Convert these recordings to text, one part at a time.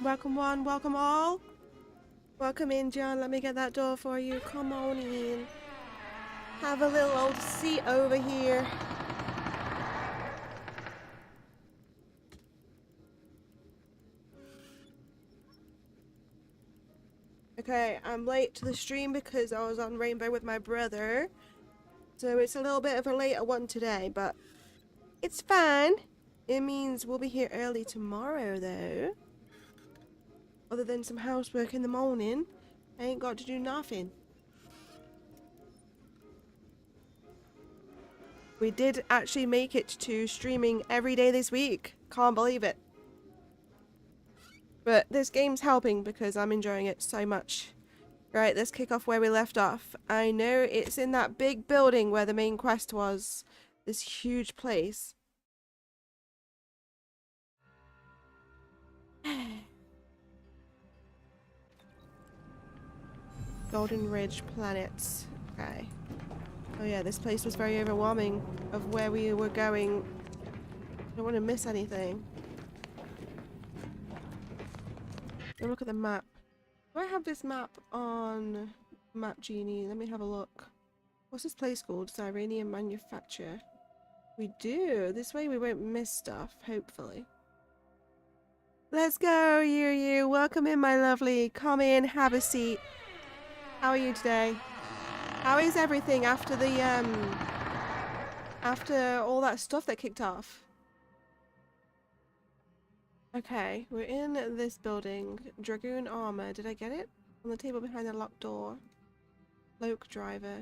Welcome one, welcome all. Welcome in, John. Let me get that door for you. Come on in. Have a little old seat over here. Okay, I'm late to the stream because I was on Rainbow with my brother. So it's a little bit of a later one today, but it's fine. It means we'll be here early tomorrow, though. Other than some housework in the morning, I ain't got to do nothing. We did actually make it to streaming every day this week. Can't believe it. But this game's helping because I'm enjoying it so much. Right, let's kick off where we left off. I know it's in that big building where the main quest was. This huge place. Golden Ridge Planets. Okay. Oh yeah, this place was very overwhelming of where we were going. I don't want to miss anything. Go look at the map. Do I have this map on Map Genie? Let me have a look. What's this place called? Cyranium Manufacture. We do. This way we won't miss stuff, hopefully. Let's go, you. Welcome in, my lovely. Come in, have a seat. How are you today? How is everything after the after all that stuff that kicked off? Okay, we're in this building. Dragoon armor. Did I get it? On the table behind the locked door. Cloak driver.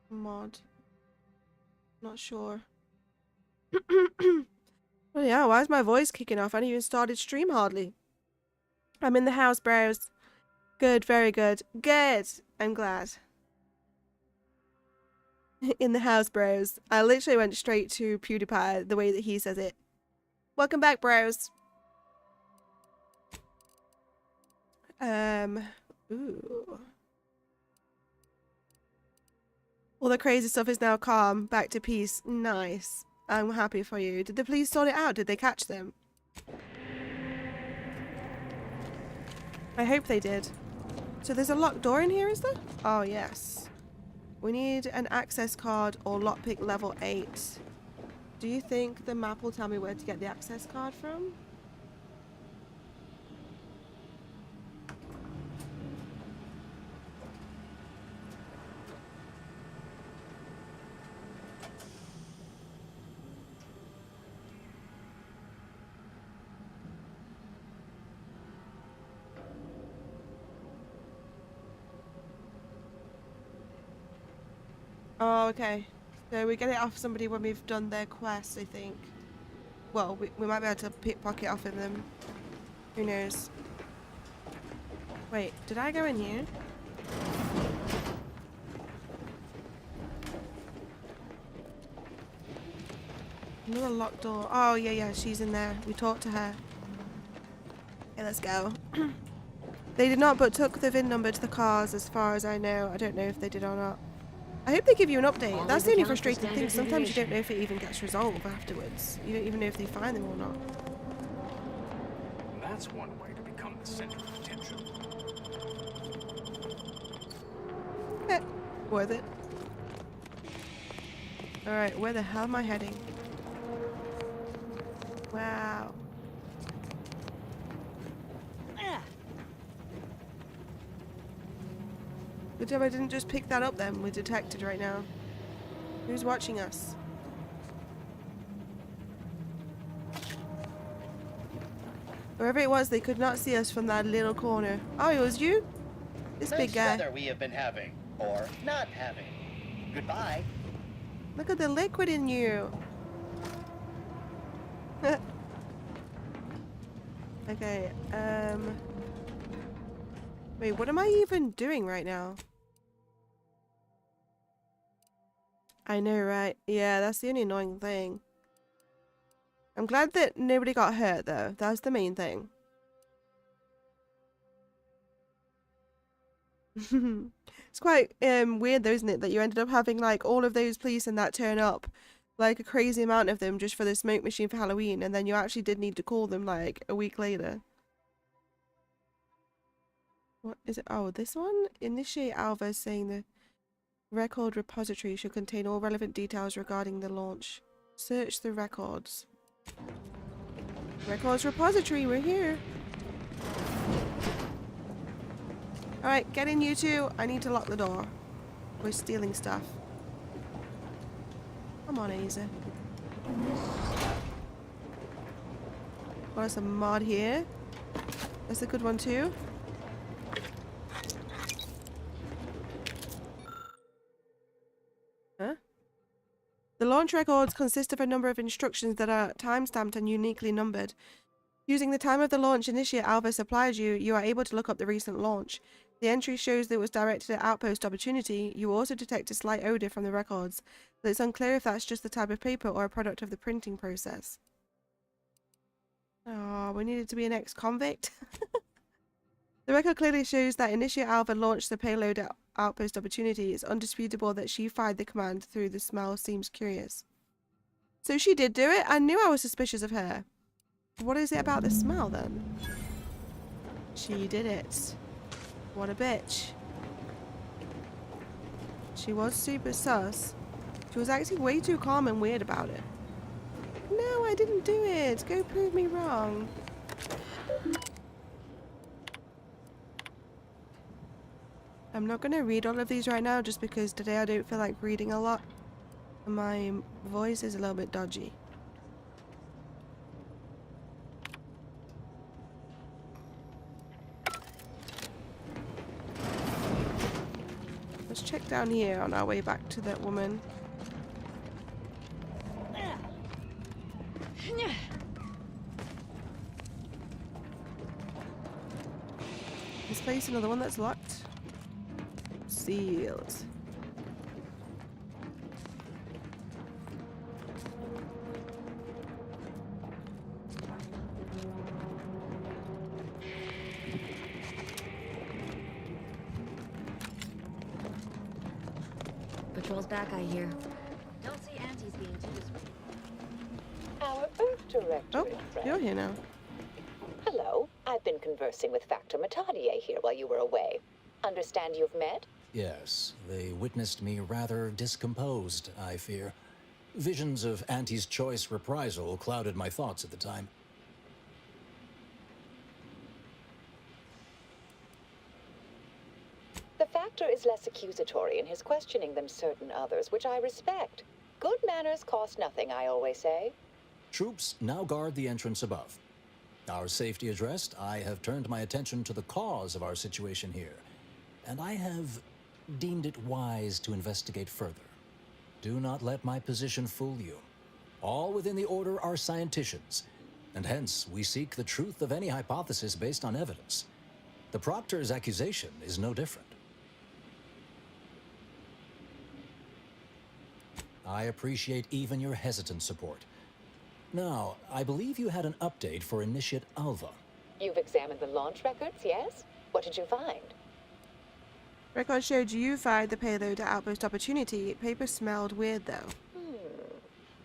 Mod. Not sure. Oh yeah, why is my voice kicking off? I haven't even started stream hardly. I'm in the house, bros. Good, very good. Good! I'm glad. In the house, bros. I literally went straight to PewDiePie the way that he says it. Welcome back, bros. Ooh. All the crazy stuff is now calm. Back to peace. Nice. I'm happy for you. Did the police sort it out? Did they catch them? I hope they did. So there's a locked door in here, is there? Oh, yes. We need an access card or lockpick level 8. Do you think the map will tell me where to get the access card from? Oh, okay. So we get it off somebody when we've done their quest, I think. Well, we might be able to pickpocket off of them. Who knows? Wait, did I go in here? Another locked door. Oh, yeah, she's in there. We talked to her. Okay, let's go. They did not, but took the VIN number to the cars as far as I know. I don't know if they did or not. I hope they give you an update. That's the only frustrating thing. Sometimes you don't know if it even gets resolved afterwards. You don't even know if they find them or not. That's one way to become the center of attention. Worth it. Alright, where the hell am I heading? Wow. Good job I didn't just pick that up then. We're detected right now. Who's watching us? Wherever it was, they could not see us from that little corner. Oh, it was you? This big guy. Weather we have been having, or not having. Goodbye. Look at the liquid in you. Okay, wait, what am I even doing right now? I know, right? Yeah, that's the only annoying thing. I'm glad that nobody got hurt, though. That's the main thing. It's quite weird, though, isn't it? That you ended up having, like, all of those police and that turn up. Like, a crazy amount of them just for the smoke machine for Halloween. And then you actually did need to call them, like, a week later. What is it? Oh, this one? Initiate Alva is saying the record repository should contain all relevant details regarding the launch. Search the records. Records repository, we're here. Alright, get in, you two. I need to lock the door. We're stealing stuff. Come on, Asa. Got some mod here. That's a good one too. Huh? The launch records consist of a number of instructions that are time-stamped and uniquely numbered. Using the time of the launch initiate Alva supplied you, you are able to look up the recent launch. The entry shows that it was directed at Outpost Opportunity. You also detect a slight odor from the records, but it's unclear if that's just the type of paper or a product of the printing process. Oh, we needed to be an ex-convict. The record clearly shows that Initiate Alva launched the payload at Outpost Opportunity. It's undisputable that she fired the command through the smell seems curious. So she did do it? I knew I was suspicious of her. What is it about the smell then? She did it. What a bitch. She was super sus. She was acting way too calm and weird about it. No, I didn't do it. Go prove me wrong. I'm not going to read all of these right now just because today I don't feel like reading a lot. And my voice is a little bit dodgy. Let's check down here on our way back to that woman. This place another one that's locked. Sealed. Patrol's back, I hear. Don't see Auntie's being too disruptive. Our Earth Directorate Oh, friend. you're here now. Hello. I've been conversing with Factor Matadier here while you were away. Understand you've met? Yes, they witnessed me rather discomposed, I fear. Visions of Auntie's choice reprisal clouded my thoughts at the time. The Factor is less accusatory in his questioning than certain others, which I respect. Good manners cost nothing, I always say. Troops now guard the entrance above. Our safety addressed, I have turned my attention to the cause of our situation here, and I have deemed it wise to investigate further. Do not let my position fool you. All within the Order are scienticians, and hence we seek the truth of any hypothesis based on evidence. The Proctor's accusation is no different. I appreciate even your hesitant support. Now, I believe you had an update for Initiate Alva. You've examined the launch records, yes? What did you find? Record showed you fired the payload at Outpost Opportunity. Paper smelled weird though.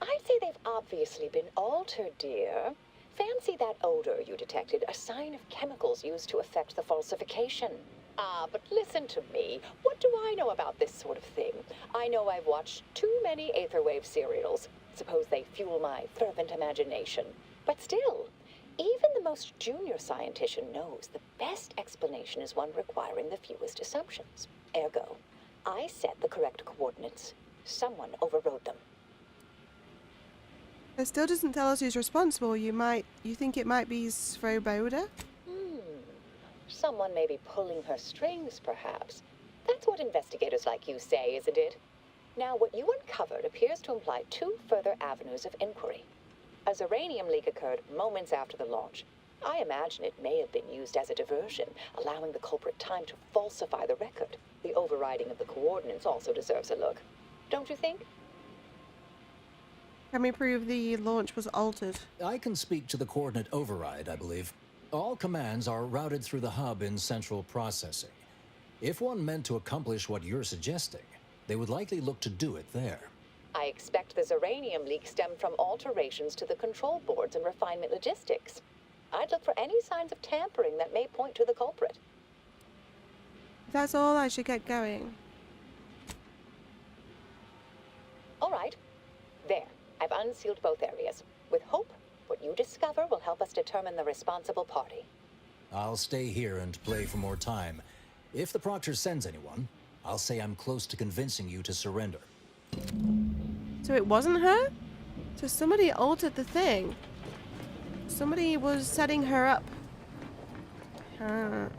I'd say they've obviously been altered, dear. Fancy that odor you detected, a sign of chemicals used to effect the falsification. Ah, but listen to me. What do I know about this sort of thing? I know I've watched too many Aetherwave serials. Suppose they fuel my fervent imagination. But still, even the most junior scientician knows the best explanation is one requiring the fewest assumptions. Ergo, I set the correct coordinates. Someone overrode them. That still doesn't tell us who's responsible. You think it might be Svoboda? Someone may be pulling her strings, perhaps. That's what investigators like you say, isn't it? Now, what you uncovered appears to imply two further avenues of inquiry. A Zeranium leak occurred moments after the launch. I imagine it may have been used as a diversion, allowing the culprit time to falsify the record. The overriding of the coordinates also deserves a look. Don't you think? Can we prove the launch was altered? I can speak to the coordinate override, I believe. All commands are routed through the hub in central processing. If one meant to accomplish what you're suggesting, they would likely look to do it there. I expect the Zeranium leak stemmed from alterations to the control boards and refinement logistics. I'd look for any signs of tampering that may point to the culprit. That's all, I should get going. All right. There. I've unsealed both areas. With hope, what you discover will help us determine the responsible party. I'll stay here and play for more time. If the Proctor sends anyone, I'll say I'm close to convincing you to surrender. So it wasn't her? So somebody altered the thing. Somebody was setting her up.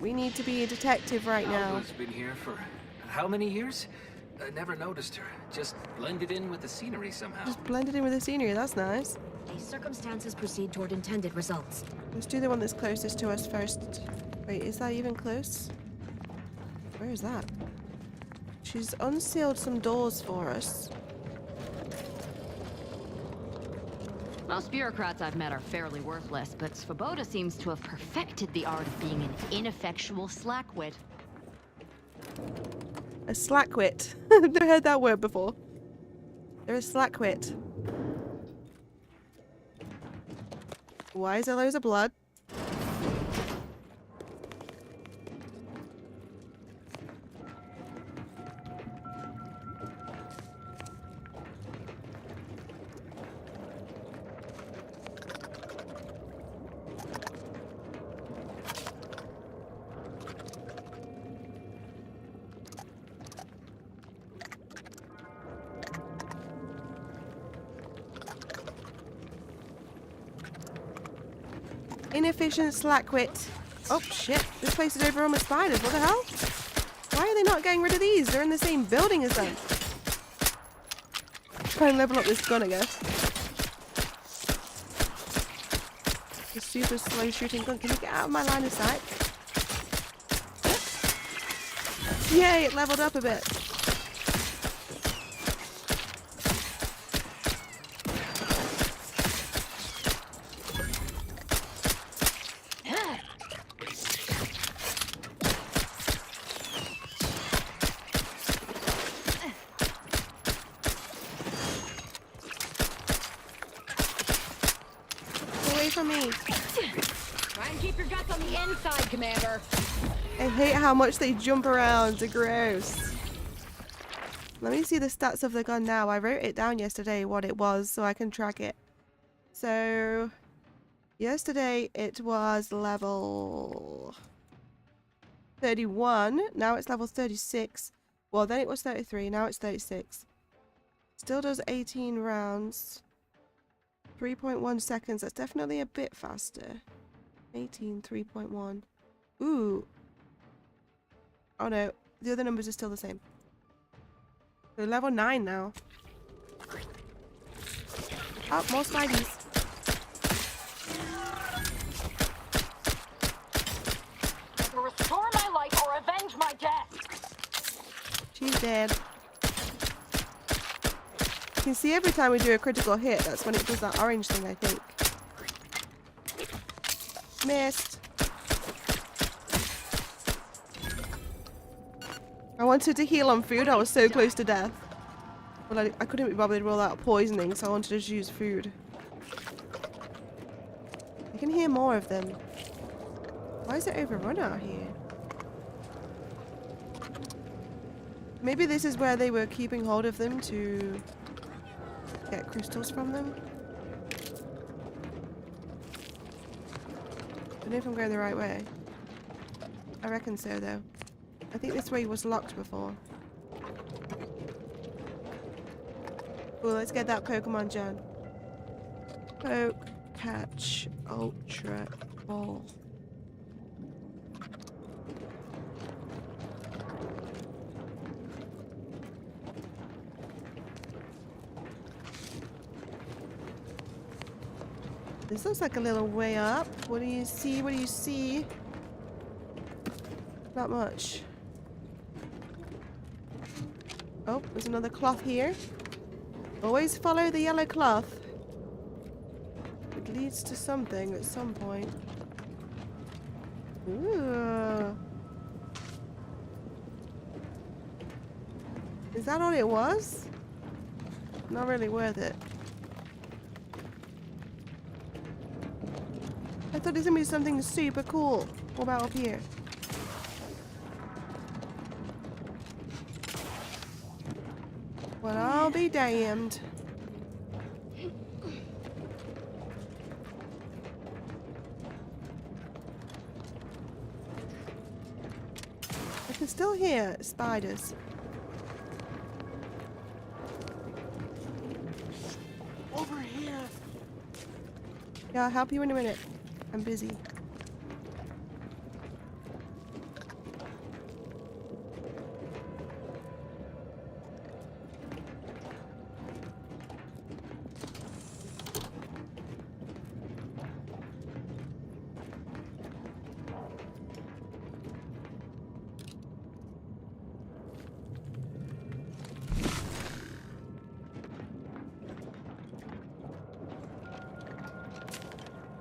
We need to be a detective right now. Alva's been here for how many years? I never noticed her. Just blended in with the scenery somehow. Just blended in with the scenery, that's nice. The circumstances proceed toward intended results. Let's do the one that's closest to us first. Wait, is that even close? Where is that? She's unsealed some doors for us. Most bureaucrats I've met are fairly worthless, but Svoboda seems to have perfected the art of being an ineffectual slackwit. A slackwit. I've never heard that word before. They're a slackwit. Why is there loads of blood? Inefficient slackwit. Oh shit, this place is overrun with spiders. What the hell? Why are they not getting rid of these? They're in the same building as them. Try and level up this gun, I guess. The super slow shooting gun. Can you get out of my line of sight? Yay, it leveled up a bit. Away from me. Try and keep your guts on the inside, Commander. I hate how much they jump around. They're gross. Let me see the stats of the gun now. I wrote it down yesterday what it was so I can track it. So, yesterday it was level 31. Now it's level 36. Well, then it was 33. Now it's 36. Still does 18 rounds. 3.1 seconds. That's definitely a bit faster. 18, 3.1. Ooh. Oh no, the other numbers are still the same. They're level 9 now. Oh, more spideys. Either restore my life or avenge my death. She's dead. You can see every time we do a critical hit, that's when it does that orange thing, I think. Missed. I wanted to heal on food, I was so close to death. Well, I couldn't be bothered with all that poisoning, so I wanted to just use food. I can hear more of them. Why is it overrun out here? Maybe this is where they were keeping hold of them to get crystals from them. I don't know if I'm going the right way. I reckon so, though. I think this way was locked before. Cool, let's get that Pokemon Gen. Poke, catch, ultra, ball. This looks like a little way up. What do you see? What do you see? Not much. Oh, there's another cloth here. Always follow the yellow cloth. It leads to something at some point. Ooh. Is that all it was? Not really worth it. I thought it was gonna be something super cool. What about up here? Well, I'll be damned. I can still hear spiders. Over here. Yeah, I'll help you in a minute. I'm busy.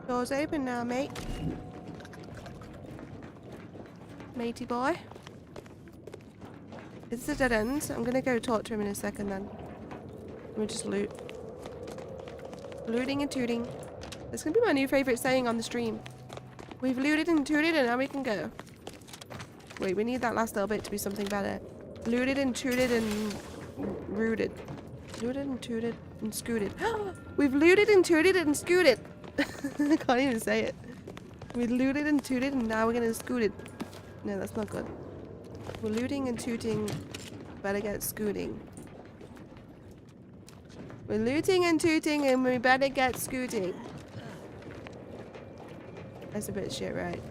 Door's open now, mate. Matey boy. It's a dead end. I'm gonna go talk to him in a second then. Let me just loot. Looting and tooting. That's gonna be my new favourite saying on the stream. We've looted and tooted and now we can go. Wait, we need that last little bit to be something better. Looted and tooted and rooted. Looted and tooted and scooted. We've looted and tooted and scooted. I can't even say it. We looted and tooted and now we're gonna scoot it. No, that's not good. We're looting and tooting. Better get scooting. We're looting and tooting and we better get scooting. That's a bit shit, right?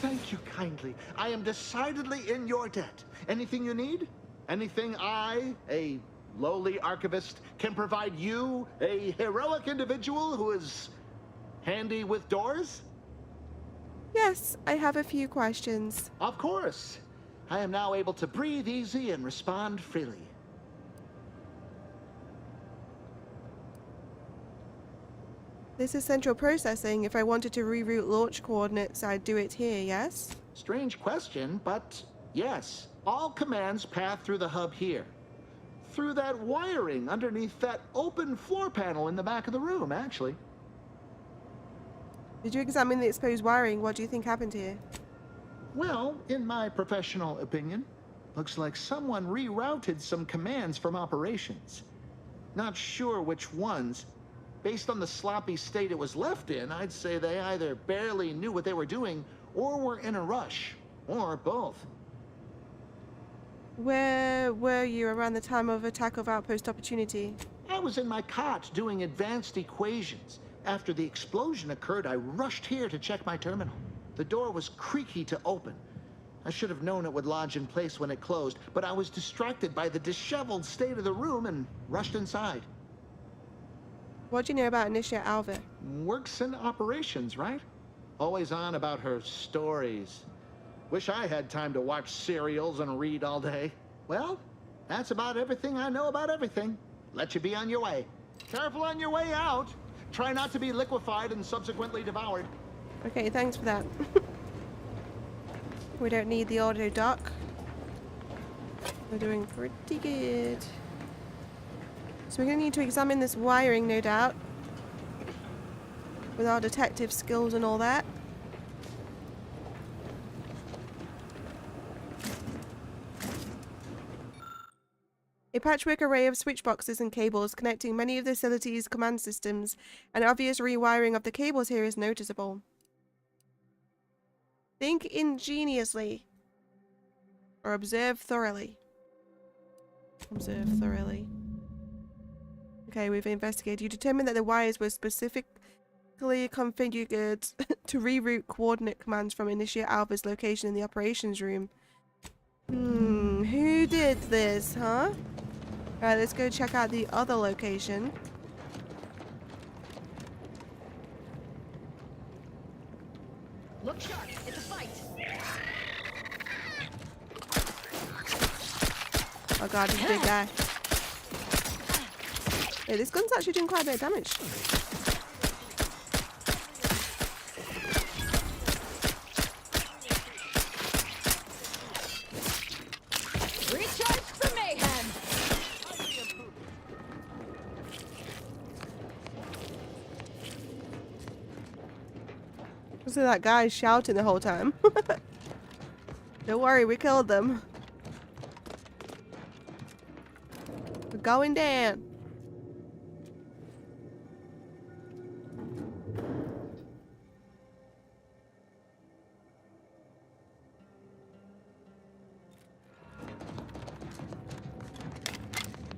Thank you kindly. I am decidedly in your debt. Anything you need? Anything I, a lowly archivist, can provide you, a heroic individual who is handy with doors? Yes, I have a few questions. Of course. I am now able to breathe easy and respond freely. This is central processing. If I wanted to reroute launch coordinates, I'd do it here, yes? Strange question, but yes. All commands pass through the hub here. Through that wiring underneath that open floor panel in the back of the room, actually. Did you examine the exposed wiring? What do you think happened here? Well, in my professional opinion, looks like someone rerouted some commands from operations. Not sure which ones. Based on the sloppy state it was left in, I'd say they either barely knew what they were doing or were in a rush, or both. Where were you around the time of attack of Outpost Opportunity? I was in my cot doing advanced equations. After the explosion occurred, I rushed here to check my terminal. The door was creaky to open. I should have known it would lodge in place when it closed, but I was distracted by the disheveled state of the room and rushed inside. What do you know about Anicia Alva? Works in operations, right? Always on about her stories. Wish I had time to watch serials and read all day. Well, that's about everything I know about everything. Let you be on your way. Careful on your way out. Try not to be liquefied and subsequently devoured. Okay, thanks for that. We don't need the auto dock. We're doing pretty good. So we're going to need to examine this wiring, no doubt. With our detective skills and all that. A patchwork array of switch boxes and cables connecting many of the facility's command systems, and obvious rewiring of the cables here is noticeable. Think ingeniously. Or observe thoroughly. Observe thoroughly. Okay, we've investigated. You determined that the wires were specifically configured to reroute coordinate commands from Anicia Alva's location in the operations room. Who did this, huh? Alright, let's go check out the other location. Look sharp, it's a fight. Oh god, he's a big guy. Hey, this gun's actually doing quite a bit of damage. Recharge for mayhem! So that guy's shouting the whole time. Don't worry, we killed them. We're going down.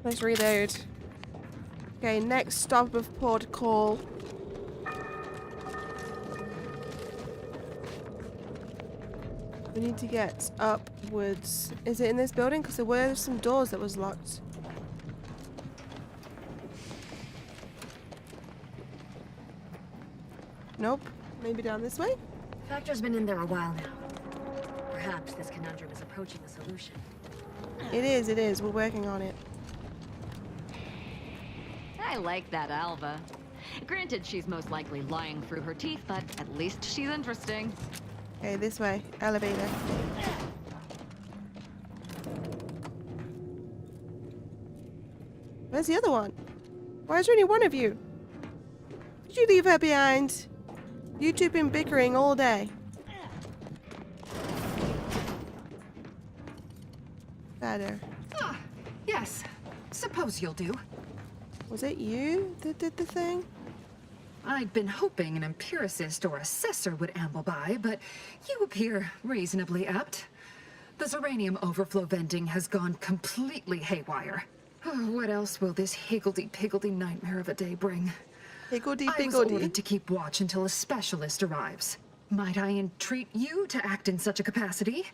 Let's reload. Okay, next stop of port call. We need to get upwards. Is it in this building? Because there were some doors that was locked. Nope. Maybe down this way? Factor's been in there a while now. Perhaps this conundrum is approaching a solution. It is, it is. We're working on it. I like that Alva. Granted, she's most likely lying through her teeth, but at least she's interesting. Okay, this way. Elevator. Where's the other one? Why is there only one of you? Did you leave her behind? You two been bickering all day. Better. Ah, yes. Suppose you'll do. Was it you that did the thing? I'd been hoping an empiricist or assessor would amble by, but you appear reasonably apt. The Zeranium overflow vending has gone completely haywire. What else will this higgledy-piggledy nightmare of a day bring? I was ordered to keep watch until a specialist arrives. Might I entreat you to act in such a capacity?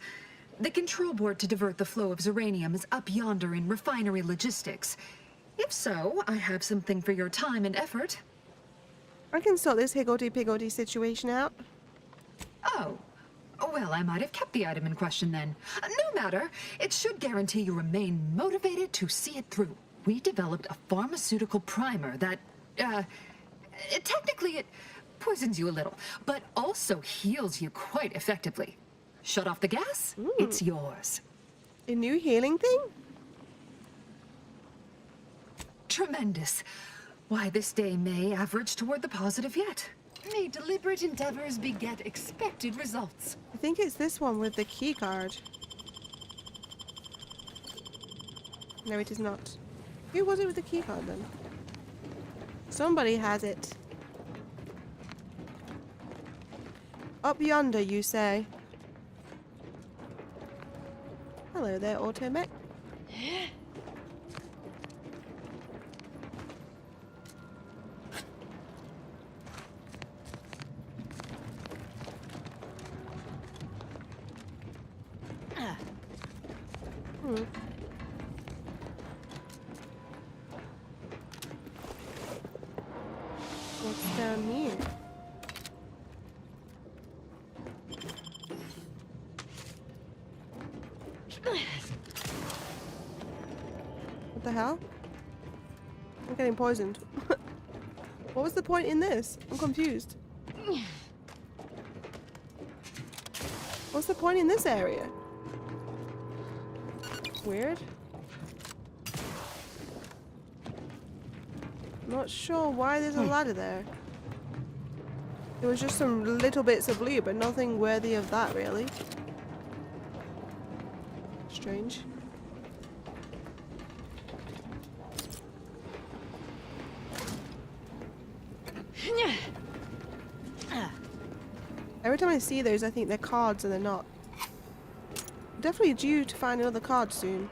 The control board to divert the flow of Zeranium is up yonder in refinery logistics. If so, I have something for your time and effort. I can sort this higgledy-piggledy situation out. Oh. Well, I might have kept the item in question then. No matter. It should guarantee you remain motivated to see it through. We developed a pharmaceutical primer that, technically it poisons you a little, but also heals you quite effectively. Shut off the gas, it's yours. A new healing thing? Tremendous. Why, this day may average toward the positive yet. May deliberate endeavors beget expected results. I think it's this one with the key card. No, it is not. Who was it with the key card then? Somebody has it. Up yonder, you say? Hello there, Automech. What's down here? What the hell? I'm getting poisoned. What was the point in this? I'm confused. What's the point in this area? Weird. Not sure why there's a ladder there. There was just some little bits of blue, but nothing worthy of that, really. Strange. Every time I see those, I think they're cards and they're not. Definitely due to find another card soon.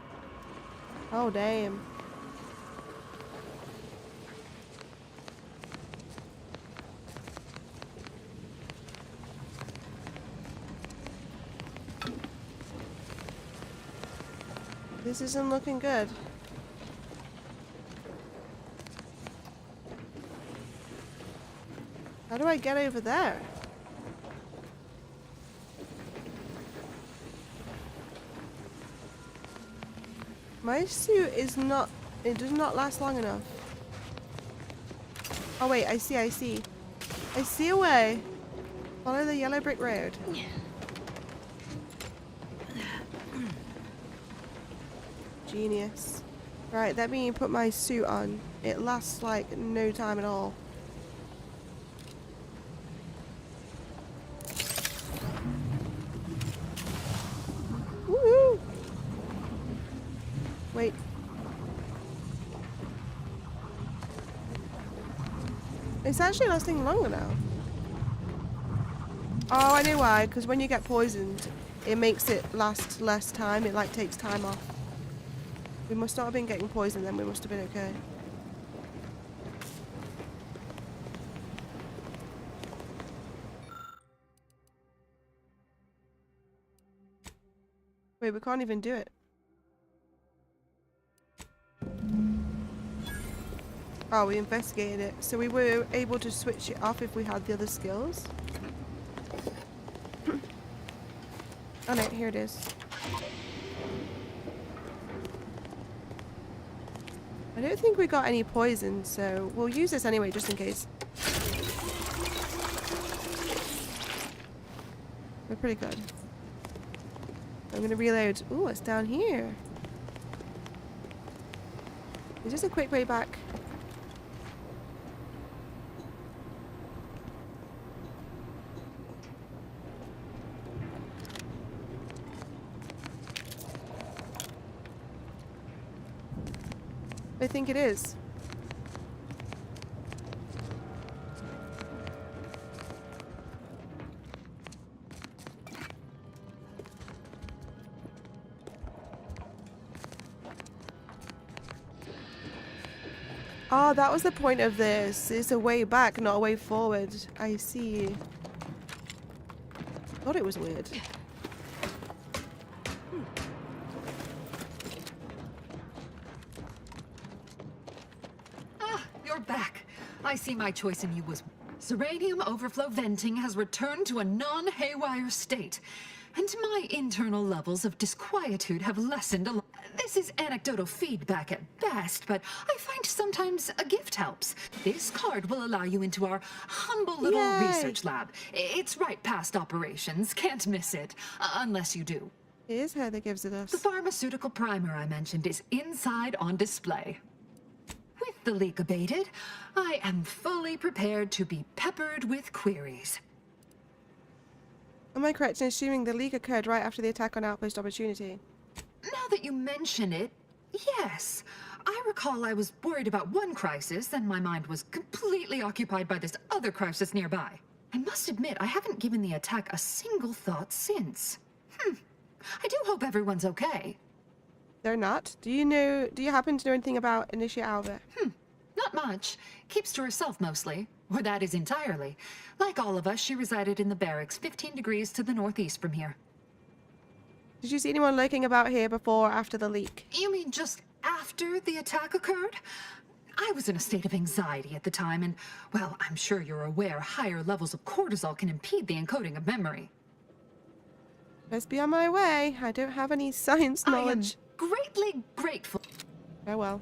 Oh, damn. This isn't looking good. How do I get over there? My suit is not... It does not last long enough. Oh wait, I see. I see a way. Follow the yellow brick road. Genius. Right, let me put my suit on. It lasts like no time at all. Woohoo! Wait. It's actually lasting longer now. Oh, I know why. Because when you get poisoned, it makes it last less time. It like takes time off. We must not have been getting poisoned then. We must have been okay. Wait, we can't even do it. Oh, we investigated it. So we were able to switch it off if we had the other skills. Oh no, here it is. I don't think we got any poison, so we'll use this anyway, just in case. We're pretty good. I'm gonna reload. Ooh, it's down here. Is this a quick way back? I think it is. Oh, that was the point of this. It's a way back, not a way forward. I see. Thought it was weird. You're back. I see my choice in you was... Serenium overflow venting has returned to a non-haywire state, and my internal levels of disquietude have lessened a lot. This is anecdotal feedback at best, but I find sometimes a gift helps. This card will allow you into our humble little Yay. research lab. It's right past operations. Can't miss it, unless you do. It is her that gives it us. The pharmaceutical primer I mentioned is inside on display. With the leak abated, I am fully prepared to be peppered with queries. Am I correct in assuming the leak occurred right after the attack on Outpost Opportunity? Now that you mention it, yes. I recall I was worried about one crisis, then my mind was completely occupied by this other crisis nearby. I must admit, I haven't given the attack a single thought since. I do hope everyone's okay. They're not. Do you happen to know anything about Initiate Alva? Not much. Keeps to herself mostly. Or that is entirely. Like all of us, she resided in the barracks 15 degrees to the northeast from here. Did you see anyone lurking about here before or after the leak? You mean just after the attack occurred? I was in a state of anxiety at the time, and, well, I'm sure you're aware higher levels of cortisol can impede the encoding of memory. Let's be on my way. I don't have any science knowledge. I am greatly grateful. Oh well.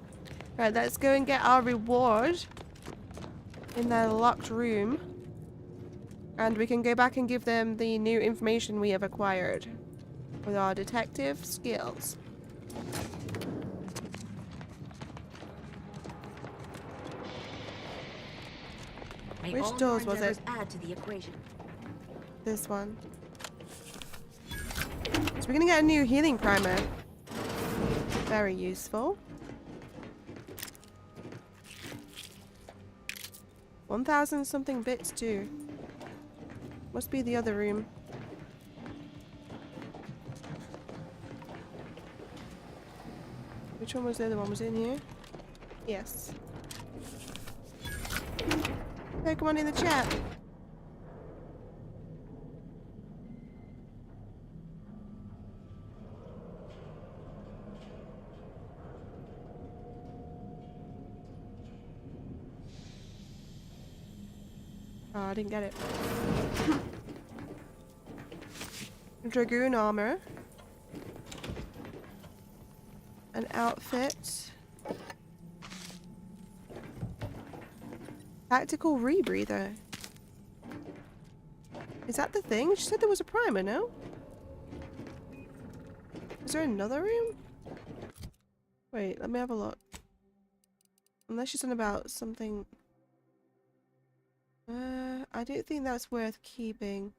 Right, let's go and get our reward in their locked room. And we can go back and give them the new information we have acquired with our detective skills. May Which all doors your was it? endeavors add to the equation. This one. So we're gonna get a new healing primer. Very useful. 1,000 something bits too. Must be the other room. Which one was the other one? Was it in here? Yes. Hey, come on in the chat. Oh, I didn't get it. Dragoon armor. An outfit. Tactical rebreather. Is that the thing? She said there was a primer, no? Is there another room? Wait, let me have a look. Unless she's on about something... I don't think that's worth keeping.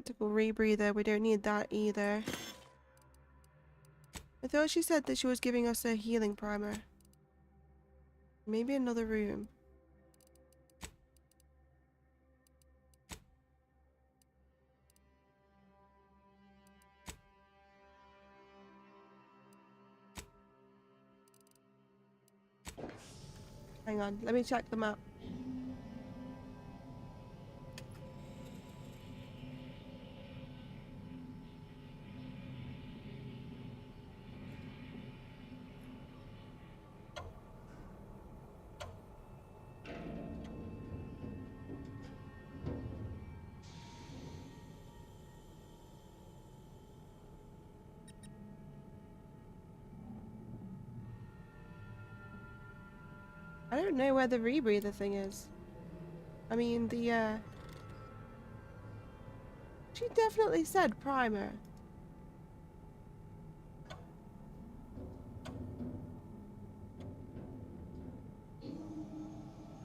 Tactical rebreather. We don't need that either. I thought she said that she was giving us a healing primer. Maybe another room. Hang on, let me check the map. I don't know where the rebreather thing is. I mean, the, she definitely said primer.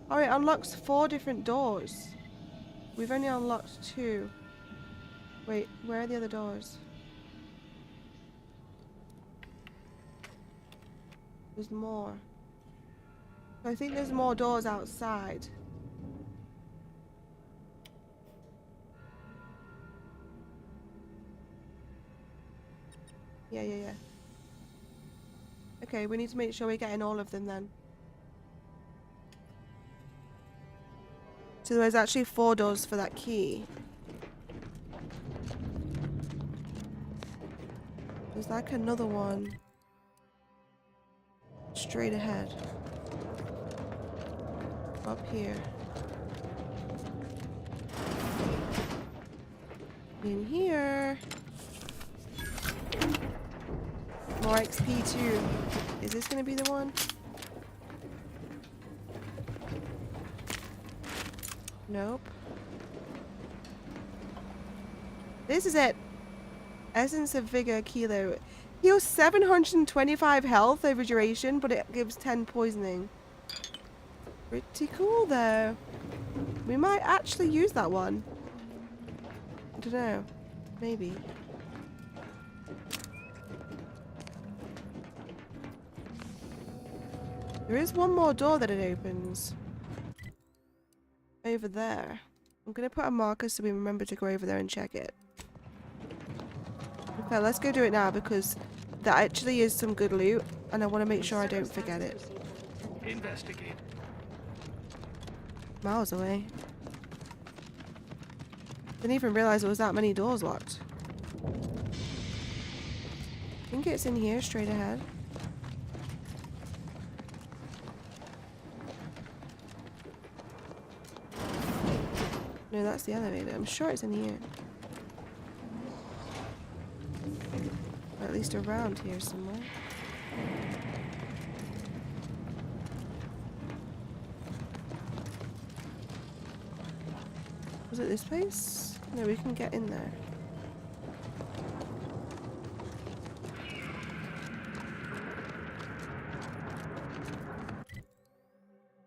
Oh, it unlocks 4 different doors. We've only unlocked 2. Wait, where are the other doors? There's more. I think there's more doors outside. Yeah. Okay, we need to make sure we're getting all of them then. So there's actually 4 doors for that key. There's like another one straight ahead. Up here. In here. More XP too. Is this gonna be the one? Nope. This is it. Essence of Vigor Kilo. Heals 725 health over duration, but it gives 10 poisoning. Pretty cool though. We might actually use that one. I don't know. Maybe. There is one more door that it opens. Over there. I'm gonna put a marker so we remember to go over there and check it. Okay, let's go do it now because that actually is some good loot and I want to make sure I don't forget it. Investigate. Miles away. Didn't even realize there was that many doors locked. I think it's in here straight ahead. No, that's the elevator. I'm sure it's in here. Or at least around here somewhere. Was it this place? No, we can get in there.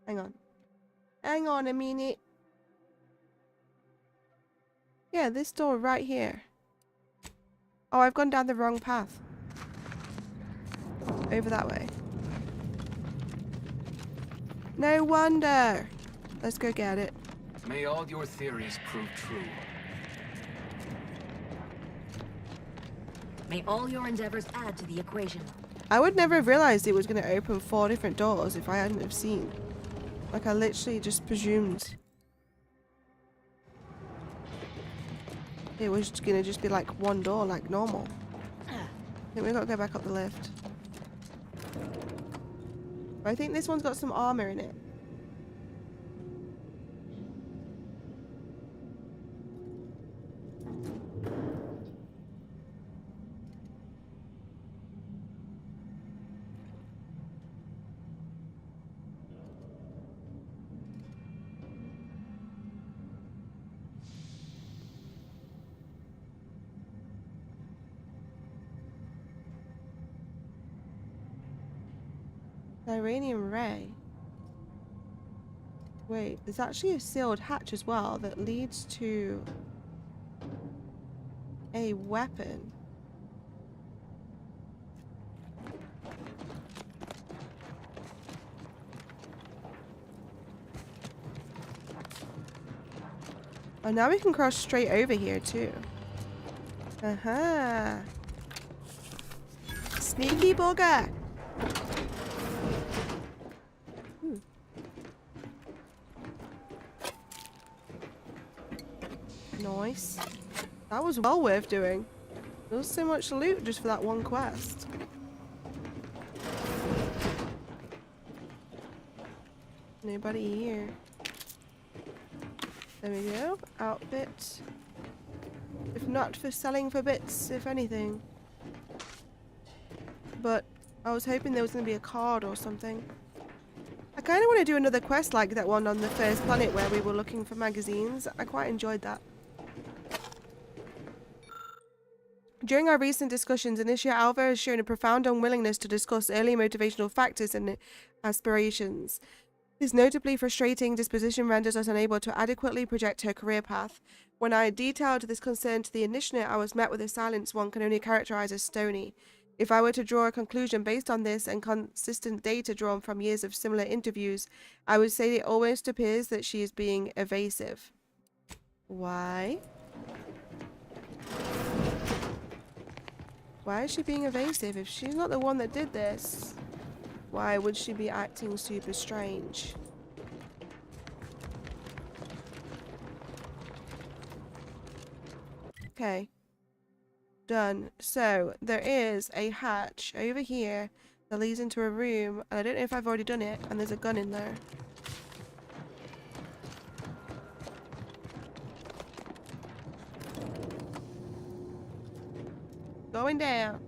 Hang on. Hang on a minute. Yeah, this door right here. Oh, I've gone down the wrong path. Over that way. No wonder. Let's go get it. May all your theories prove true. May all your endeavors add to the equation. I would never have realized it was going to open 4 different doors if I hadn't have seen. Like, I literally just presumed it was going to just be like one door, like normal. I think we've got to go back up the lift. But I think this one's got some armor in it. Iranian ray. Wait, there's actually a sealed hatch as well that leads to a weapon. Oh, now we can cross straight over here too. Aha. Sneaky bugger. Nice. That was well worth doing. There was so much loot just for that one quest. Nobody here. There we go. Outfit. If not for selling for bits, if anything. But I was hoping there was going to be a card or something. I kind of want to do another quest like that one on the first planet where we were looking for magazines. I quite enjoyed that. During our recent discussions, Initia Alva has shown a profound unwillingness to discuss early motivational factors and aspirations. This notably frustrating disposition renders us unable to adequately project her career path. When I detailed this concern to the Initiate, I was met with a silence one can only characterize as stony. If I were to draw a conclusion based on this and consistent data drawn from years of similar interviews, I would say it almost appears that she is being evasive. Why? Why is she being evasive? If she's not the one that did this, why would she be acting super strange? Okay. Done. So, there is a hatch over here that leads into a room, and I don't know if I've already done it, and there's a gun in there. Going down.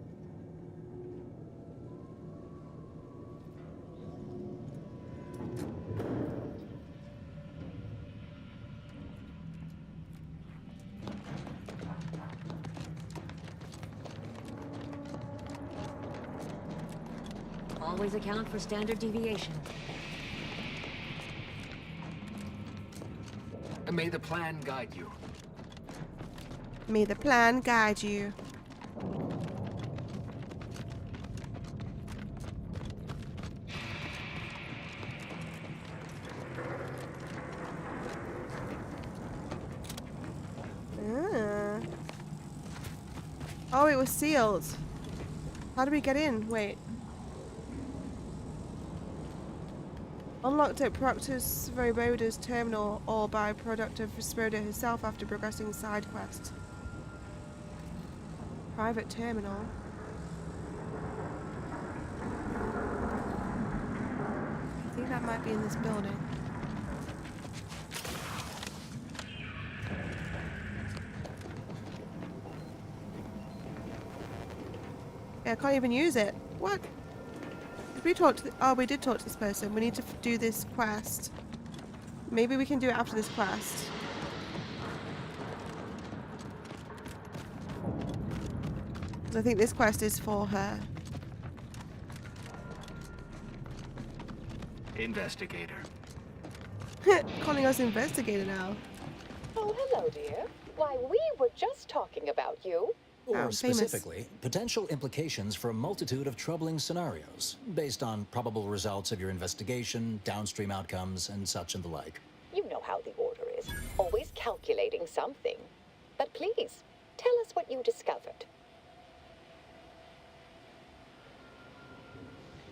Always account for standard deviation. May the plan guide you. May the plan guide you. Ah. Oh, it was sealed. How do we get in? Wait. Unlocked at Proctus Voivoda's terminal or by product of Vesperida herself after progressing side quest. Private terminal. I think that might be in this building. Yeah, I can't even use it. What? Did we talk to oh, we did talk to this person. We need to do this quest. Maybe we can do it after this quest. I think this quest is for her. Investigator. Calling us investigator now. Oh, hello, dear. Why, we were just talking about you. Or famous. specifically, potential implications for a multitude of troubling scenarios, based on probable results of your investigation, downstream outcomes, and such and the like. You know how the Order is. Always calculating something. But please, tell us what you discovered.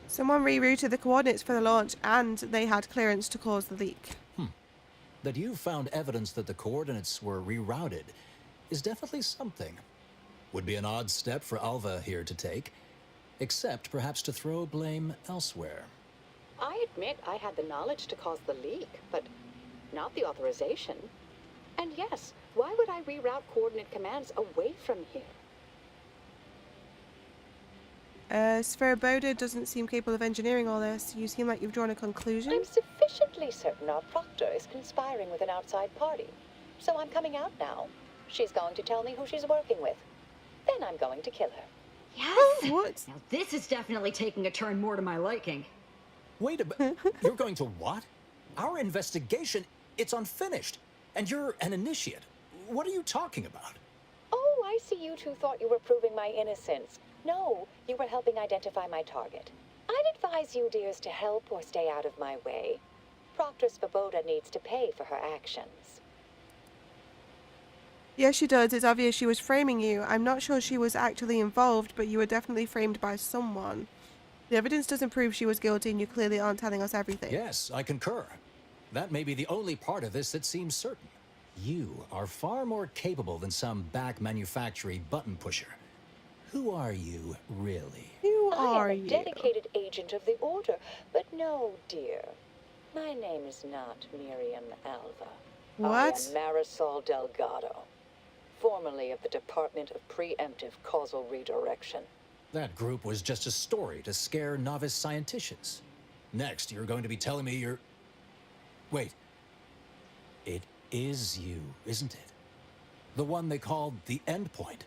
Someone rerouted the coordinates for the launch and they had clearance to cause the leak. That you found evidence that the coordinates were rerouted is definitely something. Would be an odd step for Alva here to take, except perhaps to throw blame elsewhere. I admit I had the knowledge to cause the leak, but not the authorization. And yes, why would I reroute coordinate commands away from here? Svoboda doesn't seem capable of engineering all this. You seem like you've drawn a conclusion. I'm sufficiently certain our proctor is conspiring with an outside party. So I'm coming out now. She's going to tell me who she's working with. Then I'm going to kill her. Yes! What? Now this is definitely taking a turn more to my liking. Wait a minute. You're going to what? Our investigation, it's unfinished. And you're an initiate. What are you talking about? Oh, I I see you two thought you were proving my innocence. No, you were helping identify my target. I'd advise you, dears, to help or stay out of my way. Proctor Svoboda needs to pay for her actions. Yes, she does. It's obvious she was framing you. I'm not sure she was actually involved, but you were definitely framed by someone. The evidence doesn't prove she was guilty, and you clearly aren't telling us everything. Yes, I concur. That may be the only part of this that seems certain. You are far more capable than some back manufacturing button pusher. Who are you, really? Who I are am a you? dedicated agent of the Order, but no, dear. My name is not Miriam Alva. What? I am Marisol Delgado, formerly of the Department of Preemptive Causal Redirection. That group was just a story to scare novice scienticians. Next, you're going to be telling me you're... Wait. It is you, isn't it? The one they called the Endpoint.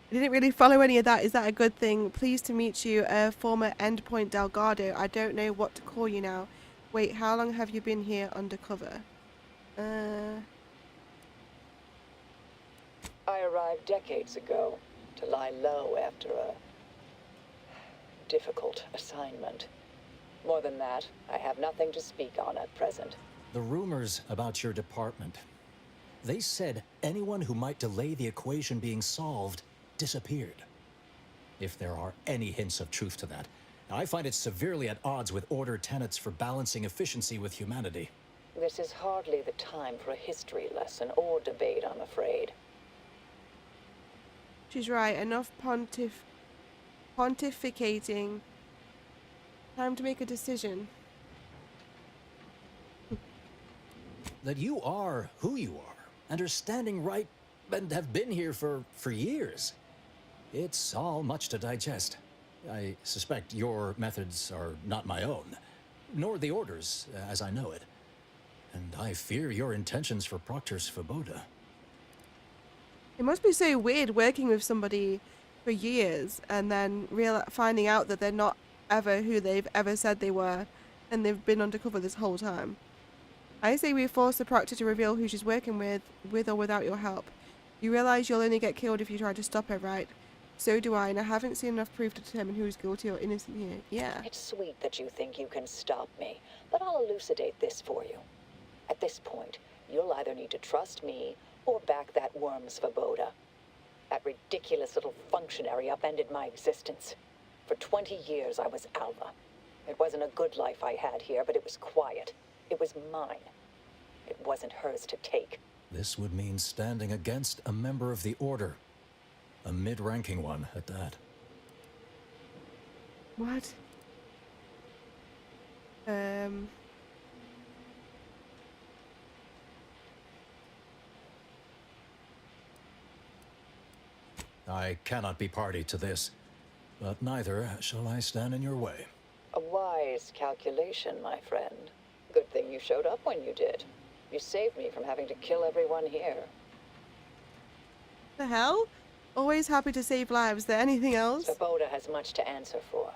I didn't really follow any of that. Is that a good thing? Pleased to meet you, former Endpoint Delgado. I don't know what to call you now. Wait, how long have you been here undercover? I arrived decades ago to lie low after a difficult assignment. More than that, I have nothing to speak on at present. The rumors about your department. They said anyone who might delay the equation being solved disappeared. If there are any hints of truth to that, I find it severely at odds with Order tenets for balancing efficiency with humanity. This is hardly the time for a history lesson or debate, I'm afraid. She's right. Enough pontificating. Time to make a decision. That you are who you are, and are standing right, and have been here for years. It's all much to digest. I suspect your methods are not my own, nor the Order's, as I know it. And I fear your intentions for Proctor Svoboda. It must be so weird working with somebody for years and then finding out that they're not ever who they've ever said they were, and they've been undercover this whole time. I say we force the Proctor to reveal who she's working with or without your help. You realize you'll only get killed if you try to stop her, right? So do I, and I haven't seen enough proof to determine who is guilty or innocent here. Yeah. It's sweet that you think you can stop me, but I'll elucidate this for you. At this point, you'll either need to trust me or back that worm Svoboda. That ridiculous little functionary upended my existence. For 20 years, I was Alva. It wasn't a good life I had here, but it was quiet. It was mine. It wasn't hers to take. This would mean standing against a member of the Order. A mid-ranking one, at that. What? I cannot be party to this, but neither shall I stand in your way. A wise calculation, my friend. Good thing you showed up when you did. You saved me from having to kill everyone here. The hell? Always happy to save lives. Is there anything else? Svoboda has much to answer for.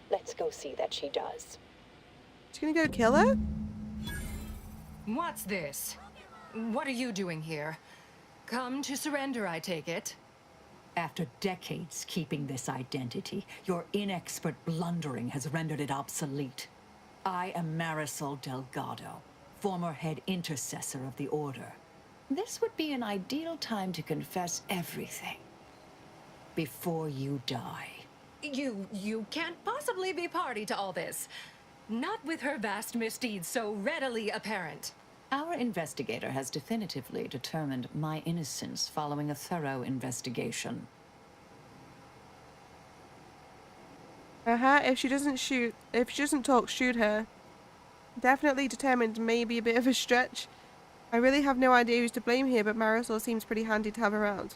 Let's go see that she does. She's gonna go kill her? What's this? What are you doing here? Come to surrender, I take it? After decades keeping this identity, your inexpert blundering has rendered it obsolete. I am Marisol Delgado, former head intercessor of the Order. This would be an ideal time to confess everything before you die. You can't possibly be party to all this. Not with her vast misdeeds so readily apparent. Our investigator has definitively determined my innocence following a thorough investigation. If she doesn't talk, shoot her. Definitely determined, maybe a bit of a stretch. I really have no idea who's to blame here, but Marisol seems pretty handy to have around.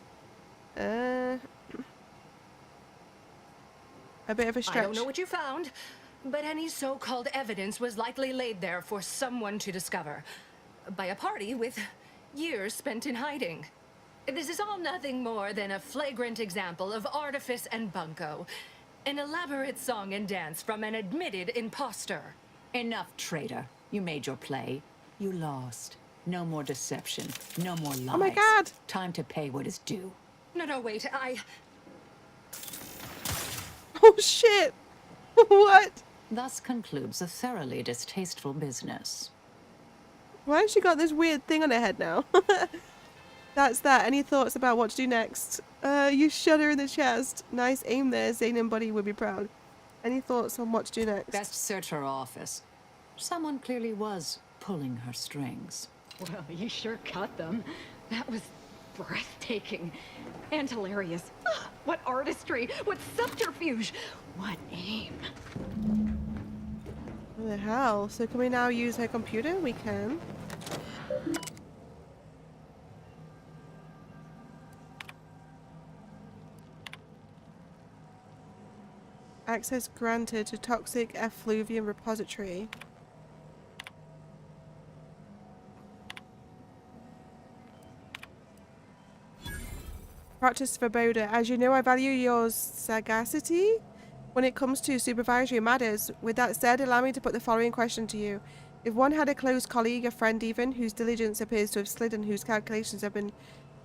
A bit of a stretch. I don't know what you found, but any so-called evidence was likely laid there for someone to discover. By a party with years spent in hiding. This is all nothing more than a flagrant example of artifice and bunco. An elaborate song and dance from an admitted imposter. Enough, traitor. You made your play. You lost. No more deception. No more lies. Oh my god! Time to pay what is due. No, wait, Oh shit! What? Thus concludes a thoroughly distasteful business. Why has she got this weird thing on her head now? That's that. Any thoughts about what to do next? You shot her in the chest. Nice aim there. Zane and Buddy would be proud. Any thoughts on what to do next? Best search her office. Someone clearly was pulling her strings. Well, you sure cut them. That was breathtaking and hilarious. What artistry, what subterfuge, what aim. What the hell? So can we now use her computer? We can. Access granted to toxic effluvium repository. Practice Svoboda. As you know, I value your sagacity when it comes to supervisory matters. With that said, allow me to put the following question to you. If one had a close colleague, a friend even, whose diligence appears to have slid and whose calculations have been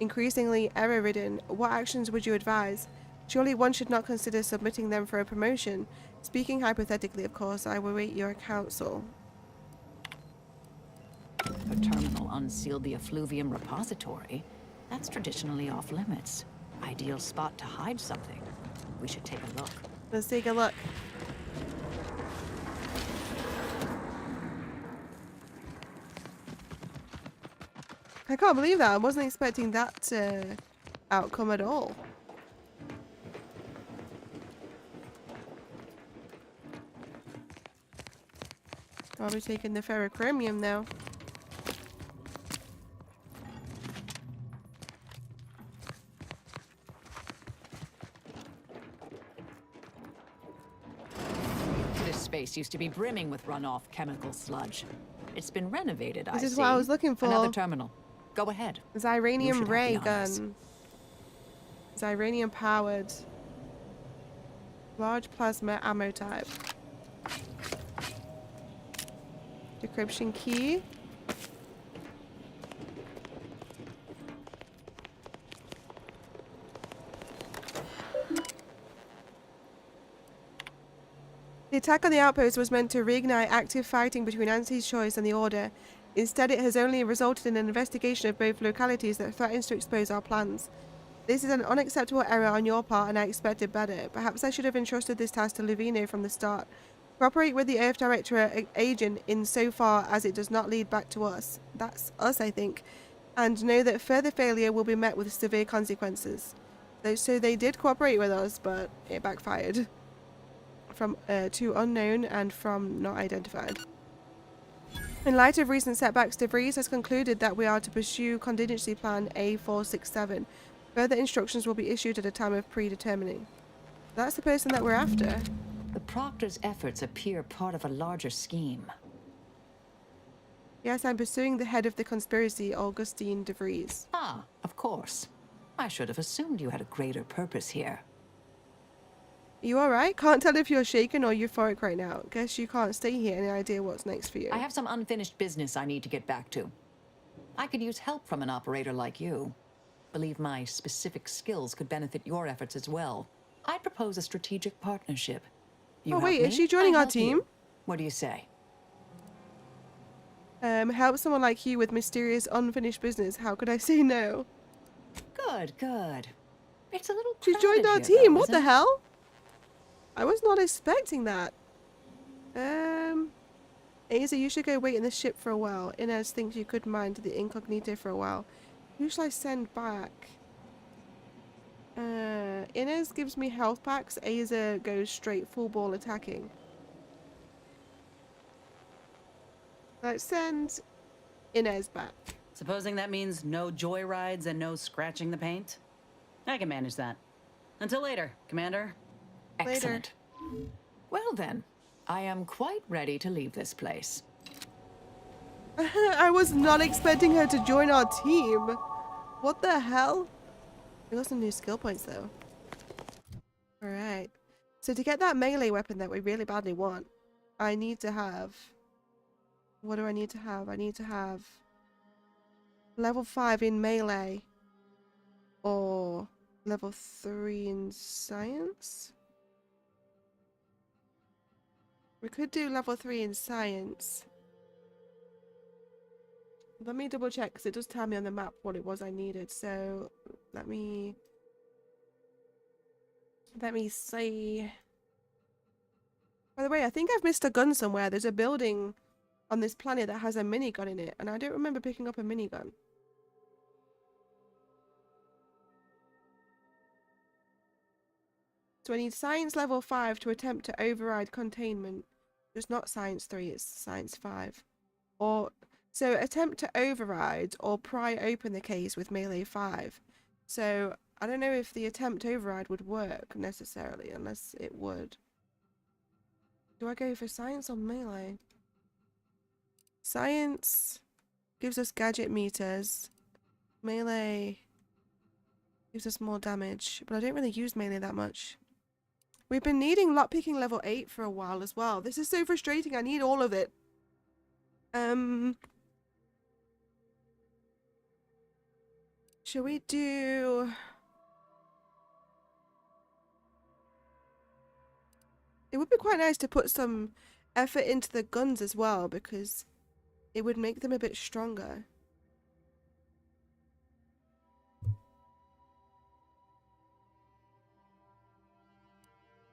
increasingly error-ridden, what actions would you advise? Surely one should not consider submitting them for a promotion. Speaking hypothetically, of course, I will await your counsel. Her terminal unsealed the effluvium repository. That's traditionally off limits. Ideal spot to hide something. We should take a look. Let's take a look. I can't believe that. I wasn't expecting that outcome at all. I'll be taking the ferrochromium now. This space used to be brimming with runoff chemical sludge. It's been renovated, I see. This is what I was looking for. Another terminal. Go ahead. Xyranium ray gun. Xyranium powered. Large plasma ammo type. Decryption key. The attack on the outpost was meant to reignite active fighting between Anti-Choice and the Order. Instead, it has only resulted in an investigation of both localities that threatens to expose our plans. This is an unacceptable error on your part, and I expected better. Perhaps I should have entrusted this task to Luvino from the start. Cooperate with the Earth Directorate agent insofar as it does not lead back to us. That's us, I think. And know that further failure will be met with severe consequences. So they did cooperate with us, but it backfired. From to unknown and from not identified. In light of recent setbacks, De Vries has concluded that we are to pursue contingency plan A467. Further instructions will be issued at a time of predetermining. That's the person that we're after. The Proctor's efforts appear part of a larger scheme. Yes, I'm pursuing the head of the conspiracy, Augustine De Vries. Ah, of course. I should have assumed you had a greater purpose here. You alright? Can't tell if you're shaken or euphoric right now. Guess you can't stay here. Any idea what's next for you? I have some unfinished business I need to get back to. I could use help from an operator like you. Believe my specific skills could benefit your efforts as well. I'd propose a strategic partnership. You oh help wait, me, is she joining I our help team? you. What do you say? Help someone like you with mysterious unfinished business. How could I say no? Good, good. It's a little She joined our crowded here, team. though, What the isn't it? hell? I was not expecting that. Aza, you should go wait in the ship for a while. Inez thinks you could mind the incognito for a while. Who shall I send back? Inez gives me health packs. Aza goes straight full ball attacking. Let's send Inez back. Supposing that means no joyrides and no scratching the paint? I can manage that. Until later, Commander. Excellent. Well then, I am quite ready to leave this place. I was not expecting her to join our team. What the hell? We got some new skill points though. Alright. So to get that melee weapon that we really badly want, I need to have... What do I need to have? I need to have level 5 in melee or level 3 in science. We could do level 3 in science. Let me double check because it does tell me on the map what it was I needed. So let me see. By the way, I think I've missed a gun somewhere. There's a building on this planet that has a minigun in it, and I don't remember picking up a minigun. So I need science level 5 to attempt to override containment. It's not science 3, it's science 5. Or so attempt to override or pry open the case with melee 5. So I don't know if the attempt override would work necessarily, unless it would. Do I go for science or melee? Science gives us gadget meters. Melee gives us more damage, but I don't really use melee that much. We've been needing lockpicking level 8 for a while as well. This is so frustrating. I need all of it. Shall we do... It would be quite nice to put some effort into the guns as well, because it would make them a bit stronger.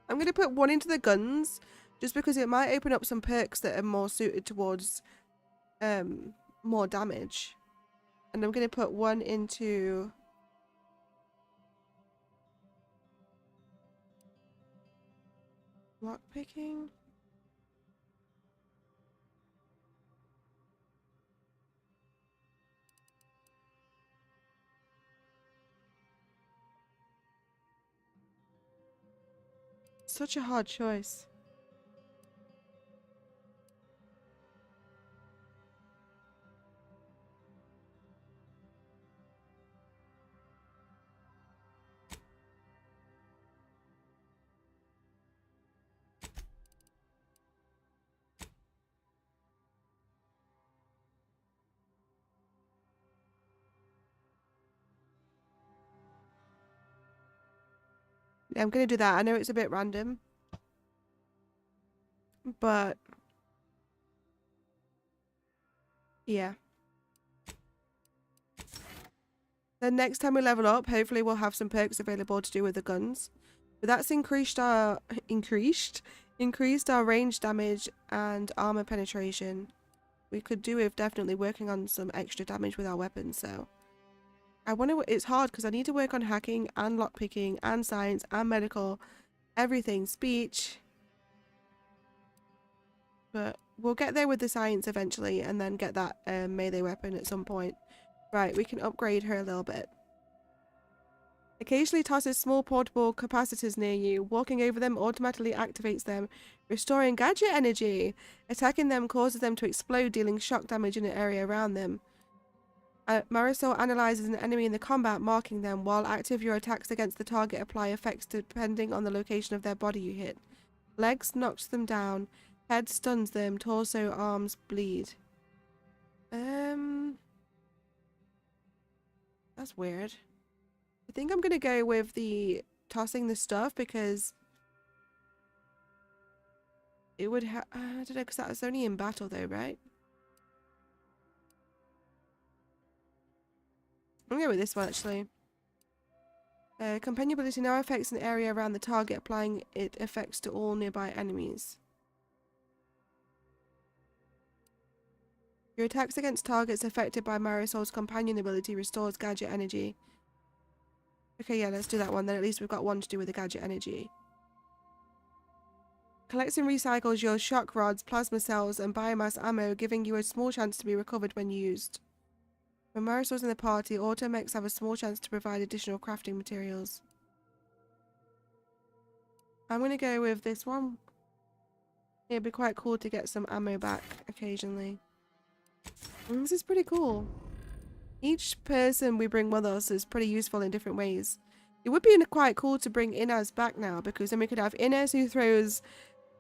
I'm going to put one into the guns, just because it might open up some perks that are more suited towards more damage. And I'm going to put one into... lockpicking? Such a hard choice. Yeah, I'm gonna do that. I know it's a bit random, but yeah. Then next time we level up, hopefully we'll have some perks available to do with the guns. But that's increased our range damage and armor penetration. We could do with definitely working on some extra damage with our weapons. So I wonder what it's hard because I need to work on hacking and lockpicking and science and medical, everything, speech. But we'll get there with the science eventually, and then get that melee weapon at some point. Right, we can upgrade her a little bit. Occasionally tosses small portable capacitors near you. Walking over them automatically activates them, restoring gadget energy. Attacking them causes them to explode, dealing shock damage in an area around them. Marisol analyzes an enemy in the combat, marking them. While active, your attacks against the target apply effects depending on the location of their body you hit. Legs knocks them down. Head stuns them. Torso, arms bleed. That's weird. I think I'm gonna go with the tossing the stuff because it would have... I don't know, because that was only in battle though, right? I'm gonna go with this one actually. Companion ability now affects an area around the target, applying it effects to all nearby enemies. Your attacks against targets affected by Marisol's companion ability restores gadget energy. Okay, yeah, let's do that one. Then at least we've got one to do with the gadget energy. Collects and recycles your shock rods, plasma cells, and biomass ammo, giving you a small chance to be recovered when used. When Marisol's in the party, automechs have a small chance to provide additional crafting materials. I'm going to go with this one. It'd be quite cool to get some ammo back occasionally. And this is pretty cool. Each person we bring with us is pretty useful in different ways. It would be quite cool to bring Inez back now, because then we could have Inez who throws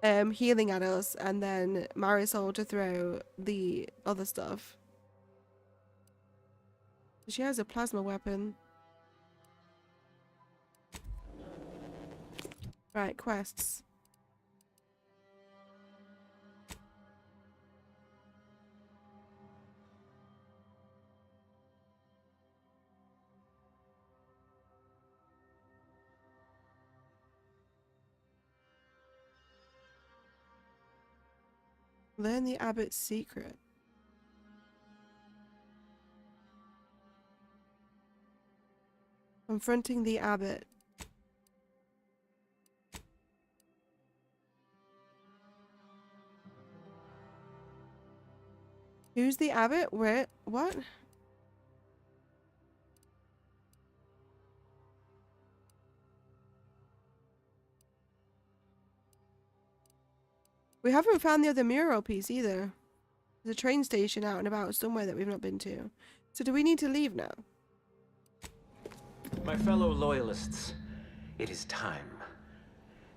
healing at us, and then Marisol to throw the other stuff. She has a plasma weapon. Right, quests. Learn the abbot's secret. Confronting the abbot. Who's the abbot? Where? What? We haven't found the other mural piece either. There's a train station out and about somewhere that we've not been to. So do we need to leave now? My fellow loyalists, it is time.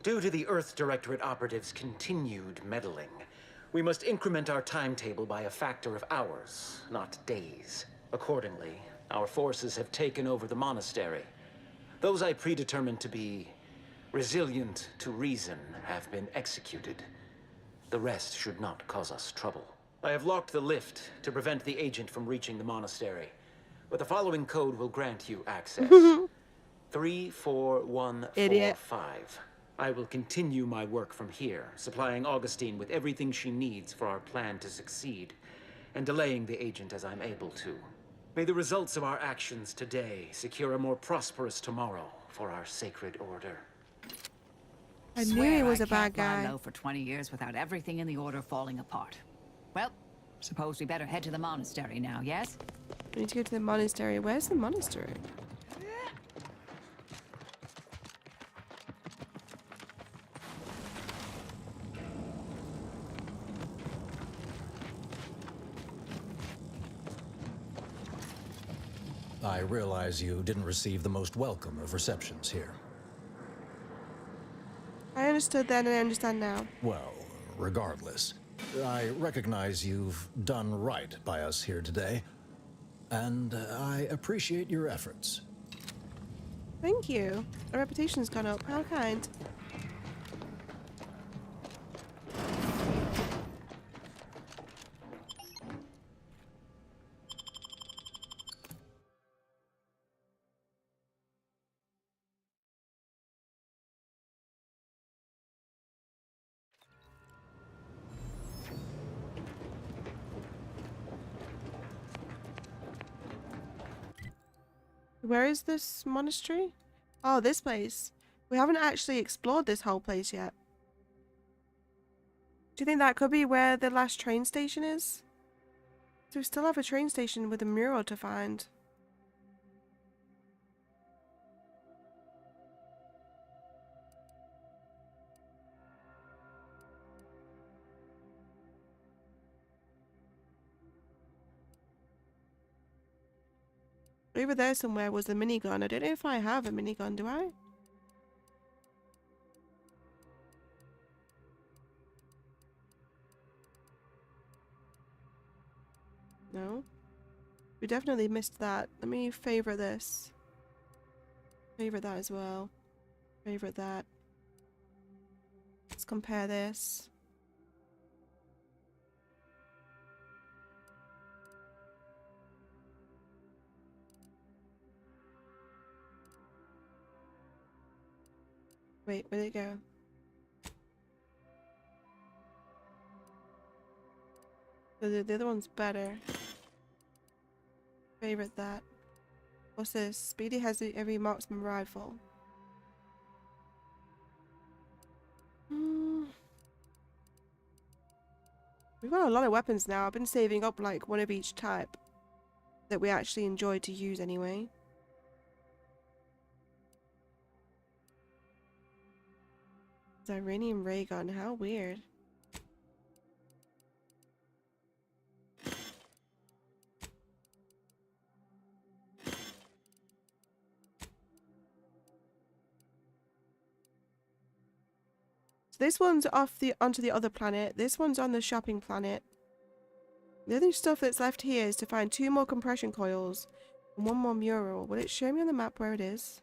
Due to the Earth Directorate operatives' continued meddling, we must increment our timetable by a factor of hours, not days. Accordingly, our forces have taken over the monastery. Those I predetermined to be resilient to reason have been executed. The rest should not cause us trouble. I have locked the lift to prevent the agent from reaching the monastery, but the following code will grant you access. 34145. Idiot. I will continue my work from here, supplying Augustine with everything she needs for our plan to succeed, and delaying the agent as I'm able to. May the results of our actions today secure a more prosperous tomorrow for our sacred order. I knew he was a bad Lie guy. low for 20 years without everything in the order falling apart. Well, suppose we better head to the monastery now, yes? We need to go to the monastery. Where's the monastery? I realize you didn't receive the most welcome of receptions here. I understood then and I understand now. Well, regardless, I recognize you've done right by us here today, and I appreciate your efforts. Thank you. Our reputation's gone up. How kind. Where is this monastery? Oh, this place. We haven't actually explored this whole place yet. Do you think that could be where the last train station is? So we still have a train station with a mural to find. Over there somewhere was the minigun. I don't know if I have a minigun, do I? No? We definitely missed that. Let me favorite this. Favorite that as well. Favorite that. Let's compare this. Wait, where'd it go? The other one's better. Favorite that. What's this? Speedy has every marksman rifle. We've got a lot of weapons now. I've been saving up like one of each type that we actually enjoy to use anyway. Iranian ray gun, how weird. So this one's onto the other planet. This one's on the shopping planet. The other stuff that's left here is to find 2 more compression coils, One more mural. Will it show me on the map where it is?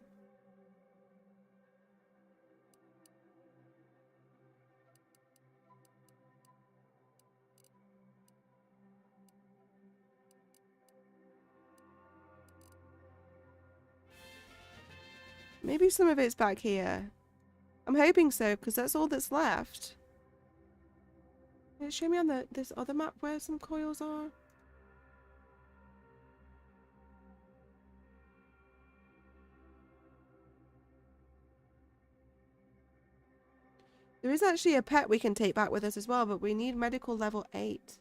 Maybe some of it's back here. I'm hoping so, because that's all that's left. Will it show me on this other map where some coils are? There is actually a pet we can take back with us as well, but we need medical level 8.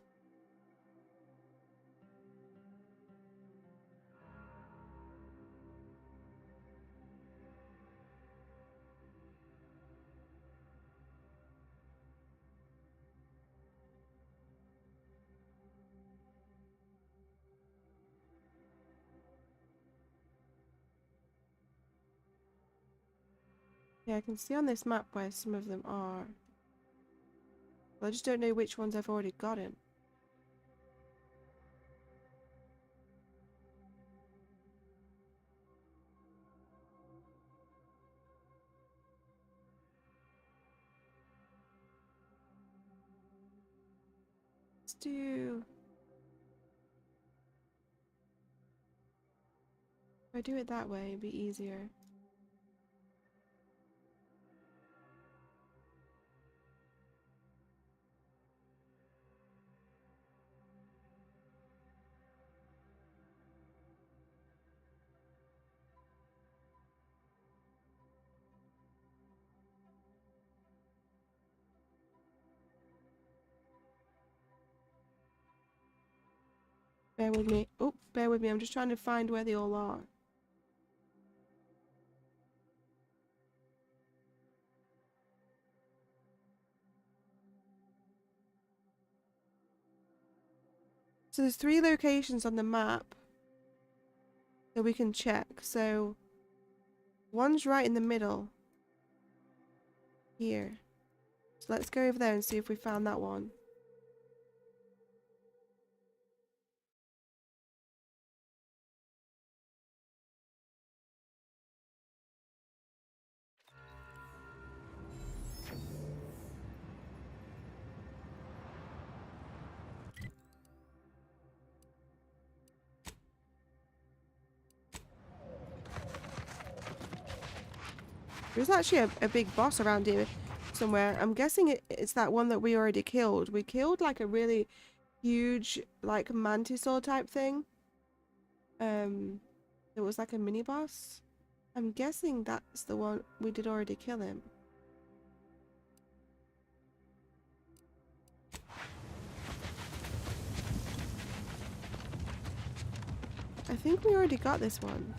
Yeah, I can see on this map where some of them are. But I just don't know which ones I've already gotten. Let's do... If I do it that way, it'd be easier. Bear with me. Oh, bear with me. I'm just trying to find where they all are. So there's 3 locations on the map that we can check. So one's right in the middle. Here. So let's go over there and see if we found that one. There's actually a big boss around here somewhere. I'm guessing it's that one that we already killed. We killed like a really huge like mantisaur type thing. It was like a mini boss. I'm guessing that's the one we did already kill him. I think we already got this one.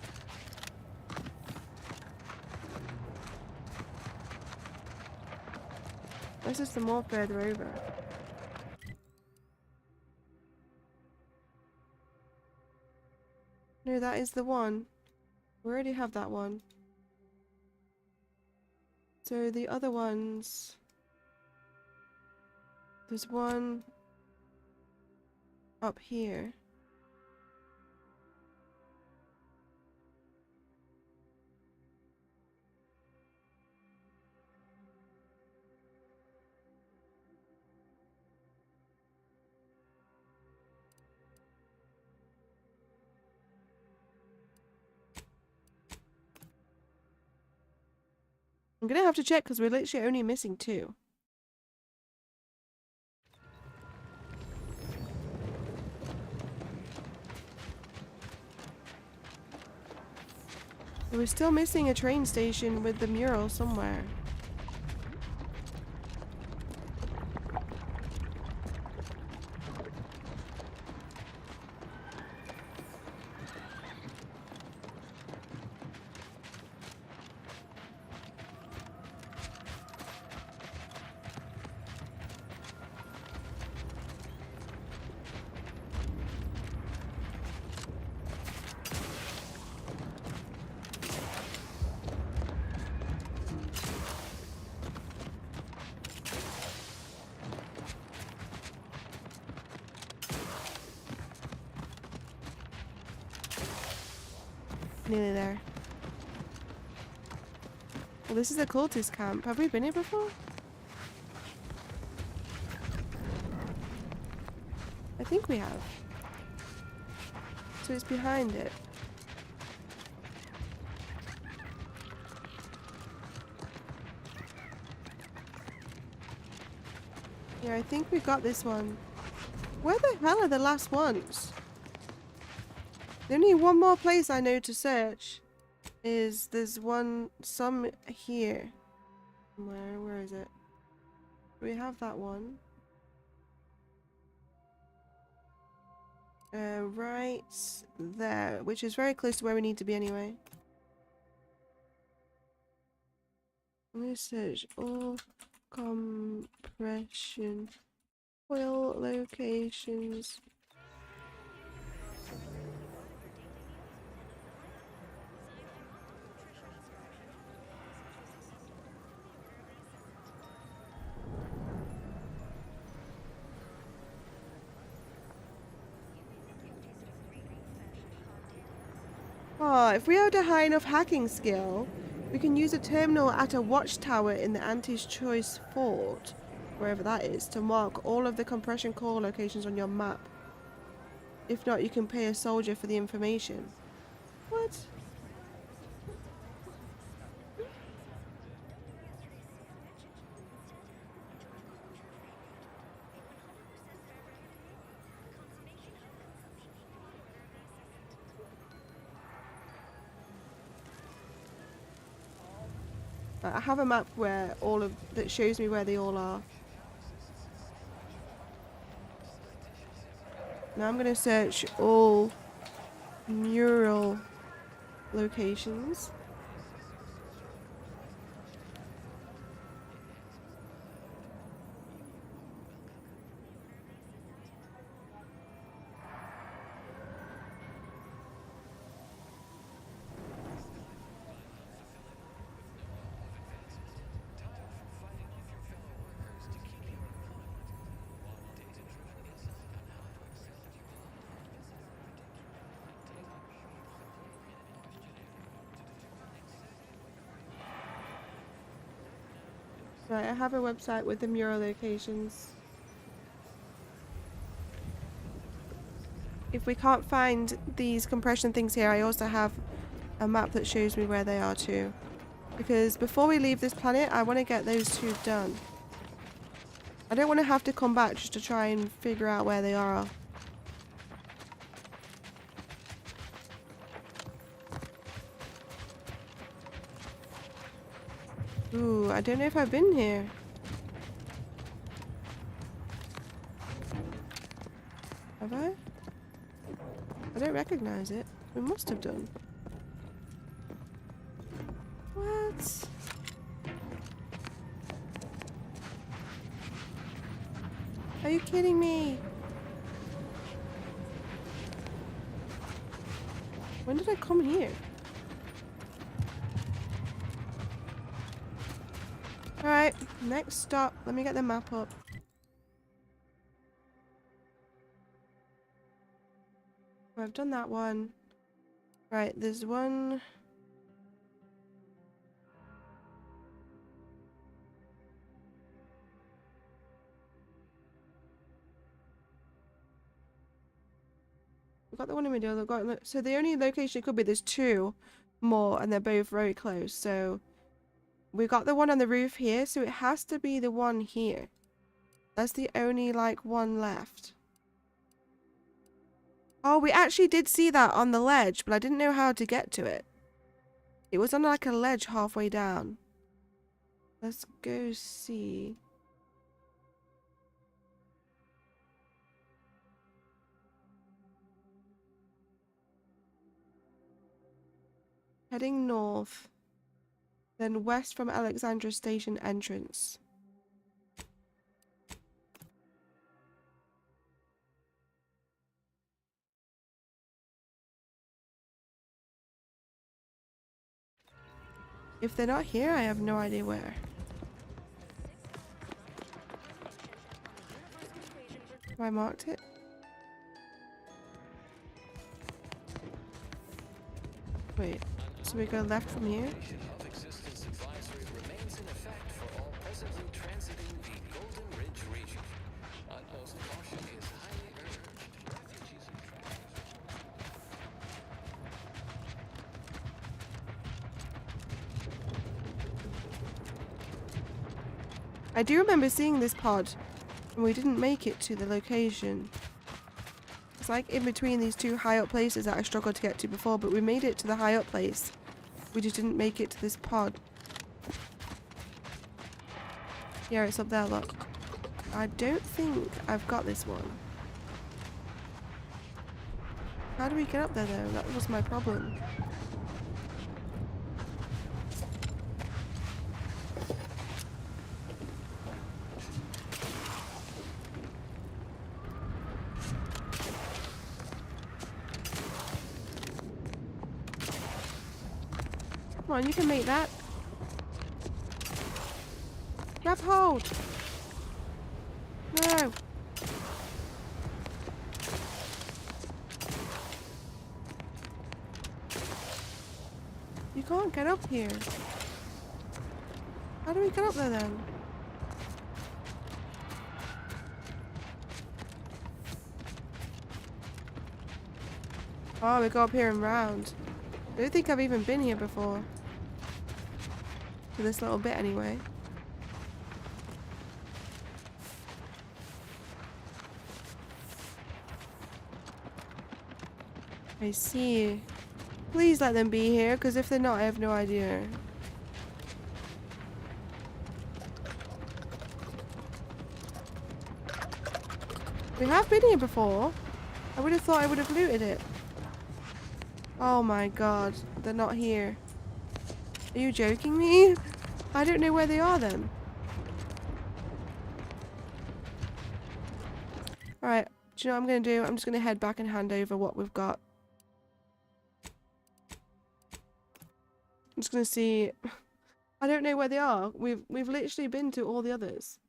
This is the more further over. No, that is the one. We already have that one. So the other ones... There's one up here. I'm gonna have to check because we're literally only missing 2. We're still missing a train station with the mural somewhere. Nearly there. Well, this is a cultist camp. Have we been here before? I think we have. So it's behind it. Yeah, I think we got this one. Where the hell are the last ones? The only one more place I know to search is there's some here. Where is it? We have that one. Right there, which is very close to where we need to be anyway. I'm gonna search all compression oil locations. Oh, if we had a high enough hacking skill, we can use a terminal at a watchtower in the Anti's Choice Fort, wherever that is, to mark all of the compression core locations on your map. If not, you can pay a soldier for the information. What? I have a map where that shows me where they all are. Now I'm going to search all mural locations. Right, I have a website with the mural locations. If we can't find these compression things here, I also have a map that shows me where they are too. Because before we leave this planet, I want to get those two done. I don't want to have to come back just to try and figure out where they are. Ooh, I don't know if I've been here. Have I? I don't recognize it. We must have done. What? Are you kidding me? When did I come here? Alright, next stop. Let me get the map up. I've done that one. Right, there's one. We've got the one in the middle. So the only location it could be, there's two more, and they're both very close. So we got the one on the roof here, so it has to be the one here. That's the only, like, one left. Oh, we actually did see that on the ledge, but I didn't know how to get to it. It was on, like, a ledge halfway down. Let's go see. Heading north. Then west from Alexandra Station entrance. If they're not here, I have no idea where. Have I marked it? Wait, so we go left from here? I do remember seeing this pod, and we didn't make it to the location. It's like in between these two high up places that I struggled to get to before, but we made it to the high up place. We just didn't make it to this pod. Yeah, it's up there, look. I don't think I've got this one. How do we get up there though? That was my problem. Come on, you can make that. Grab hold. No. You can't get up here. How do we get up there then? Oh, we go up here and round. I don't think I've even been here before. For this little bit anyway. I see. Please let them be here, because if they're not, I have no idea. We have been here before. I would have thought I would have looted it. Oh my god, they're not here. Are you joking me? I don't know where they are then. Alright, do you know what I'm going to do? I'm just going to head back and hand over what we've got. I'm just going to see. I don't know where they are. We've literally been to all the others.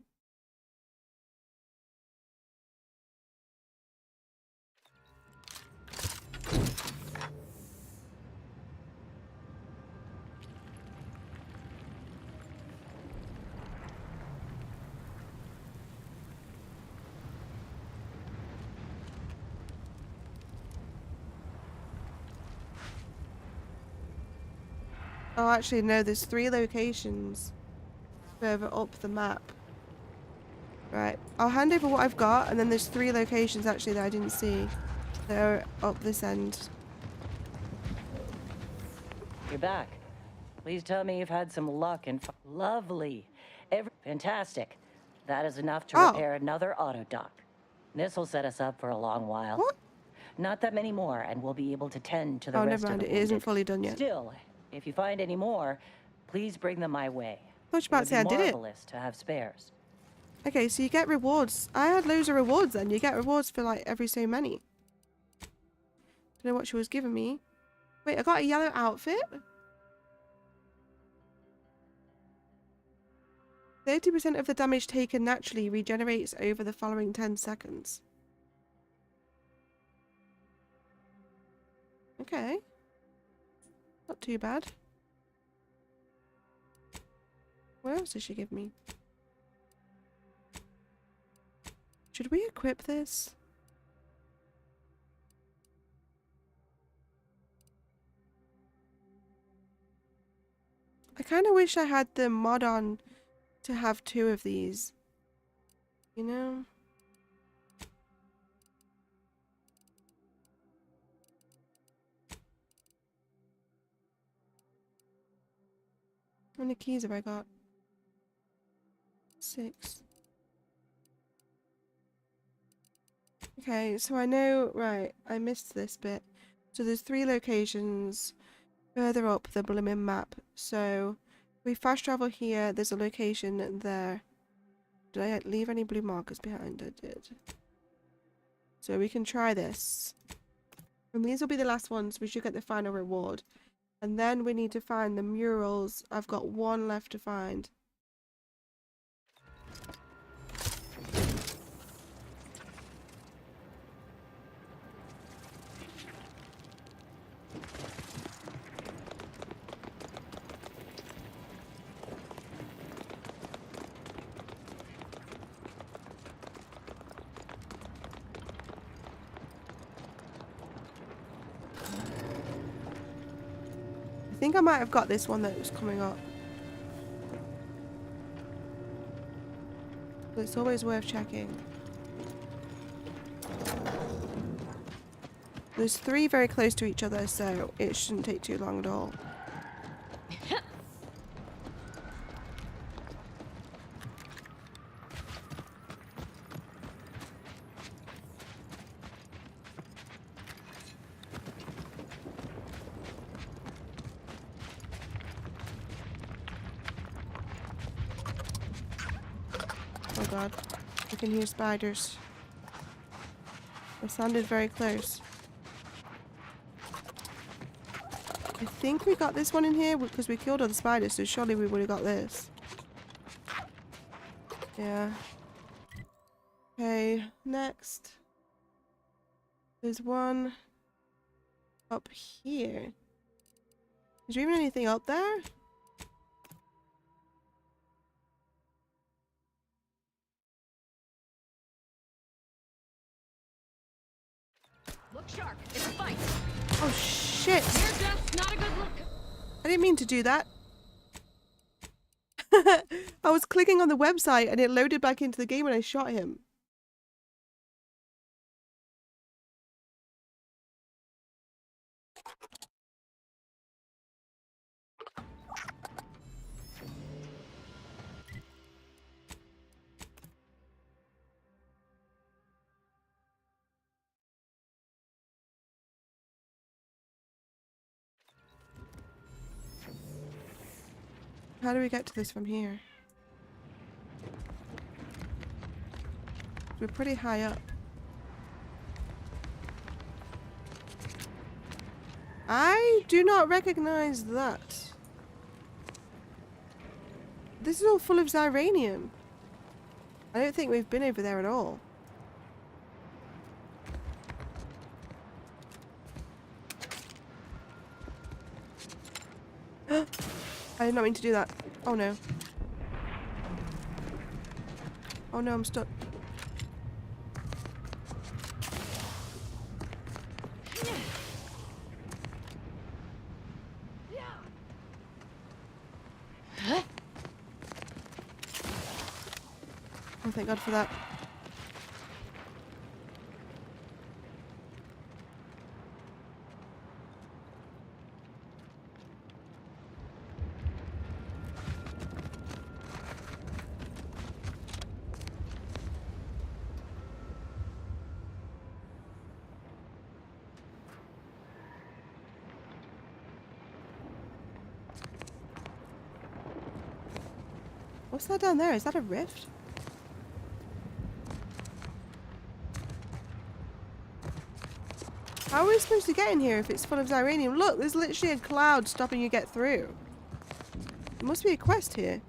Oh, actually, no, there's 3 locations further up the map. Right, I'll hand over what I've got, and then there's 3 locations actually that I didn't see. They're up this end. You're back. Please tell me you've had some luck and lovely. Fantastic. That is enough to repair another auto dock. This will set us up for a long while. What? Not that many more, and we'll be able to tend to the Oh, rest never mind. of the It isn't wounded. fully done yet. Still, if you find any more, please bring them my way. I thought you were about to say I did it. Marvelous to have spares. Okay, so you get rewards. I had loads of rewards then. You get rewards for like every so many. Don't know what she was giving me. Wait, I got a yellow outfit? 30% of the damage taken naturally regenerates over the following 10 seconds. Okay. Not too bad. What else did she give me? Should we equip this? I kind of wish I had the mod on to have 2 of these. You know? How many keys have I got? 6. Okay, so I know, right, I missed this bit. So there's 3 locations further up the blimmin' map. So we fast travel here, there's a location there. Did I leave any blue markers behind? I did. So we can try this. And these will be the last ones. We should get the final reward. And then we need to find the murals. I've got 1 left to find. think I might have got this one that was coming up. But it's always worth checking. There's 3 very close to each other, so it shouldn't take too long at all. Oh god, I can hear spiders. They sounded very close. I think we got this one in here because we killed all the spiders, so surely we would have got this. Yeah. Okay, next. There's one up here. Is there even anything up there? Look sharp. It's a fight. Oh shit! Near death, not a good look. I didn't mean to do that. I was clicking on the website and it loaded back into the game when I shot him. How do we get to this from here? We're pretty high up. I do not recognize that. This is all full of Xyranium. I don't think we've been over there at all. I did not mean to do that. Oh no. Oh no, I'm stuck. Oh, thank God for that. What's that down there? Is that a rift? How are we supposed to get in here if it's full of Xyranium? Look, there's literally a cloud stopping you get through. There must be a quest here.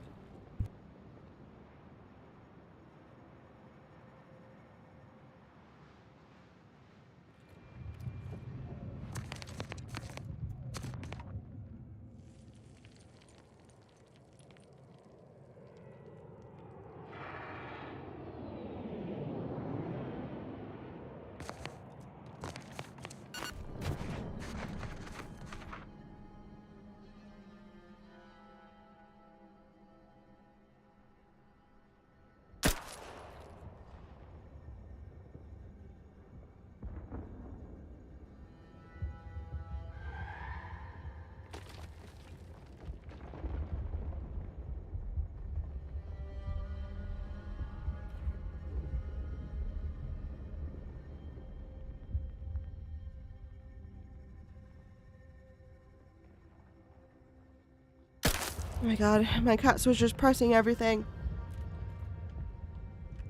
Oh my god, my cats was just pressing everything.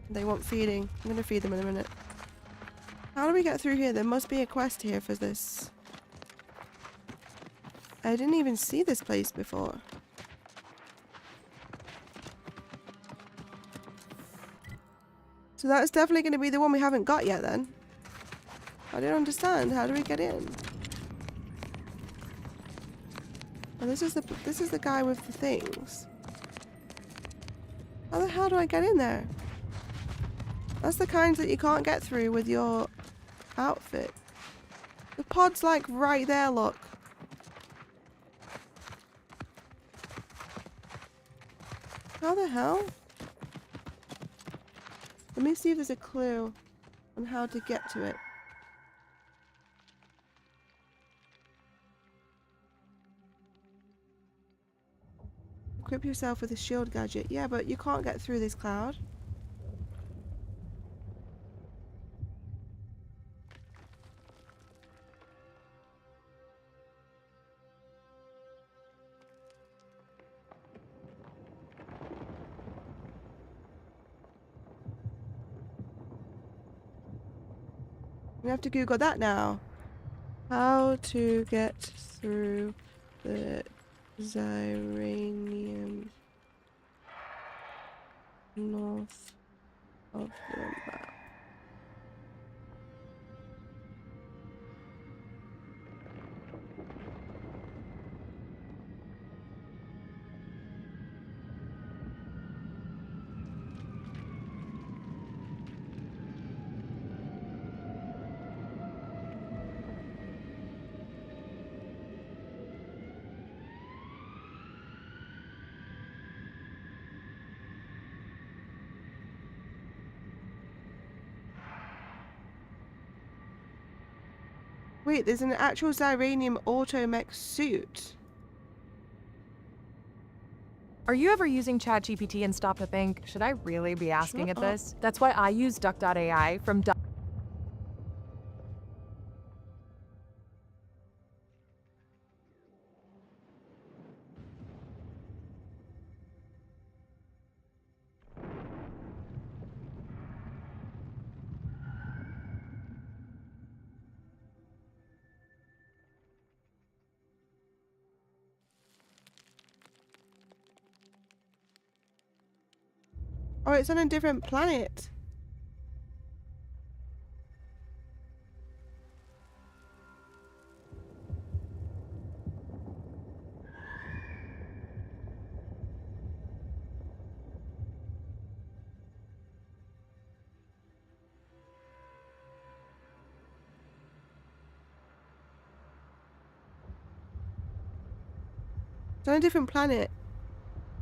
They want feeding. I'm gonna feed them in a minute. How do we get through here? There must be a quest here for this. I didn't even see this place before. So that's definitely going to be the one we haven't got yet then. I don't understand. How do we get in? Oh, this is the guy with the things. How the hell do I get in there? That's the kinds that you can't get through with your outfit. The pod's like right there, look. How the hell? Let me see if there's a clue on how to get to it. Equip yourself with a shield gadget. Yeah, but you can't get through this cloud. We have to Google that now. How to get through the Zyranium north of the map. Wait, there's an actual Zyranium automech suit. Are you ever using ChatGPT and Stop to Think? Should I really be asking Shut it up. this? That's why I use Duck.ai from Duck. Oh, it's on a different planet. It's on a different planet.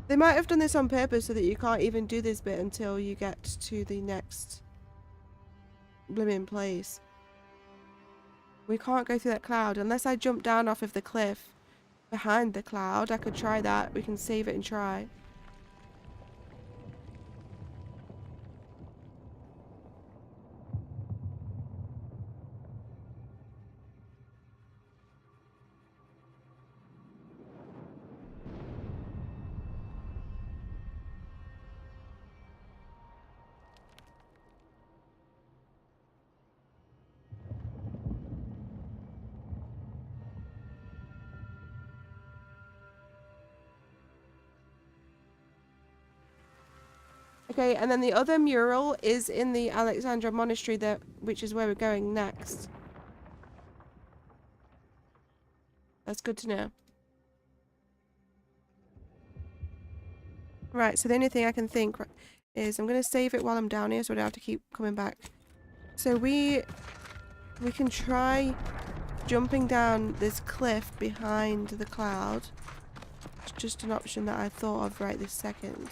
They might have done this on purpose so that you can't even do this bit until you get to the next blimmin' place. We can't go through that cloud unless I jump down off of the cliff behind the cloud. I could try that. We can save it and try. Okay, and then the other mural is in the Alexandra Monastery, which is where we're going next. That's good to know. Right, so the only thing I can think is I'm going to save it while I'm down here so I don't have to keep coming back. So we can try jumping down this cliff behind the cloud. It's just an option that I thought of right this second.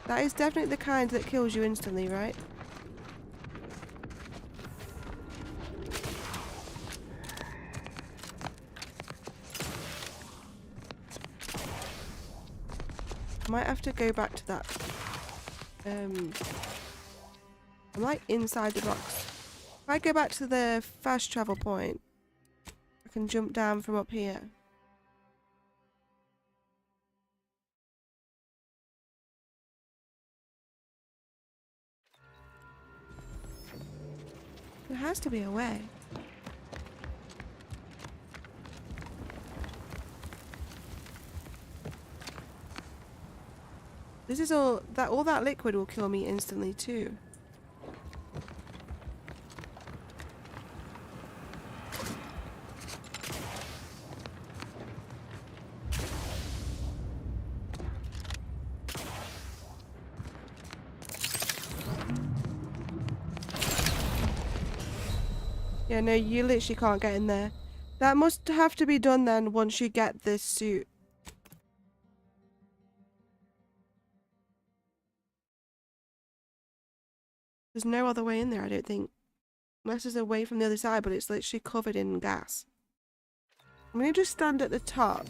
That is definitely the kind that kills you instantly, right? I might have to go back to that. I'm like inside the rocks. If I go back to the fast travel point, I can jump down from up here. There has to be a way. This is all that liquid will kill me instantly too. Yeah, no, you literally can't get in there. That must have to be done then once you get this suit. There's no other way in there, I don't think. Unless there's a way from the other side, but it's literally covered in gas. I'm going to just stand at the top.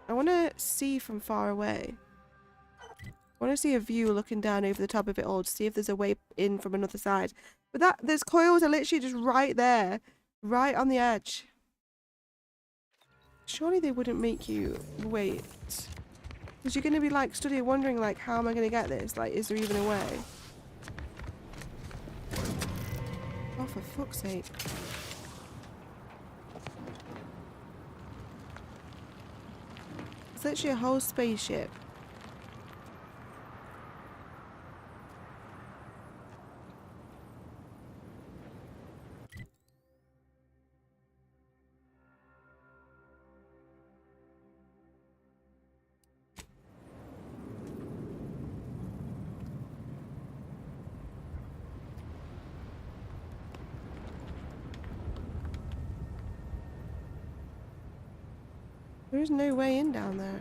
I want to see from far away. I want to see a view looking down over the top of it all to see if there's a way in from another side. But those coils are literally just right there. Right on the edge. Surely they wouldn't make you wait. Because you're going to be like stood here wondering like, how am I going to get this? Like, is there even a way? Oh, for fuck's sake. It's literally a whole spaceship. There's no way in down there.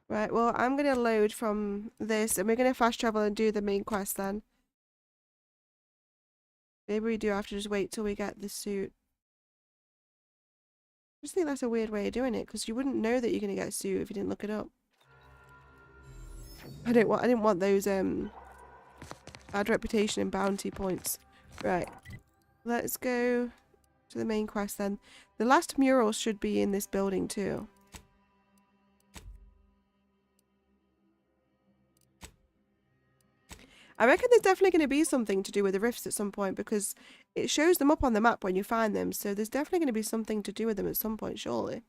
Right, well, I'm going to load from this and we're going to fast travel and do the main quest then. Maybe we do have to just wait till we get the suit. I just think that's a weird way of doing it because you wouldn't know that you're going to get a suit if you didn't look it up. I didn't want those bad reputation and bounty points. Right. Let's go to the main quest then. The last mural should be in this building too. I reckon there's definitely going to be something to do with the rifts at some point because it shows them up on the map when you find them. So there's definitely going to be something to do with them at some point, surely.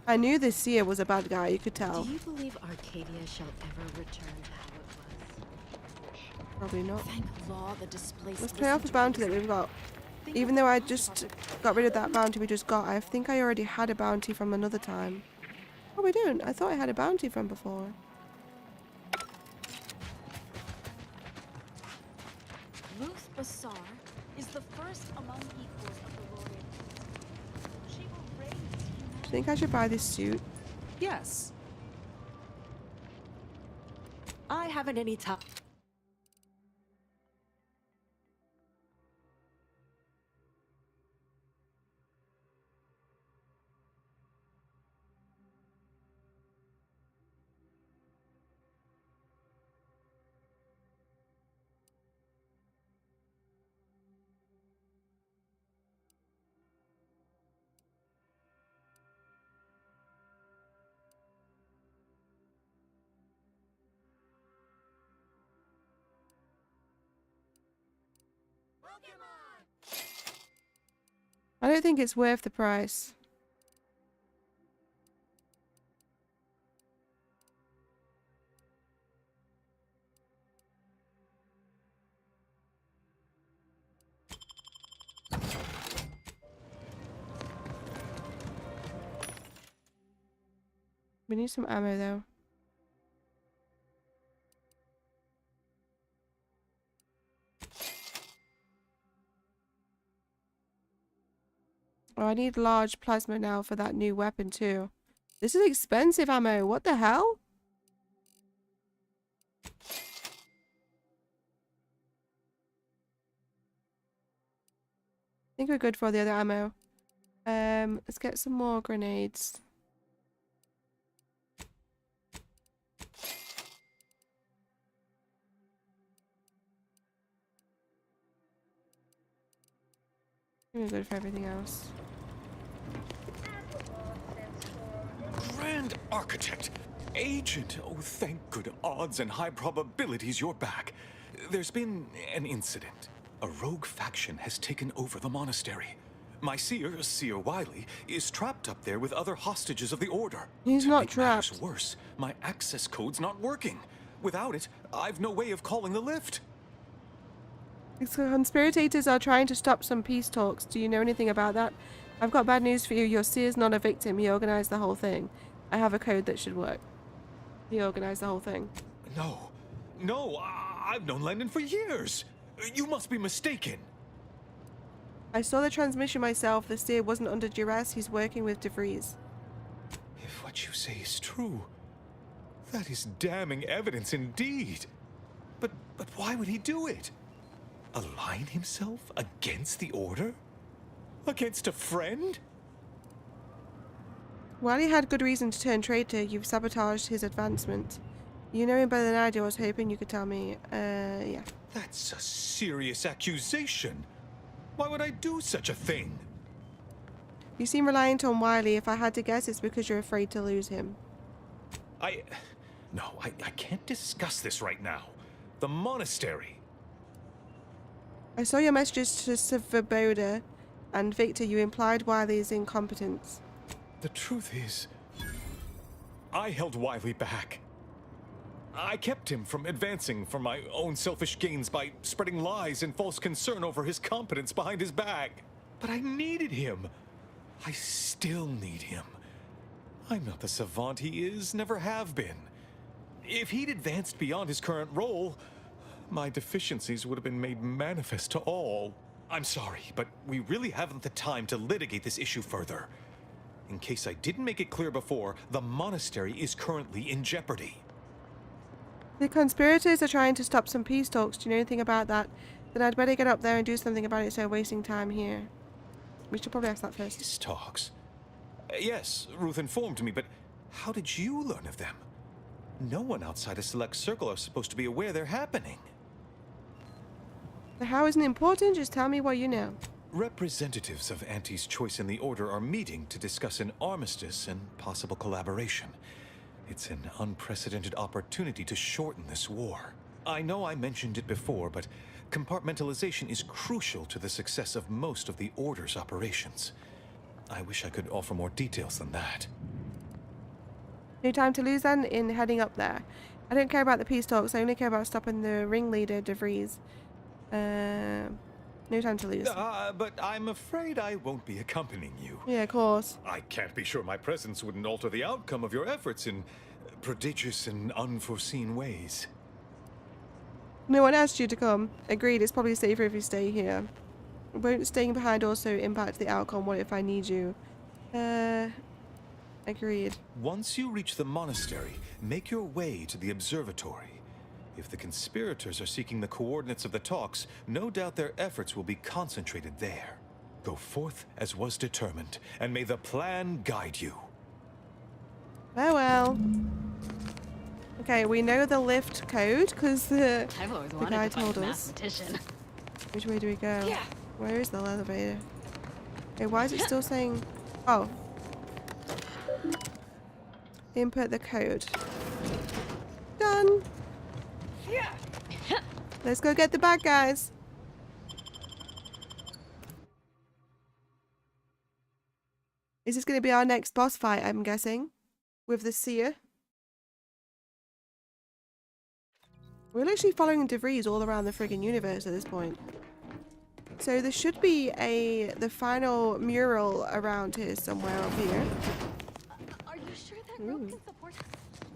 I knew this seer was a bad guy, you could tell. Do you believe Arcadia shall ever return to how it was? Probably not. Thank law the displaced. Let's play off the bounty that we've got. Even though I just got rid of that bounty we just got, I think I already had a bounty from another time. Oh, we don't. I thought I had a bounty from before. Ruth Bassar is the first among equals of the Lord. She will raise humanity. Do you think I should buy this suit? Yes. I haven't any time. I don't think it's worth the price. We need some ammo though. Oh, I need large plasma now for that new weapon too. This is expensive ammo. What the hell? I think we're good for the other ammo. Let's get some more grenades. We're good for everything else. Grand Architect! Agent! Oh, thank good odds and high probabilities you're back. There's been an incident. A rogue faction has taken over the monastery. My seer, Seer Wiley, is trapped up there with other hostages of the Order. He's not trapped. To make matters worse, my access code's not working. Without it, I've no way of calling the lift. The conspirators are trying to stop some peace talks. Do you know anything about that? I've got bad news for you. Your seer's not a victim. He organized the whole thing. I have a code that should work. He organized the whole thing. No. No, I've known Landon for years. You must be mistaken. I saw the transmission myself. The steer wasn't under duress. He's working with DeVries. If what you say is true, that is damning evidence indeed. But why would he do it? Align himself against the Order? Against a friend? While he had good reason to turn traitor, you've sabotaged his advancement. You know him better than I do. I was hoping you could tell me. Yeah. That's a serious accusation. Why would I do such a thing? You seem reliant on Wiley. If I had to guess, it's because you're afraid to lose him. No, I can't discuss this right now. The monastery. I saw your messages to Svoboda and Victor. You implied Wiley's incompetence. The truth is, I held Wiley back. I kept him from advancing for my own selfish gains by spreading lies and false concern over his competence behind his back. But I needed him. I still need him. I'm not the savant he is, never have been. If he'd advanced beyond his current role, my deficiencies would have been made manifest to all. I'm sorry, but we really haven't the time to litigate this issue further. In case I didn't make it clear before, the monastery is currently in jeopardy. The conspirators are trying to stop some peace talks. Do you know anything about that? Then I'd better get up there and do something about it instead of wasting time here. We should probably ask that first. Peace talks? Yes, Ruth informed me, but how did you learn of them? No one outside a select circle are supposed to be aware they're happening. The how isn't important, just tell me what you know. Representatives of Auntie's Choice in the Order are meeting to discuss an armistice and possible collaboration. It's an unprecedented opportunity to shorten this war. I know I mentioned it before, but compartmentalization is crucial to the success of most of the Order's operations. I wish I could offer more details than that. No time to lose then in heading up there. I don't care about the peace talks, I only care about stopping the ringleader, DeVries. No time to lose. But I'm afraid I won't be accompanying you. Yeah, of course. I can't be sure my presence wouldn't alter the outcome of your efforts in prodigious and unforeseen ways. No one asked you to come. Agreed, it's probably safer if you stay here. Won't staying behind also impact the outcome? What if I need you? Agreed. Once you reach the monastery, make your way to the observatory. If the conspirators are seeking the coordinates of the talks, no doubt their efforts will be concentrated there. Go forth as was determined, and may the plan guide you. Farewell. Okay, we know the lift code because the guy told us. Which way do we go? Yeah. Where is the elevator? Okay, why is it still saying... Oh. Input the code. Done. Let's go get the bad guys. Is this going to be our next boss fight, I'm guessing? With the seer? We're literally following DeVries all around the friggin' universe at this point. So there should be the final mural around here somewhere up here. Are you sure that rope can support?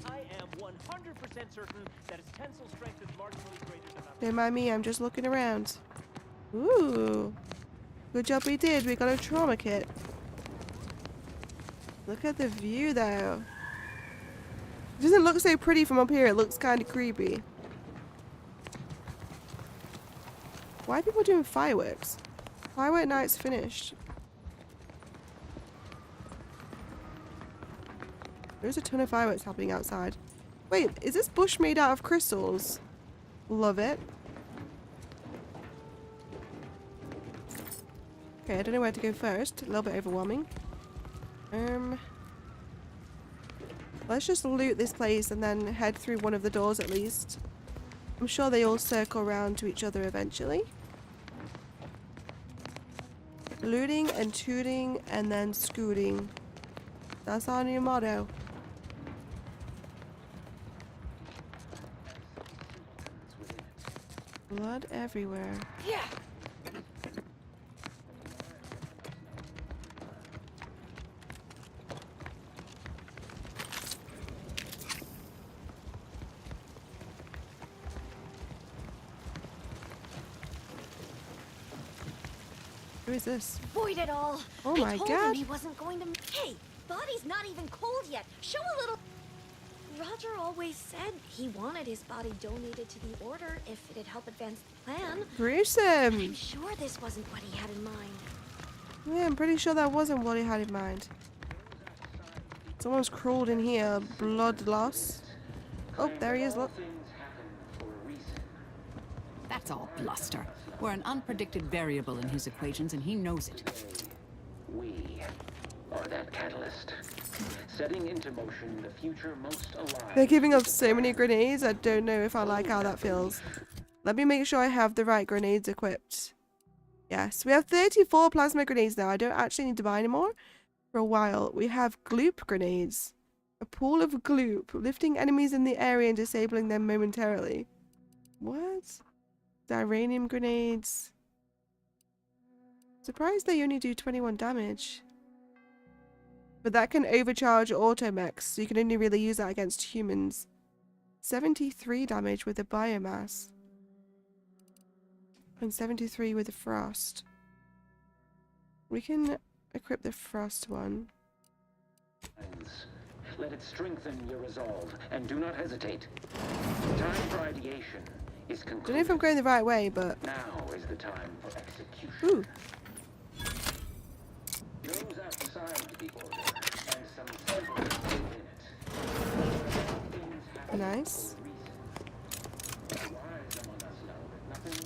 I am 100% certain that its tensile strength is marginally greater than ours. Don't mind me, I'm just looking around. Ooh. Good job we did. We got a trauma kit. Look at the view though. It doesn't look so pretty from up here. It looks kind of creepy. Why are people doing fireworks? Firework night's finished. There's a ton of fireworks happening outside. Wait, is this bush made out of crystals? Love it. Okay, I don't know where to go first. A little bit overwhelming. Let's just loot this place and then head through one of the doors at least. I'm sure they all circle around to each other eventually. Looting and tooting and then scooting. That's our new motto. Blood everywhere. Yeah. Who is this? Void it all. Oh I my told God. him he wasn't going to. Hey, body's not even cold yet. Show a little. Roger always said he wanted his body donated to the Order if it'd help advance the plan. Gruesome. I'm sure this wasn't what he had in mind. Yeah, I'm pretty sure that wasn't what he had in mind. Someone's crawled in here. Blood loss. Oh, there he is, look. That's all bluster. We're an unpredicted variable in his equations, and he knows it. We are that catalyst. Setting into motion the future most alive. They're giving up so many grenades, I don't know if I like how that feels. Let me make sure I have the right grenades equipped. Yes, we have 34 plasma grenades now. I don't actually need to buy any more for a while. We have gloop grenades. A pool of gloop, lifting enemies in the area and disabling them momentarily. What? Diranium grenades. Surprised they only do 21 damage. But that can overcharge automechs, so you can only really use that against humans. 73 damage with the biomass. And 73 with the frost. We can equip the frost one. Let it strengthen your resolve, and do not hesitate. Time for ideation is concluded. Don't know if I'm going the right way, but... Now is the time for execution. Ooh. Those outside the Order, and some symbols within it. Nice.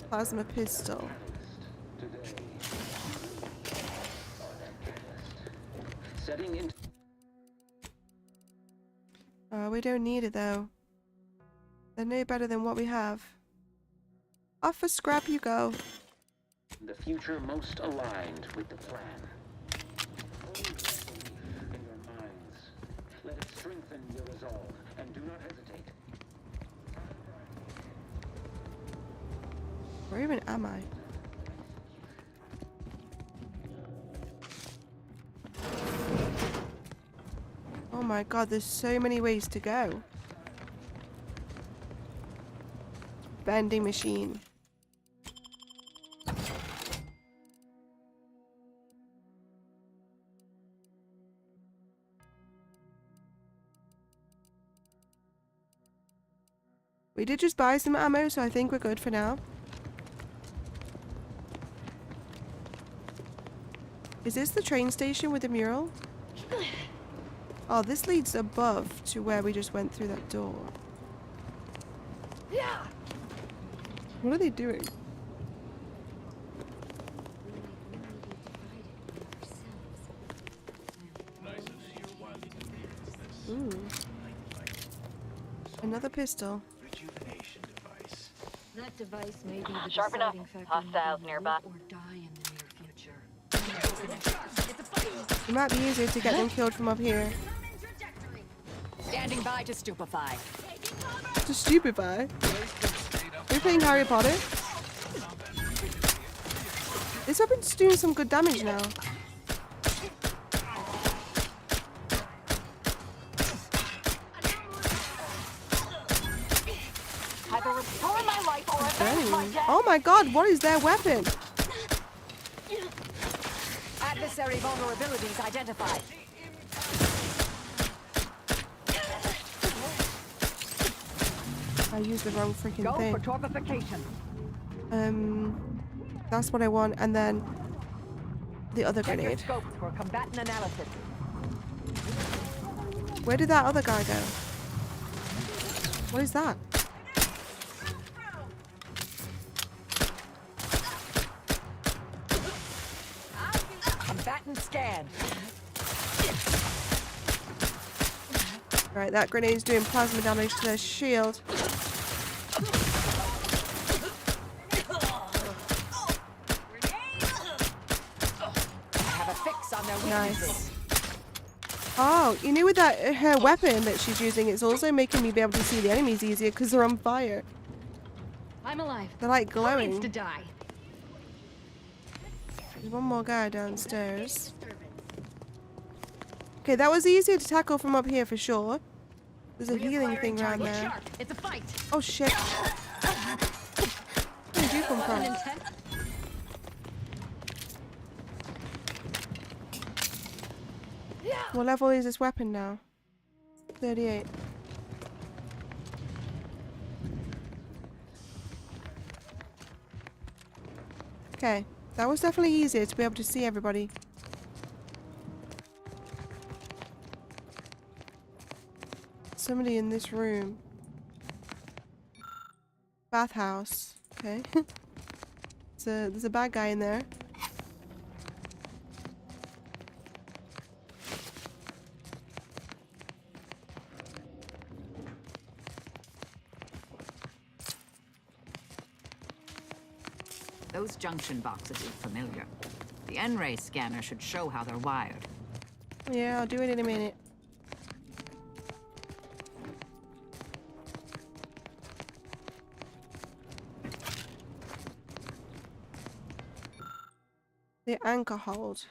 Plasma pistol. Setting into We don't need it though. They're no better than what we have. Off for scrap you go. the future most aligned with the plan. Hold that belief in your minds. Let it strengthen your resolve, and do not hesitate. Where even am I? Oh my god, there's so many ways to go. Vending machine. We did just buy some ammo, so I think we're good for now. Is this the train station with the mural? Oh, this leads above to where we just went through that door. What are they doing? Ooh. Another pistol. That device may be the Sharp enough. deciding factor Hostiles in nearby. or die in the near future. It might be easier to get them killed from up here. Standing by to stupefy. To stupefy? Are we playing Harry Potter? This weapon's doing some good damage now. Either restore my life or avenge my death. Oh my god, what is their weapon? Adversary vulnerabilities identified. I used the wrong freaking Go thing. for torpification. That's what I want, and then the other Check your grenade. scopes for combatant analysis. Where did that other guy go? What is that? Combatant scan. Right, that grenade's doing plasma damage to their shield. I have a fix on their weaknesses. Nice. Oh, you know with that her weapon that she's using, it's also making me be able to see the enemies easier because they're on fire. I'm alive. They're like Who needs glowing. to die? There's one more guy downstairs. Okay, that was easier to tackle from up here for sure. There's a healing thing around Look there. sharp. It's a fight. Oh shit. Where did you come from? What level is this weapon now? 38. Okay, that was definitely easier to be able to see everybody. Somebody in this room. Bathhouse. Okay. There's a bad guy in there. Those junction boxes look familiar. The N-ray scanner should show how they're wired. Yeah, I'll do it in a minute. The anchor hold.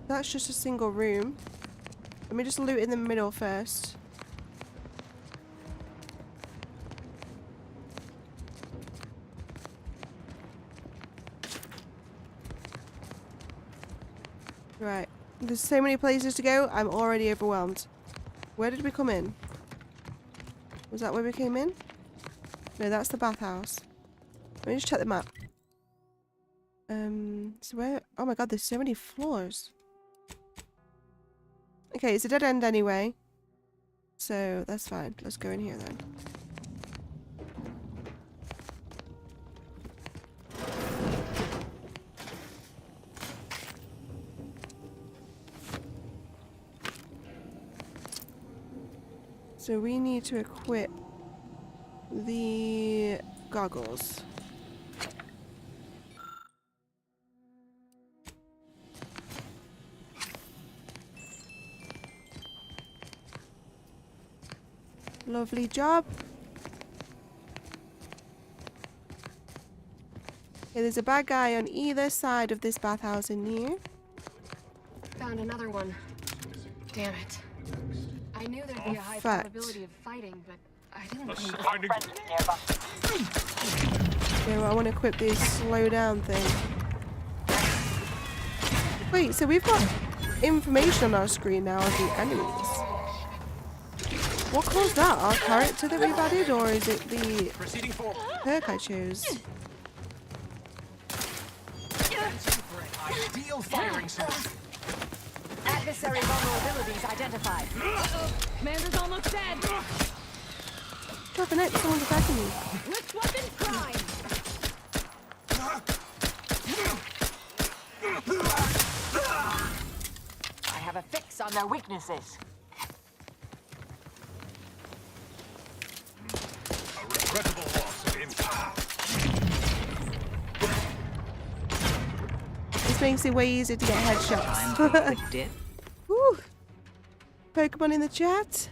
That's just a single room. Let me just loot in the middle first. Right. There's so many places to go, I'm already overwhelmed. Where did we come in? Was that where we came in? No, that's the bathhouse. Let me just check the map. So where? Oh my god, there's so many floors. Okay, it's a dead end anyway. So that's fine. Let's go in here then. So we need to equip the goggles. Lovely job. Okay, there's a bad guy on either side of this bathhouse in here. Found another one. Damn it. I knew there'd be a high Fact. probability of fighting, but I didn't think... Okay, well, I want to equip this slow down thing. Wait, so we've got information on our screen now of the enemies. What caused that? Our character that we've added, or is it the perk I chose? Ideal firing solution. Adversary vulnerabilities identified. Commander's almost dead. Drop an X, someone's attacking me. Lift weapon prime. I have a fix on their weaknesses. A regrettable loss of impact. This makes it way easier to get headshots. Woo! Pokemon in the chat.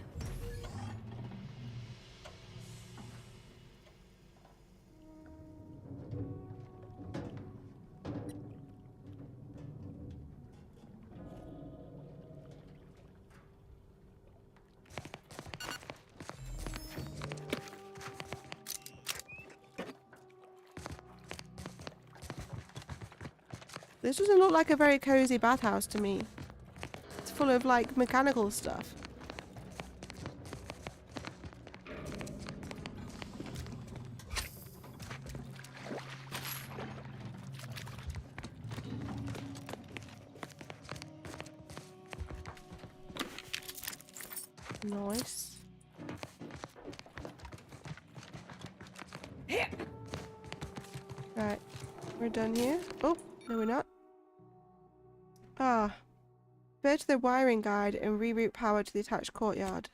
This doesn't look like a very cozy bathhouse to me. It's full of like mechanical stuff. Nice. Right, we're done here. Oh, no we're not. Ah. Refer to the wiring guide and reroute power to the attached courtyard.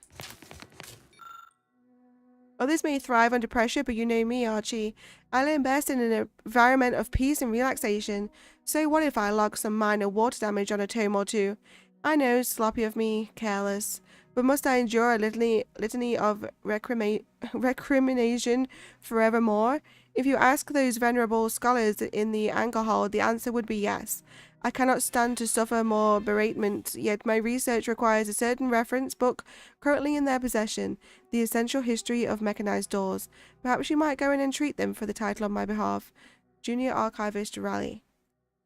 Others may thrive under pressure, but you know me, Archie. I learn best in an environment of peace and relaxation. So what if I log some minor water damage on a tome or two? I know, sloppy of me, careless. But must I endure a litany of recrimination forevermore? If you ask those venerable scholars in the anchor hold, the answer would be yes. I cannot stand to suffer more beratement, yet my research requires a certain reference book currently in their possession, The Essential History of Mechanized Doors. Perhaps you might go in and treat them for the title on my behalf. Junior Archivist Raleigh.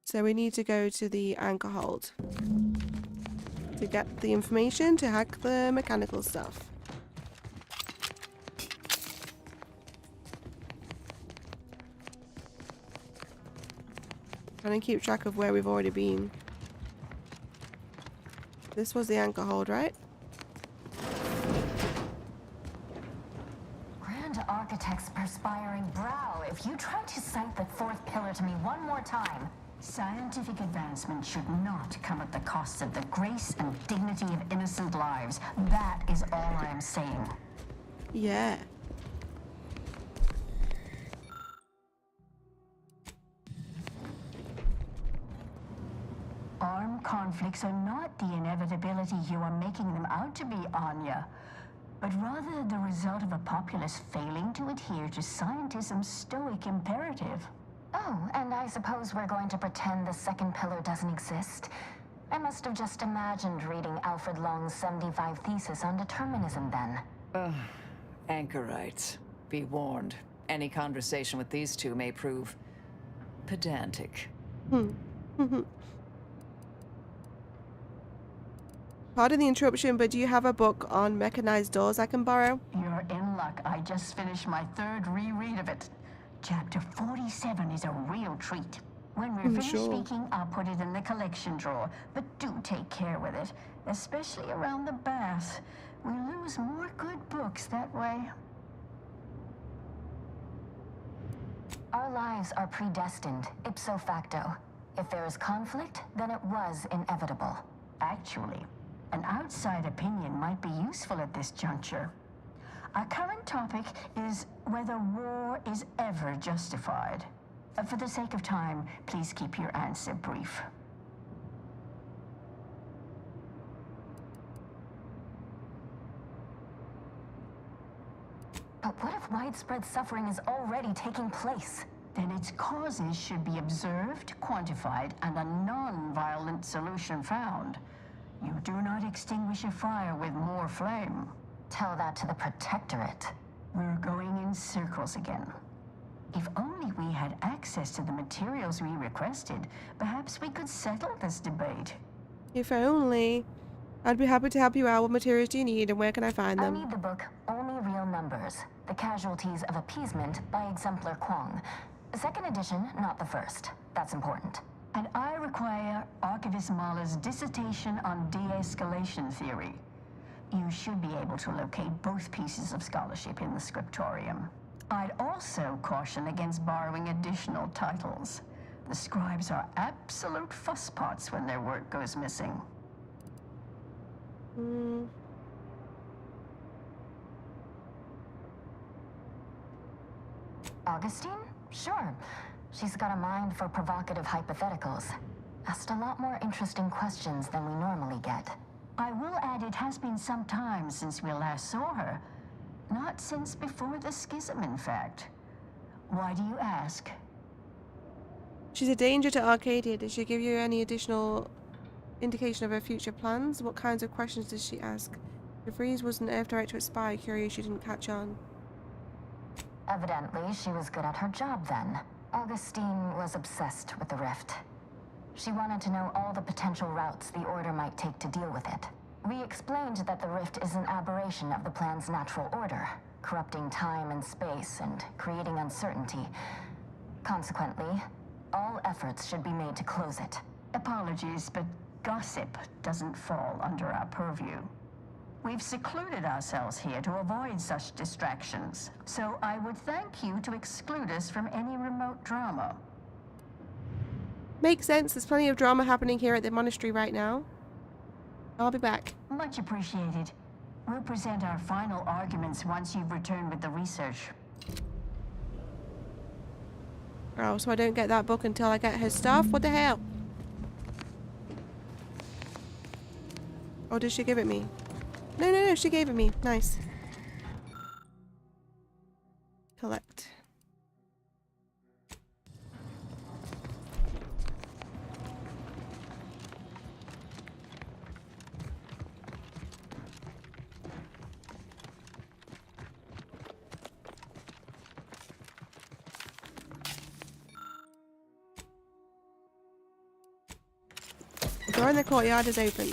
So we need to go to the anchor hold. to get the information to hack the mechanical stuff. Trying to keep track of where we've already been. This was the anchor hold, right? Grand Architect's perspiring brow, if you try to cite the fourth pillar to me one more time. Scientific advancement should not come at the cost of the grace and dignity of innocent lives. That is all I am saying. Yeah. Armed conflicts are not the inevitability you are making them out to be, Anya, but rather the result of a populace failing to adhere to scientism's stoic imperative. Oh, and I suppose we're going to pretend the second pillar doesn't exist. I must have just imagined reading Alfred Long's 75 thesis on determinism then. Anchorites, be warned. Any conversation with these two may prove pedantic. Pardon the interruption, but do you have a book on mechanized doors I can borrow? You're in luck. I just finished my third reread of it. Chapter 47 is a real treat. When we're finished speaking, I'll put it in the collection drawer. But do take care with it, especially around the bath. We lose more good books that way. Our lives are predestined, ipso facto. If there is conflict, then it was inevitable. Actually, an outside opinion might be useful at this juncture. Our current topic is whether war is ever justified. For the sake of time, please keep your answer brief. But what if widespread suffering is already taking place? Then its causes should be observed, quantified, and a non-violent solution found. You do not extinguish a fire with more flame. Tell that to the Protectorate. We're going in circles again. If only we had access to the materials we requested, perhaps we could settle this debate. If only. I'd be happy to help you out. What materials do you need and where can I find them? I need the book Only Real Numbers, The Casualties of Appeasement by Exemplar Kwong. Second edition, not the first. That's important. And I require Archivist Mahler's dissertation on de-escalation theory. You should be able to locate both pieces of scholarship in the scriptorium. I'd also caution against borrowing additional titles. The scribes are absolute fusspots when their work goes missing. Augustine? Sure. She's got a mind for provocative hypotheticals. Asked a lot more interesting questions than we normally get. I will add it has been some time since we last saw her. Not since before the schism, in fact. Why do you ask? She's a danger to Arcadia. Did she give you any additional indication of her future plans? What kinds of questions does she ask? DeVries was an Earth Directorate spy. Curious she didn't catch on. Evidently, she was good at her job then. Augustine was obsessed with the rift. She wanted to know all the potential routes the Order might take to deal with it. We explained that the rift is an aberration of the plan's natural order, corrupting time and space and creating uncertainty. Consequently, all efforts should be made to close it. Apologies, but gossip doesn't fall under our purview. We've secluded ourselves here to avoid such distractions, so I would thank you to exclude us from any remote drama. Makes sense. There's plenty of drama happening here at the monastery right now. I'll be back. Much appreciated. We'll present our final arguments once you've returned with the research. Oh, so I don't get that book until I get her stuff? What the hell? Oh, did she give it me? No, she gave it me. Nice. Collect. The door in the courtyard is open.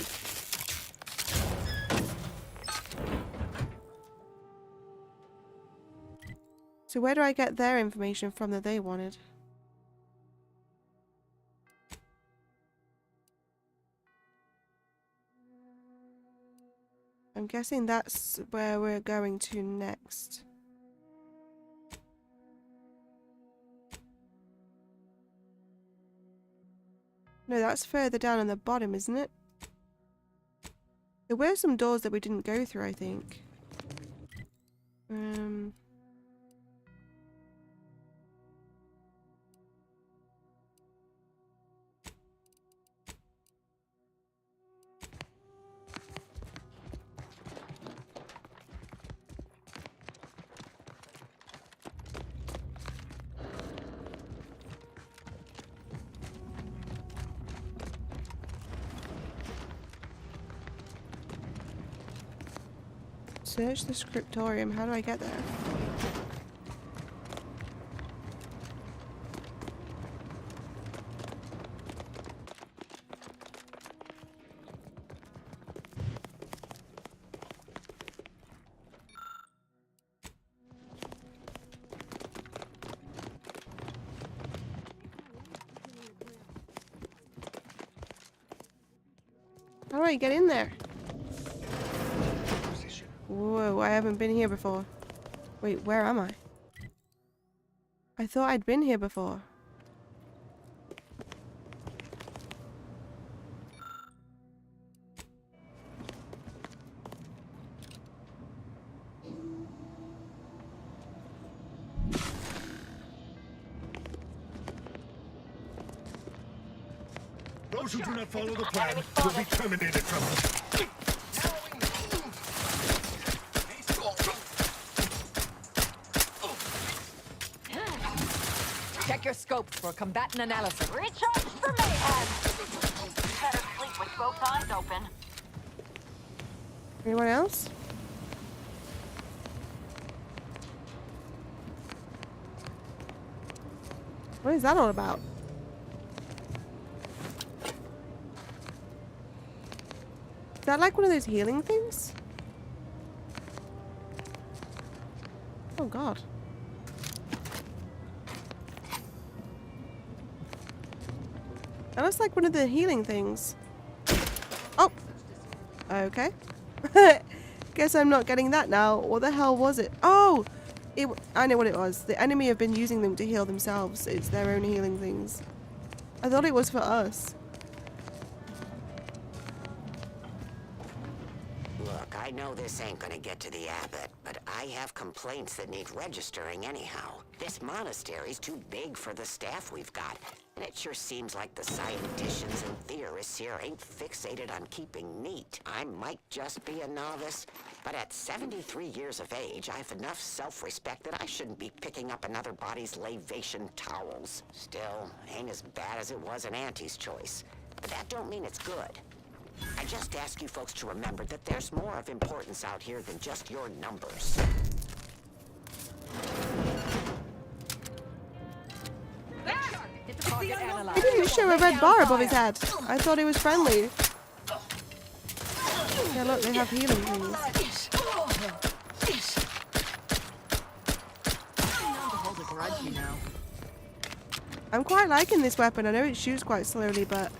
So where do I get their information from that they wanted? I'm guessing that's where we're going to next. No, that's further down on the bottom, isn't it? There were some doors that we didn't go through, I think. Search the scriptorium. How do I get there? How do I get in there? Whoa, I haven't been here before. Wait, where am I? I thought I'd been here before. Those who do not follow the plan will be terminated from us. Check your scopes for combatant analysis. Recharge for mayhem! Better sleep with both eyes open. Anyone else? What is that all about? Is that like one of those healing things? Oh god. That looks like one of the healing things. Oh! Okay. Guess I'm not getting that now. What the hell was it? Oh! I know what it was. The enemy have been using them to heal themselves. It's their own healing things. I thought it was for us. Look, I know this ain't gonna get to the abbot, but I have complaints that need registering anyhow. This monastery's too big for the staff we've got, and it sure seems like the scienticians and theorists here ain't fixated on keeping neat. I might just be a novice, but at 73 years of age, I have enough self-respect that I shouldn't be picking up another body's lavation towels. Still, ain't as bad as it was in Auntie's choice, but that don't mean it's good. I just ask you folks to remember that there's more of importance out here than just your numbers. He didn't show a red bar above his head. I thought he was friendly. Yeah, look, they have healing things. I'm quite liking this weapon. I know it shoots quite slowly, but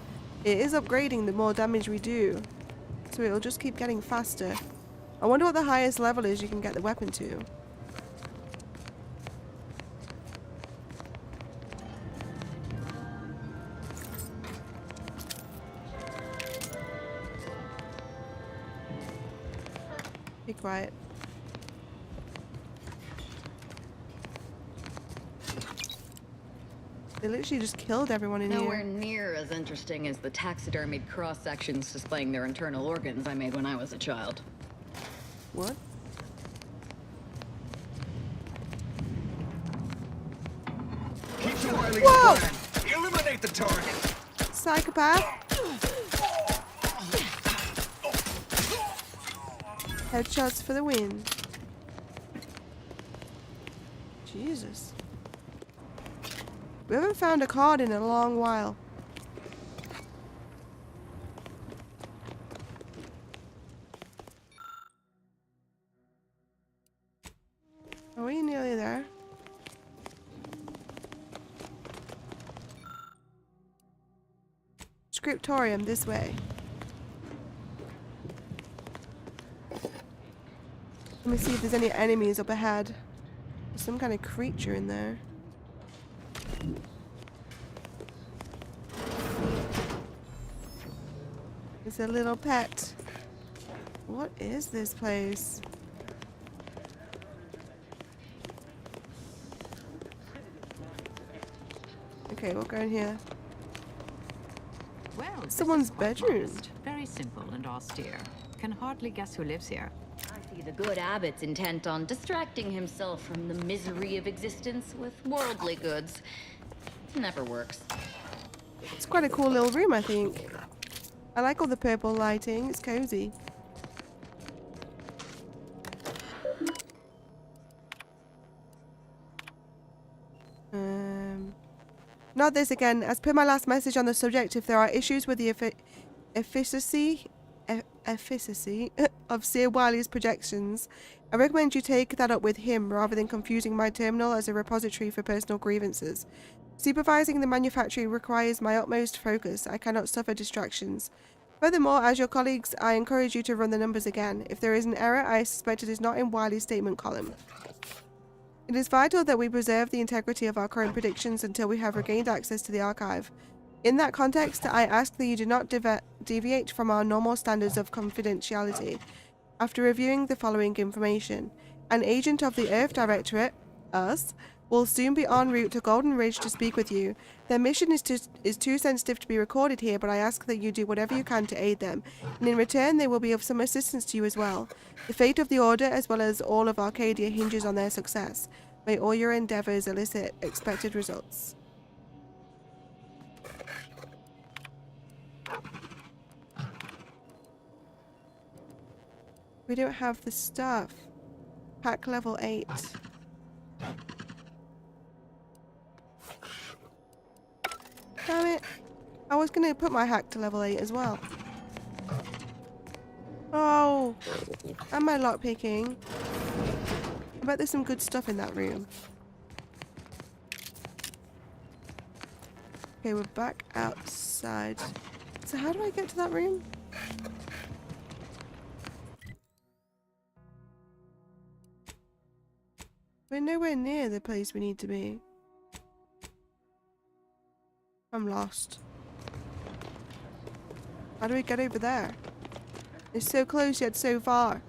it is upgrading the more damage we do. So it'll just keep getting faster. I wonder what the highest level is you can get the weapon to. Be quiet. They literally just killed everyone in Nowhere here. near as interesting as the taxidermied cross-sections displaying their internal organs I made when I was a child. What? Keep the Wily Whoa! plan. Eliminate the target. Psychopath. Headshots for the win. Jesus. We haven't found a card in a long while. Are we nearly there? scriptorium this way. Let me see if there's any enemies up ahead. There's some kind of creature in there. It's a little pet. What is this place? Okay, we'll go in here. Well, this Someone's is quite bedroom. modest. Very simple and austere. Can hardly guess who lives here. I see the good abbot's intent on distracting himself from the misery of existence with worldly goods. Never works. It's quite a cool little room, I think. I like all the purple lighting. It's cozy. Not this again. As per my last message on the subject, if there are issues with the efficacy of Sir Wiley's projections, I recommend you take that up with him rather than confusing my terminal as a repository for personal grievances. Supervising the manufacturing requires my utmost focus. I cannot suffer distractions. Furthermore, as your colleagues, I encourage you to run the numbers again. If there is an error, I suspect it is not in Wiley's statement column. It is vital that we preserve the integrity of our current predictions until we have regained access to the archive. In that context, I ask that you do not deviate from our normal standards of confidentiality. After reviewing the following information, an agent of the Earth Directorate, us, will soon be en route to Golden Ridge to speak with you. Their mission is too sensitive to be recorded here, but I ask that you do whatever you can to aid them, and in return they will be of some assistance to you as well. The fate of the Order, as well as all of Arcadia, hinges on their success. May all your endeavors elicit expected results. We don't have the stuff. Pack level 8. Damn it. I was going to put my hack to level 8 as well. Oh. And my lockpicking. I bet there's some good stuff in that room. Okay, we're back outside. So how do I get to that room? We're nowhere near the place we need to be. I'm lost. How do we get over there? It's so close yet so far.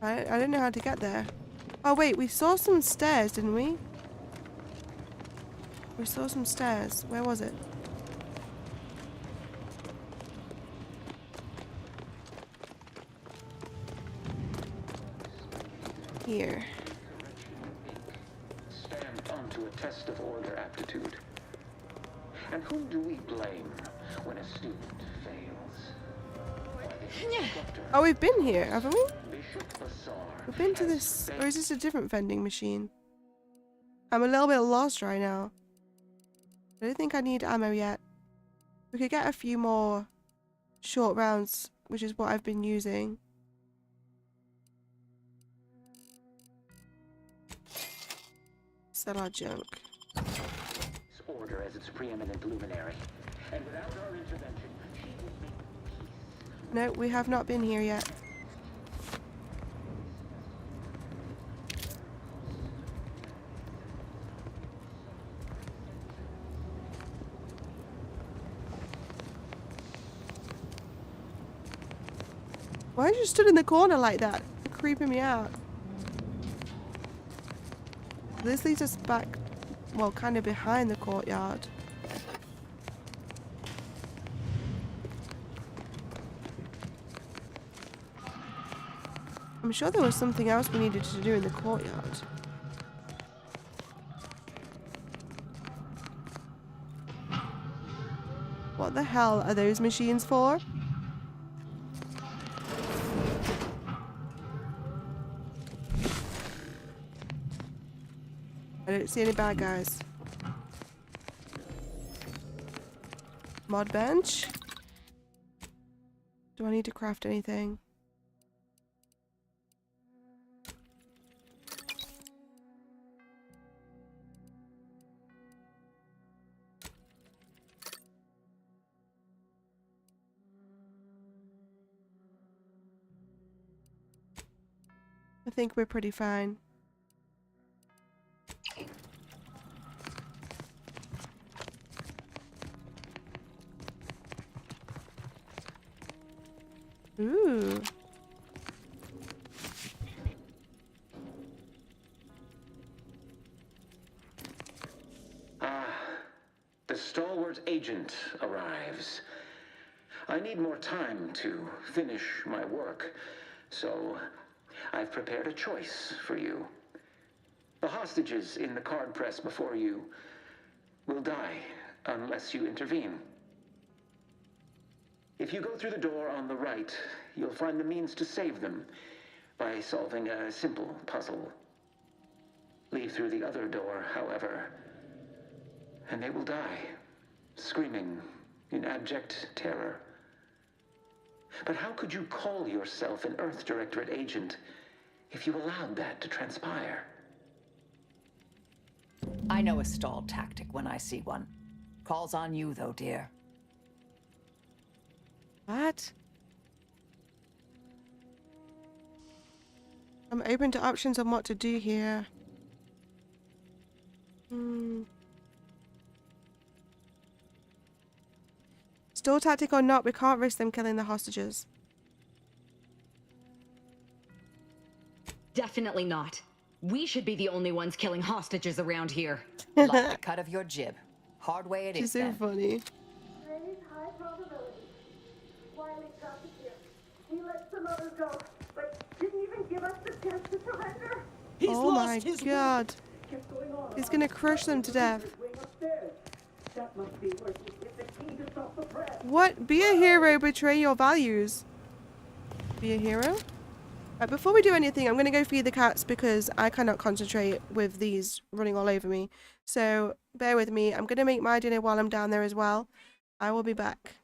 I don't know how to get there. Oh wait, we saw some stairs, didn't we? We saw some stairs. Where was it? Here. Stamped onto a test of order aptitude. And whom do we blame when a student fails? Oh, we've been here, haven't we? Bishop Bassar. We've been to this, or is this a different vending machine? I'm a little bit lost right now. I don't think I need ammo yet. We could get a few more short rounds, which is what I've been using. Sell our junk. Order as its preeminent luminary. And without our intervention, she would be... No, we have not been here yet. Why you stood in the corner like that? You're creeping me out. This leads us back, well, kind of behind the courtyard. I'm sure there was something else we needed to do in the courtyard. What the hell are those machines for? I don't see any bad guys. Mod bench. Do I need to craft anything? I think we're pretty fine. Ooh. The stalwart agent arrives. I need more time to finish my work, so I've prepared a choice for you. The hostages in the card press before you will die unless you intervene. If you go through the door on the right, you'll find the means to save them by solving a simple puzzle. Leave through the other door, however, and they will die, screaming in abject terror. But how could you call yourself an Earth Directorate agent if you allowed that to transpire? I know a stall tactic when I see one. Calls on you, though, dear. What? I'm open to options on what to do here. Stall tactic or not, we can't risk them killing the hostages. Definitely not. We should be the only ones killing hostages around here. Like the cut of your jib. Hard way it is, She's so then. funny. High probability. Wiley got us here. He let some others go, but didn't even give us the chance to surrender. Oh my god. He's gonna crush them to death. That must be where he hid the key to stop the press. What? Be a hero, betray your values. Be a hero? Before we do anything, I'm going to go feed the cats because I cannot concentrate with these running all over me. So bear with me. I'm going to make my dinner while I'm down there as well. I will be back.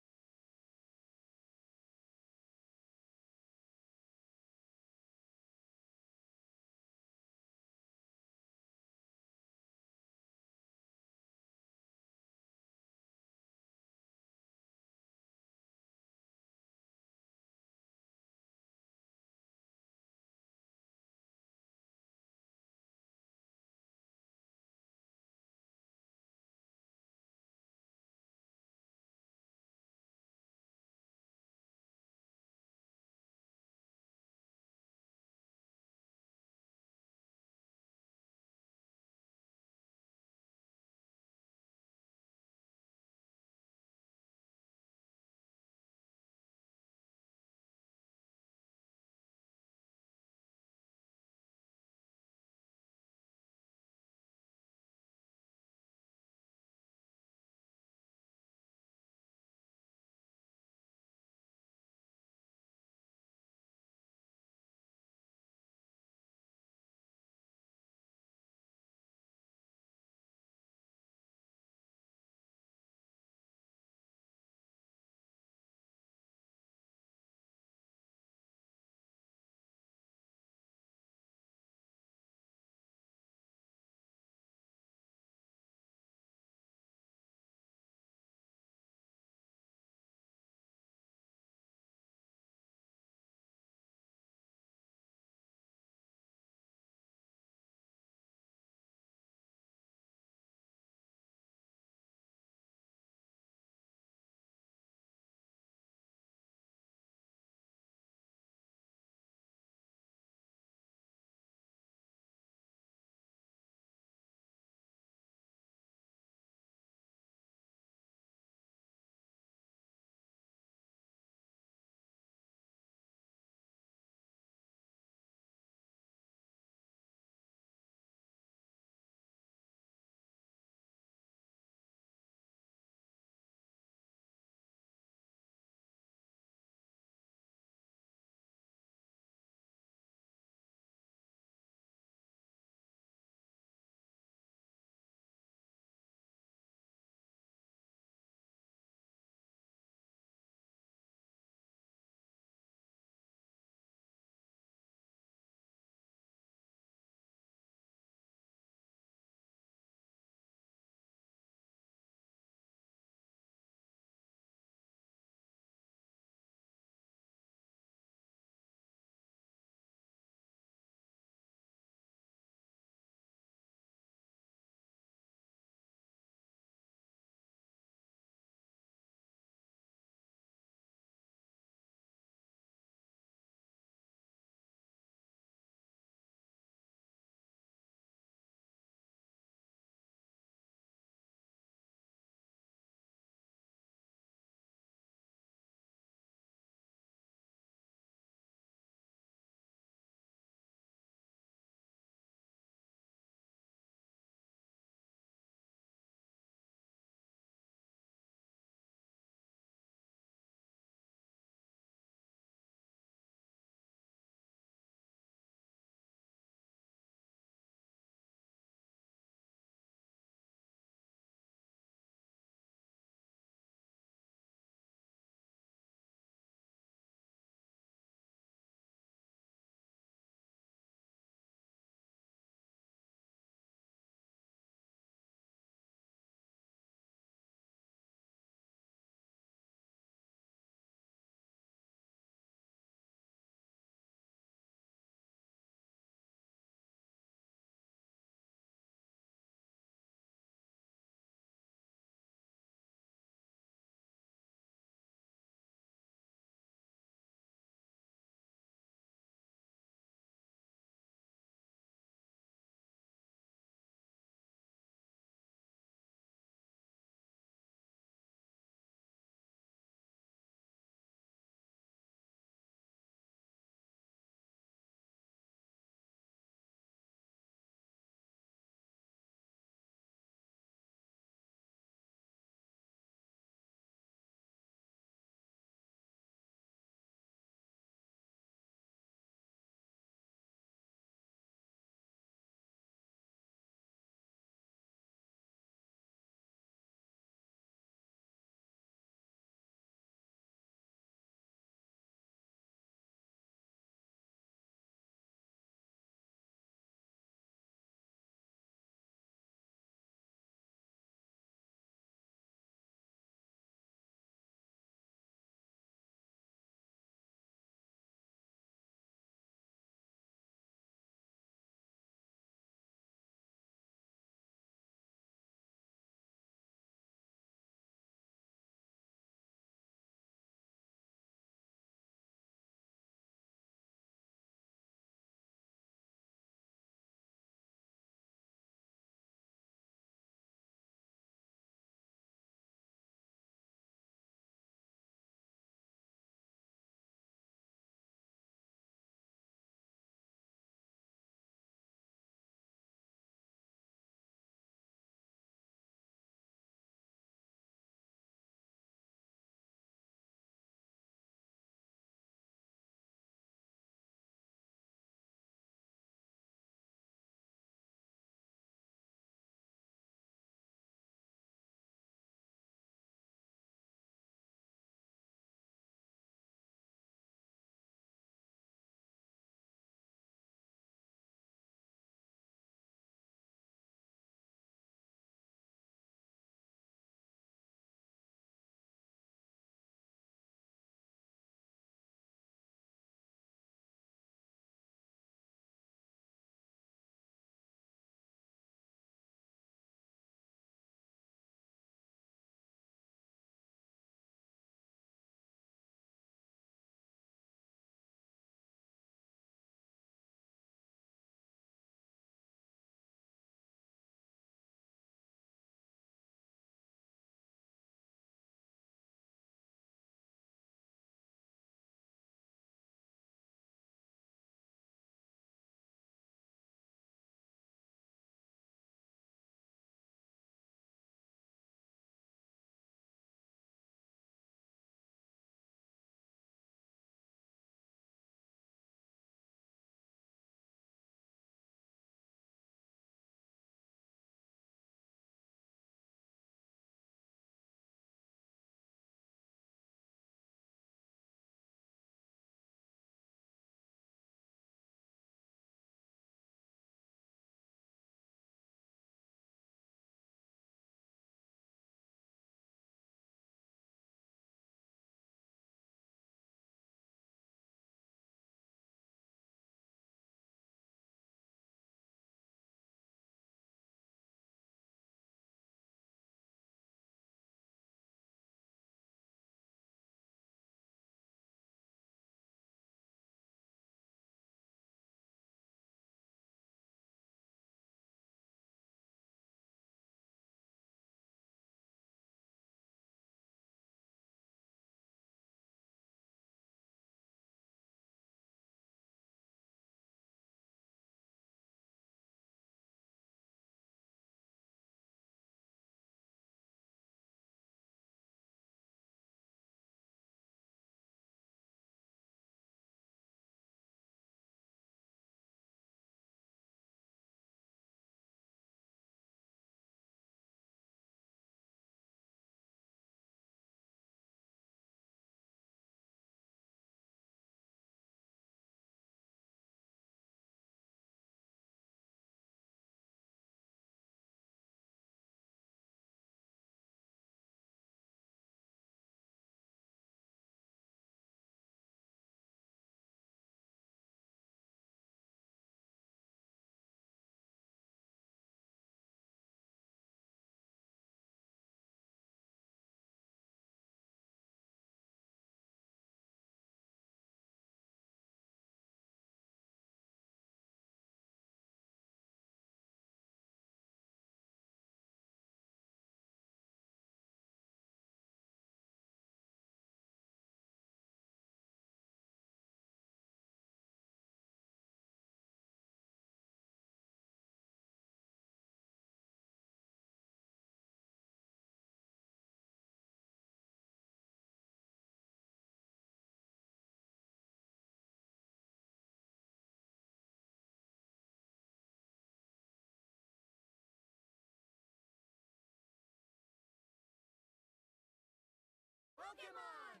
Pokemon!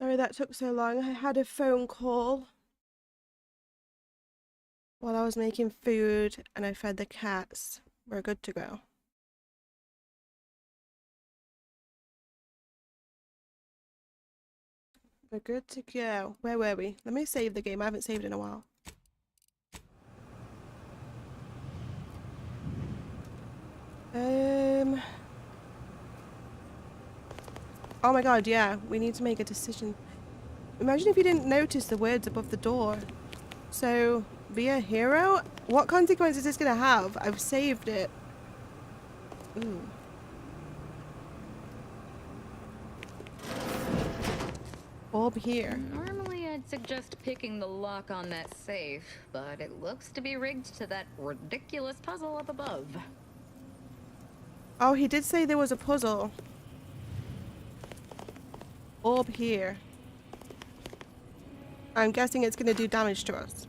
Sorry that took so long. I had a phone call while I was making food and I fed the cats. We're good to go. We're good to go. Where were we? Let me save the game. I haven't saved in a while. Oh my god, yeah. We need to make a decision. Imagine if you didn't notice the words above the door. So, be a hero? What consequences is this gonna have? I've saved it. Ooh. Orb here. Normally I'd suggest picking the lock on that safe, but it looks to be rigged to that ridiculous puzzle up above. Oh, he did say there was a puzzle. Orb here. I'm guessing it's going to do damage to us.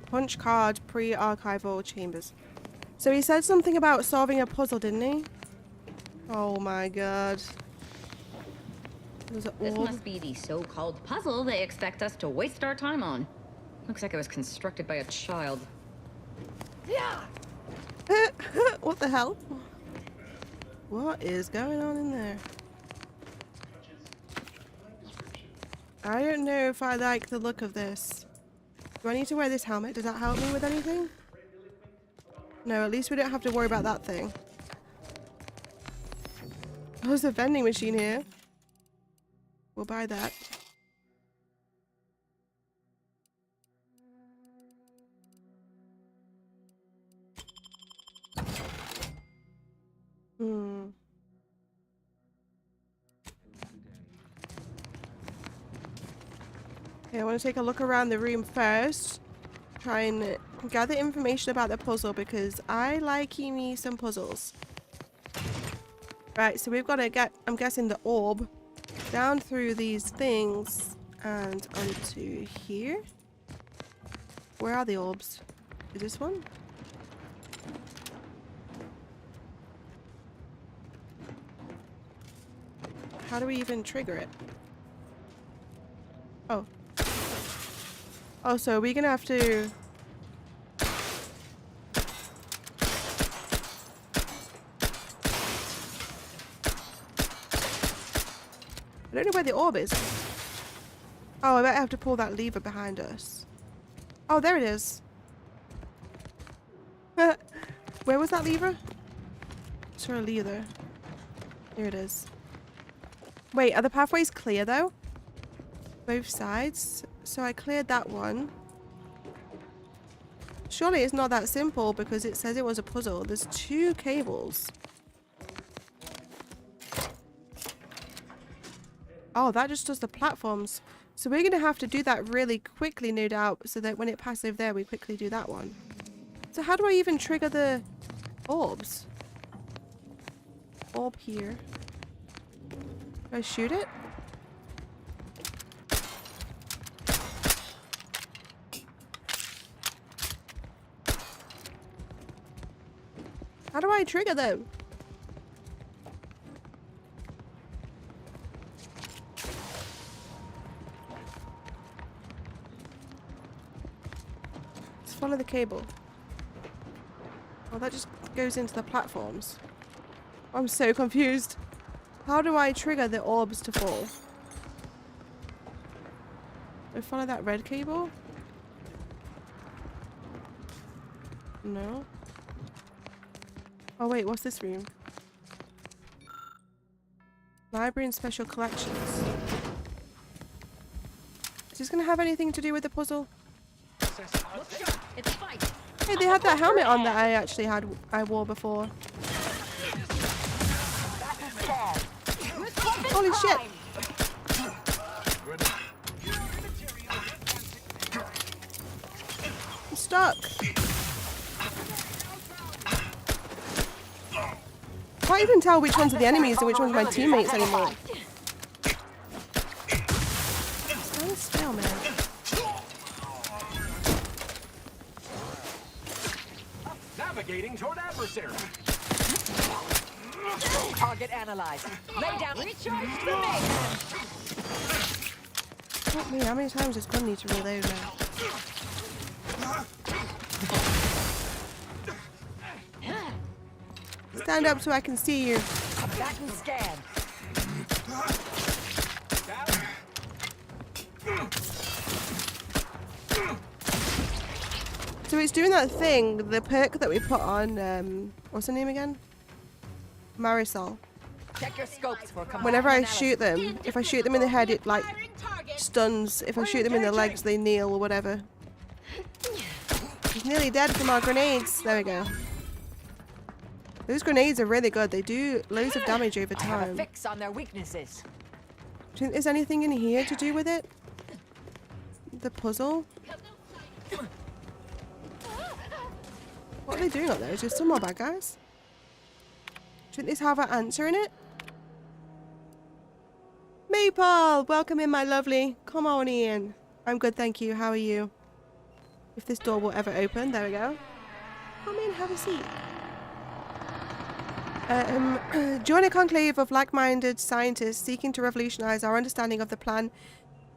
Punch card, pre-archival chambers. So he said something about solving a puzzle, didn't he? Oh my god. This must be the so-called puzzle they expect us to waste our time on. Looks like it was constructed by a child. Yeah. What the hell? What is going on in there? I don't know if I like the look of this. Do I need to wear this helmet? Does that help me with anything? No, at least we don't have to worry about that thing. Oh, there's a vending machine here. We'll buy that. Okay, I want to take a look around the room first. Try and gather information about the puzzle because I like me some puzzles. Right, so we've got to get, I'm guessing, the orb down through these things and onto here. Where are the orbs? Is this one? How do we even trigger it? Oh. Oh, so we're gonna have to... I don't know where the orb is. Oh, I bet I have to pull that lever behind us. Oh, there it is. Where was that lever? Saw a lever. Here it is. Wait, are the pathways clear though? Both sides? So I cleared that one. Surely it's not that simple because it says it was a puzzle. There's 2 cables. Oh, that just does the platforms. So we're going to have to do that really quickly, no doubt, so that when it passes over there, we quickly do that one. So how do I even trigger the orbs? Orb here. Do I shoot it? How do I trigger them? Just follow the cable. Oh, that just goes into the platforms. I'm so confused. How do I trigger the orbs to fall? Do I follow that red cable? No. Oh wait, what's this room? Library and special collections. Is this gonna have anything to do with the puzzle? Hey, they had that helmet on that I wore before. Holy shit! I'm stuck. I can't even tell which ones are the enemies and which ones are my teammates anymore. Stand still, man. Navigating toward adversary. Target analyzed. Lay down. Recharge the mayhem. Fuck me, how many times does gun need to reload now? Stand up so I can see you. I'm back and scan. So it's doing that thing, the perk that we put on, what's her name again? Marisol. Check your scopes for Whenever I shoot them, if I shoot them in the head, it like stuns. If I shoot them in the legs, they kneel or whatever. He's nearly dead from our grenades. There we go. Those grenades are really good. They do loads of damage over I have a time. fix on their weaknesses. Do you think there's anything in here to do with it? The puzzle? What are they doing up there? Is there some more bad guys? Do you think they have an answer in it? Maple! Welcome in, my lovely. Come on in. I'm good, thank you. How are you? If this door will ever open. There we go. Come in, have a seat. Join a conclave of like-minded scientists seeking to revolutionize our understanding of the plan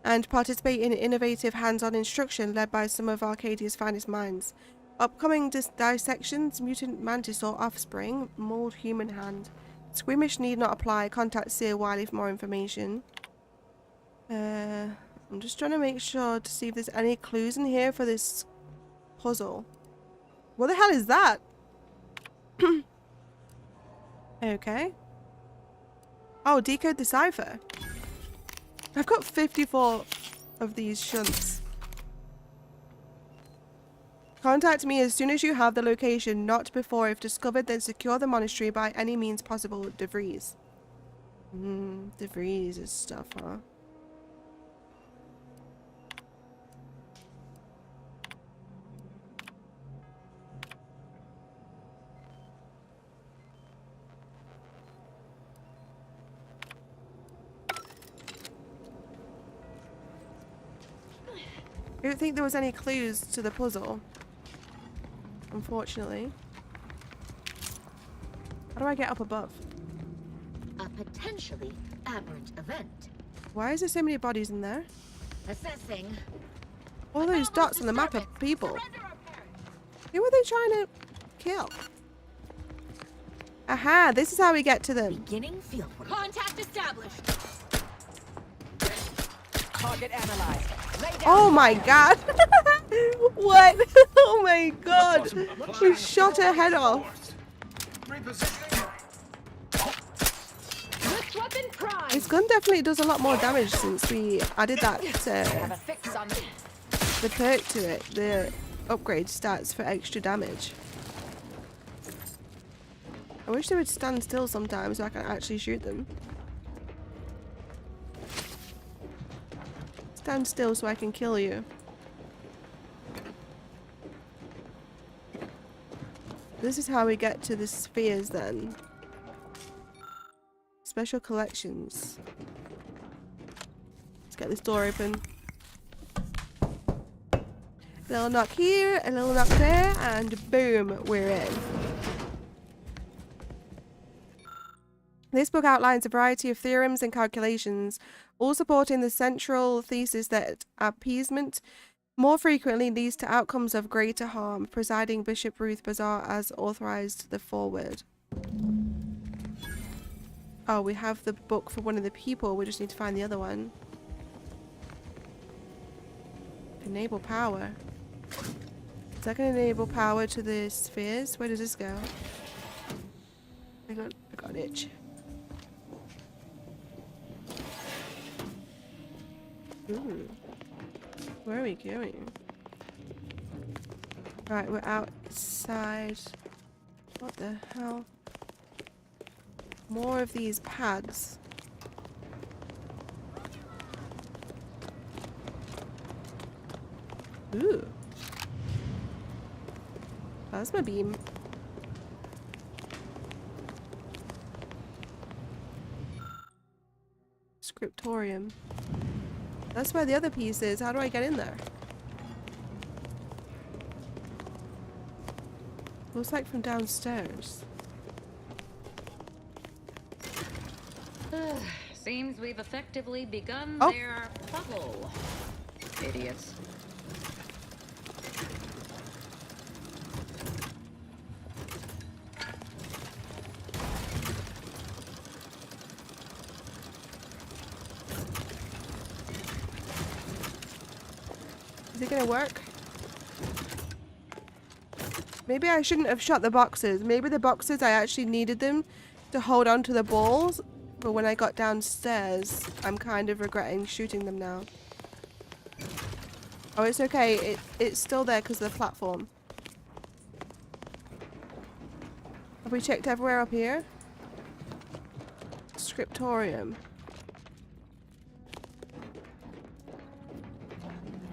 and participate in innovative hands-on instruction led by some of Arcadia's finest minds. Upcoming dissections, mutant mantis or offspring, mold human hand. Squeamish need not apply. Contact Sir Wiley for more information. I'm just trying to make sure to see if there's any clues in here for this puzzle. What the hell is that? Okay. Oh, decode the cipher. I've got 54 of these shunts. Contact me as soon as you have the location, not before. If discovered, then secure the monastery by any means possible. DeVries. DeVries is stuff, huh? I don't think there was any clues to the puzzle. Unfortunately. How do I get up above? A potentially aberrant event. Why is there so many bodies in there? Assessing. All those dots on the map are people. Who are they trying to kill? Aha, this is how we get to them. Beginning field work. Contact established. Target analyzed. Oh my god! What? Oh my god! We shot her head off. This gun definitely does a lot more damage since we added that the perk to it. The upgrade stats for extra damage. I wish they would stand still sometimes so I can actually shoot them. Stand still so I can kill you. This is how we get to the spheres then. Special collections. Let's get this door open. A little knock here, a little knock there, and boom, we're in. This book outlines a variety of theorems and calculations, all supporting the central thesis that appeasement more frequently leads to outcomes of greater harm. Presiding Bishop Ruth Bazar has authorized the foreword. Oh, we have the book for one of the people. We just need to find the other one. Enable power. Is that going to enable power to the spheres? Where does this go? I got an itch. Ooh. Where are we going? Right, we're outside. What the hell? More of these pads. Ooh. Plasma beam. Scriptorium. That's where the other piece is. How do I get in there? Looks like from downstairs. Seems we've effectively begun Oh. their bubble. Idiots. Is it gonna work? Maybe I shouldn't have shot the boxes. Maybe the boxes, I actually needed them to hold on to the balls. But when I got downstairs, I'm kind of regretting shooting them now. Oh, it's okay. It's still there because of the platform. Have we checked everywhere up here? Scriptorium.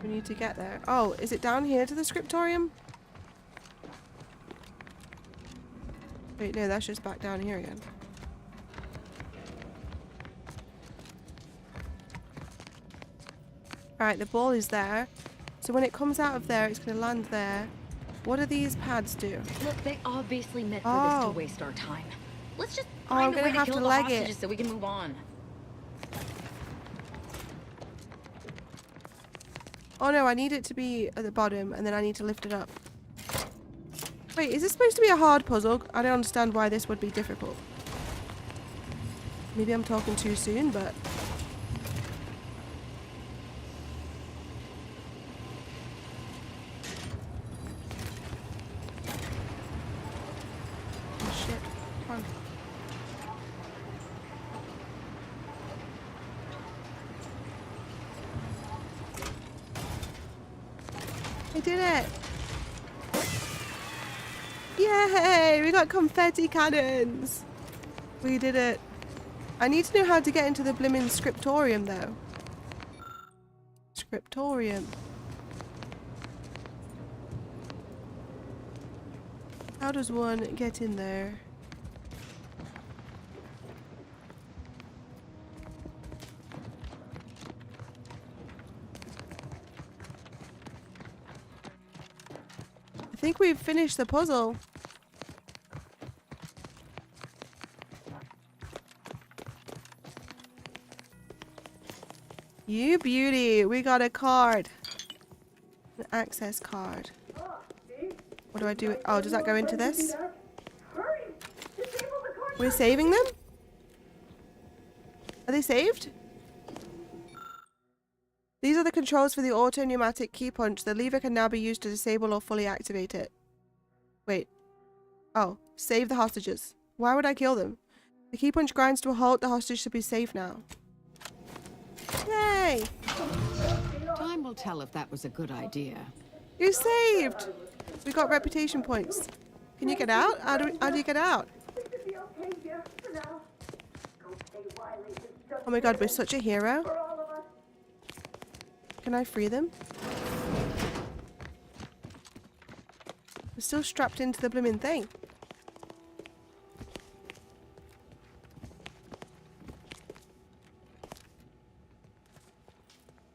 We need to get there. Oh, is it down here to the scriptorium? Wait, no, that's just back down here again. Alright, the ball is there. So when it comes out of there, it's going to land there. What do these pads do? Look, they obviously meant for this to waste our time. Let's just I'm find a gonna way to have kill to the leg hostages it. so we can move on. Oh no, I need it to be at the bottom and then I need to lift it up. Wait, is this supposed to be a hard puzzle? I don't understand why this would be difficult. Maybe I'm talking too soon, but... Oh shit. Come on. I did it! Yay! We got confetti cannons! We did it. I need to know how to get into the blimmin' scriptorium though. Scriptorium. How does one get in there? I think we've finished the puzzle. You beauty, we got a card. An access card. What do I do? Oh, does that go into this? We're saving them? Are they saved? These are the controls for the auto-pneumatic key punch. The lever can now be used to disable or fully activate it. Wait. Oh, save the hostages. Why would I kill them? The key punch grinds to a halt. The hostage should be safe now. Yay! Time will tell if that was a good idea. You're saved! We got reputation points. Can you get out? How do you get out? Oh my god, we're such a hero. Can I free them? We're still strapped into the blooming thing.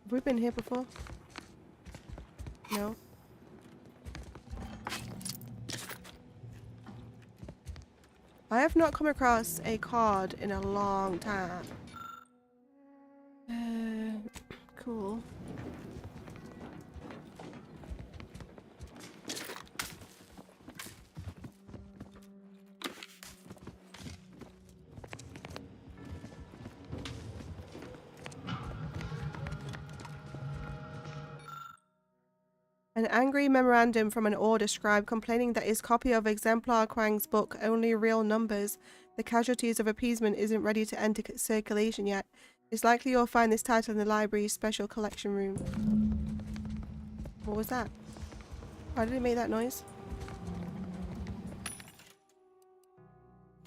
Have we been here before? No. I have not come across a card in a long time. Cool. An angry memorandum from an order scribe complaining that his copy of Exemplar Quang's book, Only Real Numbers, The Casualties of Appeasement, isn't ready to enter circulation yet. It's likely you'll find this title in the library's special collection room. What was that? Why did it make that noise?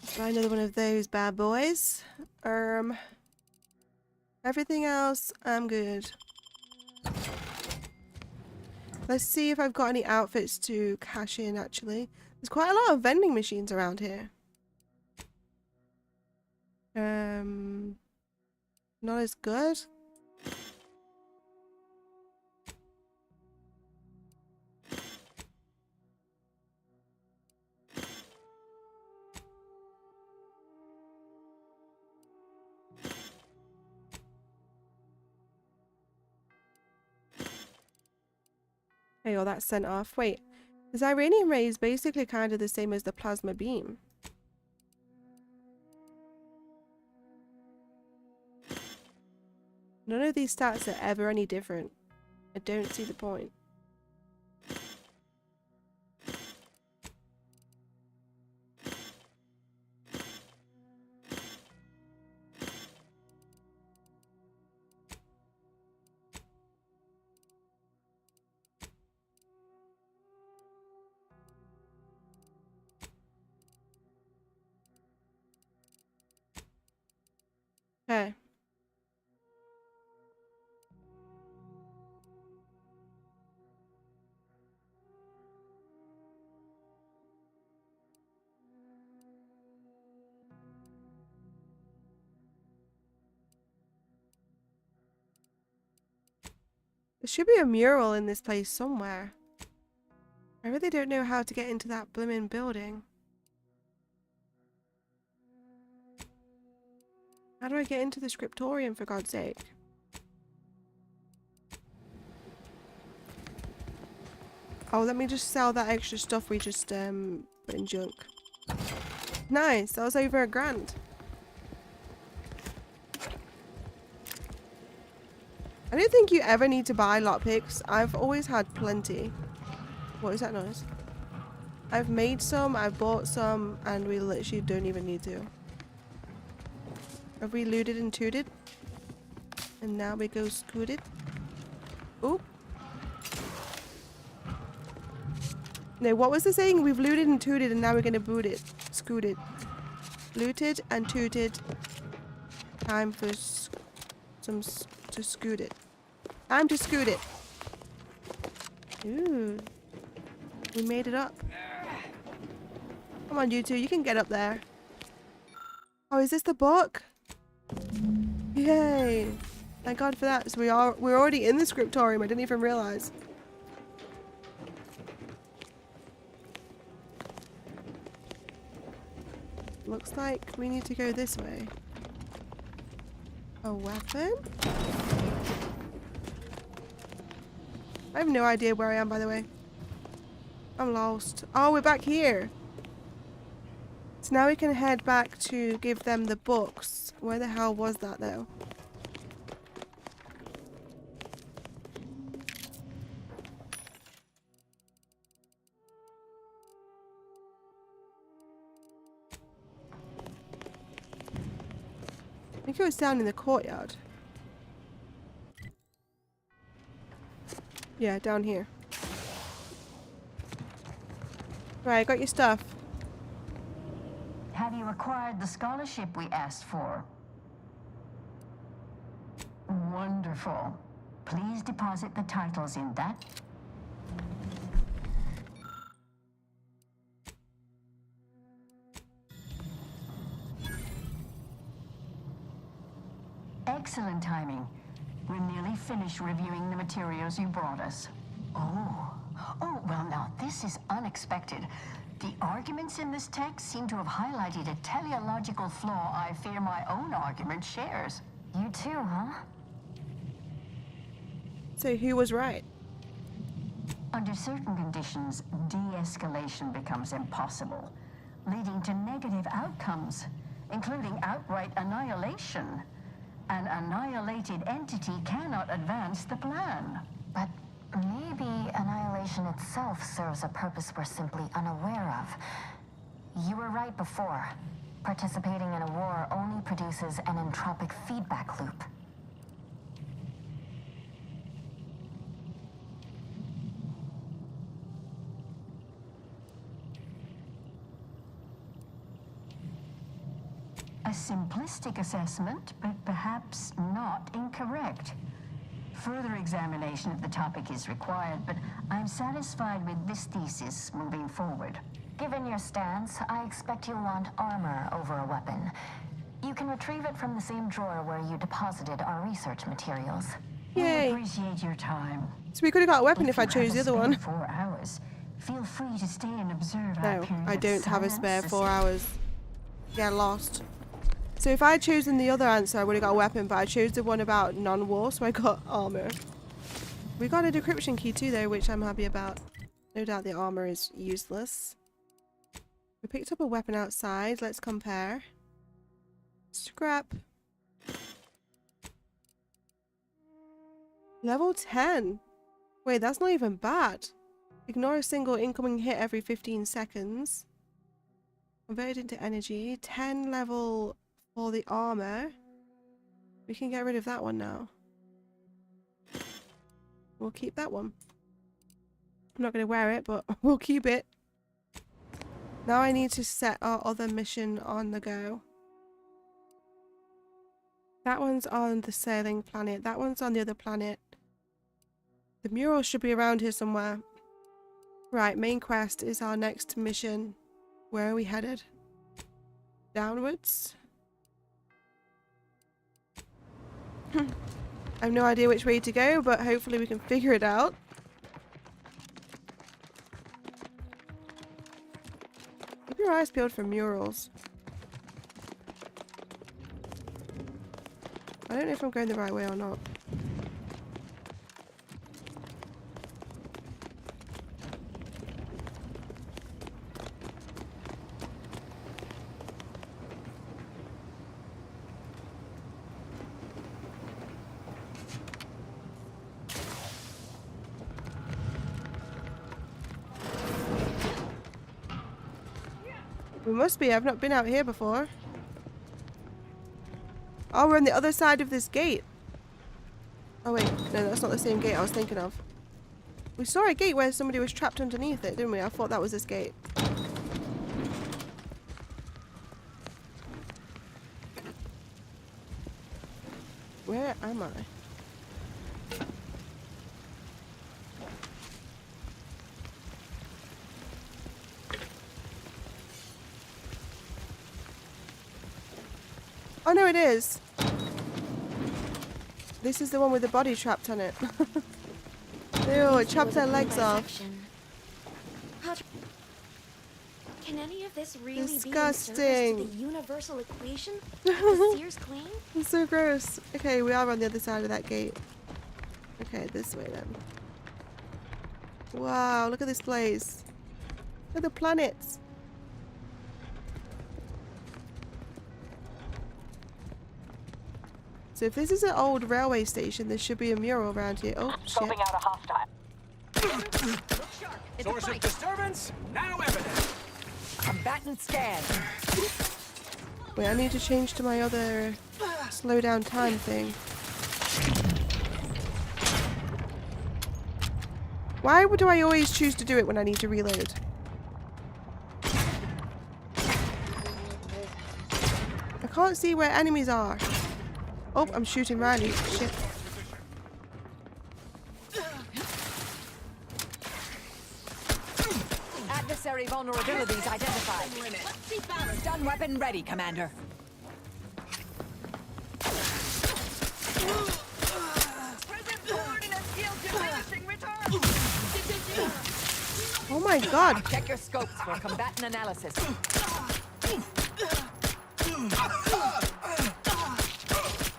Let's try another one of those bad boys. Everything else, I'm good. Let's see if I've got any outfits to cash in, actually. There's quite a lot of vending machines around here. Not as good. Okay, oh, that's sent off. Wait, the Zyranium ray is basically kind of the same as the plasma beam. None of these stats are ever any different. I don't see the point. Okay. There should be a mural in this place somewhere. I really don't know how to get into that blimmin' building. How do I get into the scriptorium, for God's sake? Oh, let me just sell that extra stuff we just put in junk. Nice, that was over $1,000. I don't think you ever need to buy lockpicks. I've always had plenty. What is that noise? I've made some, I've bought some, and we literally don't even need to. Have we looted and tooted? And now we go scooted. Oop. No, what was the saying? We've looted and tooted and now we're gonna boot it. Scooted. Looted and tooted. Time for to scoot it. Time to scoot it. Ooh. We made it up. Come on, you two. You can get up there. Oh, is this the book? Yay. Thank God for that. So we're already in the scriptorium. I didn't even realize. Looks like we need to go this way. A weapon? I have no idea where I am, by the way. I'm lost. Oh, we're back here. So now we can head back to give them the books. Where the hell was that, though? I think it was down in the courtyard. Yeah, down here. Right, I got your stuff. Have you acquired the scholarship we asked for? Wonderful. Please deposit the titles in that. Excellent timing. We're nearly finished reviewing the materials you brought us. Oh, well now, this is unexpected. The arguments in this text seem to have highlighted a teleological flaw I fear my own argument shares. You too, huh? So who was right? Under certain conditions, de-escalation becomes impossible, leading to negative outcomes, including outright annihilation. An annihilated entity cannot advance the plan. But maybe annihilation itself serves a purpose we're simply unaware of. You were right before. Participating in a war only produces an entropic feedback loop. A simplistic assessment, but perhaps not incorrect. Further examination of the topic is required, but I'm satisfied with this thesis moving forward. Given your stance, I expect you'll want armor over a weapon. You can retrieve it from the same drawer where you deposited our research materials. Yay. We appreciate your time. So we could have got a weapon if I chose the other one. 4 hours. Feel free to stay and observe. No, I don't have a spare 4 hours. Get lost. So if I had chosen the other answer, I would have got a weapon, but I chose the one about non-war, so I got armor. We got a decryption key too though, which I'm happy about. No doubt the armor is useless. We picked up a weapon outside. Let's compare. Scrap. Level 10. Wait, that's not even bad. Ignore a single incoming hit every 15 seconds. Converted into energy. 10 level for the armor. We can get rid of that one now. We'll keep that one. I'm not going to wear it, but we'll keep it. Now I need to set our other mission on the go. That one's on the sailing planet. That one's on the other planet. The mural should be around here somewhere. Right, main quest is our next mission. Where are we headed? Downwards? I have no idea which way to go, but hopefully we can figure it out. Keep your eyes peeled for murals. I don't know if I'm going the right way or not. We must be. I've not been out here before. Oh, we're on the other side of this gate. Oh wait, no, that's not the same gate I was thinking of. We saw a gate where somebody was trapped underneath it, didn't we? I thought that was this gate. Where am I? Oh no, it is. This is the one with the body trapped on it. Ew, it chopped their legs off. Can any of this really Disgusting. be in service to the universal equation? The Sears claim? It's so gross. Okay, we are on the other side of that gate. Okay, this way then. Wow, look at this place. Look at the planets. So if this is an old railway station, there should be a mural around here. Oh, shit. Scoping out a hostile. Source of disturbance now evident. Combatant scan. Wait, I need to change to my other slow down time thing. Why do I always choose to do it when I need to reload? I can't see where enemies are. Oh, I'm shooting Riley. Shit. Adversary vulnerabilities identified. Stun weapon ready, Commander. Oh my god. Check your scopes for combatant analysis.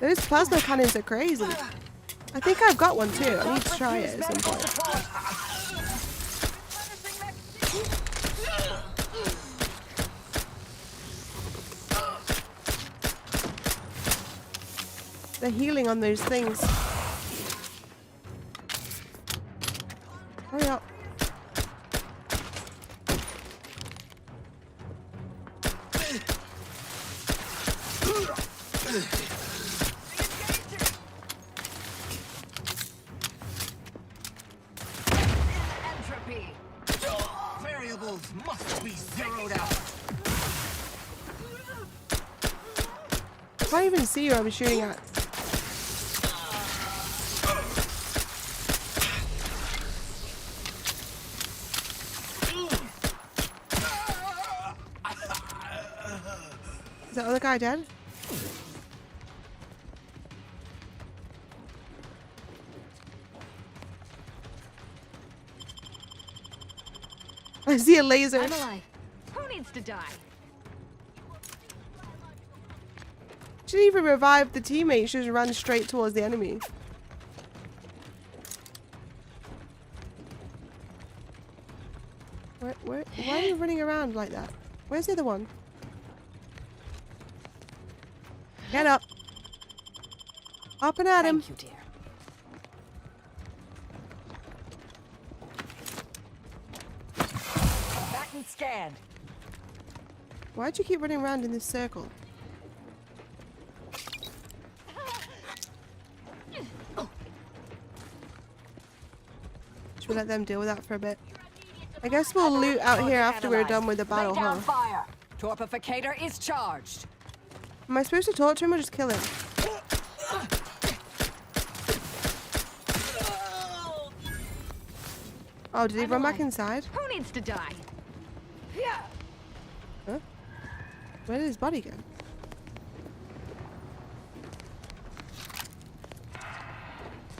Those plasma cannons are crazy. I think I've got one too. I need to try it at some point. They're healing on those things. Hurry up. Variables must be zeroed out. I can't even see who I'm shooting at. Is that other guy dead? I see a laser. I'm alive. Who needs to die? She didn't even revive the teammate. She just ran straight towards the enemy. Why are you running around like that? Where's the other one? Get up. Up and at him. Thank you, dear. Back and scanned. Why'd you keep running around in this circle? Should we let them deal with that for a bit? I guess we'll loot out here after we're done with the battle, Lay down huh? fire. Torpificator is charged. Am I supposed to talk to him or just kill him? Oh, did he run back inside? Who needs to die? Huh? Where did his body go?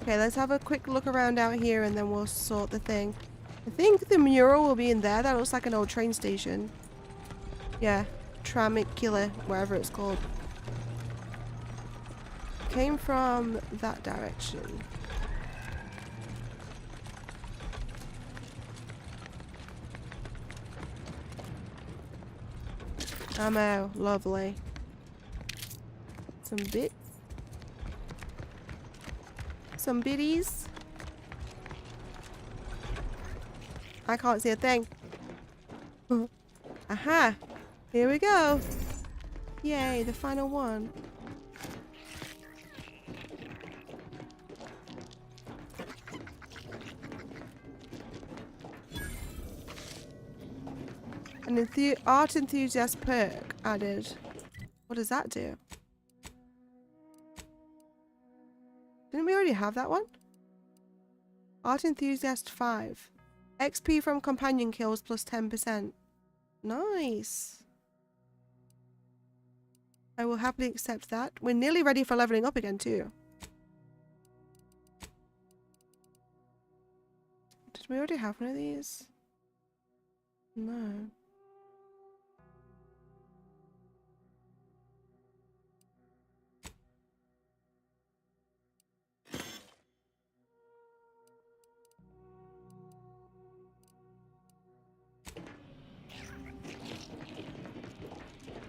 Okay, let's have a quick look around out here and then we'll sort the thing. I think the mural will be in there. That looks like an old train station. Yeah, Tramicula, wherever it's called. Came from that direction. Ammo, lovely. Some bits. Some biddies. I can't see a thing. Aha! Here we go. Yay, the final one. An art enthusiast perk added. What does that do? Didn't we already have that one? Art enthusiast 5. XP from companion kills plus 10%. Nice. I will happily accept that. We're nearly ready for leveling up again too. Did we already have one of these? No.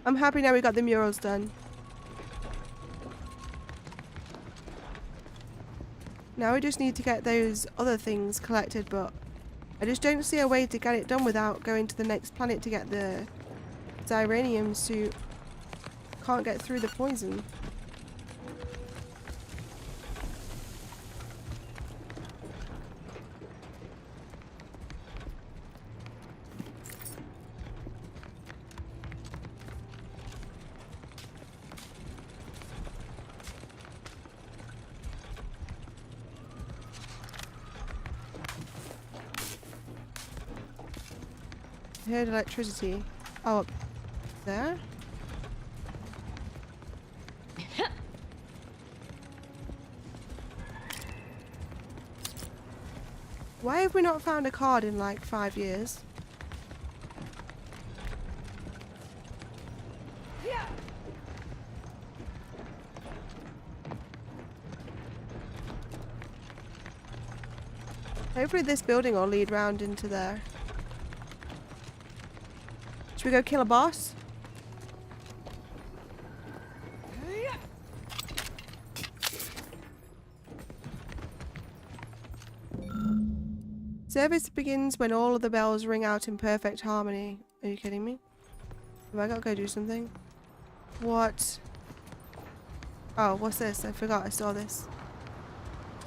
I'm happy now we got the murals done. Now we just need to get those other things collected, but I just don't see a way to get it done without going to the next planet to get the Xyranium suit. Can't get through the poison. I heard electricity. Oh, up there? Why have we not found a card in like 5 years? Hopefully this building will lead round into there. Should we go kill a boss? Service begins when all of the bells ring out in perfect harmony. Are you kidding me? Have I got to go do something? What? Oh, what's this? I forgot I saw this.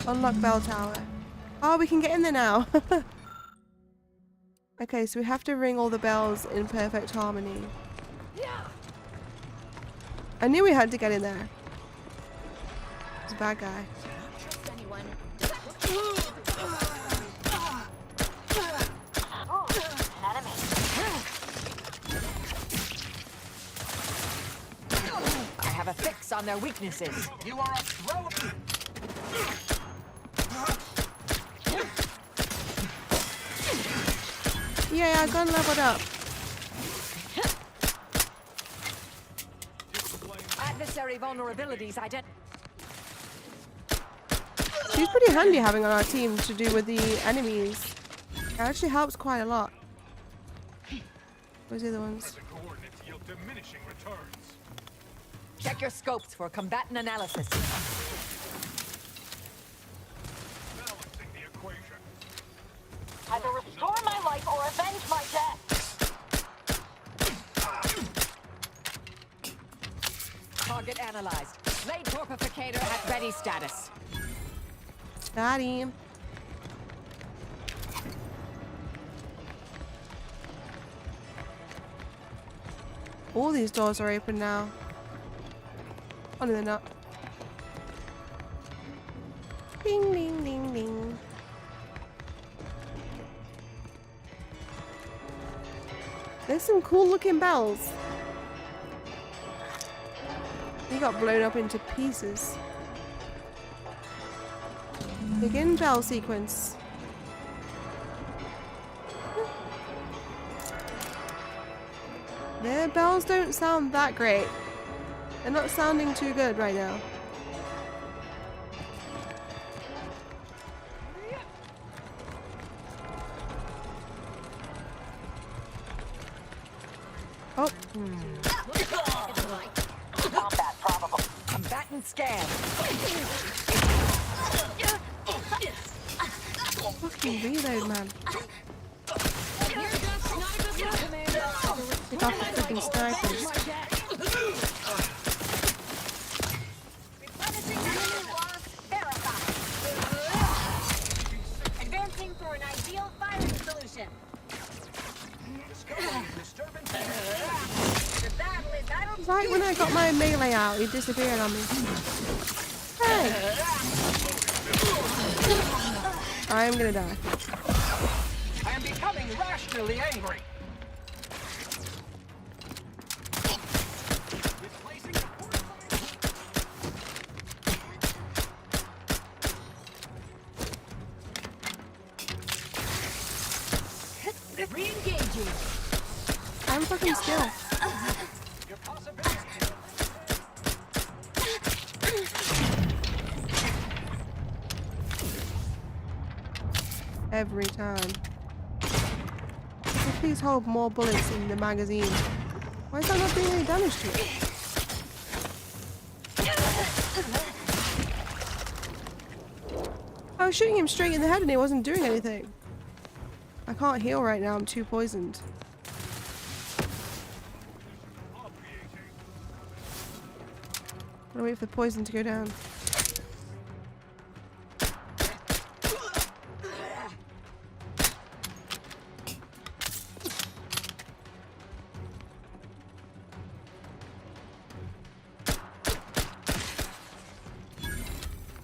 Unlock bell tower. Oh, we can get in there now. Okay, so we have to ring all the bells in perfect harmony. I knew we had to get in there. He's a bad guy. I have a fix on their weaknesses. You are a throw. Yeah, I got leveled up. Adversary vulnerabilities identified. She's pretty handy having on our team to do with the enemies. It actually helps quite a lot. Where's the other ones? Present coordinates yield diminishing returns. Check your scopes for combatant analysis. Balancing the equation. Either restore my life or avenge my death. Target analyzed. Blade torpificator at ready status. Got him. All these doors are open now. Oh no, they're not. Ding, ding, ding, ding. There's some cool looking bells. They got blown up into pieces. Begin bell sequence. Their bells don't sound that great. They're not sounding too good right now. Oh. Combat probable. Combatant scan. Fucking reload, man. Pick off the freaking snipers. Advancing for an ideal firing solution. The battle is out. Right when I got my melee out, he disappeared on me. Hey! I am gonna die. I am becoming rationally angry. Re-engaging. I'm fucking still. Every time. Please hold more bullets in the magazine. Why is that not doing any damage to it? I was shooting him straight in the head and he wasn't doing anything. I can't heal right now, I'm too poisoned. Gotta wait for the poison to go down.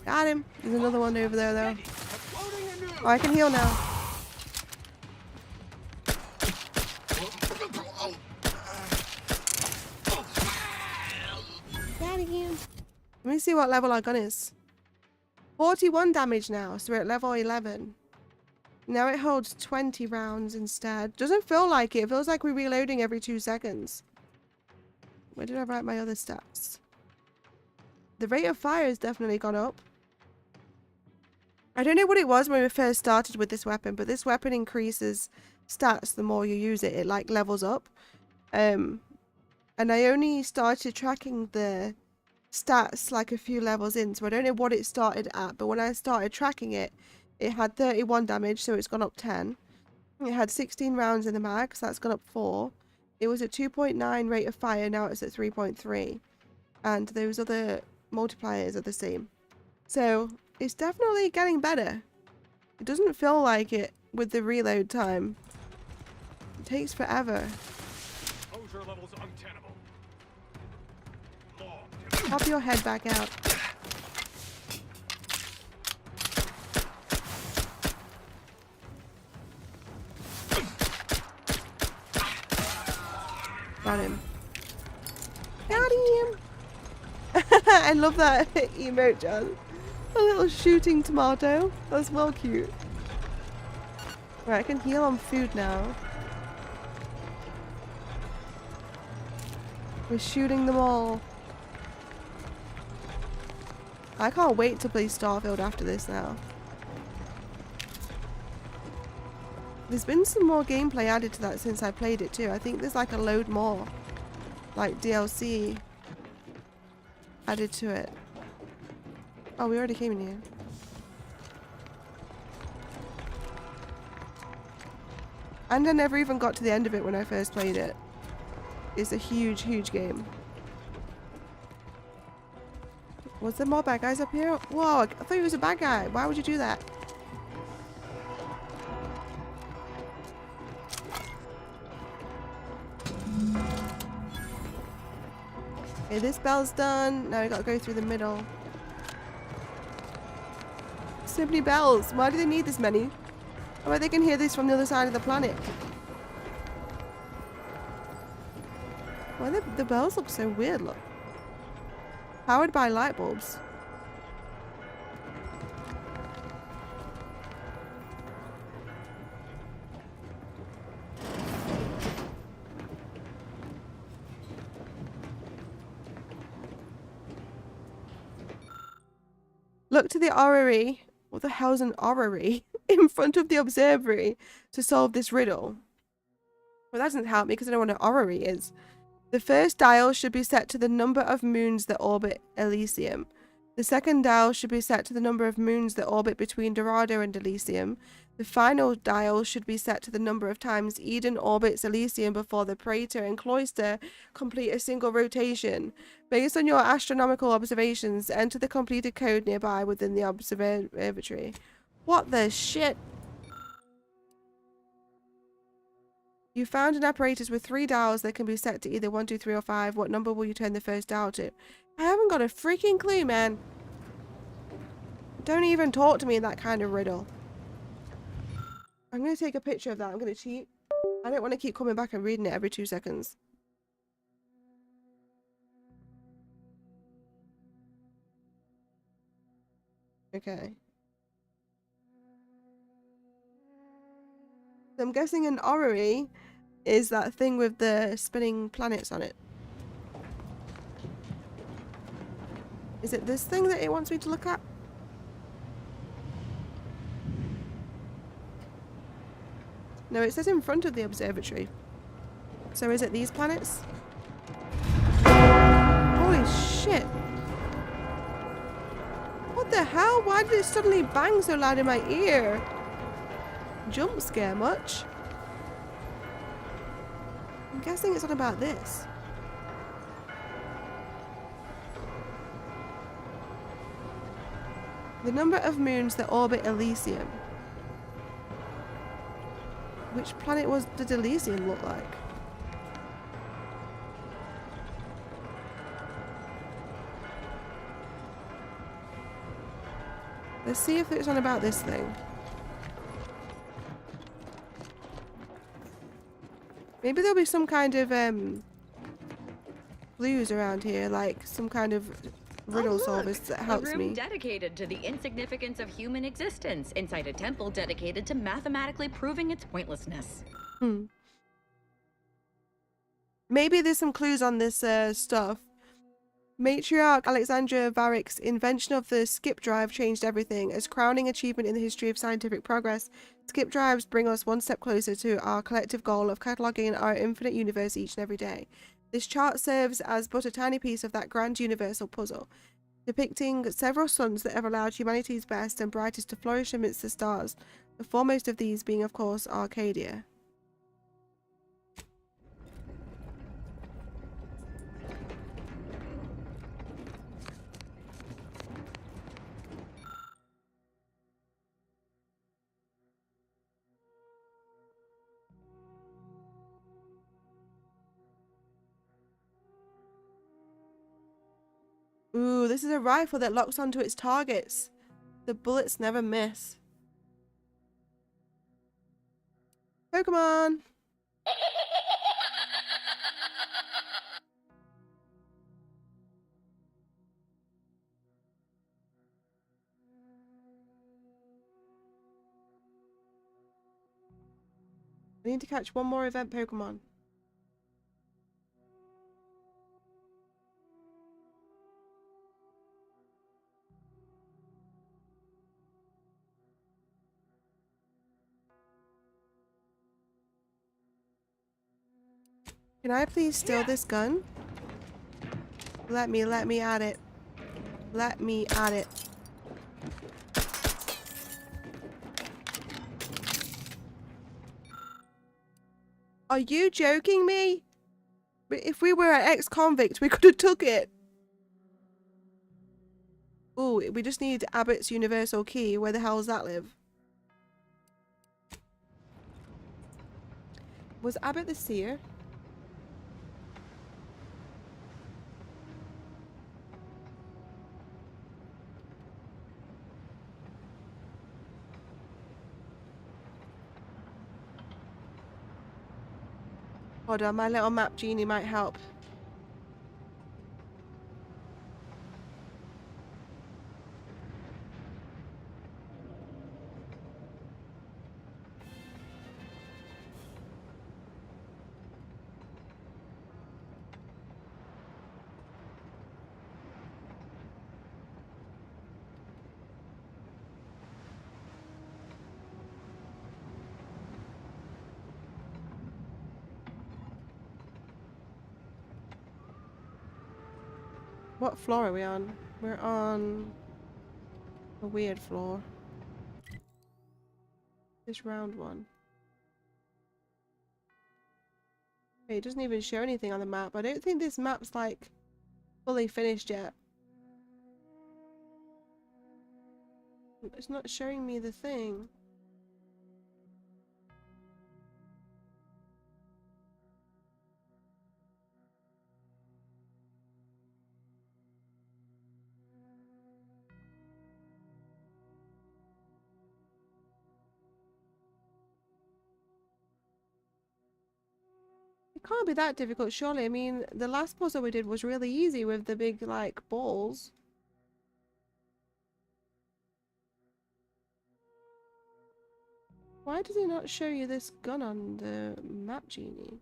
Got him. There's another one over there though. Oh, I can heal now. Got him. Let me see what level our gun is. 41 damage now, so we're at level 11. Now it holds 20 rounds instead. Doesn't feel like it. It feels like we're reloading every 2 seconds. Where did I write my other stats? The rate of fire has definitely gone up. I don't know what it was when we first started with this weapon, but this weapon increases stats the more you use it. It like levels up. And I only started tracking the stats like a few levels in, so I don't know what it started at, but when I started tracking it, it had 31 damage, so it's gone up 10. It had 16 rounds in the mag, so that's gone up 4. It was at 2.9 rate of fire, now it's at 3.3. And those other multipliers are the same. So it's definitely getting better. It doesn't feel like it with the reload time. It takes forever. Exposure levels untenable. Pop your head back out. Got him. Got him! I love that emote, John. A little shooting tomato. That's well cute. Right, I can heal on food now. We're shooting them all. I can't wait to play Starfield after this now. There's been some more gameplay added to that since I played it too. I think there's like a load more, like DLC added to it. Oh, we already came in here. And I never even got to the end of it when I first played it. It's a huge, huge game. Was there more bad guys up here? Whoa, I thought he was a bad guy. Why would you do that? Okay, this bell's done. Now we gotta go through the middle. So many bells. Why do they need this many? Oh, they can hear this from the other side of the planet. Why the bells look so weird, look. Powered by light bulbs. Look to the orrery. What the hell's an orrery? In front of the observatory to solve this riddle. Well, that doesn't help me because I don't know what an orrery is. The first dial should be set to the number of moons that orbit Elysium. The second dial should be set to the number of moons that orbit between Dorado and Elysium. The final dial should be set to the number of times Eden orbits Elysium before the Praetor and Cloister complete a single rotation. Based on your astronomical observations, enter the completed code nearby within the observatory. What the shit? You found an apparatus with 3 dials that can be set to either 1, 2, 3, or 5. What number will you turn the first dial to? I haven't got a freaking clue, man. Don't even talk to me in that kind of riddle. I'm going to take a picture of that. I'm going to cheat. I don't want to keep coming back and reading it every 2 seconds. Okay. So I'm guessing an orrery is that thing with the spinning planets on it. Is it this thing that it wants me to look at? No, it says in front of the observatory. So is it these planets? Holy shit. What the hell? Why did it suddenly bang so loud in my ear? Jump scare much? I'm guessing it's not about this. The number of moons that orbit Elysium. Which planet did Elysium look like? Let's see if it's on about this thing. Maybe there'll be some kind of clues around here, like some kind of riddle solvers that helps a room me. dedicated to the insignificance of human existence inside a temple dedicated to mathematically proving its pointlessness. Maybe there's some clues on this stuff. Matriarch Alexandra Varick's invention of the skip drive changed everything. As crowning achievement in the history of scientific progress, skip drives bring us one step closer to our collective goal of cataloging our infinite universe each and every day. This chart serves as but a tiny piece of that grand universal puzzle, depicting several suns that have allowed humanity's best and brightest to flourish amidst the stars, the foremost of these being, of course, Arcadia. Ooh, this is a rifle that locks onto its targets. The bullets never miss. Pokemon! I need to catch one more event Pokemon. Can I please steal this gun? Let me at it. Let me at it. Are you joking me? If we were an ex-convict, we could have took it. Ooh, we just need Abbott's universal key. Where the hell does that live? Was Abbott the seer? Hold on, my little map genie might help. What floor are we on? We're on a weird floor. This round one. Okay, it doesn't even show anything on the map. I don't think this map's like fully finished yet. It's not showing me the thing. It can't be that difficult, surely. I mean, the last puzzle we did was really easy with the big, like, balls. Why does it not show you this gun on the map genie?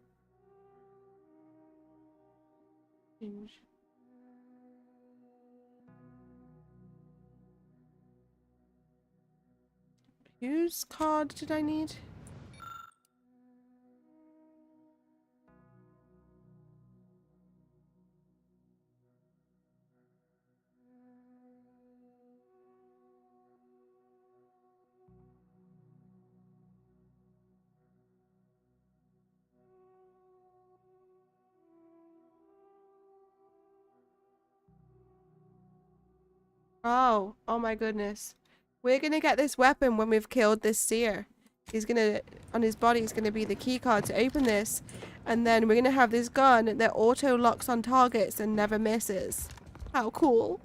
Change. Whose card did I need? Oh, oh my goodness. We're gonna get this weapon when we've killed this seer. He's gonna, on his body is gonna be the key card to open this. And then we're gonna have this gun that auto locks on targets and never misses. How cool.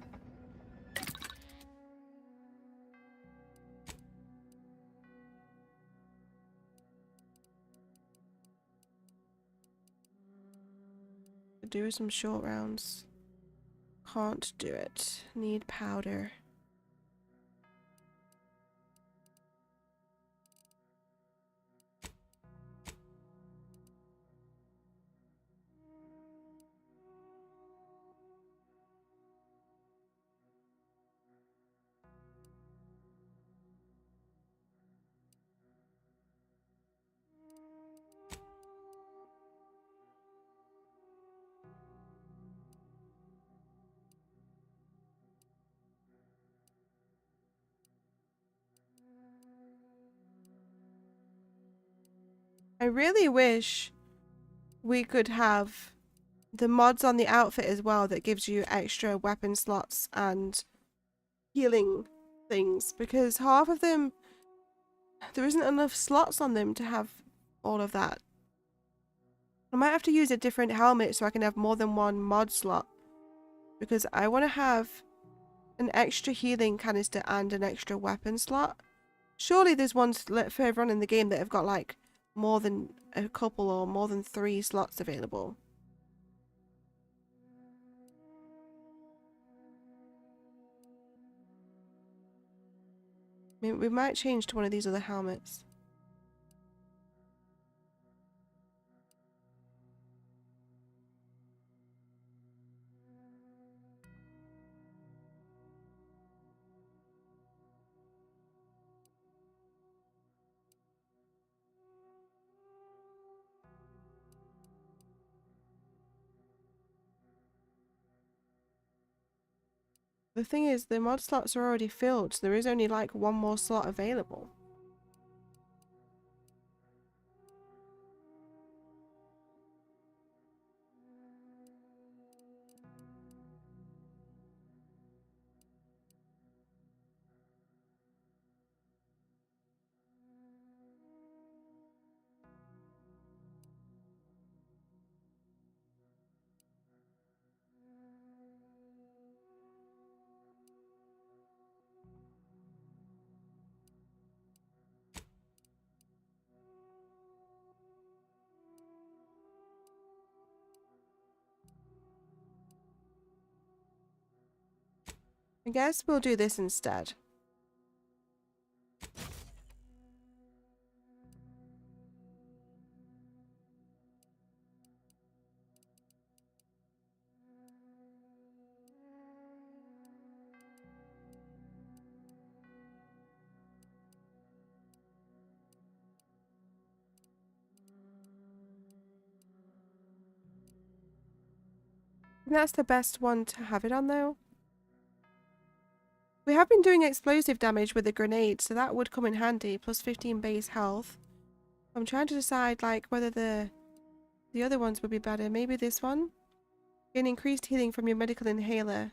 Do some short rounds. Can't do it. Need powder. I really wish we could have the mods on the outfit as well that gives you extra weapon slots and healing things, because half of them, there isn't enough slots on them to have all of that. I might have to use a different helmet so I can have more than one mod slot, because I want to have an extra healing canister and an extra weapon slot. Surely there's ones further on in the game that have got like more than a couple or more than 3 slots available. I mean, we might change to one of these other helmets. The thing is, the mod slots are already filled, so there is only like one more slot available. I guess we'll do this instead. I think that's the best one to have it on though. We have been doing explosive damage with the grenade, so that would come in handy, plus 15 base health. I'm trying to decide like whether the other ones would be better. Maybe this one? Gain increased healing from your medical inhaler.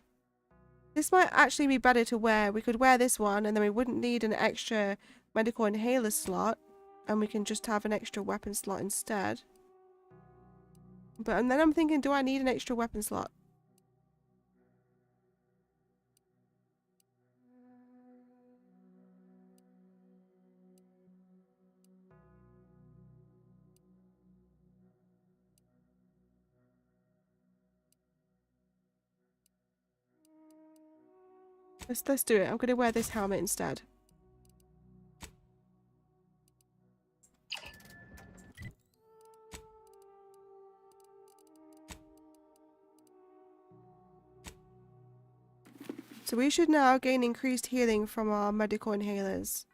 This might actually be better to wear. We could wear this one and then we wouldn't need an extra medical inhaler slot, and we can just have an extra weapon slot instead. But and then I'm thinking, do I need an extra weapon slot? Let's do it. I'm gonna wear this helmet instead. So we should now gain increased healing from our medical inhalers.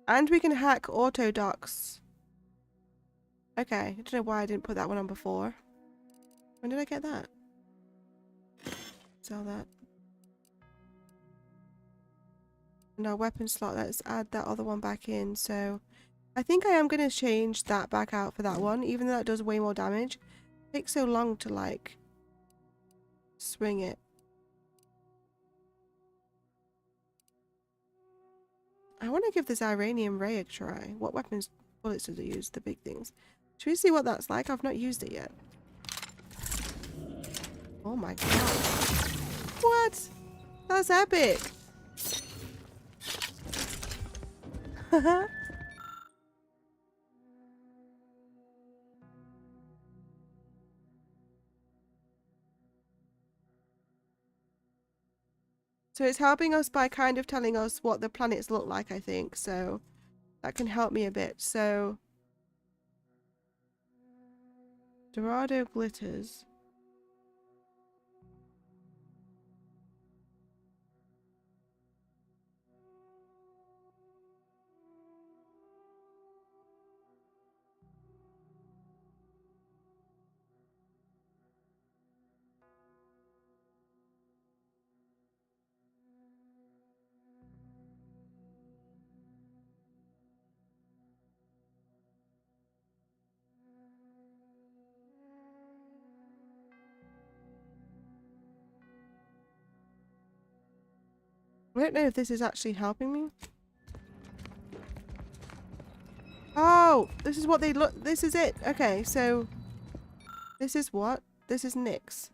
And we can hack auto docks. Okay, I don't know why I didn't put that one on before. When did I get that? Sell that. And our weapon slot, let's add that other one back in. So I think I am going to change that back out for that one, even though that does way more damage. It takes so long to like swing it. I want to give this Iranian Ray a try. What weapons bullets does it use? The big things. Should we see what that's like? I've not used it yet. Oh my god. What? That's epic. So it's helping us by kind of telling us what the planets look like, I think. So that can help me a bit. So Dorado glitters. I don't know if this is actually helping me. Oh, this is what they look. This is it. Okay, so this is what? This is Nyx.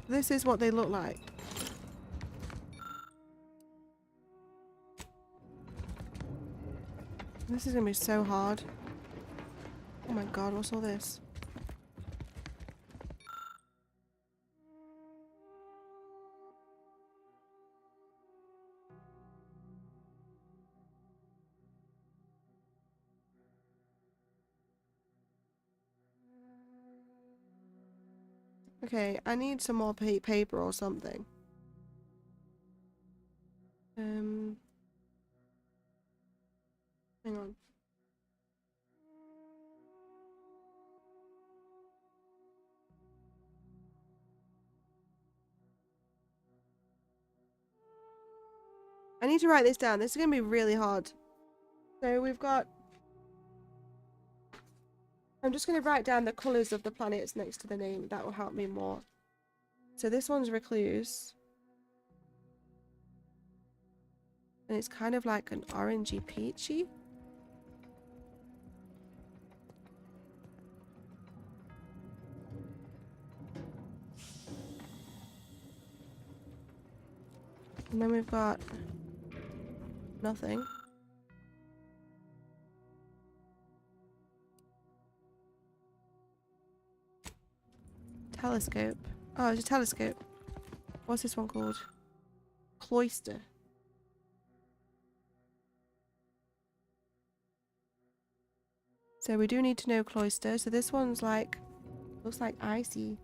This is what they look like. This is gonna be so hard. Oh my god, what's all this? Okay, I need some more paper or something. Hang on. I need to write this down. This is going to be really hard. So we've got... I'm just going to write down the colours of the planets next to the name. That will help me more. So this one's Recluse. And it's kind of like an orangey peachy. And then we've got nothing. Telescope. Oh, it's a telescope. What's this one called? Cloister. So we do need to know cloister. So this one's like, looks like icy.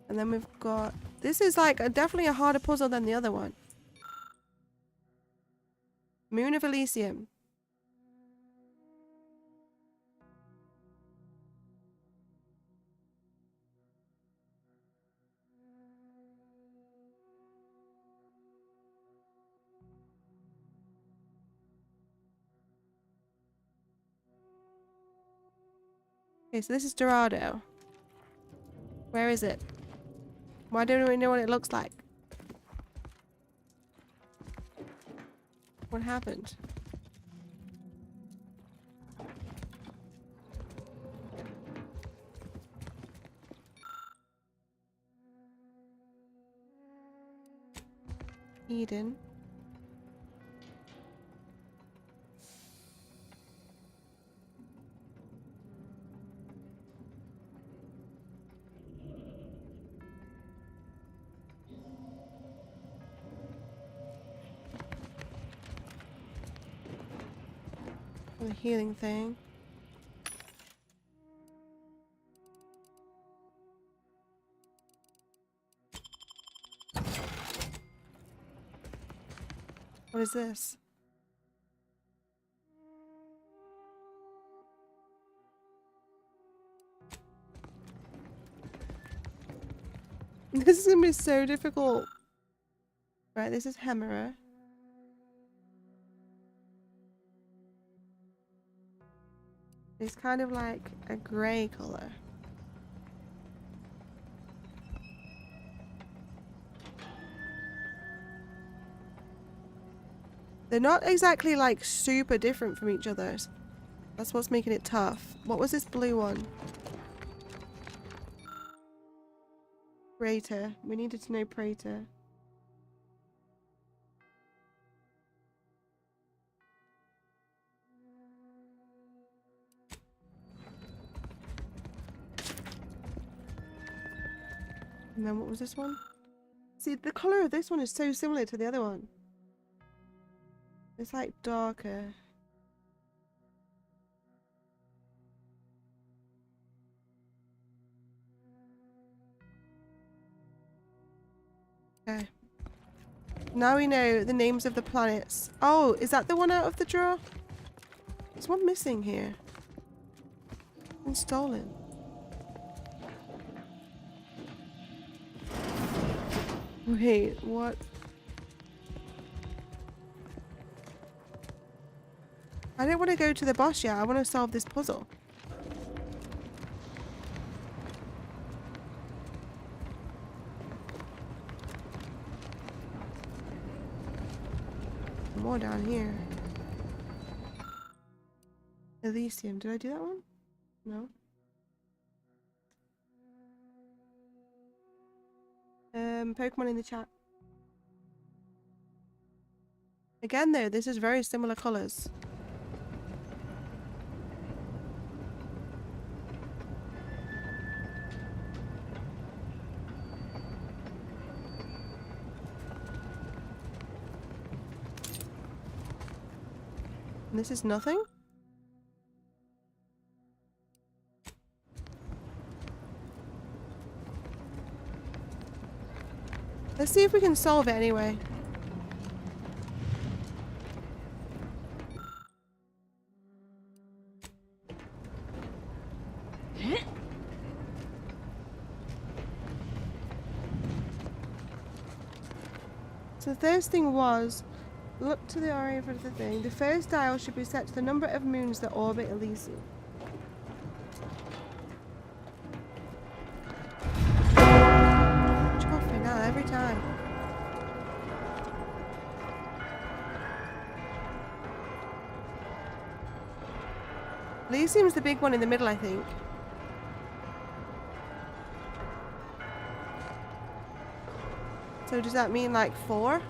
And then we've got, this is like definitely a harder puzzle than the other one. Moon of Elysium. Okay, so this is Dorado. Where is it? Why don't we know what it looks like? What happened? Eden. The healing thing. What is this? This is gonna be so difficult. Right, this is Hemera. It's kind of like a grey colour. They're not exactly like super different from each other. That's what's making it tough. What was this blue one? Praetor. We needed to know Praetor. And then what was this one? See, the colour of this one is so similar to the other one. It's like darker. Okay. Now we know the names of the planets. Oh, is that the one out of the drawer? There's one missing here. Been stolen. Wait, what? I don't want to go to the boss yet. I want to solve this puzzle. More down here. Elysium. Did I do that one? No. Pokemon in the chat. Again though, this is very similar colours. And this is nothing? Let's see if we can solve it anyway. So the first thing was, look to the area of the thing. The first dial should be set to the number of moons that orbit Elysium. Coffee now, every time. Elysium's the big one in the middle, I think. So does that mean like 4?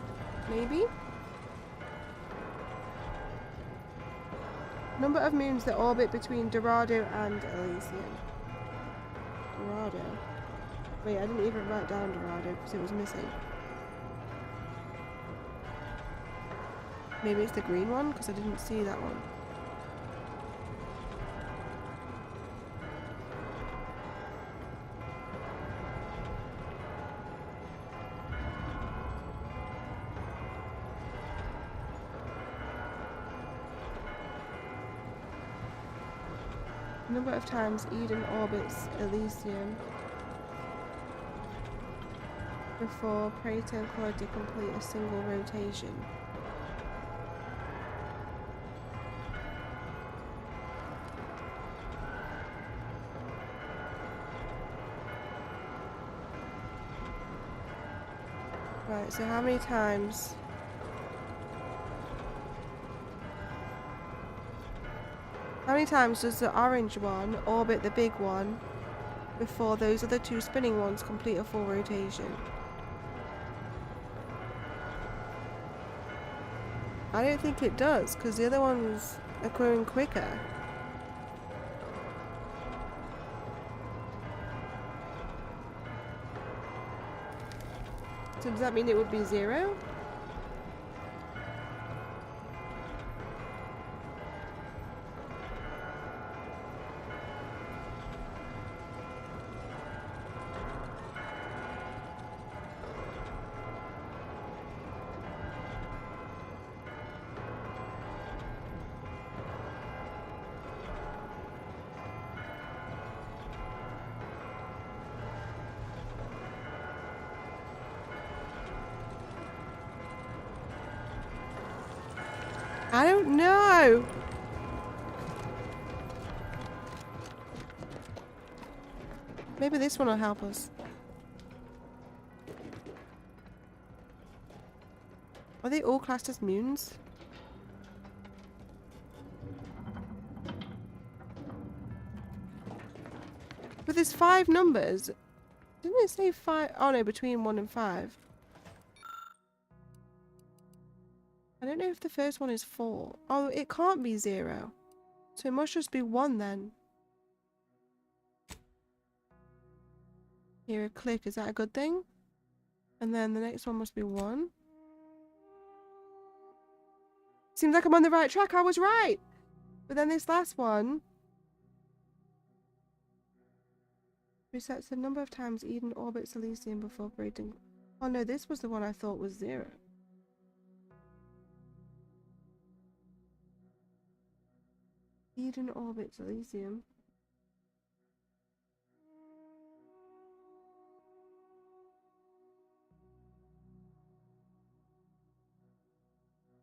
Maybe? Number of moons that orbit between Dorado and Elysium. Dorado. Wait, I didn't even write down Dorado because it was missing. Maybe it's the green one because I didn't see that one. Number of times Eden orbits Elysium before Praetor and Claudia complete a single rotation. Right, so how many times? How many times does the orange one orbit the big one before those other two spinning ones complete a full rotation? I don't think it does, because the other one's occurring quicker. So does that mean it would be 0? I don't know. Maybe this one will help us. Are they all classed as moons? But there's 5 numbers. Didn't it say 5? Oh no, between 1 and 5. I don't know if the first one is 4. Oh, it can't be 0. So it must just be 1 then. Here, a click. Is that a good thing? And then the next one must be 1. Seems like I'm on the right track. I was right. But then this last one resets the number of times Eden orbits Elysium before breaking. Oh no, this was the one I thought was 0. Eden orbits Elysium.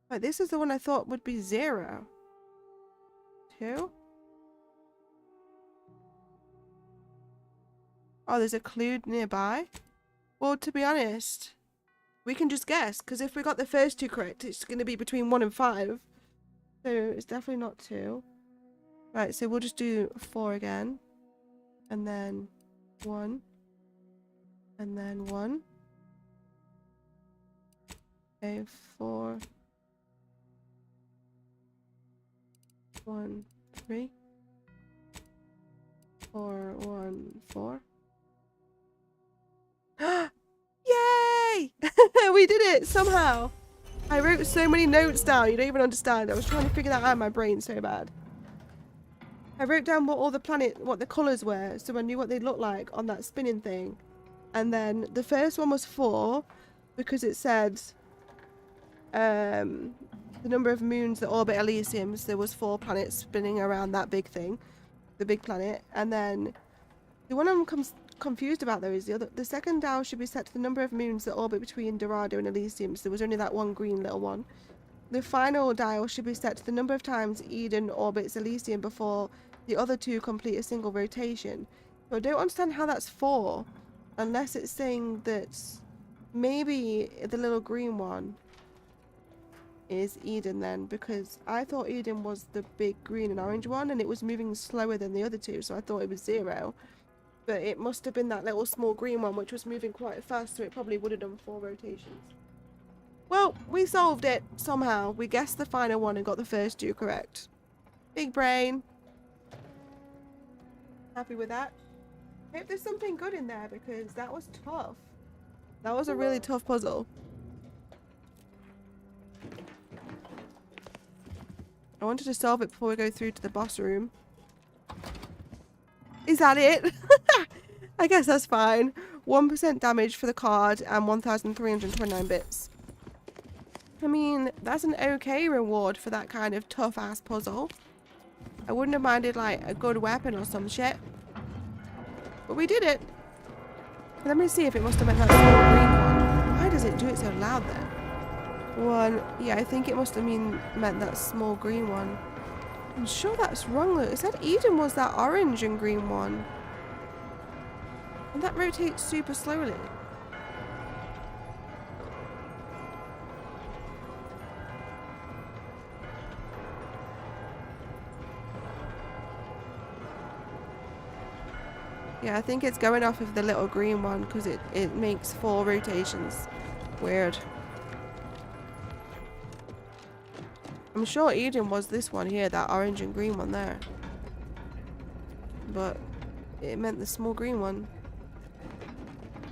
Right, this is the one I thought would be 0. 2? Oh, there's a clue nearby? Well, to be honest, we can just guess, because if we got the first 2 correct, it's going to be between 1 and 5. So it's definitely not 2. Right, so we'll just do 4 again. And then 1. And then 1. Okay, 4. 1, 3. 4, 1, 4. Yay! We did it somehow. I wrote so many notes down, you don't even understand. I was trying to figure that out in my brain so bad. I wrote down what the colours were, so I knew what they'd look like on that spinning thing. And then the first one was 4, because it said the number of moons that orbit Elysium, so there was 4 planets spinning around that big thing, the big planet. And then the one I'm confused about though is the second dial should be set to the number of moons that orbit between Dorado and Elysium, so there was only that one green little one. The final dial should be set to the number of times Eden orbits Elysium before the other two complete a single rotation. So I don't understand how that's for, unless it's saying that maybe the little green one is Eden then, because I thought Eden was the big green and orange one and it was moving slower than the other two, so I thought it was 0. But it must have been that little small green one which was moving quite fast, so it probably would have done 4 rotations. Well, we solved it somehow. We guessed the final one and got the first 2 correct. Big brain. Happy with that. Hope there's something good in there because that was tough. That was a really tough puzzle. I wanted to solve it before we go through to the boss room. Is that it? I guess that's fine. 1% damage for the card and 1,329 bits. I mean, that's an okay reward for that kind of tough-ass puzzle. I wouldn't have minded, like, a good weapon or some shit. But we did it. Let me see if it must have meant that small green one. Why does it do it so loud then? 1. Yeah, I think it must have meant that small green one. I'm sure that's wrong though. It said Eden was that orange and green one. And that rotates super slowly. Yeah, I think it's going off of the little green one because it makes 4 rotations. Weird. I'm sure Eden was this one here, that orange and green one there. But it meant the small green one.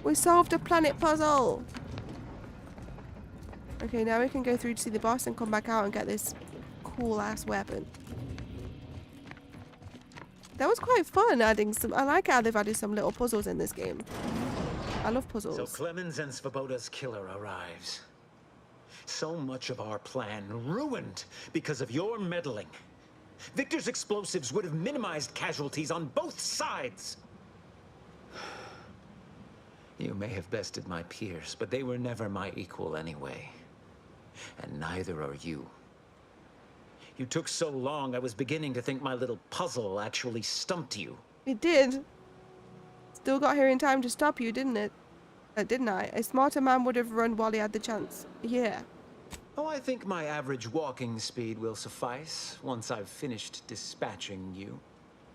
We solved a planet puzzle! Okay, now we can go through to see the boss and come back out and get this cool ass weapon. That was quite fun adding some. I like how they've added some little puzzles in this game. I love puzzles. So Clemens and Svoboda's killer arrives. So much of our plan ruined because of your meddling. Victor's explosives would have minimized casualties on both sides. You may have bested my peers, but they were never my equal anyway. And neither are you. You took so long, I was beginning to think my little puzzle actually stumped you. It did. Still got here in time to stop you, didn't it? Didn't I? A smarter man would have run while he had the chance. Yeah. Oh, I think my average walking speed will suffice once I've finished dispatching you.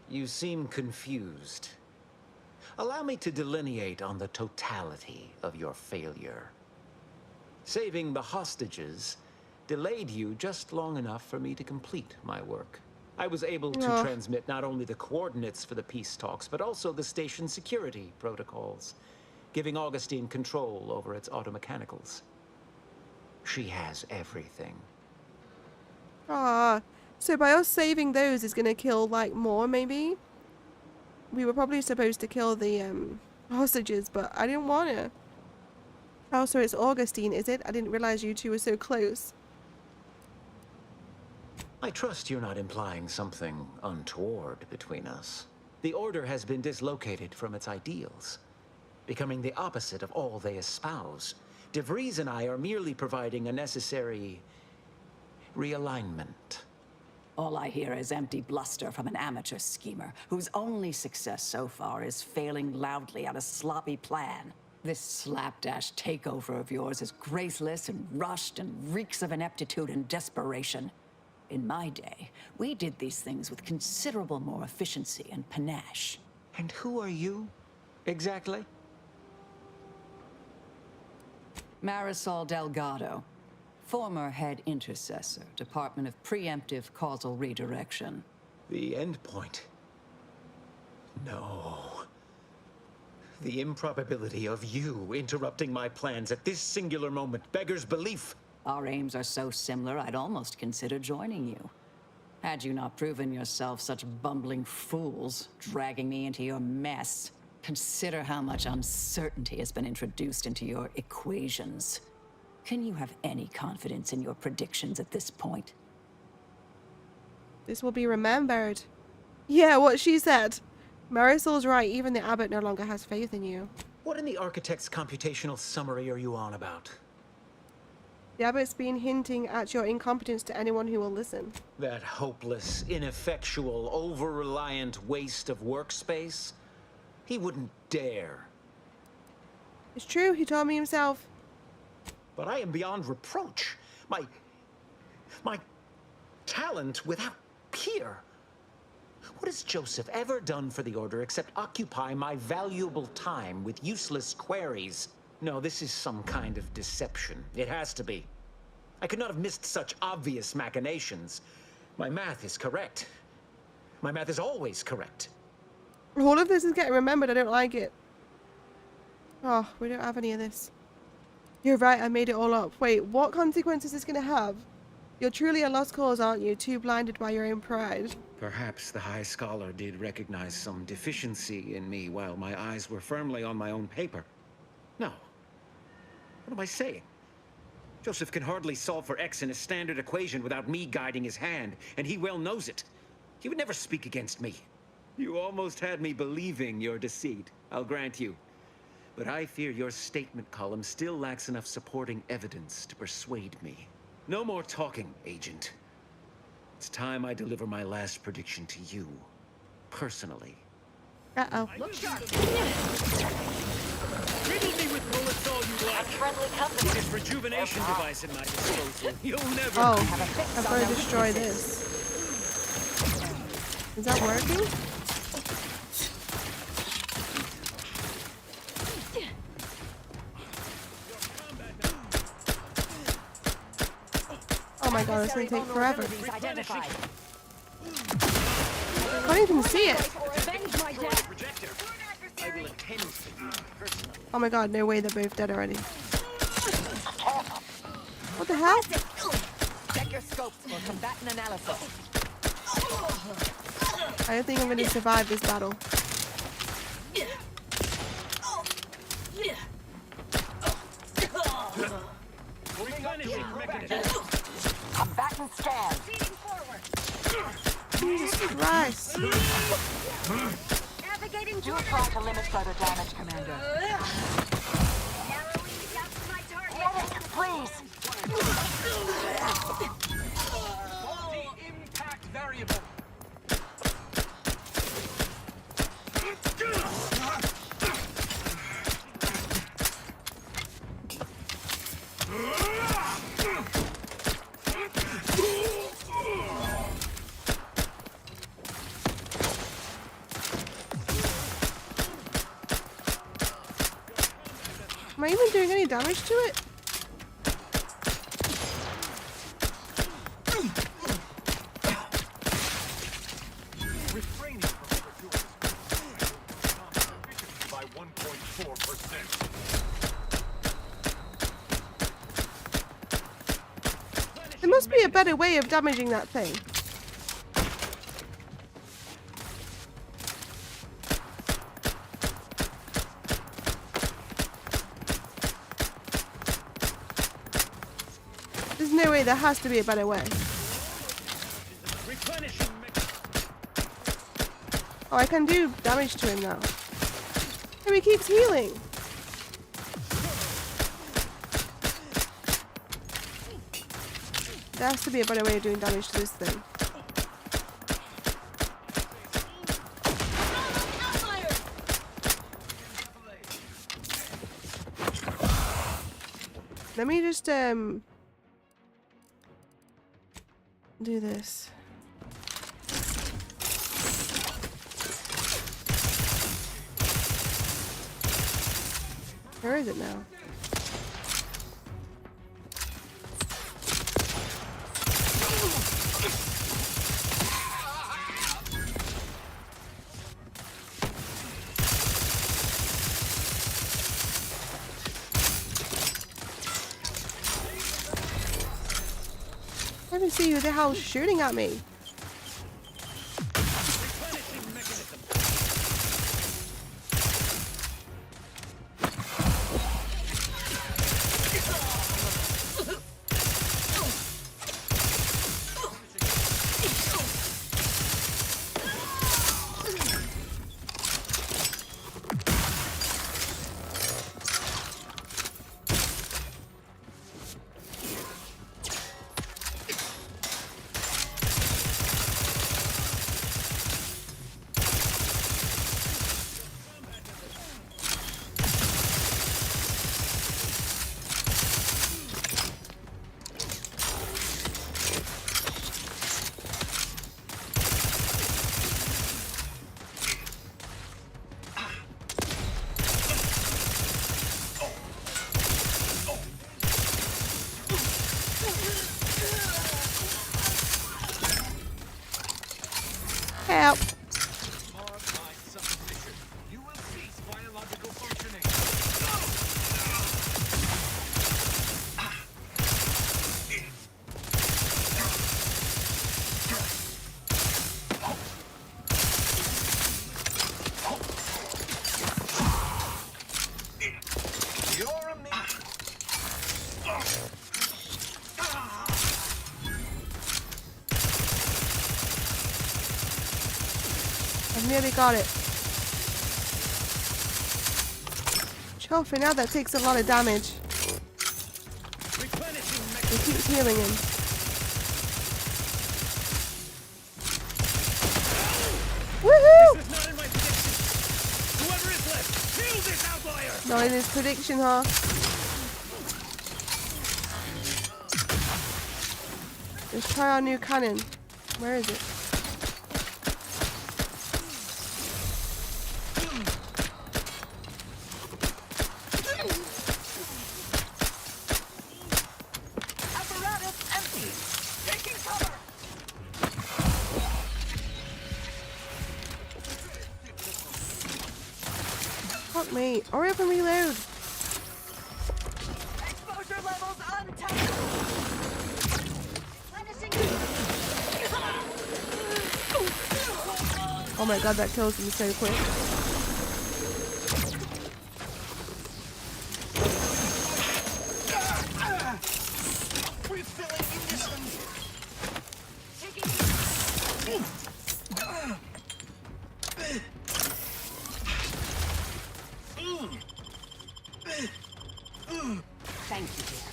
You seem confused. Allow me to delineate on the totality of your failure. Saving the hostages delayed you just long enough for me to complete my work. I was able to transmit not only the coordinates for the peace talks, but also the station security protocols, giving Augustine control over its automechanicals. She has everything. Ah, so by us saving those is gonna kill, like, more, maybe? We were probably supposed to kill the, hostages, but I didn't want to. Oh, so it's Augustine, is it? I didn't realize you two were so close. I trust you're not implying something untoward between us. The Order has been dislocated from its ideals, becoming the opposite of all they espouse. DeVries and I are merely providing a necessary realignment. All I hear is empty bluster from an amateur schemer whose only success so far is failing loudly at a sloppy plan. This slapdash takeover of yours is graceless and rushed and reeks of ineptitude and desperation. In my day, we did these things with considerable more efficiency and panache. And who are you, exactly? Marisol Delgado, former head intercessor, Department of Preemptive Causal Redirection. The endpoint. No. The improbability of you interrupting my plans at this singular moment beggars belief. Our aims are so similar, I'd almost consider joining you. Had you not proven yourself such bumbling fools, dragging me into your mess. Consider how much uncertainty has been introduced into your equations. Can you have any confidence in your predictions at this point? This will be remembered. Yeah, what she said. Marisol's right. Even the abbot no longer has faith in you. What in the architect's computational summary are you on about? The abbot's been hinting at your incompetence to anyone who will listen. That hopeless, ineffectual, over-reliant waste of workspace? He wouldn't dare. It's true, he told me himself. But I am beyond reproach. My talent without peer. What has Joseph ever done for the Order except occupy my valuable time with useless queries? No, this is some kind of deception. It has to be. I could not have missed such obvious machinations. My math is correct. My math is always correct. All of this is getting remembered. I don't like it. Oh, we don't have any of this. You're right, I made it all up. Wait, what consequences is this going to have? You're truly a lost cause, aren't you? Too blinded by your own pride. Perhaps the High Scholar did recognize some deficiency in me while my eyes were firmly on my own paper. No. What am I saying? Joseph can hardly solve for X in a standard equation without me guiding his hand, and he well knows it. He would never speak against me. You almost had me believing your deceit, I'll grant you. But I fear your statement column still lacks enough supporting evidence to persuade me. No more talking, Agent. It's time I deliver my last prediction to you, personally. Uh-oh. Look sharp. Riddle me with bullets all you like. Friendly company. This rejuvenation device at my disposal. You'll never. Oh, I'm going to destroy this. Is that working? Oh my god, it's going to take forever. I can't even see it. Oh my god, no way, they're both dead already. What the hell? Check your scopes for combatant analysis. I don't think I'm going to survive this battle. Combatant scan. Jesus Christ. Do try to limit further damage, Commander. Medic, please. Multi-impact variable. Am I even doing any damage to it? Refraining from overdoing by 1.4%. There must be a better way of damaging that thing. There's no way, there has to be a better way. Oh, I can do damage to him now. And he keeps healing. There has to be a better way of doing damage to this thing. Let me just do this. Where is it now? I don't see who the hell's shooting at me. Help. You will cease biological functioning. You're a I've nearly got it. Trophy, now that takes a lot of damage. He keeps healing him. Woohoo! Not in his prediction, huh? Let's try our new cannon. Where is it? Fuck me. Hurry up and reload. Exposure levels untapped. Oh my god, that kills him so quick. Thank you, dear.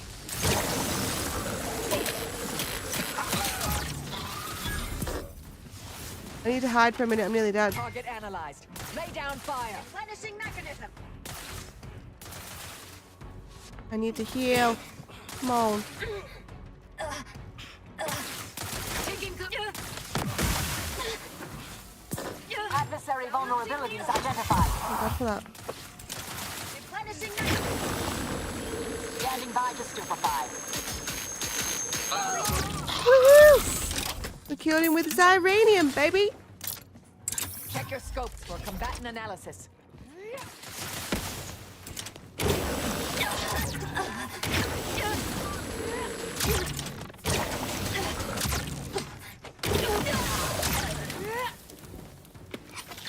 I need to hide for a minute, I'm nearly dead. Target analyzed. Lay down fire. Replenishing mechanism. I need to heal. Come on. Adversary vulnerabilities identified. Thank God for that. Replenishing mechanism. Standing by to stupefy. Woohoo! We killed him with Zyranium, baby! Check your scopes for combatant analysis.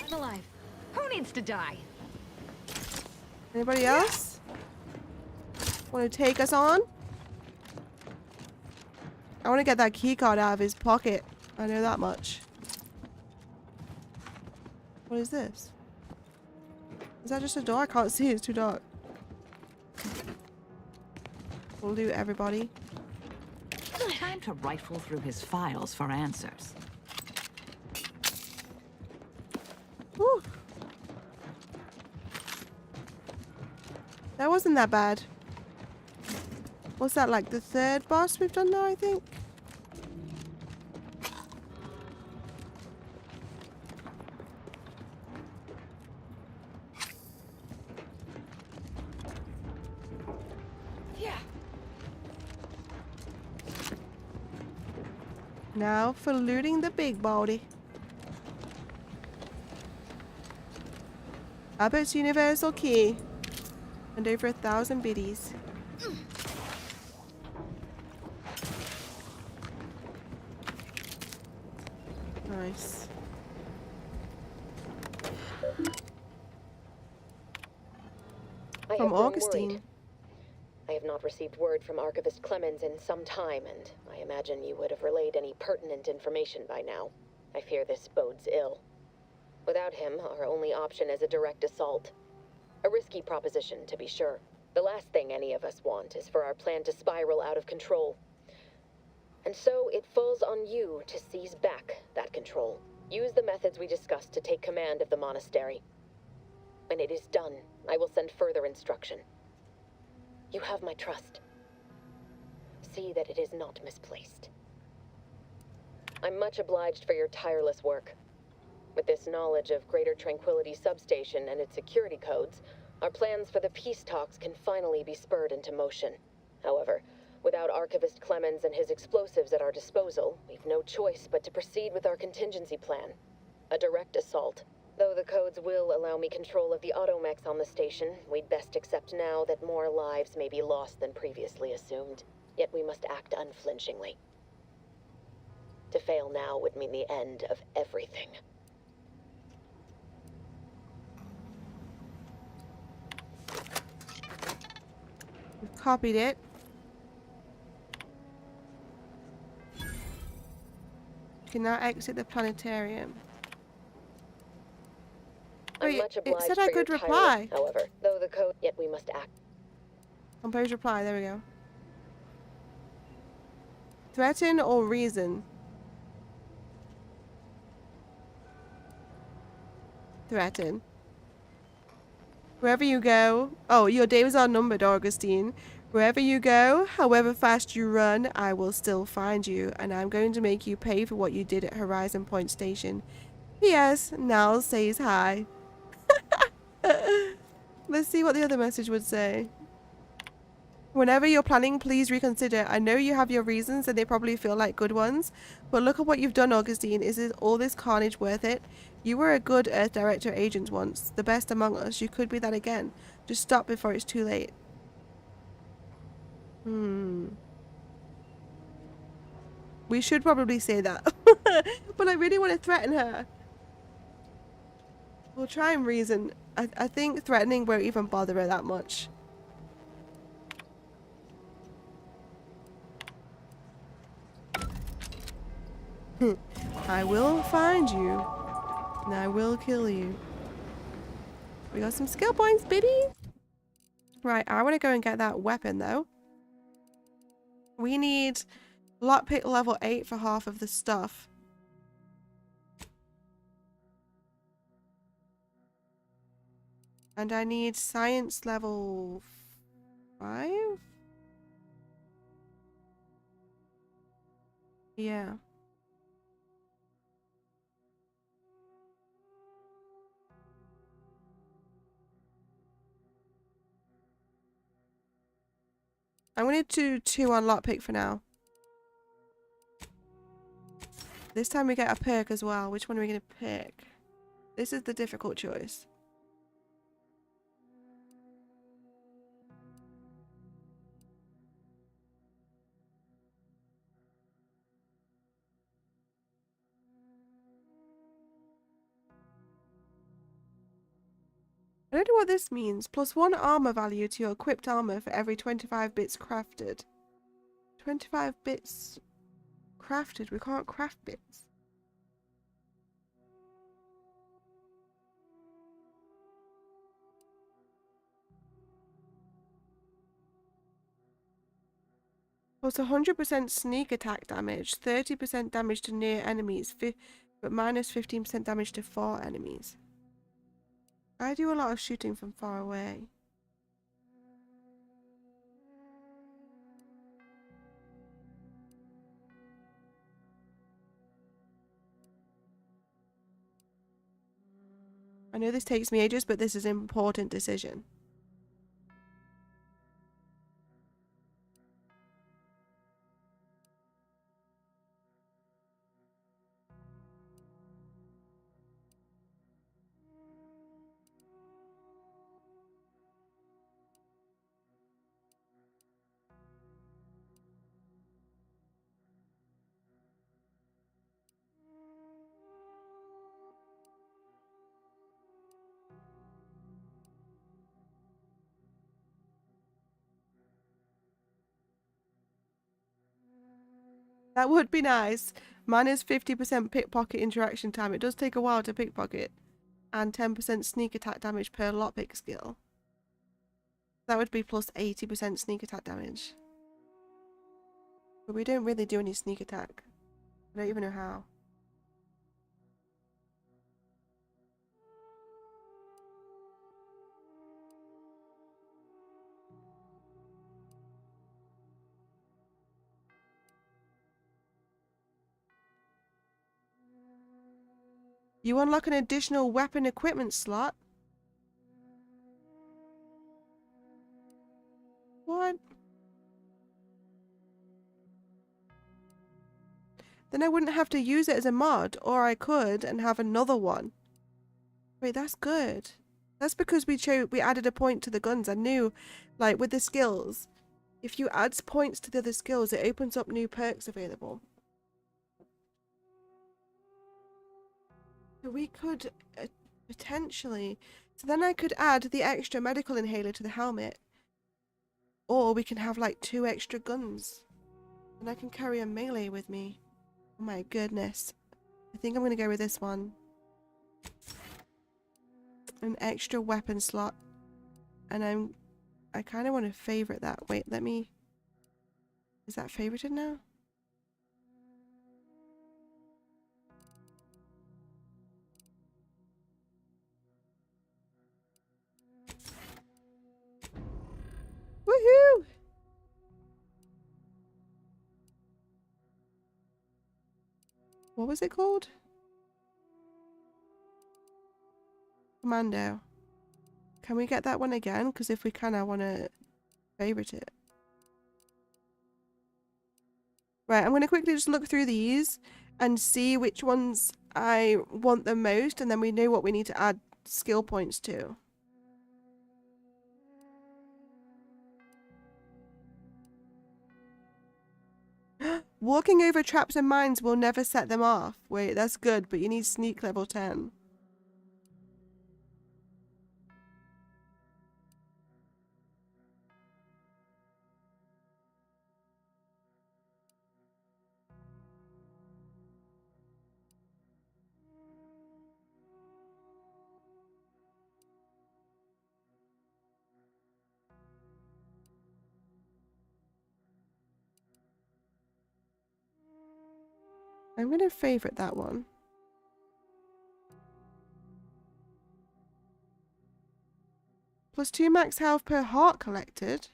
I'm alive. Who needs to die? Anybody else? Want to take us on? I want to get that keycard out of his pocket. I know that much. What is this? Is that just a door? I can't see. It's too dark. We'll do everybody. Time to rifle through his files for answers. Whew. That wasn't that bad. What's that, like the third boss we've done now, I think? Yeah. Now for looting the big body. Abbott's universal key. And over 1,000 biddies. Nice. From Augustine. I have not received word from Archivist Clemens in some time, and I imagine you would have relayed any pertinent information by now. I fear this bodes ill. Without him, our only option is a direct assault. A risky proposition, to be sure. The last thing any of us want is for our plan to spiral out of control. And so it falls on you to seize back that control. Use the methods we discussed to take command of the monastery. When it is done, I will send further instruction. You have my trust. See that it is not misplaced. I'm much obliged for your tireless work. With this knowledge of Greater Tranquility Substation and its security codes, our plans for the peace talks can finally be spurred into motion. However, Without Archivist Clemens and his explosives at our disposal, we've no choice but to proceed with our contingency plan. A direct assault. Though the codes will allow me control of the automechs on the station, we'd best accept now that more lives may be lost than previously assumed. Yet we must act unflinchingly. To fail now would mean the end of everything. We've copied it. You can now exit the planetarium. I'm Wait, much it obliged said for I your could tirade, reply. however, though the code, yet we must act. Compose reply, there we go. Threaten or reason? Threaten. Wherever you go... Oh, your days are numbered, Augustine. Wherever you go, however fast you run, I will still find you, and I'm going to make you pay for what you did at Horizon Point Station. P.S. Niles says hi. Let's see what the other message would say. Whenever you're planning, please reconsider. I know you have your reasons and they probably feel like good ones, but look at what you've done, Augustine. Is all this carnage worth it? You were a good Earth Director agent once, the best among us. You could be that again. Just stop before it's too late. We should probably say that. But I really want to threaten her. We'll try and reason. I think threatening won't even bother her that much. I will find you, and I will kill you. We got some skill points, baby! Right, I want to go and get that weapon, though. We need lockpick level 8 for half of the stuff. And I need science level 5? Yeah. I'm going to do 2 on lockpick for now. This time we get a perk as well. Which one are we going to pick? This is the difficult choice. I don't know what this means. +1 armor value to your equipped armor for every 25 bits crafted. 25 bits crafted? We can't craft bits. Plus 100% sneak attack damage, 30% damage to near enemies, but minus 15% damage to far enemies. I do a lot of shooting from far away. I know this takes me ages, but this is an important decision. That would be nice. Minus 50% pickpocket interaction time. It does take a while to pickpocket. And 10% sneak attack damage per lockpick skill. That would be plus 80% sneak attack damage. But we don't really do any sneak attack. I don't even know how. You unlock an additional weapon equipment slot. What? Then I wouldn't have to use it as a mod, or I could and have another one. Wait, that's good. That's because we added a point to the guns. I knew, like, with the skills, if you add points to the other skills, it opens up new perks available. So we could potentially... So then I could add the extra medical inhaler to the helmet. Or we can have, like, 2 extra guns. And I can carry a melee with me. Oh my goodness. I think I'm going to go with this one. An extra weapon slot. And I kind of want to favorite that. Wait, let me... Is that favorited now? Woohoo! What was it called? Commando. Can we get that one again? Because if we can, I want to favorite it. Right, I'm going to quickly just look through these and see which ones I want the most, and then we know what we need to add skill points to. Walking over traps and mines will never set them off. Wait, that's good, but you need sneak level 10. I'm going to favorite that one. Plus 2 max health per heart collected.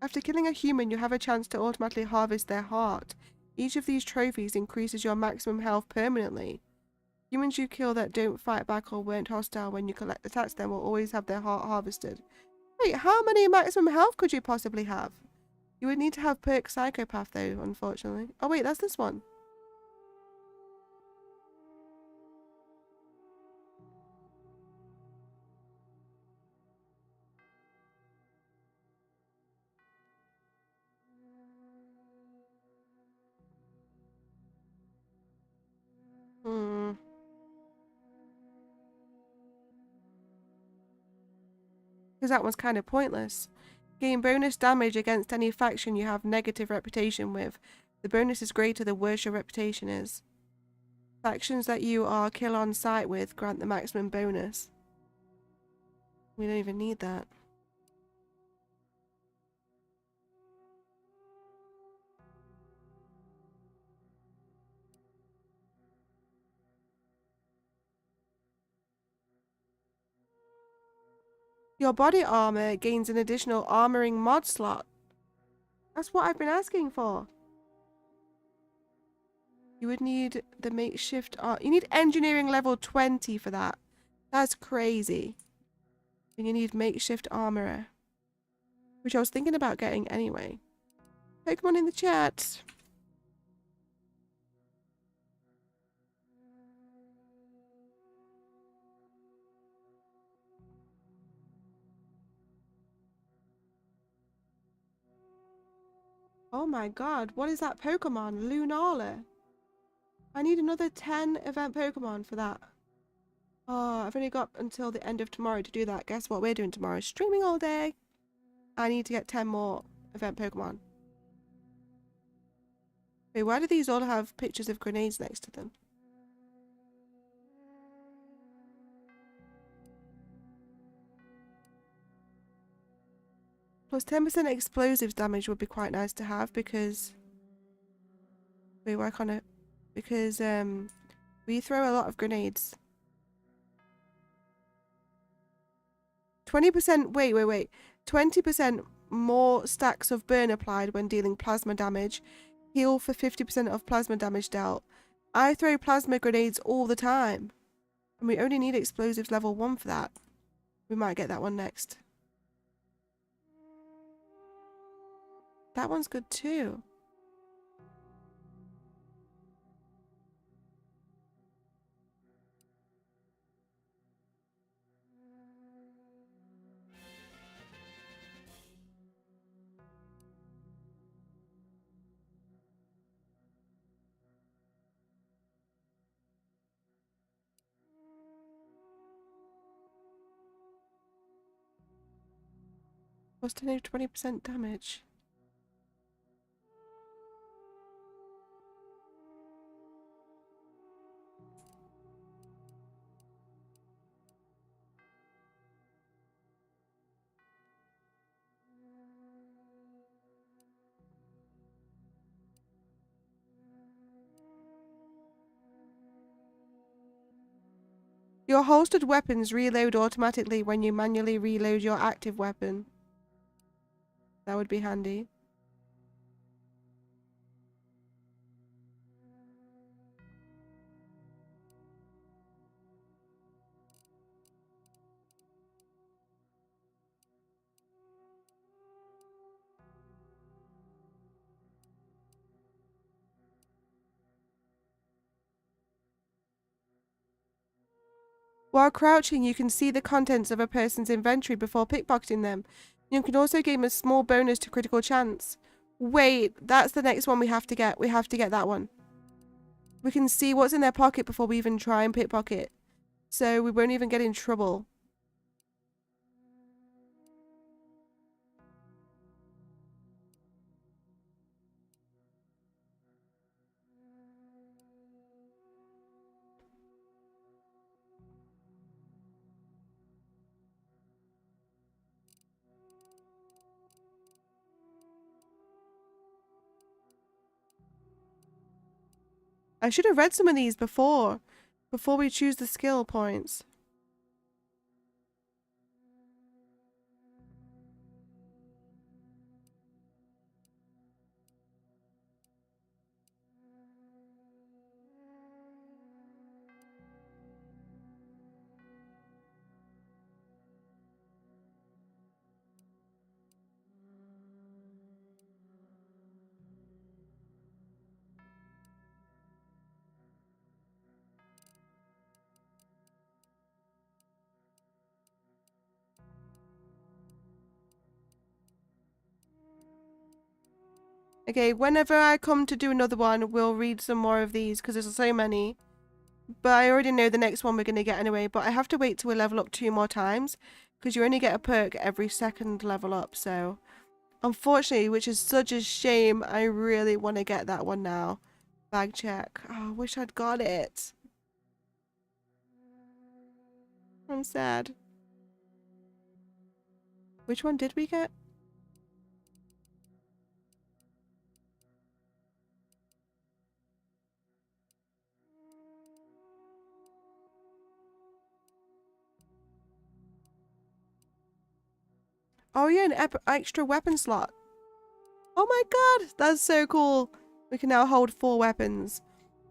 After killing a human, you have a chance to automatically harvest their heart. Each of these trophies increases your maximum health permanently. Humans you kill that don't fight back or weren't hostile when you attach them will always have their heart harvested. Wait, how many maximum health could you possibly have? You would need to have perk Psychopath though, unfortunately. Oh wait, that's this one. Because that one's kind of pointless. Gain bonus damage against any faction you have negative reputation with. The bonus is greater the worse your reputation is. Factions that you are kill on sight with grant the maximum bonus. We don't even need that. Your body armor gains an additional armoring mod slot. That's what I've been asking for. You would need the makeshift you need engineering level 20 for that. That's crazy. And you need makeshift armorer, which I was thinking about getting anyway. Pokemon in the chat. Oh my god, what is that Pokemon? Lunala. I need another 10 event Pokemon for that. Oh, I've only got until the end of tomorrow to do that. Guess what we're doing tomorrow? Streaming all day. I need to get 10 more event Pokemon. Wait, why do these all have pictures of grenades next to them? Plus 10% explosives damage would be quite nice to have because... Wait, why can't I... Because, we throw a lot of grenades. 20%... Wait. 20% more stacks of burn applied when dealing plasma damage. Heal for 50% of plasma damage dealt. I throw plasma grenades all the time. And we only need explosives level 1 for that. We might get that one next. That one's good too. Plus 10 to 20% damage. Your holstered weapons reload automatically when you manually reload your active weapon. That would be handy. While crouching, you can see the contents of a person's inventory before pickpocketing them. You can also gain a small bonus to critical chance. Wait, that's the next one we have to get. We have to get that one. We can see what's in their pocket before we even try and pickpocket. So we won't even get in trouble. I should have read some of these before we choose the skill points. Okay, whenever I come to do another one, we'll read some more of these because there's so many. But I already know the next one we're going to get anyway. But I have to wait till we level up 2 more times because you only get a perk every second level up. So, unfortunately, which is such a shame, I really want to get that one now. Bag check. Oh, I wish I'd got it. I'm sad. Which one did we get? Oh yeah, an extra weapon slot. Oh my god, that's so cool. We can now hold 4 weapons.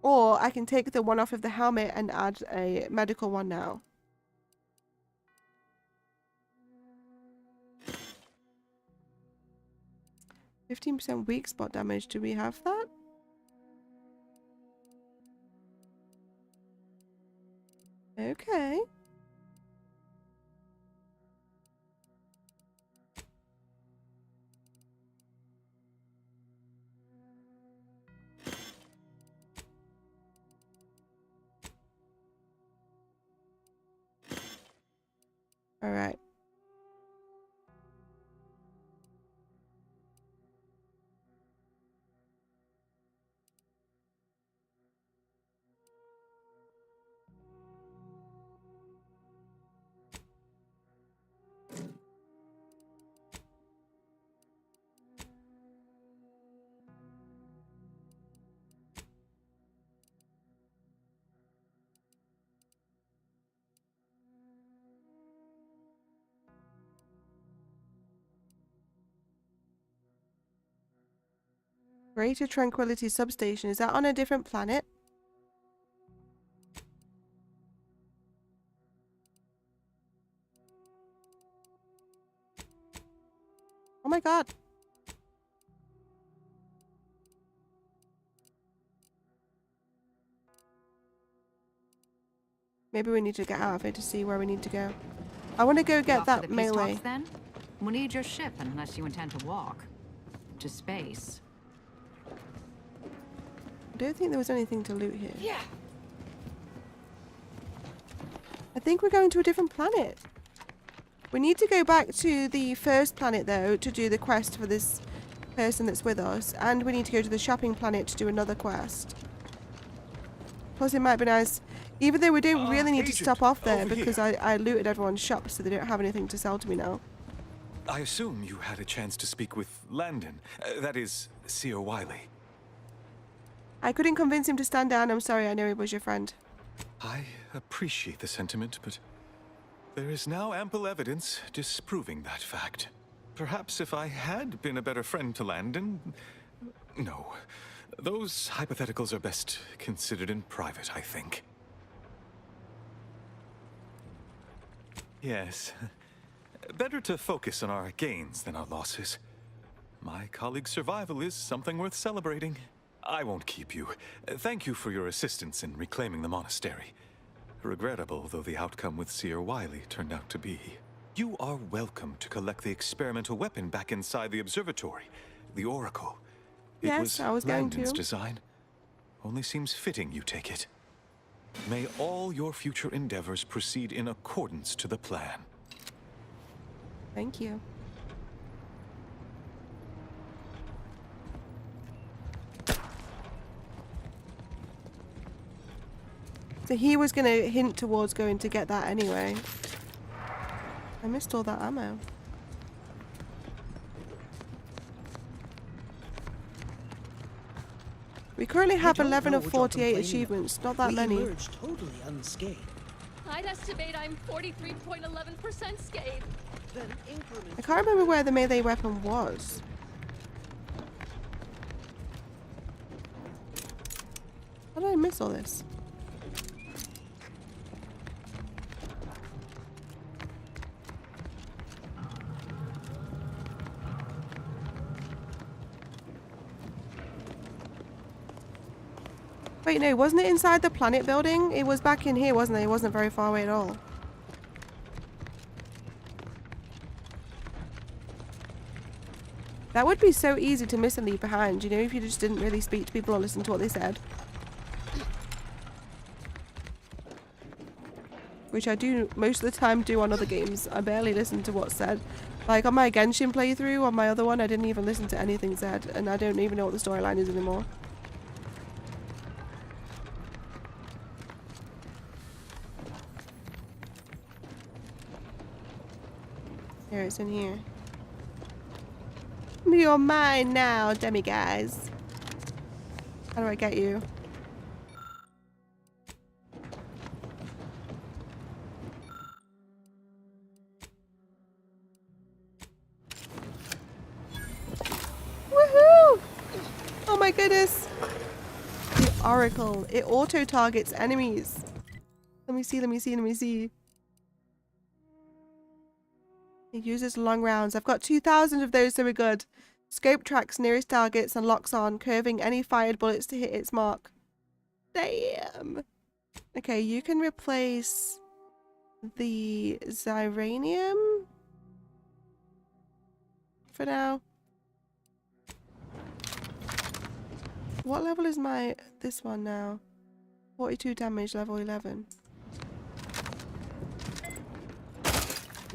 Or I can take the one off of the helmet and add a medical one now. %15 weak spot damage. Do we have that? Okay. All right. Greater Tranquility Substation. Is that on a different planet? Oh my god. Maybe we need to get out of it to see where we need to go. I want to go get that melee. Talks, then? We'll need your ship unless you intend to walk. To space. I don't think there was anything to loot here. Yeah. I think we're going to a different planet. We need to go back to the first planet, though, to do the quest for this person that's with us. And we need to go to the shopping planet to do another quest. Plus, it might be nice, even though we don't really need to stop off there because I looted everyone's shop, so they don't have anything to sell to me now. I assume you had a chance to speak with Landon. That is, Seer Wiley. I couldn't convince him to stand down. I'm sorry, I know he was your friend. I appreciate the sentiment, but there is now ample evidence disproving that fact. Perhaps if I had been a better friend to Landon... No. Those hypotheticals are best considered in private, I think. Yes. Better to focus on our gains than our losses. My colleague's survival is something worth celebrating. I won't keep you. Thank you for your assistance in reclaiming the monastery. Regrettable though the outcome with Seer Wiley turned out to be. You are welcome to collect the experimental weapon back inside the observatory, the Oracle. Yes, I was going Landon's to. design. Only seems fitting you take it. May all your future endeavors proceed in accordance to the plan. Thank you. So he was going to hint towards going to get that anyway. I missed all that ammo. We currently have 11 of 48 achievements, not that many. Totally unscathed. I'd estimate I'm 43.11% scathed. Then increment. I can't remember where the melee weapon was. How did I miss all this? Wait, no, wasn't it inside the planet building? It was back in here, wasn't it? It wasn't very far away at all. That would be so easy to miss and leave behind, you know, if you just didn't really speak to people or listen to what they said. Which I do most of the time do on other games. I barely listen to what's said. Like on my Genshin playthrough, on my other one, I didn't even listen to anything said, and I don't even know what the storyline is anymore. Here, it's in here. You're mine now, dummy guys. How do I get you? Woohoo! Oh my goodness! The Oracle. It auto-targets enemies. Let me see, let me see, let me see. It uses long rounds. I've got 2,000 of those, so we're good. Scope tracks nearest targets and locks on, curving any fired bullets to hit its mark. Damn. Okay, you can replace the Ziranium for now. What level is this one now? 42 damage, level 11.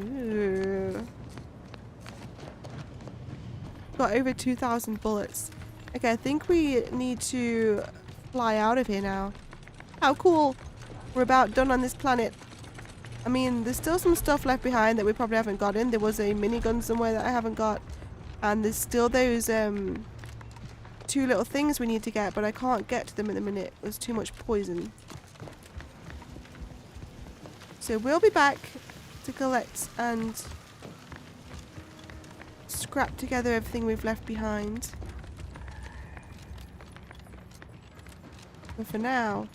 Ooh. Got over 2,000 bullets. Okay, I think we need to fly out of here now. How cool. We're about done on this planet. I mean, there's still some stuff left behind that we probably haven't gotten. There was a minigun somewhere that I haven't got. And there's still those 2 little things we need to get, but I can't get to them at the minute. There's too much poison. So we'll be back to collect and scrap together everything we've left behind. But for now,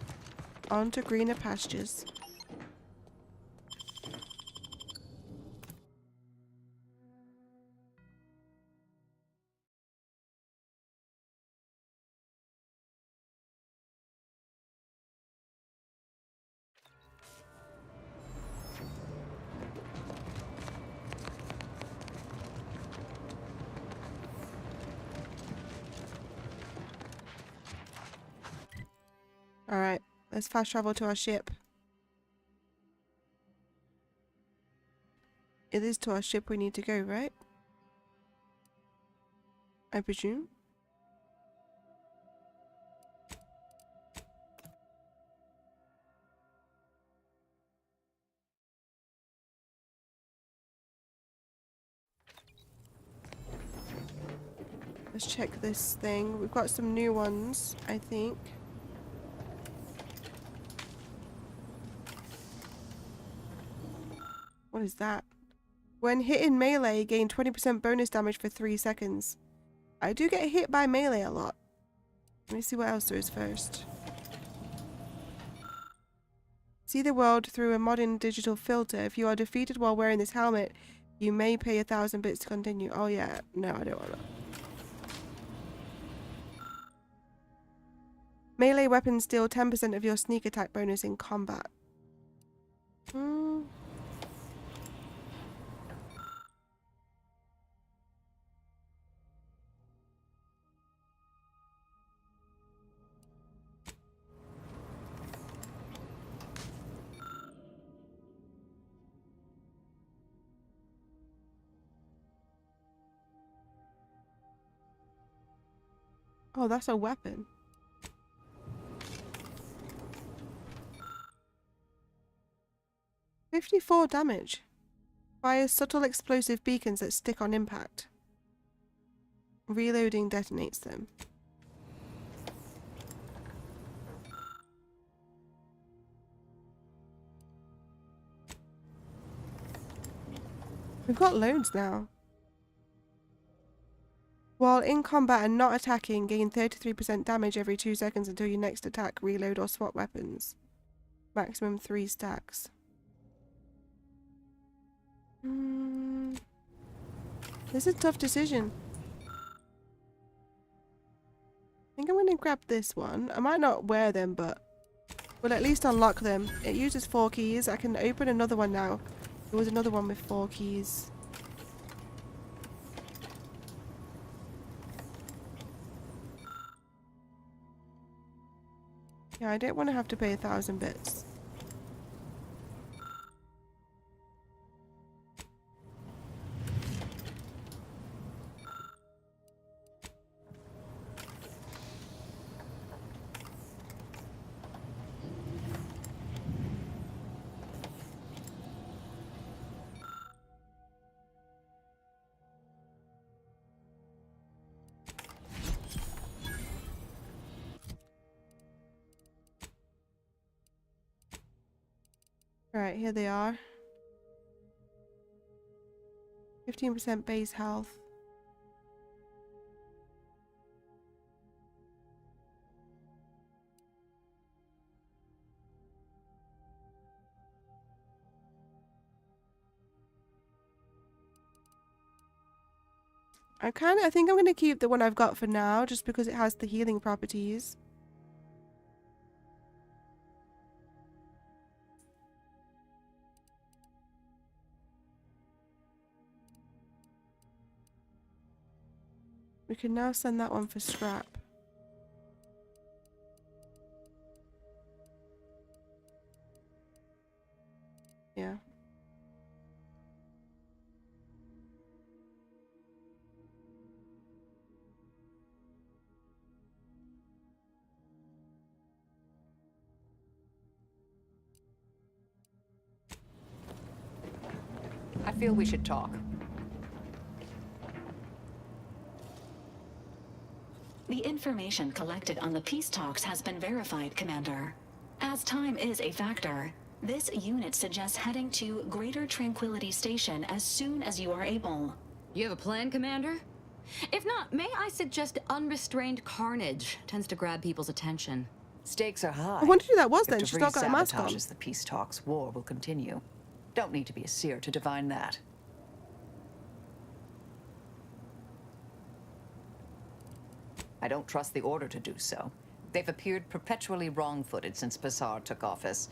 on to greener pastures. Alright, let's fast travel to our ship. It is to our ship we need to go, right? I presume. Let's check this thing. We've got some new ones, I think. What is that? When hit in melee, gain 20% bonus damage for 3 seconds. I do get hit by melee a lot. Let me see what else there is first. See the world through a modern digital filter. If you are defeated while wearing this helmet, you may pay 1,000 bits to continue. Oh yeah, no, I don't want that. Melee weapons deal 10% of your sneak attack bonus in combat. Oh, that's a weapon. $54 damage. Fires subtle explosive beacons that stick on impact. Reloading detonates them. We've got loads now. While in combat and not attacking, gain 33% damage every 2 seconds until your next attack, reload, or swap weapons. Maximum 3 stacks. This is a tough decision. I think I'm going to grab this one. I might not wear them, but we'll at least unlock them. It uses 4 keys. I can open another one now. There was another one with 4 keys. Yeah, I don't want to have to pay 1,000 bits. Right, here they are. 15% base health. I think I'm going to keep the one I've got for now, just because it has the healing properties. We can now send that one for scrap. Yeah. I feel we should talk. The information collected on the peace talks has been verified, Commander. As time is a factor, this unit suggests heading to Greater Tranquility Station as soon as you are able. You have a plan, Commander? If not, may I suggest unrestrained carnage tends to grab people's attention. Stakes are high. I wonder who that was If then. She's not got a mask on. sabotages the peace talks, war will continue. Don't need to be a seer to divine that. I don't trust the Order to do so. They've appeared perpetually wrong-footed since Bassar took office.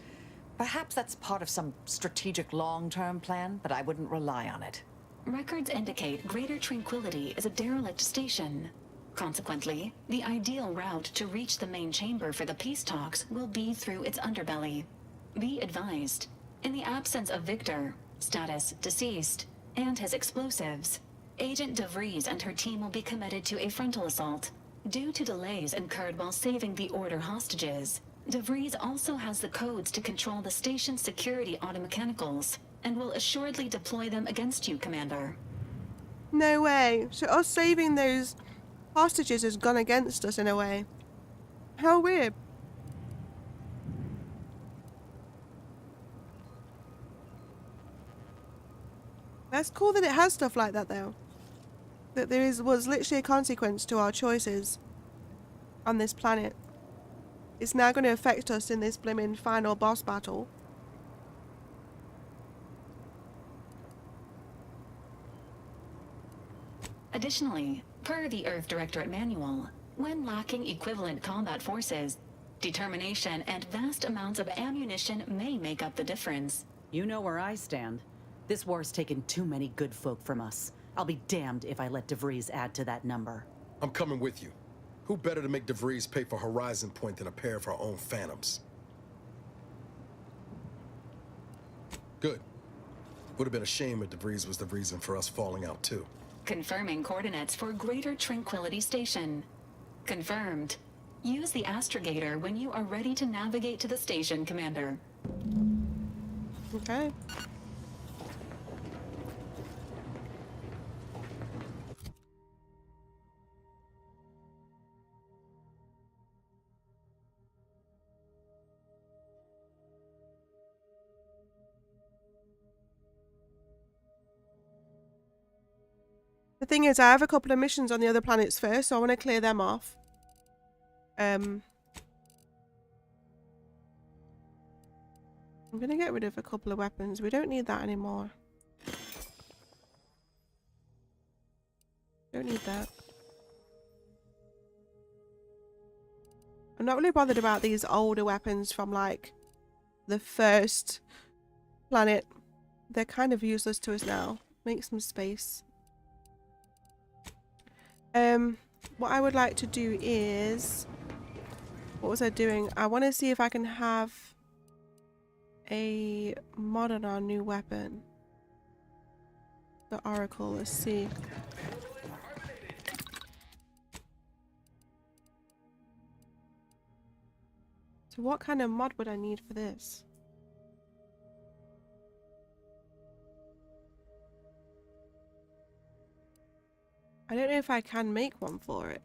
Perhaps that's part of some strategic long-term plan, but I wouldn't rely on it. Records indicate Greater Tranquility is a derelict station. Consequently, the ideal route to reach the main chamber for the peace talks will be through its underbelly. Be advised, in the absence of Victor, status deceased, and his explosives. Agent DeVries and her team will be committed to a frontal assault due to delays incurred while saving the Order hostages. DeVries also has the codes to control the station's security automechanicals and will assuredly deploy them against you, Commander. No way. So us saving those hostages has gone against us in a way. How weird. That's cool that it has stuff like that though. That there was literally a consequence to our choices on this planet. It's now going to affect us in this blimmin' final boss battle. Additionally, per the Earth Directorate Manual, when lacking equivalent combat forces, determination and vast amounts of ammunition may make up the difference. You know where I stand. This war's taken too many good folk from us. I'll be damned if I let DeVries add to that number. I'm coming with you. Who better to make DeVries pay for Horizon Point than a pair of our own Phantoms? Good. Would have been a shame if DeVries was the reason for us falling out too. Confirming coordinates for Greater Tranquility Station. Confirmed. Use the astrogator when you are ready to navigate to the station, Commander. Okay. The thing is, I have a couple of missions on the other planets first, so I want to clear them off. I'm going to get rid of a couple of weapons. We don't need that anymore. Don't need that. I'm not really bothered about these older weapons from, like, the first planet. They're kind of useless to us now. Make some space. What I would like to do is... What was I doing? I want to see if I can have a mod on our new weapon. The Oracle, let's see. So what kind of mod would I need for this? I don't know if I can make one for it.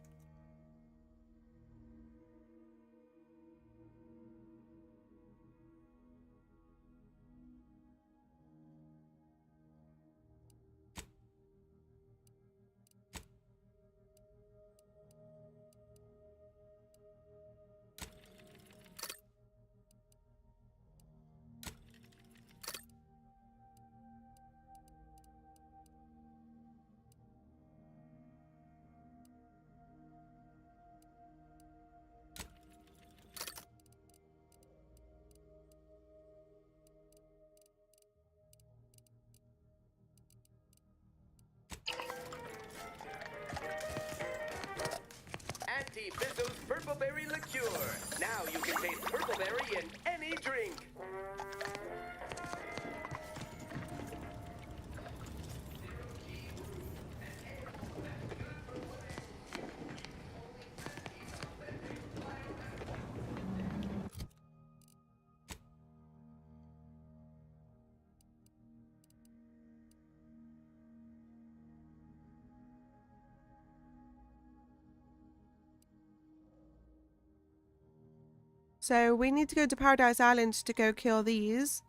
Auntie Bizzo's Purple Berry Liqueur. Now you can taste Purple Berry in any drink. So we need to go to Paradise Island to go kill these.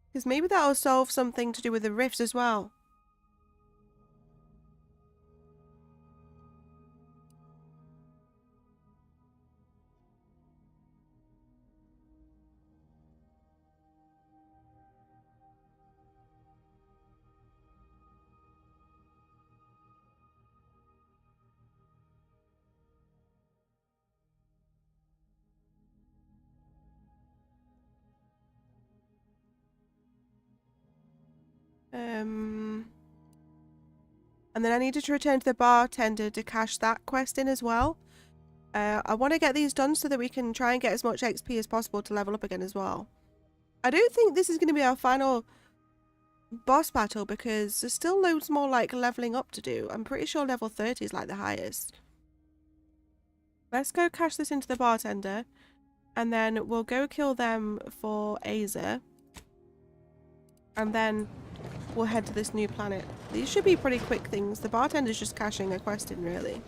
Because maybe that'll solve something to do with the rifts as well. And then I needed to return to the bartender to cash that quest in as well. I want to get these done so that we can try and get as much XP as possible to level up again as well. I don't think this is going to be our final boss battle because there's still loads more like leveling up to do. I'm pretty sure level 30 is like the highest. Let's go cash this into the bartender and then we'll go kill them for Aza. And then we'll head to this new planet. These should be pretty quick things. The bartender's just cashing a quest in, really.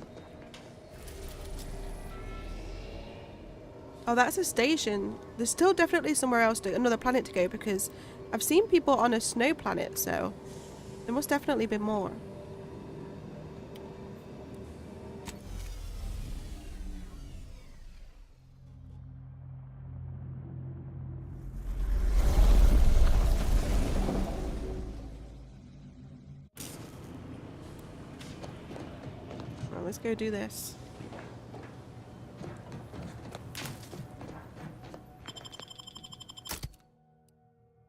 Oh, that's a station. There's still definitely somewhere else another planet to go because I've seen people on a snow planet, so there must definitely be more. Well, let's go do this.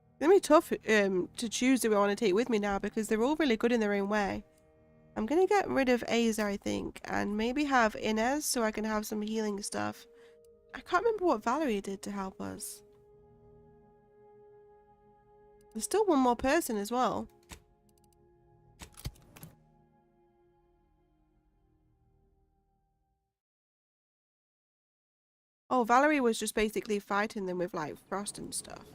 It's gonna be tough to choose who I want to take with me now because they're all really good in their own way. I'm gonna get rid of Aza, I think, and maybe have Inez so I can have some healing stuff. I can't remember what Valerie did to help us. There's still one more person as well. Oh, Valerie was just basically fighting them with like frost and stuff.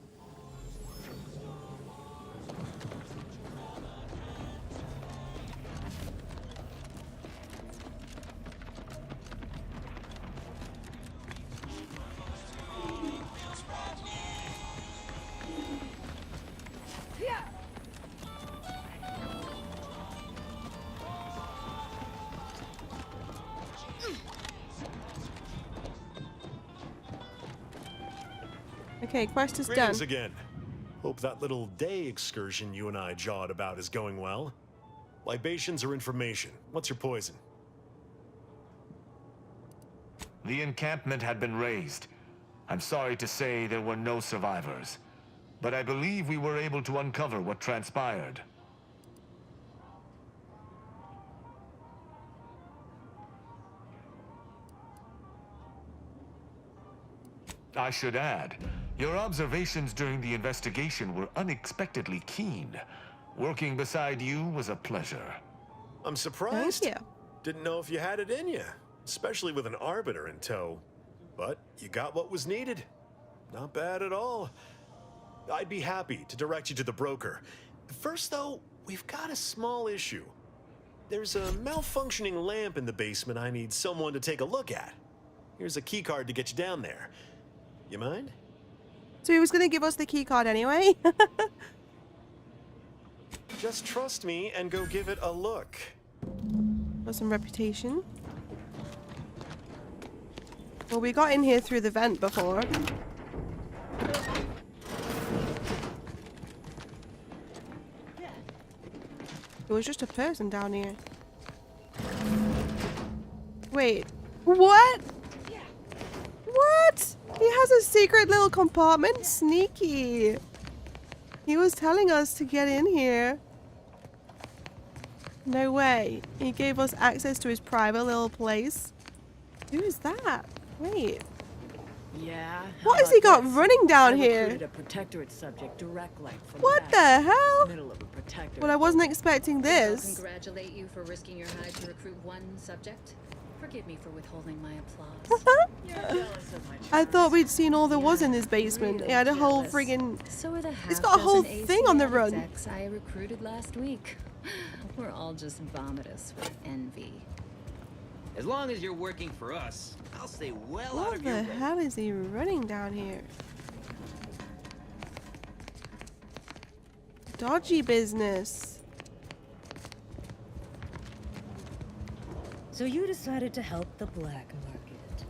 Okay, quest is done. Greetings again. Hope that little day excursion you and I jawed about is going well. Libations or information? What's your poison? The encampment had been razed. I'm sorry to say there were no survivors, but I believe we were able to uncover what transpired. I should add, your observations during the investigation were unexpectedly keen. Working beside you was a pleasure. I'm surprised. Thank you. Didn't know if you had it in you, especially with an Arbiter in tow. But you got what was needed. Not bad at all. I'd be happy to direct you to the broker. First, though, we've got a small issue. There's a malfunctioning lamp in the basement I need someone to take a look at. Here's a keycard to get you down there. You mind? So he was going to give us the key card anyway? Just trust me and go give it a look. Got some reputation. Well, we got in here through the vent before. There was just a person down here. Wait, what? What? He has a secret little compartment? Sneaky. He was telling us to get in here. No way. He gave us access to his private little place. Who is that? Wait. Yeah. What has he got running down I here? recruited a protectorate subject directly from What back the hell? middle of a protectorate. Well, I wasn't expecting I'll this. congratulate you for risking your hide to recruit one subject. Forgive me for withholding my applause. You're jealous of my I thought we'd seen all there was in this basement. It had a whole friggin'... So are the It's got a whole half-dozen thing on the ACL run. execs I recruited last week. We're all just vomitous with envy. As long as you're working for us, I'll stay well out What of your the way. hell is he running down here? Dodgy business. So you decided to help the black market.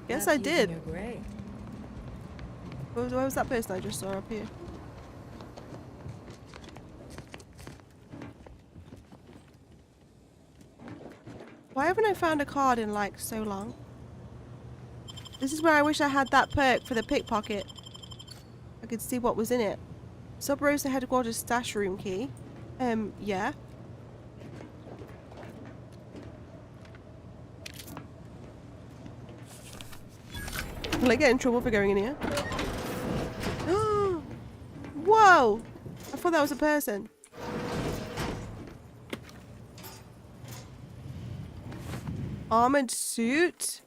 Yes, Not I using did. your gray. Where was that person I just saw up here? Why haven't I found a card in like so long? This is where I wish I had that perk for the pickpocket. I could see what was in it. Sub Rosa headquarters stash room key. Yeah. Will I get in trouble for going in here? Whoa! I thought that was a person. Armored suit?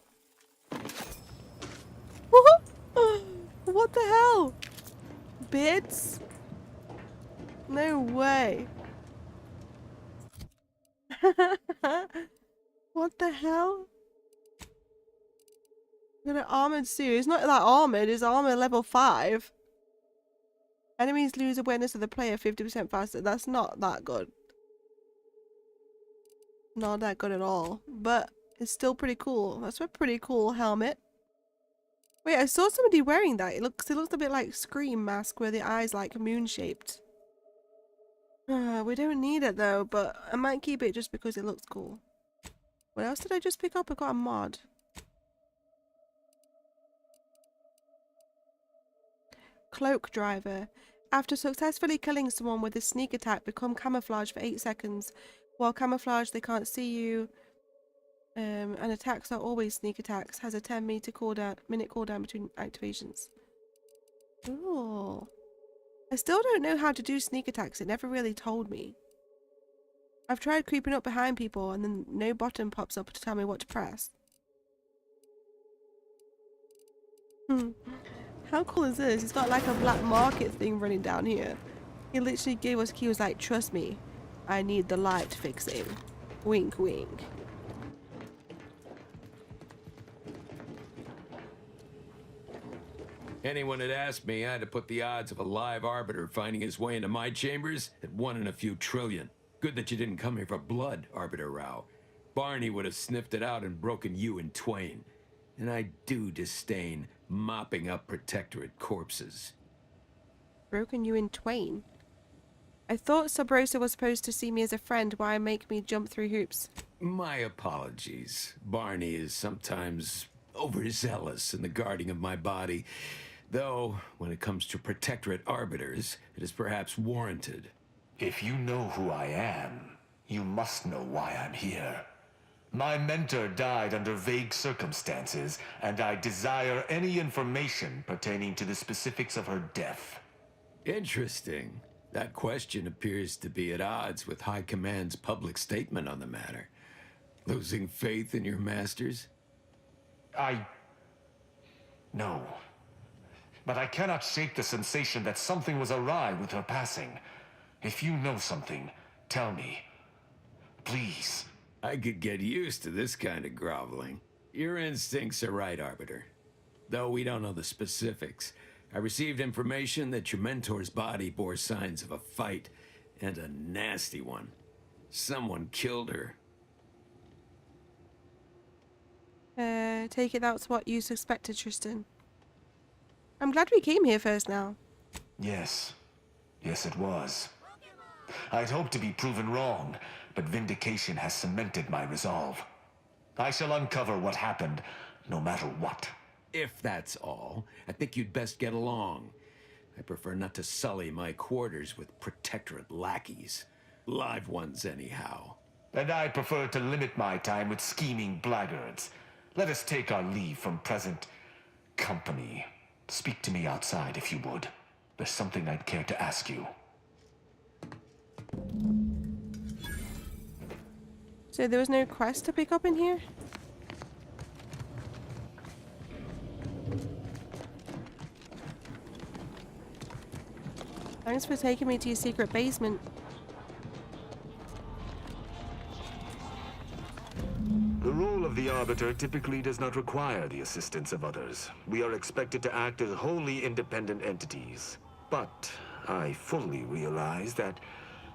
What the hell? Bits? No way. What the hell? Got an armored suit. It's not that armored, it's armor level 5. Enemies lose awareness of the player 50% faster. That's not that good. Not that good at all. But it's still pretty cool. That's a pretty cool helmet. Wait, I saw somebody wearing that. It looks a bit like Scream mask where the eyes like moon shaped. We don't need it though, but I might keep it just because it looks cool. What else did I just pick up? I got a mod. Cloak driver. After successfully killing someone with a sneak attack, become camouflage for 8 seconds. While camouflage, they can't see you. And attacks are always sneak attacks. Has a 10-minute cooldown between activations. Ooh. I still don't know how to do sneak attacks. It never really told me. I've tried creeping up behind people and then no button pops up to tell me what to press. How cool is this? It's got like a black market thing running down here. He literally gave us a key. He was like, trust me, I need the light fixing. Wink, wink. Anyone had asked me, I had to put the odds of a live arbiter finding his way into my chambers at 1 in a few trillion. Good that you didn't come here for blood, Arbiter Rao. Barney would have sniffed it out and broken you in twain. And I do disdain mopping up Protectorate corpses. Broken you in twain? I thought Sub Rosa was supposed to see me as a friend. Why make me jump through hoops? My apologies. Barney is sometimes overzealous in the guarding of my body. Though, when it comes to Protectorate arbiters, it is perhaps warranted. If you know who I am, you must know why I'm here. My mentor died under vague circumstances, and I desire any information pertaining to the specifics of her death. Interesting. That question appears to be at odds with High Command's public statement on the matter. Losing faith in your masters? No. But I cannot shake the sensation that something was awry with her passing. If you know something, tell me. Please. I could get used to this kind of groveling. Your instincts are right, Arbiter. Though we don't know the specifics, I received information that your mentor's body bore signs of a fight, and a nasty one. Someone killed her. Take it that's what you suspected, Tristan. I'm glad we came here first now. Yes. Yes, it was. I'd hoped to be proven wrong, but vindication has cemented my resolve. I shall uncover what happened, no matter what. If that's all, I think you'd best get along. I prefer not to sully my quarters with Protectorate lackeys. Live ones, anyhow. And I prefer to limit my time with scheming blackguards. Let us take our leave from present company. Speak to me outside, if you would. There's something I'd care to ask you. So there was no quest to pick up in here? Thanks for taking me to your secret basement. The role of the Arbiter typically does not require the assistance of others. We are expected to act as wholly independent entities. But I fully realize that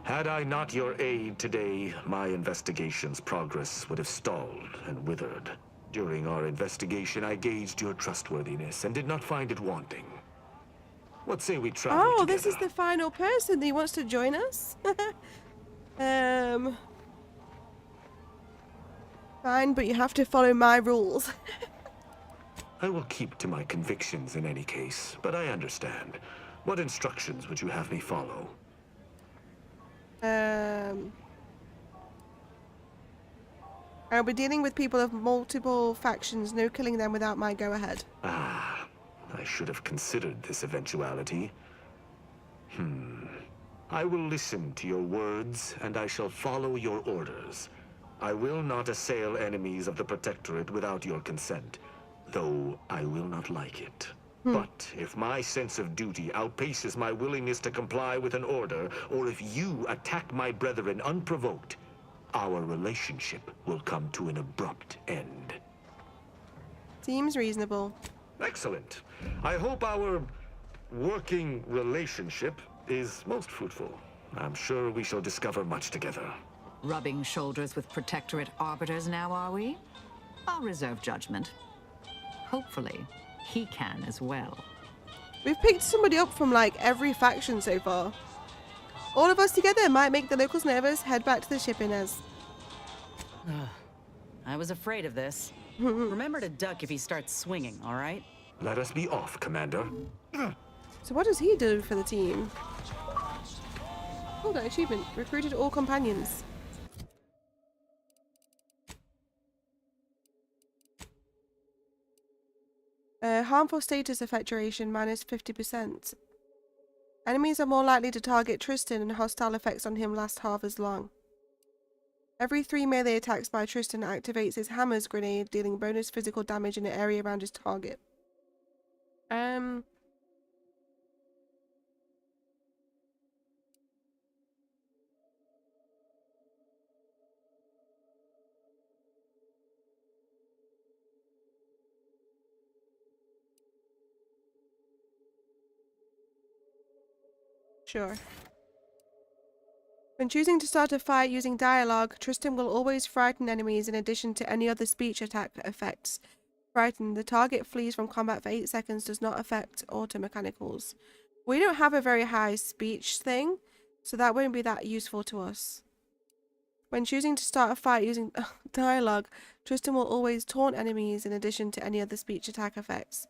had I not your aid today, my investigation's progress would have stalled and withered. During our investigation, I gauged your trustworthiness and did not find it wanting. What say we travel together? This is the final person. He wants to join us? Fine, but you have to follow my rules. I will keep to my convictions in any case, but I understand. What instructions would you have me follow? I'll be dealing with people of multiple factions. No killing them without my go-ahead. Ah, I should have considered this eventuality. I will listen to your words, and I shall follow your orders. I will not assail enemies of the Protectorate without your consent, though I will not like it. But if my sense of duty outpaces my willingness to comply with an order, or if you attack my brethren unprovoked, our relationship will come to an abrupt end. Seems reasonable. Excellent. I hope our working relationship is most fruitful. I'm sure we shall discover much together. Rubbing shoulders with Protectorate arbiters now, are we? I'll reserve judgment. Hopefully, he can as well. We've picked somebody up from like every faction so far. All of us together might make the locals nervous. Head back to the ship, Inez. I was afraid of this. Remember to duck if he starts swinging, all right? Let us be off, Commander. So what does he do for the team? Hold on, achievement. Recruited all companions. Harmful status effect duration minus 50%. Enemies are more likely to target Tristan, and hostile effects on him last half as long. Every 3 melee attacks by Tristan activates his Hammer's grenade, dealing bonus physical damage in an area around his target. Sure. When choosing to start a fight using dialogue, Tristan will always frighten enemies in addition to any other speech attack effects. Frighten. The target flees from combat for 8 seconds, does not affect auto mechanicals. We don't have a very high speech thing, so that won't be that useful to us. When choosing to start a fight using dialogue, Tristan will always taunt enemies in addition to any other speech attack effects.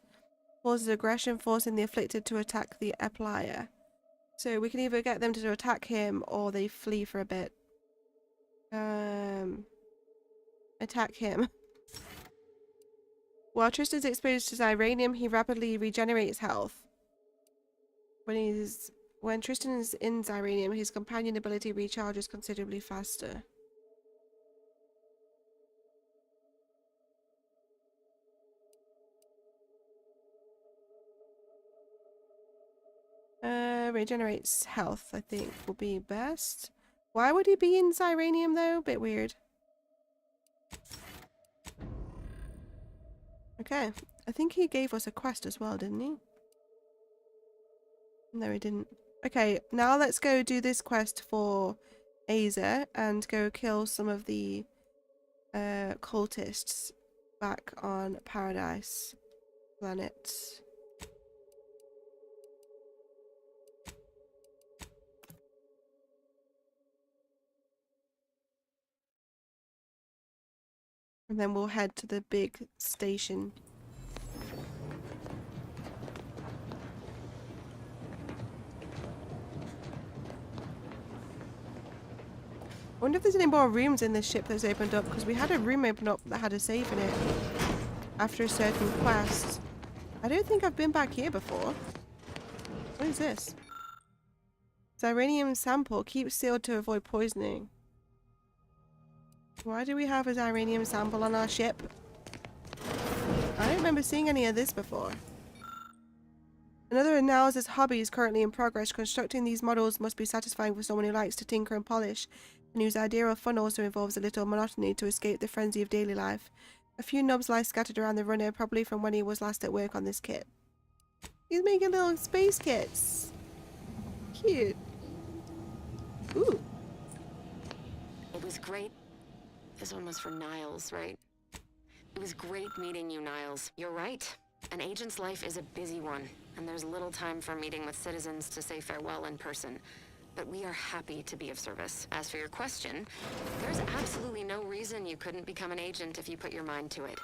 Causes aggression, forcing the afflicted to attack the applier. So we can either get them to attack him or they flee for a bit. Attack him. While Tristan's exposed to Xyranium, he rapidly regenerates health. When Tristan is in Xyranium, his companion ability recharges considerably faster. Regenerates health, I think, will be best. Why would he be in Xyranium, though? Bit weird. Okay. I think he gave us a quest as well, didn't he? No, he didn't. Okay, now let's go do this quest for Aza and go kill some of the cultists back on Paradise Planet. And then we'll head to the big station. I wonder if there's any more rooms in this ship that's opened up, because we had a room open up that had a save in it after a certain quest. I don't think I've been back here before. What is this? Xyranium sample. Keep sealed to avoid poisoning. Why do we have a Xyranium sample on our ship? I don't remember seeing any of this before. Another analysis hobby is currently in progress. Constructing these models must be satisfying for someone who likes to tinker and polish, and whose idea of fun also involves a little monotony to escape the frenzy of daily life. A few nubs lie scattered around the runner, probably from when he was last at work on this kit. He's making little space kits. Cute. Ooh. It was great. This one was for Niles, right? It was great meeting you, Niles. You're right. An agent's life is a busy one, and there's little time for meeting with citizens to say farewell in person. But we are happy to be of service. As for your question, there's absolutely no reason you couldn't become an agent if you put your mind to it.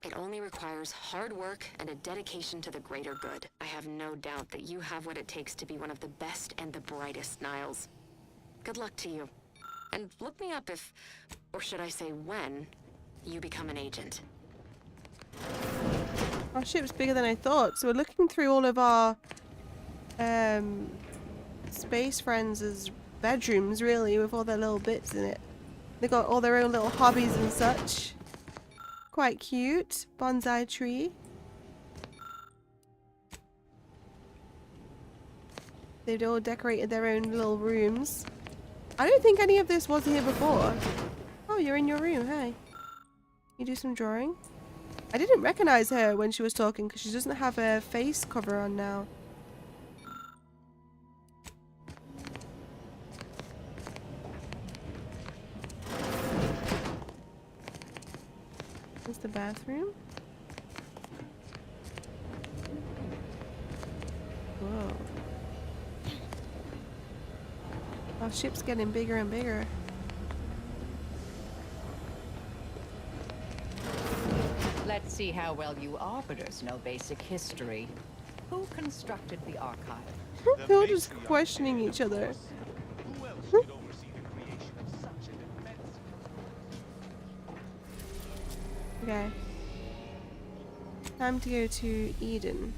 It only requires hard work and a dedication to the greater good. I have no doubt that you have what it takes to be one of the best and the brightest, Niles. Good luck to you. And look me up if, or should I say when, you become an agent. Our ship's bigger than I thought, so we're looking through all of our Space Friends' bedrooms, really, with all their little bits in it. They got all their own little hobbies and such. Quite cute. Bonsai tree. They'd all decorated their own little rooms. I don't think any of this was here before. Oh, you're in your room. Hey. You do some drawing? I didn't recognize her when she was talking because she doesn't have a face cover on now. Is the bathroom? Whoa. Our ship's getting bigger and bigger. Let's see how well you Arbiters know basic history. Who constructed the archive? They're all just questioning each other. Okay. Time to go to Eden.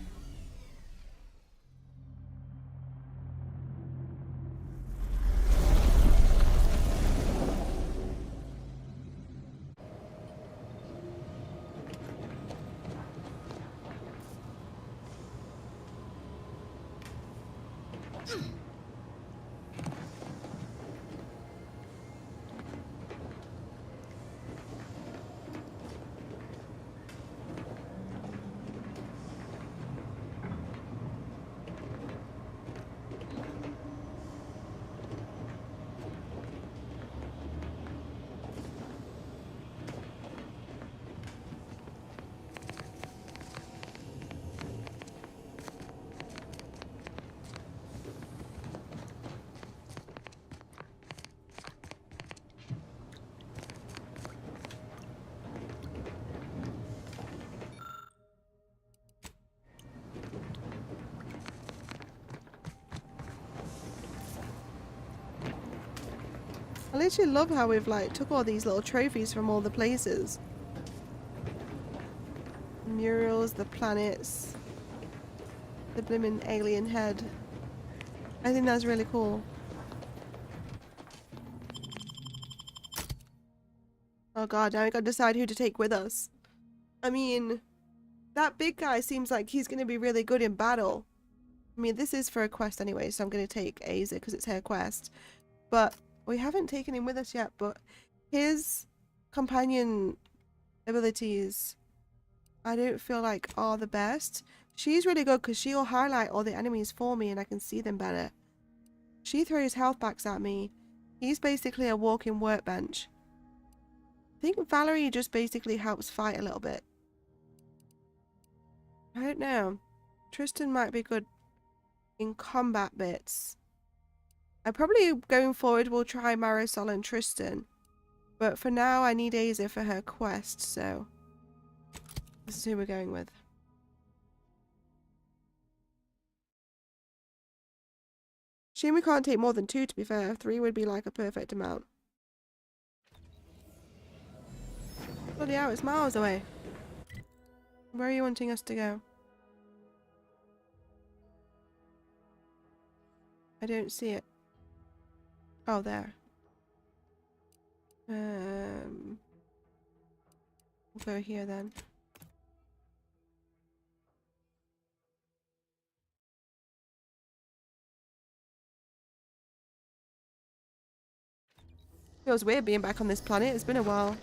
I literally love how we've like took all these little trophies from all the places. Murals, the planets, the blimmin' alien head. I think that's really cool. Oh god, now we gotta decide who to take with us. I mean, that big guy seems like he's gonna be really good in battle. I mean, this is for a quest anyway, so I'm gonna take Aza because it's her quest. But we haven't taken him with us yet, but his companion abilities I don't feel like are the best. She's really good because she'll highlight all the enemies for me and I can see them better. She throws health packs at me. He's basically a walking workbench. I think Valerie just basically helps fight a little bit. I don't know. Tristan might be good in combat bits. I probably, going forward, will try Marisol and Tristan. But for now, I need Aza for her quest, so this is who we're going with. Shame we can't take more than 2, to be fair. 3 would be like a perfect amount. Bloody hell, it's miles away. Where are you wanting us to go? I don't see it. Oh, there. We'll go here then. Feels weird being back on this planet. It's been a while.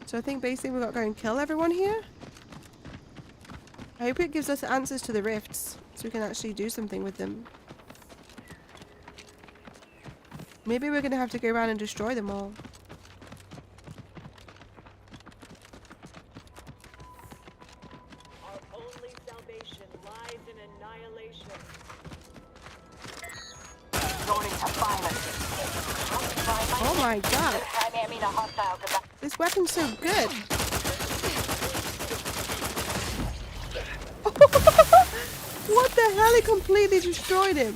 So I think basically we've got to go and kill everyone here. I hope it gives us answers to the rifts, so we can actually do something with them. Maybe we're going to have to go around and destroy them all. Our only salvation lies in annihilation. Oh my god. This weapon's so good. What the hell? It completely destroyed him.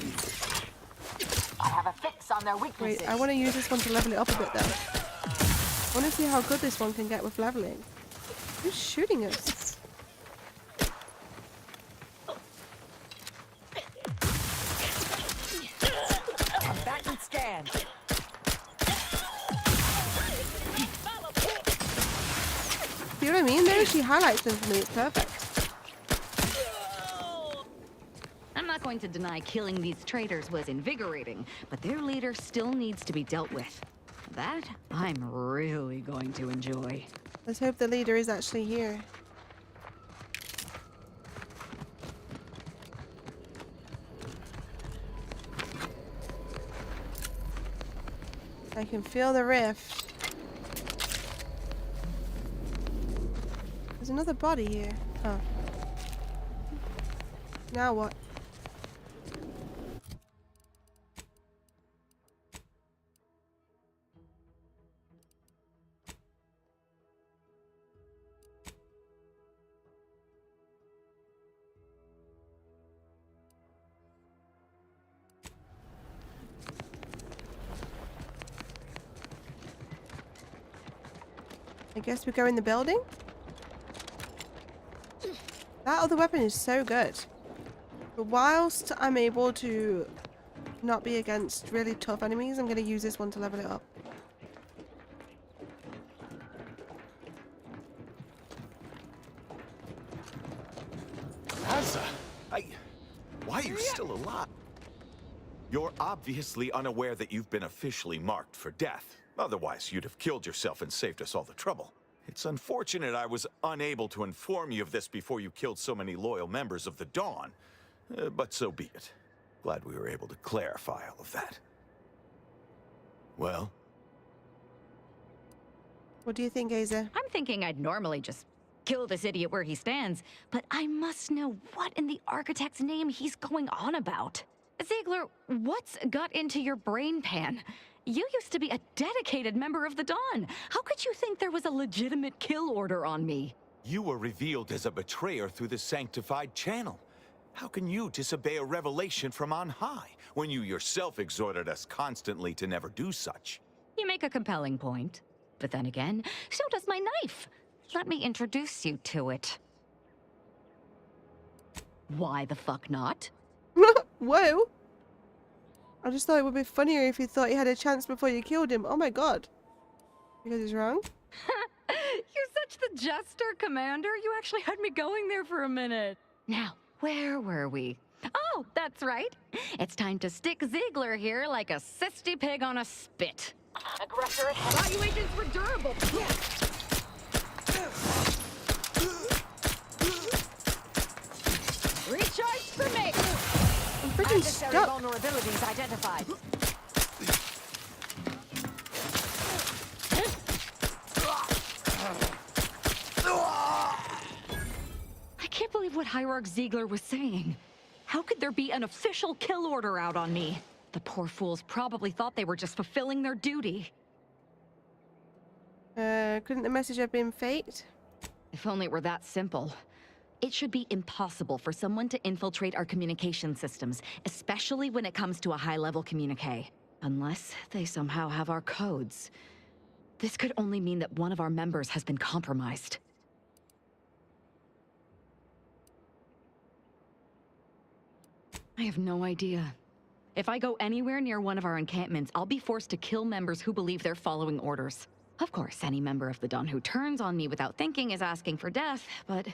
focus on their weaknesses. Wait, I want to use this one to level it up a bit though. I want to see how good this one can get with leveling. Who's shooting us? Combatant scan. You know what I mean? There she highlights them for me. It's perfect. I'm not going to deny killing these traitors was invigorating, but their leader still needs to be dealt with. That I'm really going to enjoy. Let's hope the leader is actually here. I can feel the rift. There's another body here. Oh. Now what? I guess we go in the building? That other weapon is so good. But whilst I'm able to not be against really tough enemies, I'm going to use this one to level it up. Asa, why are you still alive? You're obviously unaware that you've been officially marked for death. Otherwise, you'd have killed yourself and saved us all the trouble. It's unfortunate I was unable to inform you of this before you killed so many loyal members of the Dawn. But so be it. Glad we were able to clarify all of that. Well? What do you think, Aza? I'm thinking I'd normally just kill this idiot where he stands, but I must know what in the architect's name he's going on about. Ziegler, what's got into your brain pan? You used to be a dedicated member of the Dawn. How could you think there was a legitimate kill order on me? You were revealed as a betrayer through the sanctified channel. How can you disobey a revelation from on high, when you yourself exhorted us constantly to never do such? You make a compelling point. But then again, so does my knife. Let me introduce you to it. Why the fuck not? Whoa! I just thought it would be funnier if you thought you had a chance before you killed him. Oh my god. Because he's wrong? You're such the jester, Commander. You actually had me going there for a minute. Now, where were we? Oh, that's right. It's time to stick Ziegler here like a cysty pig on a spit. Aggressor ahead. Evaluations were durable. Recharge for me. I'm freaking Adversary stuck. vulnerabilities identified. I can't believe what Hierarch Ziegler was saying. How could there be an official kill order out on me? The poor fools probably thought they were just fulfilling their duty. Couldn't the message have been faked? If only it were that simple. It should be impossible for someone to infiltrate our communication systems, especially when it comes to a high-level communique. Unless they somehow have our codes. This could only mean that one of our members has been compromised. I have no idea. If I go anywhere near one of our encampments, I'll be forced to kill members who believe they're following orders. Of course, any member of the Dawn who turns on me without thinking is asking for death, but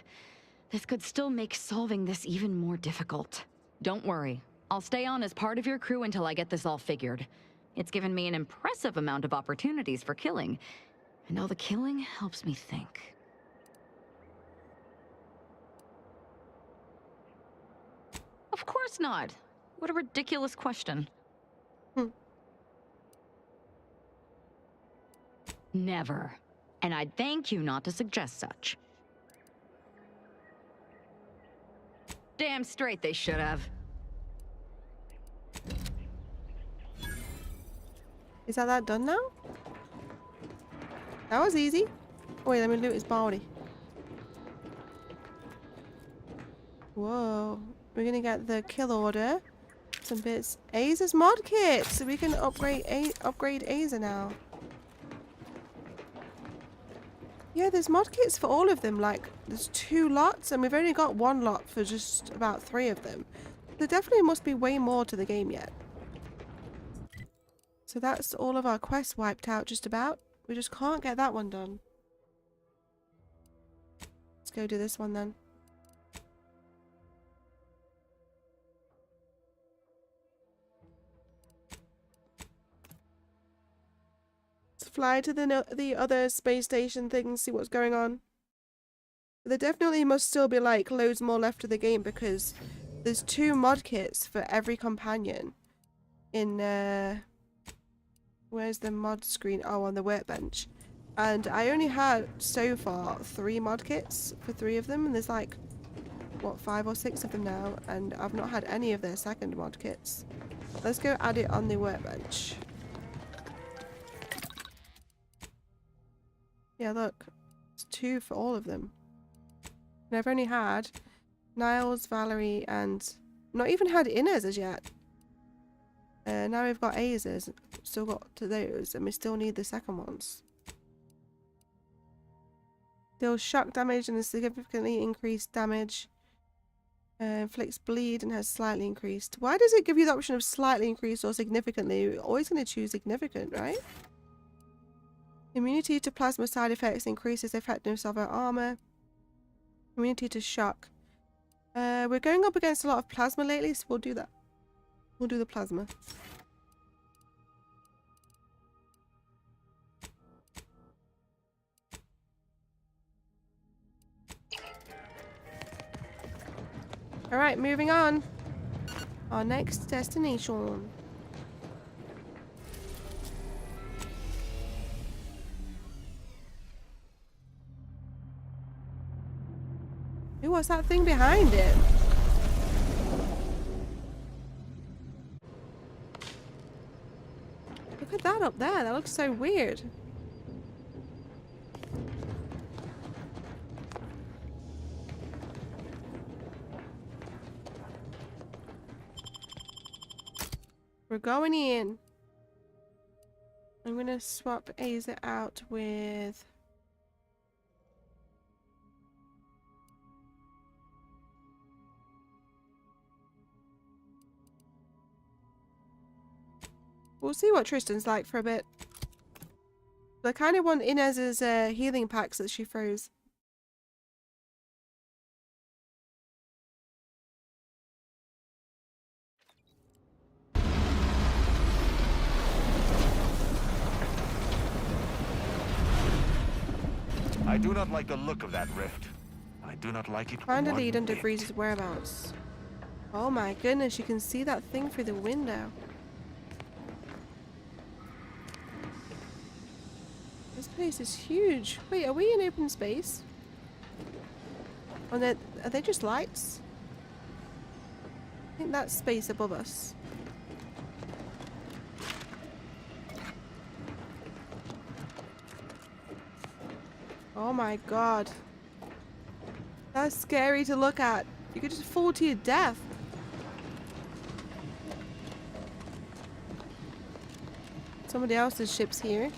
this could still make solving this even more difficult. Don't worry. I'll stay on as part of your crew until I get this all figured. It's given me an impressive amount of opportunities for killing, and all the killing helps me think. Of course not. What a ridiculous question. Never. And I'd thank you not to suggest such. Damn straight they should have. Is that done now? That was easy. Wait, let me loot his body. Whoa. We're gonna get the kill order. Some bits. Aza's mod kit, so we can upgrade Aza now. Yeah, there's mod kits for all of them. Like, there's 2 lots, and we've only got 1 lot for just about 3 of them. There definitely must be way more to the game yet. So that's all of our quests wiped out, just about. We just can't get that one done. Let's go do this one then. Fly to the other space station thing, see what's going on. There definitely must still be like loads more left of the game because there's 2 mod kits for every companion in where's the mod screen? Oh, on the workbench. And I only had so far 3 mod kits for 3 of them, and there's like what, 5 or 6 of them now, and I've not had any of their second mod kits. Let's go add it on the workbench. Yeah, look. It's 2 for all of them. And I've only had Niles, Valerie, and not even had Inez as yet. Now we've got Azas. Still got to those, and we still need the second ones. Deals shock damage and a significantly increased damage. Inflicts bleed and has slightly increased. Why does it give you the option of slightly increased or significantly? You're always going to choose significant, right? Immunity to plasma side effects increases the effectiveness of our armor. Immunity to shock. We're going up against a lot of plasma lately, so we'll do that. We'll do the plasma. Alright, moving on. Our next destination. Ooh, what's that thing behind it? Look at that up there. That looks so weird. We're going in. I'm gonna swap Aza out with... We'll see what Tristan's like for a bit. I kind of want Inez's healing packs that she throws. I do not like the look of that rift. I do not like it. Find a one lead on bit. DeVries' whereabouts. Oh my goodness, you can see that thing through the window. This place is huge. Wait, are we in open space? Oh, are they just lights? I think that's space above us. Oh my god. That's scary to look at. You could just fall to your death. Somebody else's ship's here.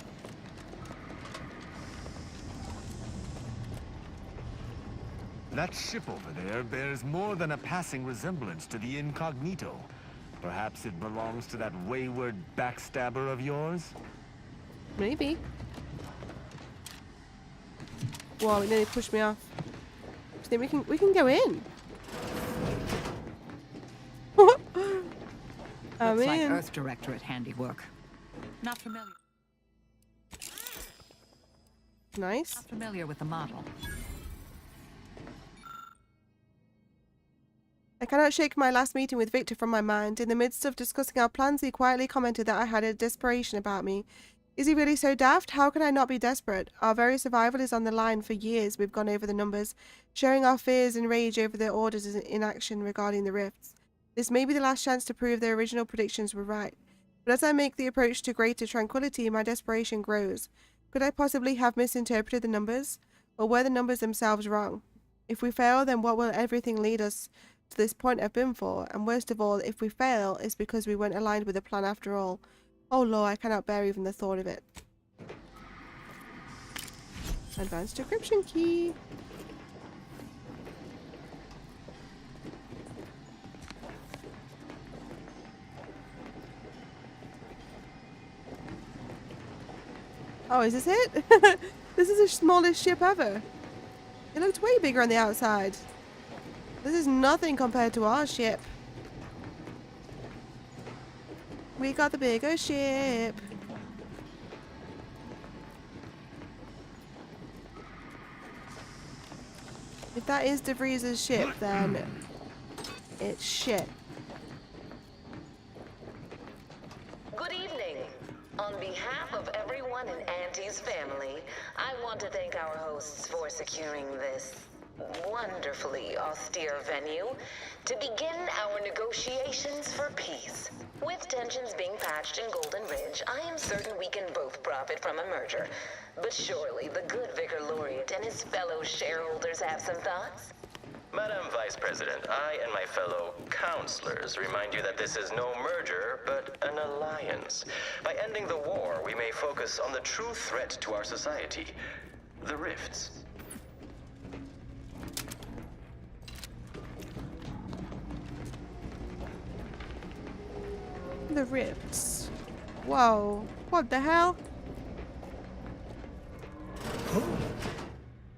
That ship over there bears more than a passing resemblance to the Incognito. Perhaps it belongs to that wayward backstabber of yours? Maybe. Whoa, it nearly pushed me off. I think we can go in. Looks I'm like in. Earth Directorate handiwork. Not familiar. Nice. Not familiar with the model. I cannot shake my last meeting with Victor from my mind. In the midst of discussing our plans, he quietly commented that I had a desperation about me. Is he really so daft? How can I not be desperate? Our very survival is on the line. For years we've gone over the numbers, sharing our fears and rage over their orders in action regarding the rifts. This may be the last chance to prove their original predictions were right. But as I make the approach to greater tranquility, my desperation grows. Could I possibly have misinterpreted the numbers? Or were the numbers themselves wrong? If we fail, then what will everything lead us to this point have been for, and worst of all, if we fail, it's because we weren't aligned with the plan after all. Oh Lord, I cannot bear even the thought of it. Advanced decryption key. Oh, is this it? This is the smallest ship ever. It looked way bigger on the outside. This is nothing compared to our ship. We got the bigger ship. If that is DeVries' ship, then it's shit. Good evening. On behalf of everyone in Auntie's family, I want to thank our hosts for securing this wonderfully austere venue to begin our negotiations for peace. With tensions being patched in Golden Ridge, I am certain we can both profit from a merger. But surely the good Vicar Laureate and his fellow shareholders have some thoughts? Madam Vice President, I and my fellow counselors remind you that this is no merger, but an alliance. By ending the war, we may focus on the true threat to our society, the rifts. The rifts. Whoa. What the hell?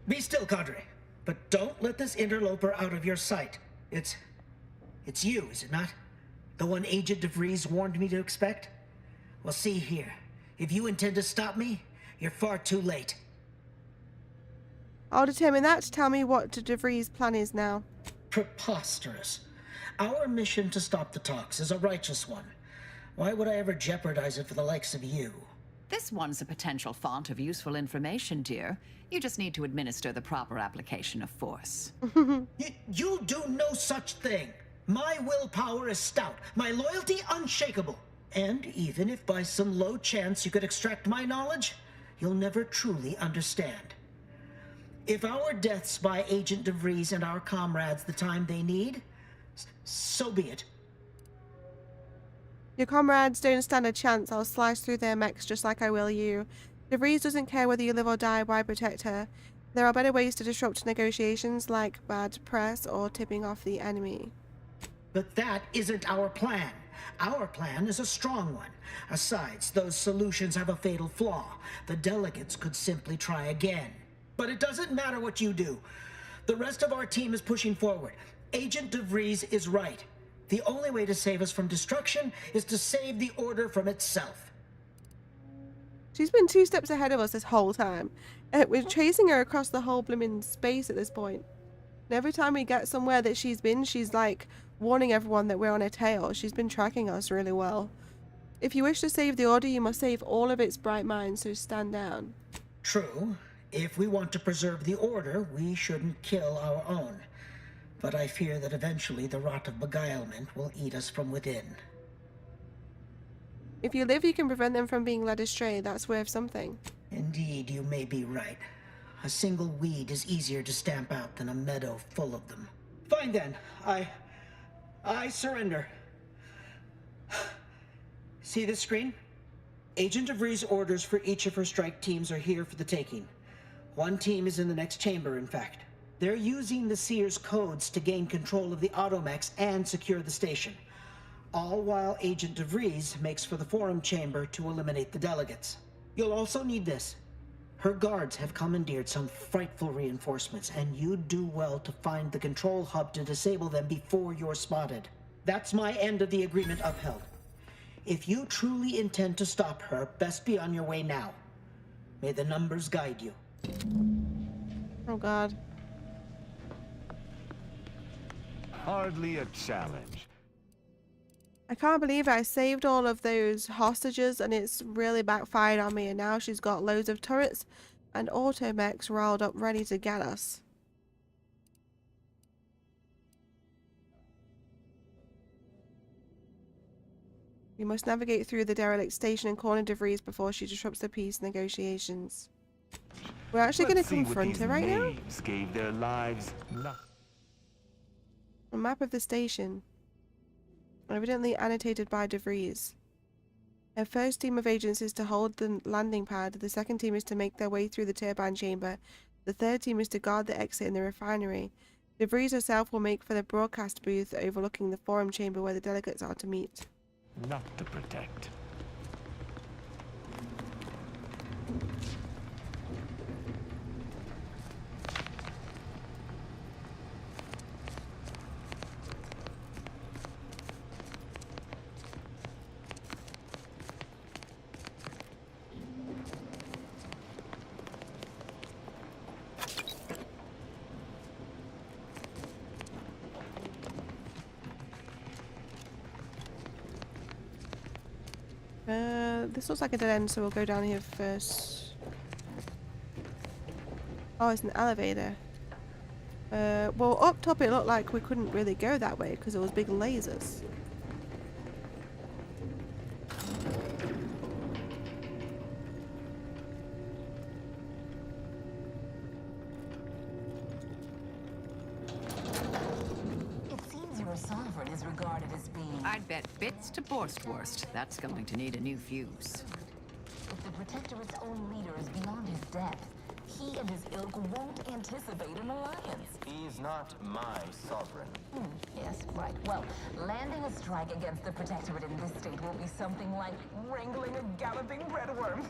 Be still, Cadre. But don't let this interloper out of your sight. It's you, is it not? The one Agent DeVries warned me to expect? Well, see here. If you intend to stop me, you're far too late. I'll determine that to tell me what DeVries' plan is now. Preposterous. Our mission to stop the talks is a righteous one. Why would I ever jeopardize it for the likes of you? This one's a potential font of useful information, dear. You just need to administer the proper application of force. You do no such thing. My willpower is stout, my loyalty unshakable. And even if by some low chance you could extract my knowledge, you'll never truly understand. If our deaths buy Agent DeVries and our comrades the time they need, so be it. Your comrades don't stand a chance. I'll slice through their mechs just like I will you. DeVries doesn't care whether you live or die. Why protect her? There are better ways to disrupt negotiations, like bad press or tipping off the enemy. But that isn't our plan. Our plan is a strong one. Besides, those solutions have a fatal flaw. The delegates could simply try again. But it doesn't matter what you do. The rest of our team is pushing forward. Agent DeVries is right. The only way to save us from destruction is to save the Order from itself. She's been 2 steps ahead of us this whole time. We're chasing her across the whole blooming space at this point. And every time we get somewhere that she's been, she's like warning everyone that we're on her tail. She's been tracking us really well. If you wish to save the Order, you must save all of its bright minds, so stand down. True. If we want to preserve the Order, we shouldn't kill our own. But I fear that eventually the rot of beguilement will eat us from within. If you live, you can prevent them from being led astray. That's worth something. Indeed, you may be right. A single weed is easier to stamp out than a meadow full of them. Fine then. I surrender. See this screen? Agent DeVries' orders for each of her strike teams are here for the taking. One team is in the next chamber, in fact. They're using the Seer's codes to gain control of the automechs and secure the station. All while Agent DeVries makes for the forum chamber to eliminate the delegates. You'll also need this. Her guards have commandeered some frightful reinforcements, and you'd do well to find the control hub to disable them before you're spotted. That's my end of the agreement upheld. If you truly intend to stop her, best be on your way now. May the numbers guide you. Oh God. Hardly a challenge. I can't believe I saved all of those hostages and it's really backfired on me, and now she's got loads of turrets and automechs riled up ready to get us. We must navigate through the derelict station and corner DeVries before she disrupts the peace negotiations. We're actually going to confront her right now? Gave their lives A map of the station. Evidently annotated by DeVries. Our first team of agents is to hold the landing pad. The second team is to make their way through the turbine chamber. The third team is to guard the exit in the refinery. DeVries herself will make for the broadcast booth overlooking the forum chamber where the delegates are to meet. Not to protect. This looks like a dead end, so we'll go down here first. Oh, it's an elevator. Well, up top it looked like we couldn't really go that way because there was big lasers. Sovereign is regarded as being... I'd bet bits to Borstwurst. That's going to need a new fuse. If the Protectorate's own leader is beyond his depth, he and his ilk won't anticipate an alliance. He's not my sovereign. Yes, right. Well, landing a strike against the Protectorate in this state will be something like wrangling a galloping breadworm.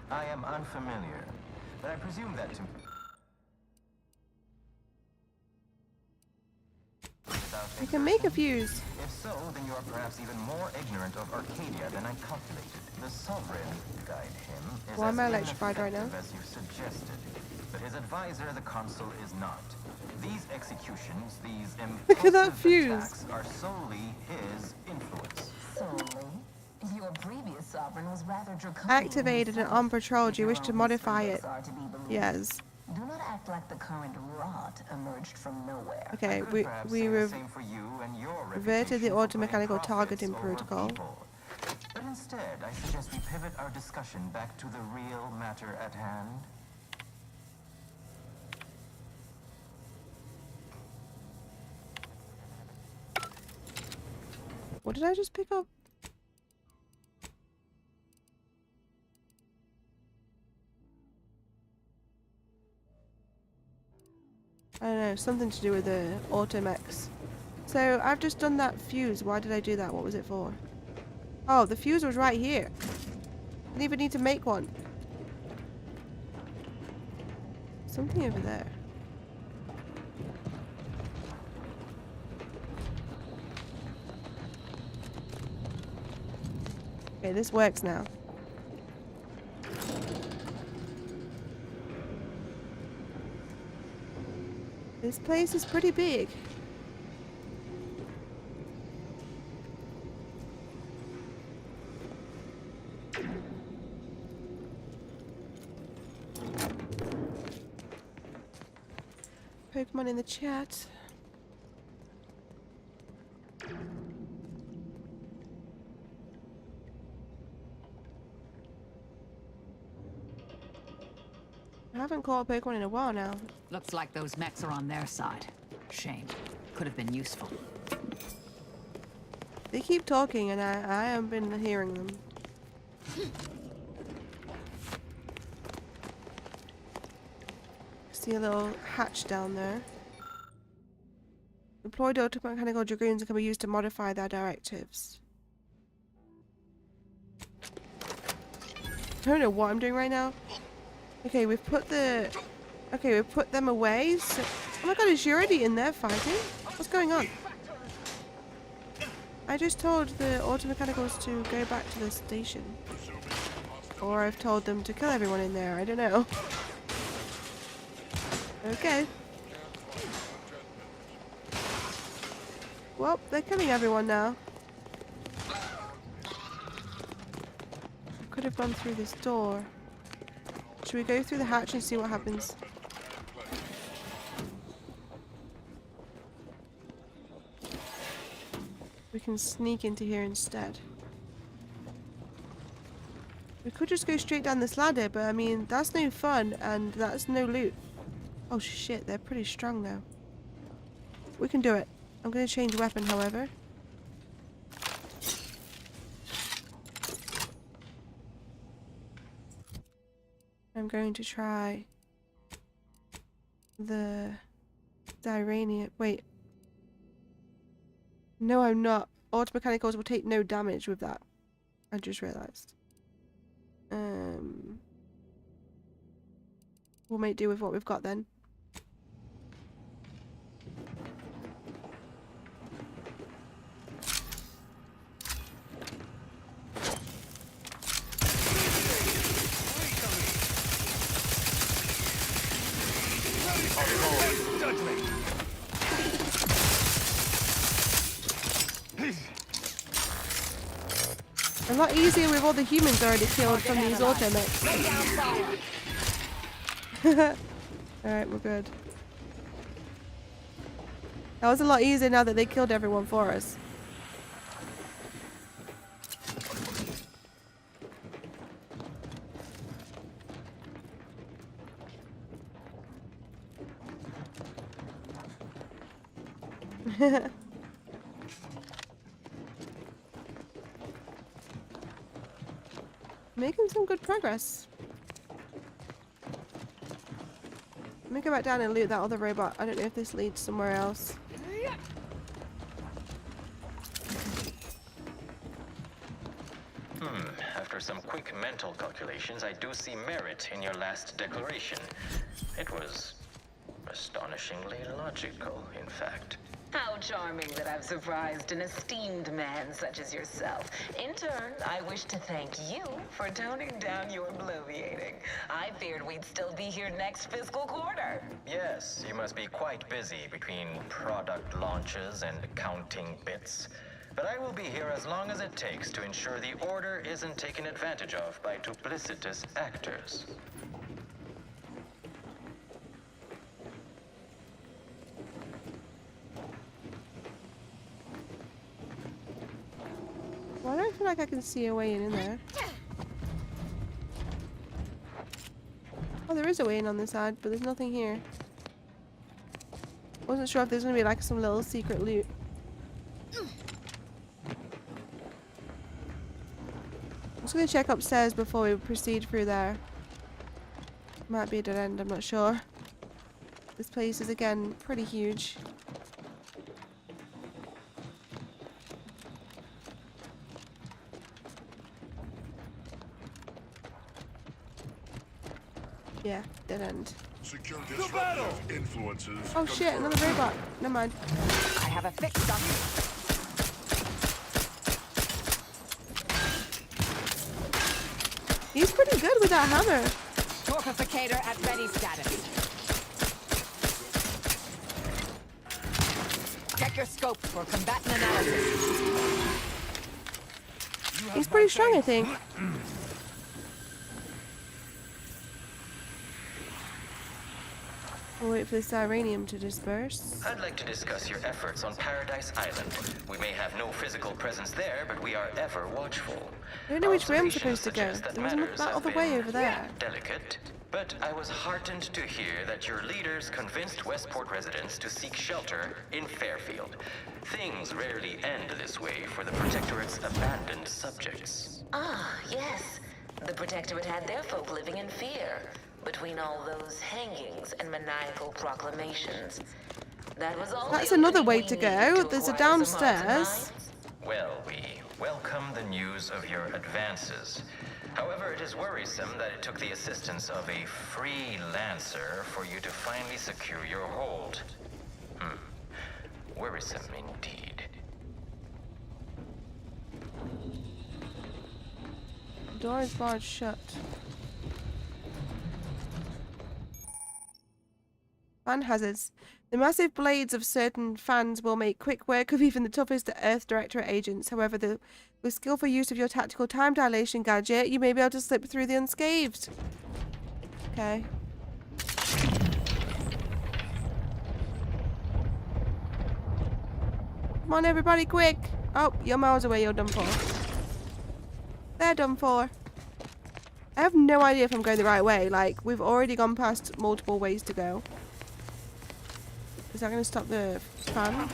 I am unfamiliar, but I presume that to... I can make a fuse. If so, then you are perhaps even more ignorant of Arcadia than I calculated. The Sovereign, guide him, is Why am I as electrified right now? ineffective as you suggested. But his advisor, the Consul, is not. These executions, these Look at that impulsive fuse. attacks are solely his influence. Solely? Your previous sovereign was rather draconian. Activated and on patrol. Do you wish to modify it? Yes. Do not act like the current rot emerged from nowhere. Okay, we reverted the automechanical targeting protocol. But instead, I suggest we pivot our discussion back to the real matter at hand. What did I just pick up? I don't know, something to do with the Automex. So I've just done that fuse. Why did I do that? What was it for? Oh, the fuse was right here. Didn't even need to make one. Something over there. Okay, this works now. This place is pretty big. Pokemon in the chat. I haven't caught a Pokemon in a while now. Looks like those mechs are on their side. Shame. Could have been useful. They keep talking and I haven't been hearing them. See a little hatch down there. Deployed automechanical dragoons can be used to modify their directives. I don't know what I'm doing right now. Okay, we've put the... Okay, we've put them away. So... Oh my god, is she already in there fighting? What's going on? I just told the automechanicals to go back to the station. Or I've told them to kill everyone in there. I don't know. Okay. Well, they're killing everyone now. Could have gone through this door. Should we go through the hatch and see what happens? We can sneak into here instead. We could just go straight down this ladder, but I mean, that's no fun and that's no loot. Oh shit, they're pretty strong now. We can do it. I'm going to change weapon, however. I'm going to try the Zyranium. Wait. No, I'm not. Auto mechanicals will take no damage with that. I just realised. We'll make do with what we've got then. A lot easier with all the humans already killed from these automechs. Alright, we're good. That was a lot easier now that they killed everyone for us. Making some good progress. Let me go back down and loot that other robot. I don't know if this leads somewhere else. After some quick mental calculations, I do see merit in your last declaration. It was astonishingly logical, in fact. How charming that I've surprised an esteemed man such as yourself. In turn, I wish to thank you for toning down your bloviating. I feared we'd still be here next fiscal quarter. Yes, you must be quite busy between product launches and counting bits. But I will be here as long as it takes to ensure the order isn't taken advantage of by duplicitous actors. Well, I don't feel like I can see a way in there. Oh, there is a way in on this side, but there's nothing here. Wasn't sure if there's gonna be like some little secret loot. I'm just gonna check upstairs before we proceed through there. Might be a dead end, I'm not sure. This place is again pretty huge. Yeah, dead end. Secure disruptive influences. Oh shit, another robot. Never mind. I have a fix on you. He's pretty good with that hammer. Torpificator at ready status. Check your scope for combatant analysis. He's pretty strong, I think. We'll wait for this Iranium to disperse. I'd like to discuss your efforts on Paradise Island. We may have no physical presence there, but we are ever watchful. I don't know which way I'm supposed to go. There was that other way over there. Delicate, but I was heartened to hear that your leaders convinced Westport residents to seek shelter in Fairfield. Things rarely end this way for the Protectorate's abandoned subjects. Ah, yes. The Protectorate had their folk living in fear between all those hangings and maniacal proclamations. That was all. That's another way to go. There's a downstairs. Well, we welcome the news of your advances. However, it is worrisome that it took the assistance of a freelancer for you to finally secure your hold. Worrisome indeed. The door is barred shut. Fan hazards. The massive blades of certain fans will make quick work of even the toughest Earth Directorate agents. However, with skillful use of your tactical time dilation gadget, you may be able to slip through the unscathed. Okay. Come on, everybody, quick! Oh, you're miles away, you're done for. They're done for. I have no idea if I'm going the right way. Like, we've already gone past multiple ways to go. Is that going to stop the fan?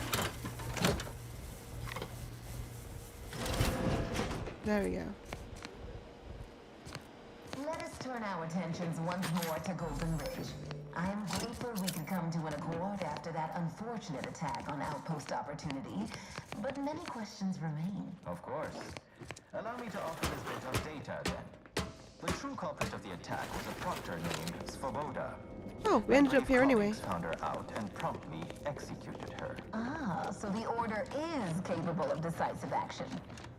There we go. Let us turn our attentions once more to Golden Ridge. I am grateful we could come to an accord after that unfortunate attack on Outpost Opportunity, but many questions remain. Of course. Allow me to offer this bit of data then. The true culprit of the attack was a proctor named Svoboda. Oh, we ended up here anyway. Found her out and promptly executed her. Ah, so the Order is capable of decisive action.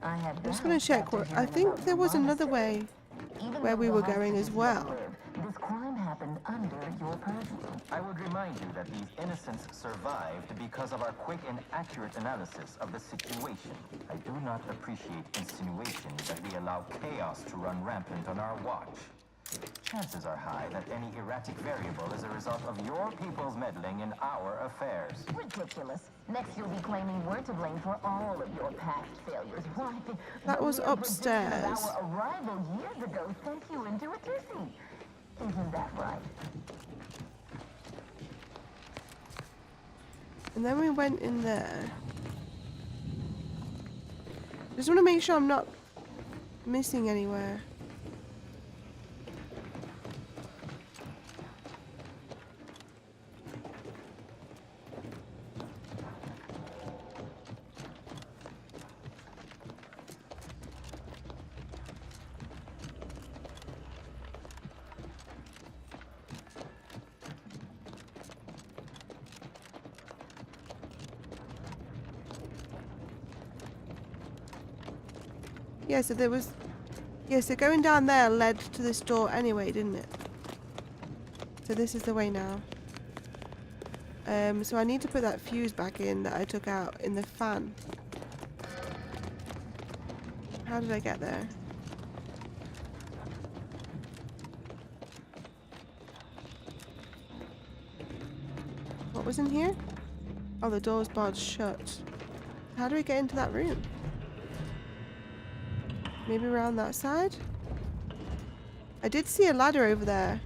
I have I'm just gonna check. I think there was another way where we were going as well. This crime happened under your purview. I would remind you that these innocents survived because of our quick and accurate analysis of the situation. I do not appreciate insinuations that we allow chaos to run rampant on our watch. Chances are high that any erratic variable is a result of your people's meddling in our affairs. Ridiculous. Next you'll be claiming we're to blame for all of your past failures. Why? That was the mere prediction upstairs. of our arrival years ago sent you into a tizzy. Isn't that right? And then we went in there. Just want to make sure I'm not missing anywhere. Yeah, so there was... Yeah, so going down there led to this door anyway, didn't it? So this is the way now. So I need to put that fuse back in that I took out in the fan. How did I get there? What was in here? Oh, the door's barred shut. How do we get into that room? Maybe around that side? I did see a ladder over there.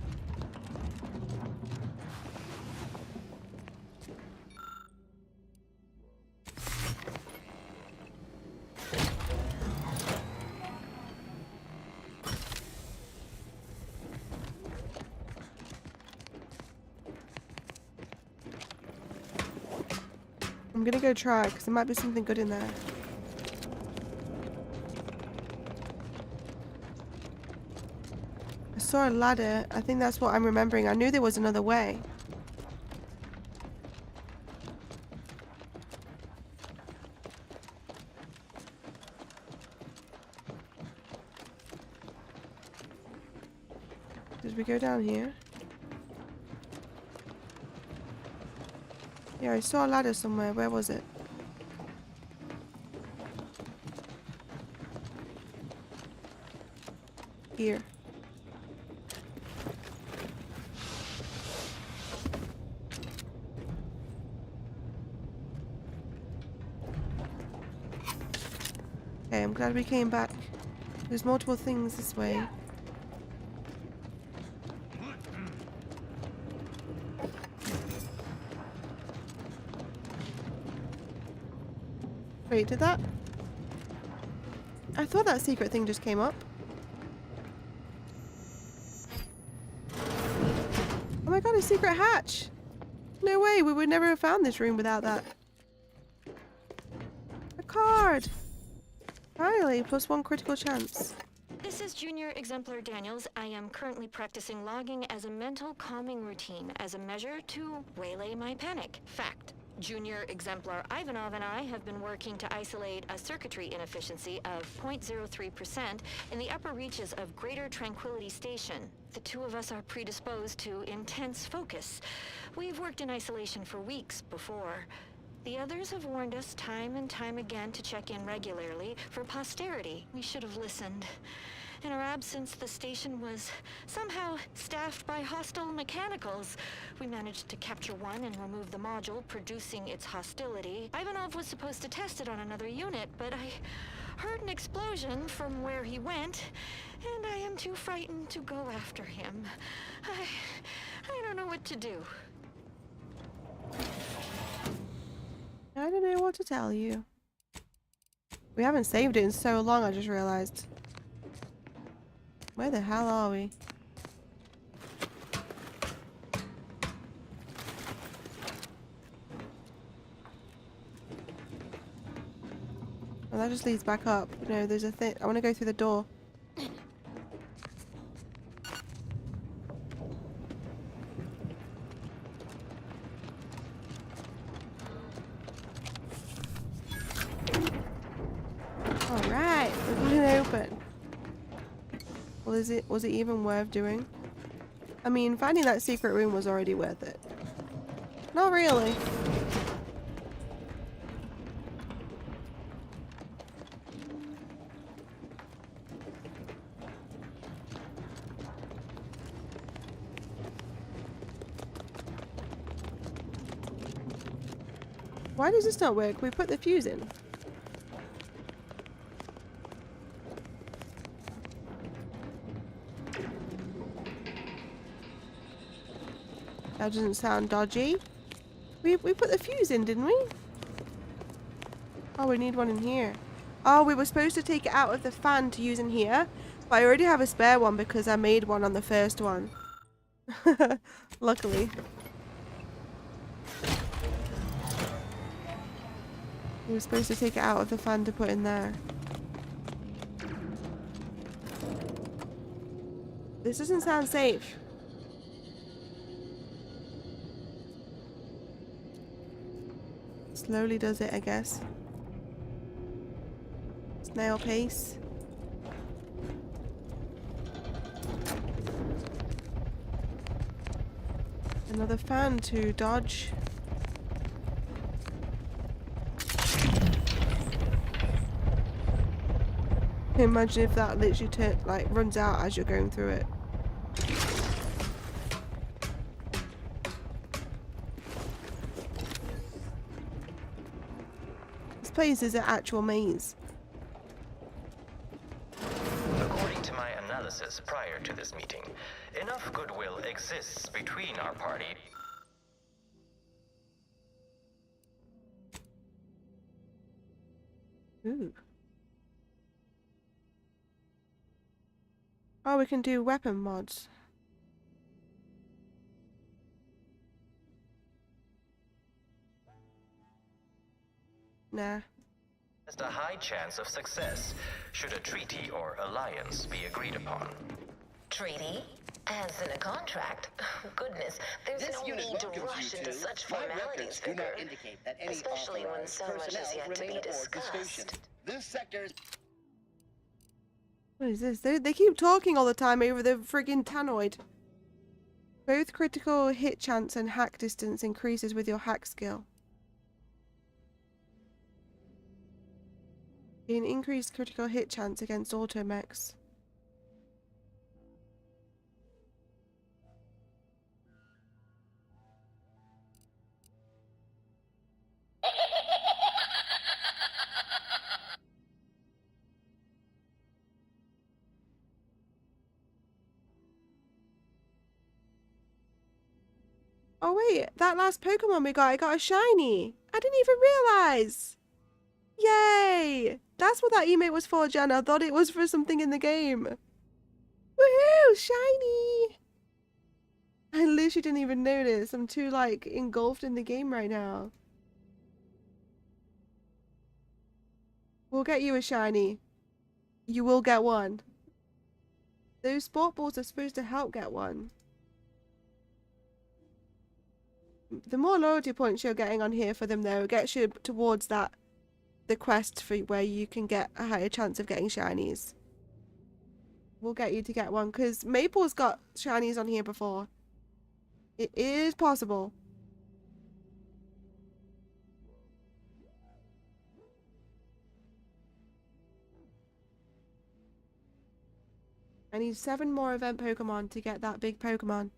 I'm gonna go try, because there might be something good in there. I saw a ladder. I think that's what I'm remembering. I knew there was another way. Did we go down here? Yeah, I saw a ladder somewhere. Where was it? Here. Okay, I'm glad we came back. There's multiple things this way. Wait, did that? I thought that secret thing just came up. Oh my god, a secret hatch! No way, we would never have found this room without that. A card! Finally, +1 critical chance. This is Junior Exemplar Daniels. I am currently practicing logging as a mental calming routine as a measure to waylay my panic. Fact. Junior Exemplar Ivanov and I have been working to isolate a circuitry inefficiency of 0.03% in the upper reaches of Greater Tranquility Station. The two of us are predisposed to intense focus. We've worked in isolation for weeks before. The others have warned us time and time again to check in regularly for posterity. We should have listened. In our absence, the station was somehow staffed by hostile mechanicals. We managed to capture one and remove the module producing its hostility. Ivanov was supposed to test it on another unit, but I heard an explosion from where he went, and I am too frightened to go after him. I don't know what to do. I I don't know what to tell you. We haven't saved it in so long, I just realized. Where the hell are we? Oh, that just leads back up. No, there's a thing. I want to go through the door. Alright, we got it open. Well, was it even worth doing? I mean, finding that secret room was already worth it. Not really. Why does this not work? We put the fuse in. That doesn't sound dodgy. We put the fuse in, didn't we? Oh, we need one in here. Oh, we were supposed to take it out of the fan to use in here, but I already have a spare one because I made one on the first one. Luckily. We were supposed to take it out of the fan to put in there. This doesn't sound safe. Slowly does it, I guess. Snail pace. Another fan to dodge. Imagine if that literally runs out as you're going through it. This place is an actual maze. According to my analysis prior to this meeting, enough goodwill exists between our party. Ooh. Oh, we can do weapon mods. Nah. There's a high chance of success should a treaty or alliance be agreed upon. Treaty? As in a contract? Goodness, there's no need to rush into such formalities, Vicar. Especially when so much is yet to be discussed. This sector's... What is this? They keep talking all the time over the friggin' tannoid. Both critical hit chance and hack distance increases with your hack skill. Gain increased critical hit chance against automechs. Oh wait, that last Pokemon we got, I got a shiny. I didn't even realize. Yay! That's what that emote was for, Jen. I thought it was for something in the game. Woohoo! Shiny! I literally didn't even notice. I'm too, engulfed in the game right now. We'll get you a shiny. You will get one. Those sport balls are supposed to help get one. The more loyalty points you're getting on here for them, though, it gets you towards the quest for where you can get a higher chance of getting shinies. We'll get you to get one, because Maple's got shinies on here before. It is possible. I need 7 more event Pokemon to get that big Pokemon.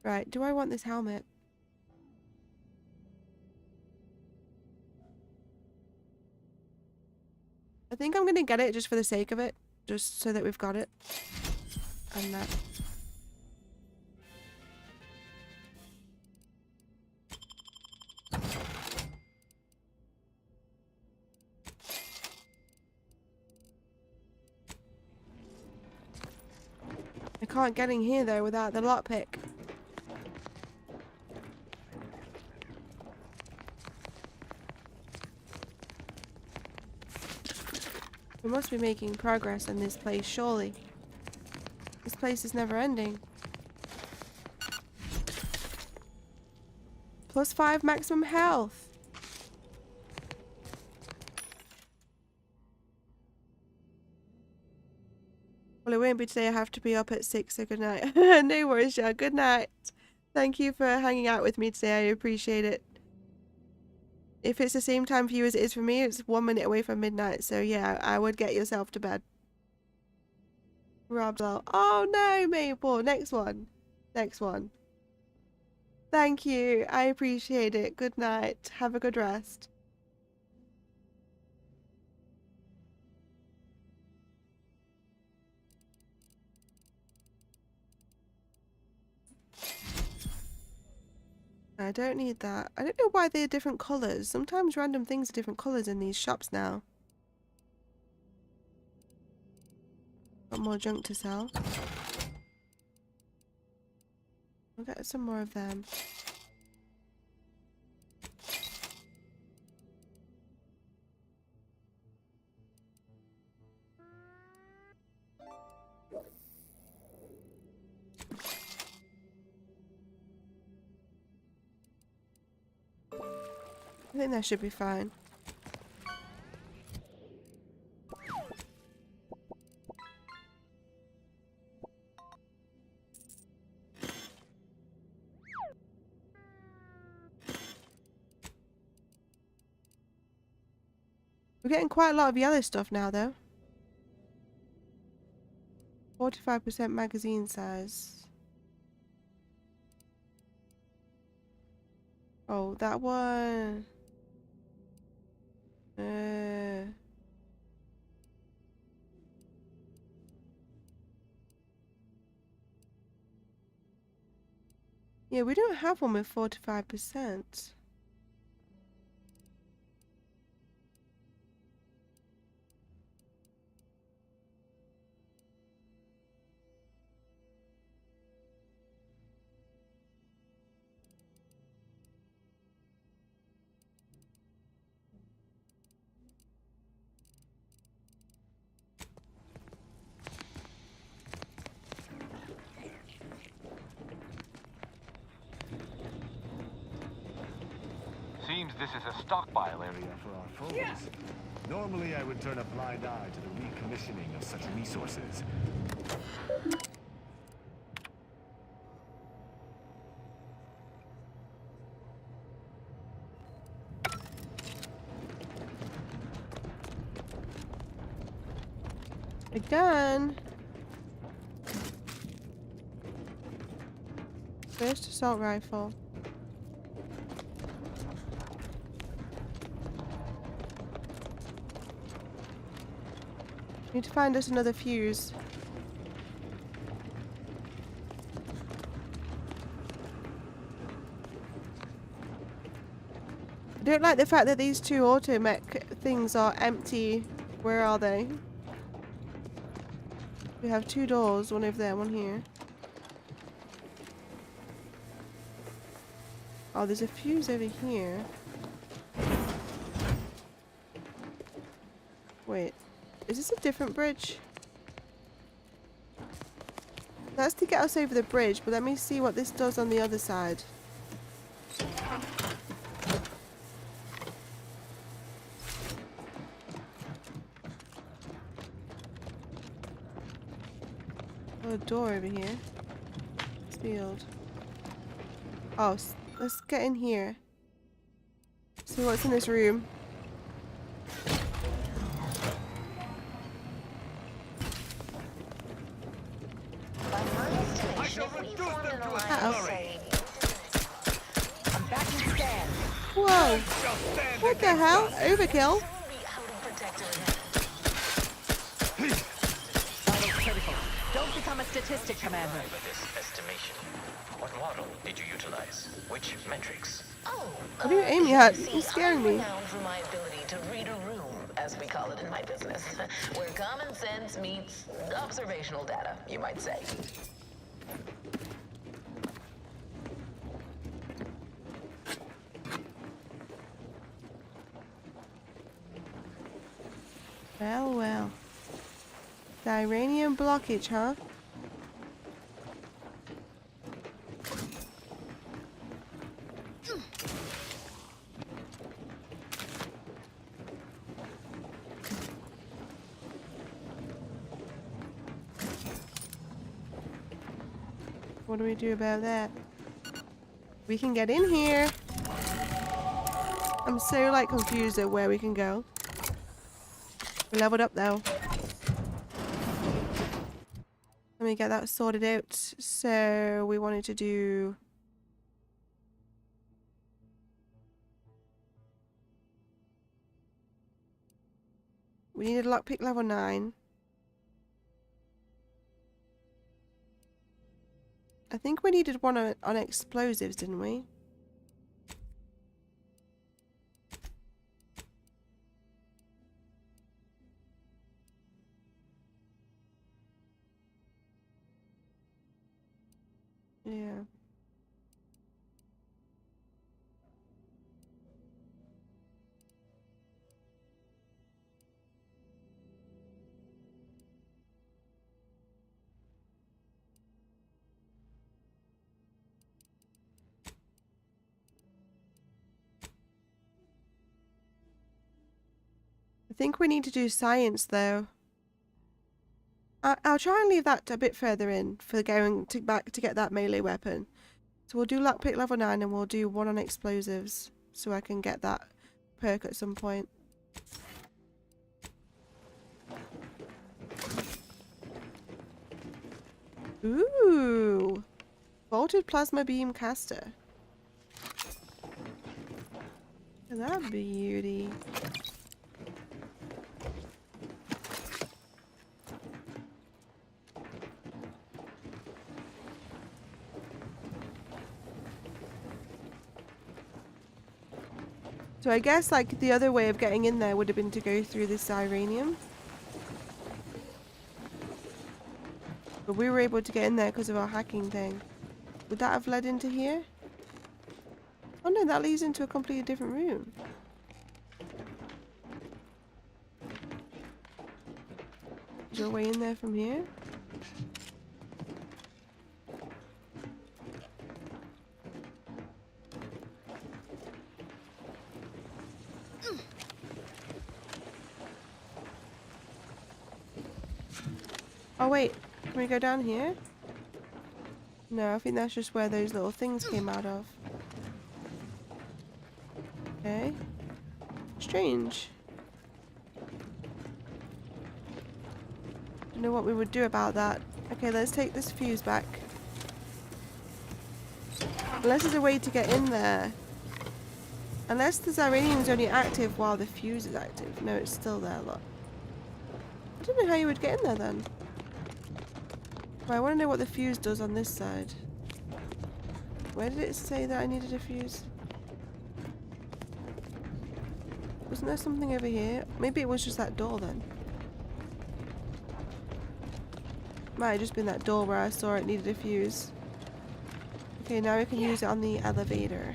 Right, do I want this helmet? I think I'm gonna get it just for the sake of it. Just so that we've got it. And that. can't get in here though without the lockpick. We must be making progress in this place, surely. This place is never ending. +5 maximum health. Well, it won't be today. I have to be up at 6, so good night. No worries, Jan. Good night. Thank you for hanging out with me today. I appreciate it. If it's the same time for you as it is for me, it's 1 minute away from midnight. So yeah, I would get yourself to bed. Rob's out. Oh no, Maple. Next one. Next one. Thank you. I appreciate it. Good night. Have a good rest. I don't need that. I don't know why they're different colours. Sometimes random things are different colours in these shops now. Got more junk to sell. I'll get some more of them. I think that should be fine. We're getting quite a lot of yellow stuff now, though. 45% magazine size. Oh, that one. Yeah, we don't have one with 45%. Seems this is a stockpile area for our foes. Yeah. Normally, I would turn a blind eye to the recommissioning of such resources. Again. First assault rifle. Need to find us another fuse. I don't like the fact that these two automech things are empty. Where are they? We have 2 doors, one over there, one here. Oh, there's a fuse over here. Wait. Is this a different bridge? That's to get us over the bridge, but let me see what this does on the other side. Oh, a door over here. Sealed. Oh, let's get in here. See what's in this room. Whoa! What the hell? Overkill? Don't become a statistic, Commander. With this estimation, what model did you utilize? Which metrics? What are you aiming at? You're scaring me. Renowned for my ability to read a room, as we call it in my business, where common sense meets observational data, you might say. Well, well. The Iranian blockage, huh? What do we do about that? We can get in here. I'm so like confused at where we can go. We leveled up though. Let me get that sorted out. So we wanted to do... We needed lockpick level 9. I think we needed one on explosives, didn't we? Yeah. I think we need to do science though. I'll try and leave that a bit further in for going to back to get that melee weapon. So we'll do lockpick level 9 and we'll do one on explosives so I can get that perk at some point. Ooh! Voltage plasma beam caster. Look at that beauty. So I guess like the other way of getting in there would have been to go through this Iranium. But we were able to get in there because of our hacking thing. Would that have led into here? Oh no, that leads into a completely different room. Is there a way in there from here? Oh wait, can we go down here? No, I think that's just where those little things came out of. Okay. Strange. Don't know what we would do about that. Okay, let's take this fuse back. Unless there's a way to get in there. Unless the Iranium's only active while the fuse is active. No, it's still there, look. I don't know how you would get in there then. I want to know what the fuse does on this side. Where did it say that I needed a fuse? Wasn't there something over here? Maybe it was just that door then. Might have just been that door where I saw it needed a fuse. Okay, now we can use it on the elevator.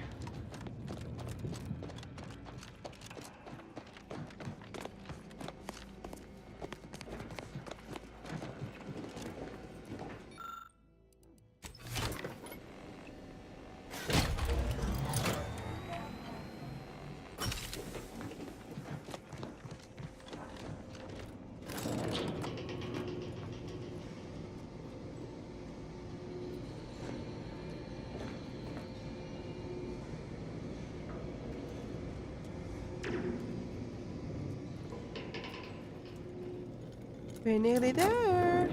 We're nearly there.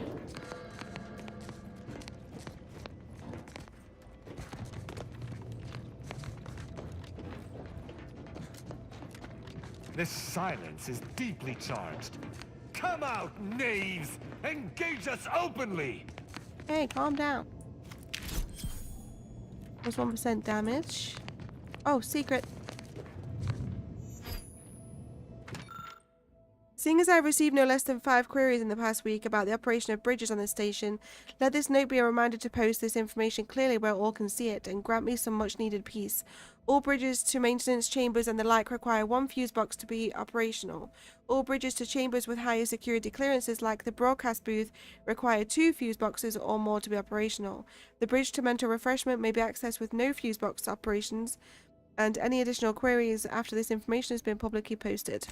This silence is deeply charged. Come out, knaves! Engage us openly! Hey, calm down. Was 1% damage. Oh, secret. Seeing as I have received no less than 5 queries in the past week about the operation of bridges on the station, let this note be a reminder to post this information clearly where all can see it, and grant me some much needed peace. All bridges to maintenance chambers and the like require 1 fuse box to be operational. All bridges to chambers with higher security clearances like the broadcast booth require 2 fuse boxes or more to be operational. The bridge to mental refreshment may be accessed with no fuse box operations, and any additional queries after this information has been publicly posted.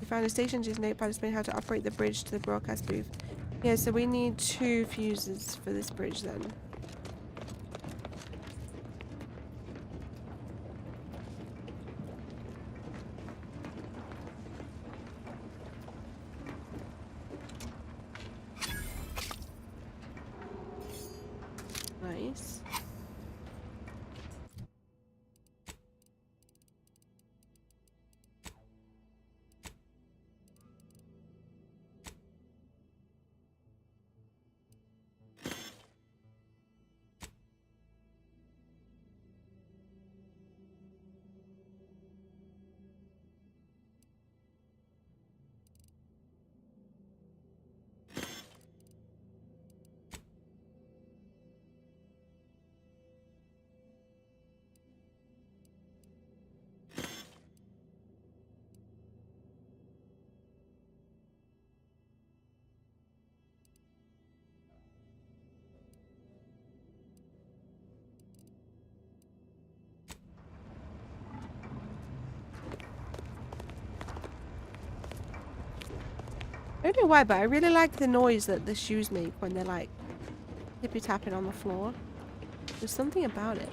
We found a station just notepad explaining how to operate the bridge to the broadcast booth. Yeah, so we need 2 fuses for this bridge then. Nice. I don't know why, but I really like the noise that the shoes make when they're like tippy tapping on the floor. There's something about it.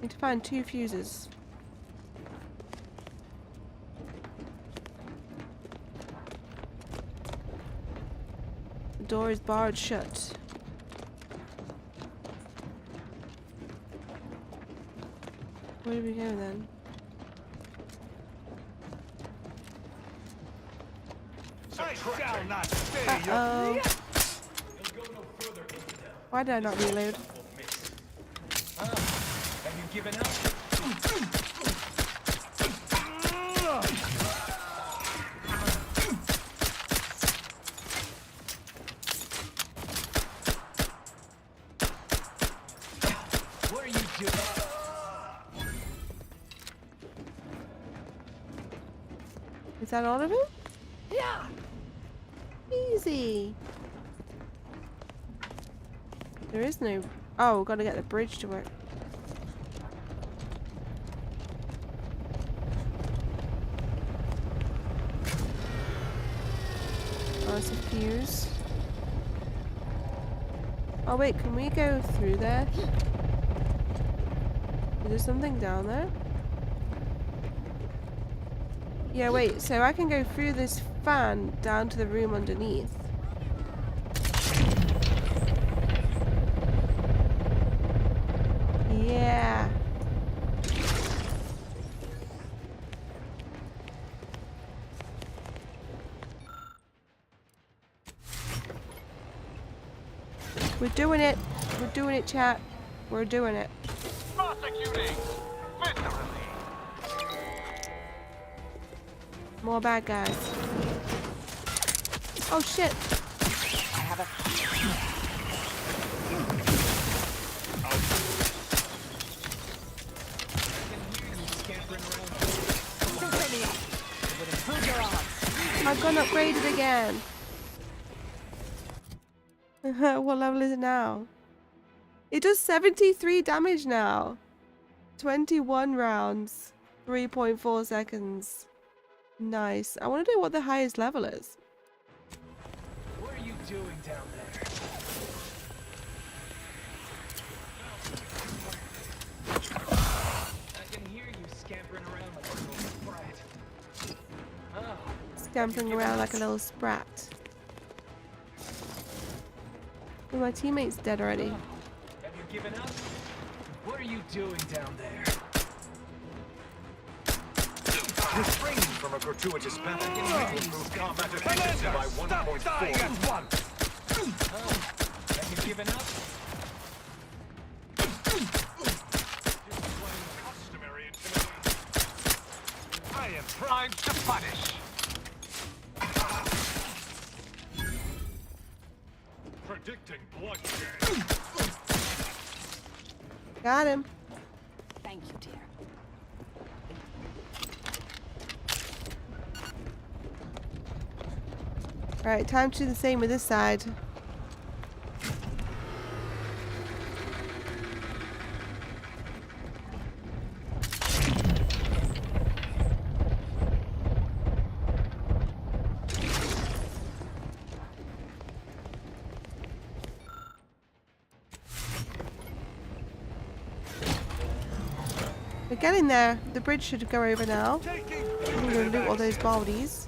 Need to find 2 fuses. The door is barred shut. Where do we go then? Uh-oh. Why did I not reload? Have you given up? What are you doing? Is that all of it? Yeah. Easy. There is no... Oh, gotta get the bridge to work. Oh, it's a fuse. Oh wait, can we go through there? Is there something down there? Yeah, wait, so I can go through this fan down to the room underneath. Yeah. We're doing it. We're doing it, chat. We're doing it. Prosecuting. More bad guys. Oh shit. I have a... I've gone upgraded again. What level is it now? It does 73 damage now. 21 rounds. 3.4 seconds. Nice. I want to know what the highest level is. What are you doing down there? I can hear you scampering around like a little sprat. Oh, Scampering around like a little sprat. Oh, my teammate's dead already. have you given up? What are you doing down there? Refrain from a gratuitous pattern will improve combat efficiency by 1.4. Oh, have you given up? Customary Got him. Thank you, dear. Alright, time to do the same with this side. We're getting there. The bridge should go over now. We're going to loot all those bodies.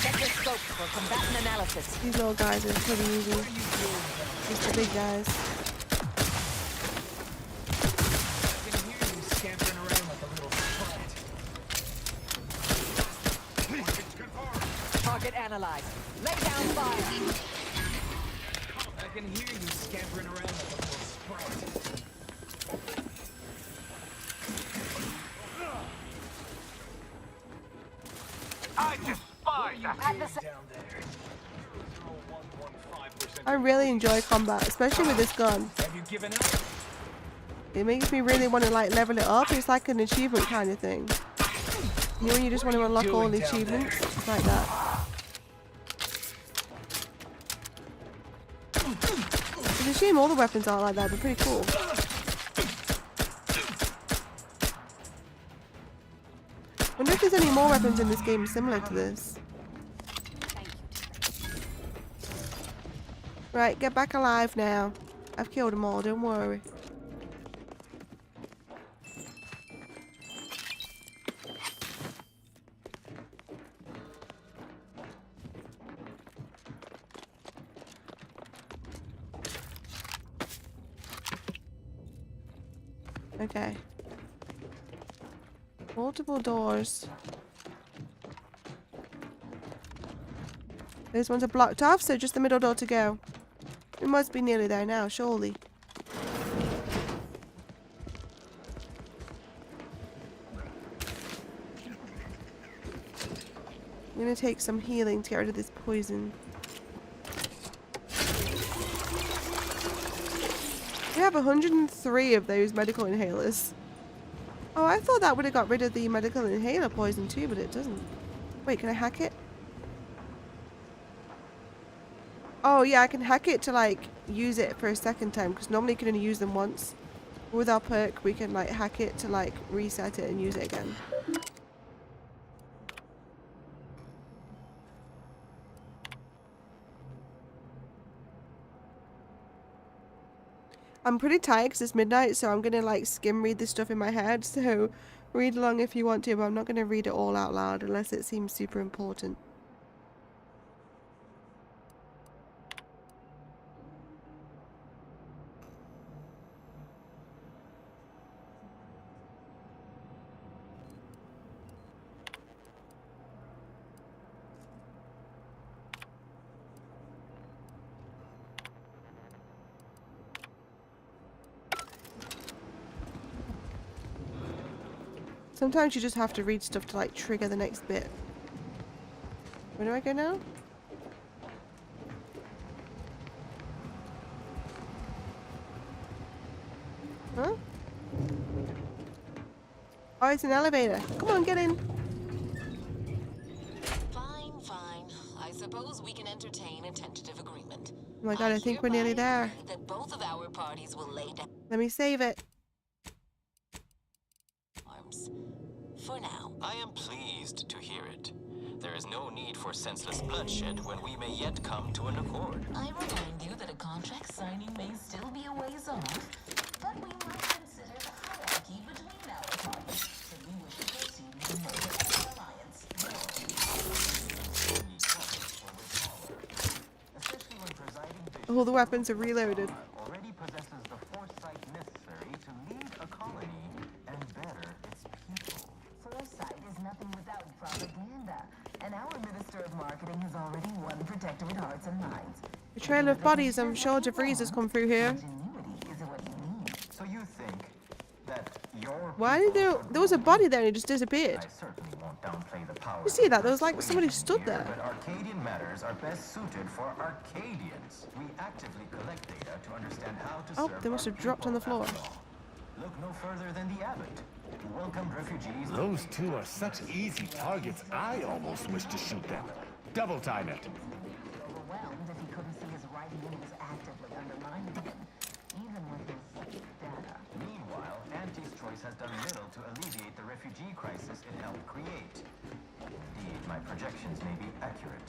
Check your scope for combatant analysis. These little guys are pretty easy. Just the big guys. I can hear you scampering around like a little brat. Target analyzed. Lay down fire. I can hear you scampering around like a little sprite. I despise that. Down there. I really enjoy combat, especially with this gun. Have you given up? It makes me really want to like level it up. It's like an achievement kind of thing. You know when you just want to unlock all the achievements? It's like that. It's a shame all the weapons aren't like that. They're pretty cool. I wonder if there's any more weapons in this game similar to this. Right, get back alive now. I've killed them all, don't worry. Okay. Multiple doors. Those ones are blocked off, so just the middle door to go. We must be nearly there now, surely. I'm gonna take some healing to get rid of this poison. We have 103 of those medical inhalers. Oh, I thought that would have got rid of the medical inhaler poison too, but it doesn't. Wait, can I hack it? Oh yeah, I can hack it to like use it for a second time, because normally you can only use them once. With our perk, we can like hack it to like reset it and use it again. I'm pretty tired because it's midnight, so I'm gonna like skim read this stuff in my head, so read along if you want to, but I'm not gonna read it all out loud unless it seems super important. Sometimes you just have to read stuff to like trigger the next bit. Where do I go now? Huh? Oh, it's an elevator. Come on, get in. Fine, fine. I suppose we can entertain a tentative agreement. Oh my god, I think we're nearly there. That both of our parties will lay down Let me save it. arms. For now. I am pleased to hear it. There is no need for senseless bloodshed when we may yet come to an accord. I remind you that a contract signing may still be a ways off, but we might consider the hierarchy between our parties, should we wish to proceed with a more alliance. Especially when presiding All the weapons are reloaded. already possesses the foresight necessary to lead a colony and better its people. Foresight is nothing without propaganda, and our Minister of Marketing has already won Protectorate hearts and minds. The trail of bodies, I'm sure DeVries has come through here. So you think that your Why did there was a body there and it just disappeared? I certainly won't doubt downplay the power. You see that? There was like somebody stood there. But Arcadian matters are best suited for Arcadians. We actively collect data to understand how to Oh, serve they must our have dropped on the people, floor. after all. Look no further than the abbot, who welcomed refugees. Those two are such easy targets, I almost wish to shoot them. Double time it. Overwhelmed if he couldn't see his writing was actively undermining him, even with his data. Meanwhile, Auntie's Choice has done little to alleviate the refugee crisis it helped create. Indeed, my projections may be accurate.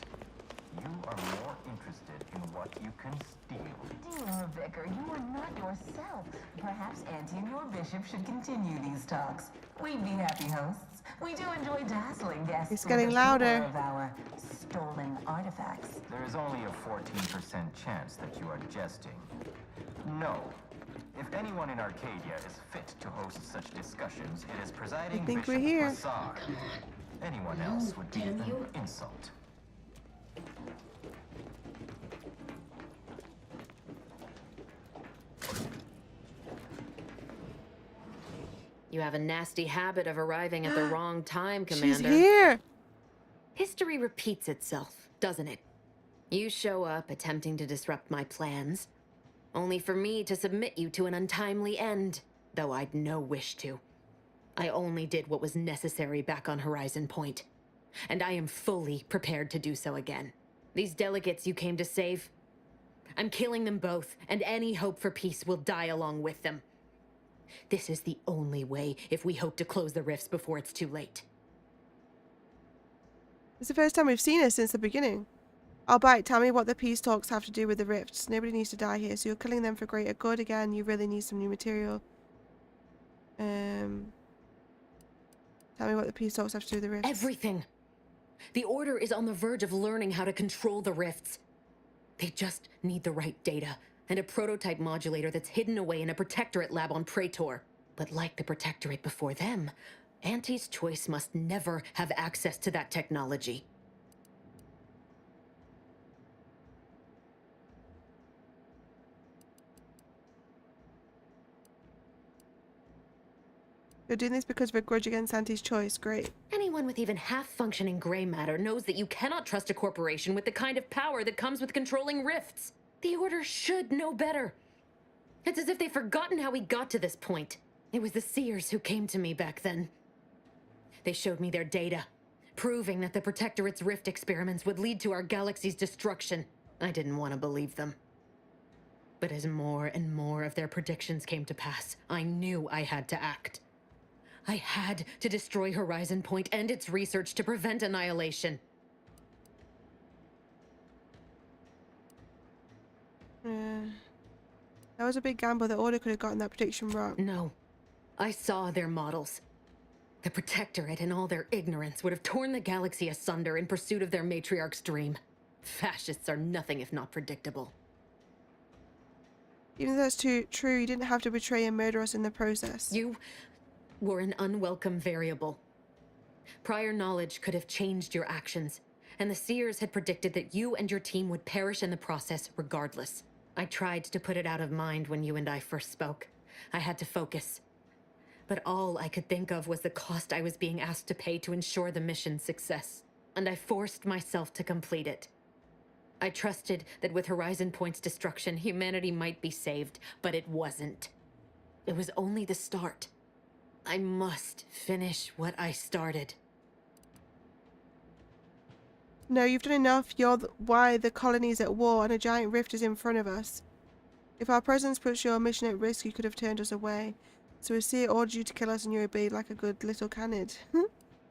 You are more interested in what you can steal. Dear Vicar, you are not yourself. Perhaps Auntie and your bishop should continue these talks. We'd be happy hosts. We do enjoy dazzling guests. It's getting with the louder. tour of our stolen artifacts. There is only a 14% chance that you are jesting. No. If anyone in Arcadia is fit to host such discussions, it is presiding I think Bishop we're here. Lassar. Anyone else would be an insult. You have a nasty habit of arriving at the wrong time, Commander. She's here! History repeats itself, doesn't it? You show up attempting to disrupt my plans, only for me to submit you to an untimely end, though I'd no wish to. I only did what was necessary back on Horizon Point, and I am fully prepared to do so again. These delegates you came to save, I'm killing them both, and any hope for peace will die along with them. This is the only way if we hope to close the rifts before it's too late. It's the first time we've seen her since the beginning. Albeit, tell me what the peace talks have to do with the rifts. Nobody needs to die here, so you're killing them for greater good. Again, you really need some new material. Tell me what the peace talks have to do with the rifts. Everything! The Order is on the verge of learning how to control the rifts. They just need the right data, and a prototype modulator that's hidden away in a Protectorate lab on Praetor. But like the Protectorate before them, Auntie's Choice must never have access to that technology. You're doing this because of a grudge against Auntie's Choice. Great. Anyone with even half-functioning gray matter knows that you cannot trust a corporation with the kind of power that comes with controlling rifts. The Order should know better. It's as if they've forgotten how we got to this point. It was the Seers who came to me back then. They showed me their data, proving that the Protectorate's rift experiments would lead to our galaxy's destruction. I didn't want to believe them. But as more and more of their predictions came to pass, I knew I had to act. I had to destroy Horizon Point and its research to prevent annihilation. That was a big gamble. The Order could have gotten that prediction wrong. No. I saw their models. The Protectorate and all their ignorance would have torn the galaxy asunder in pursuit of their matriarch's dream. Fascists are nothing if not predictable. Even though that's true, you didn't have to betray and murder us in the process. You were an unwelcome variable. Prior knowledge could have changed your actions, and the Seers had predicted that you and your team would perish in the process regardless. I tried to put it out of mind when you and I first spoke. I had to focus. But all I could think of was the cost I was being asked to pay to ensure the mission's success, and I forced myself to complete it. I trusted that with Horizon Point's destruction, humanity might be saved, but it wasn't. It was only the start. I must finish what I started. No, you've done enough. You're why the colony's at war and a giant rift is in front of us. If our presence puts your mission at risk, you could have turned us away. So a seer ordered you to kill us and you obeyed like a good little Canid.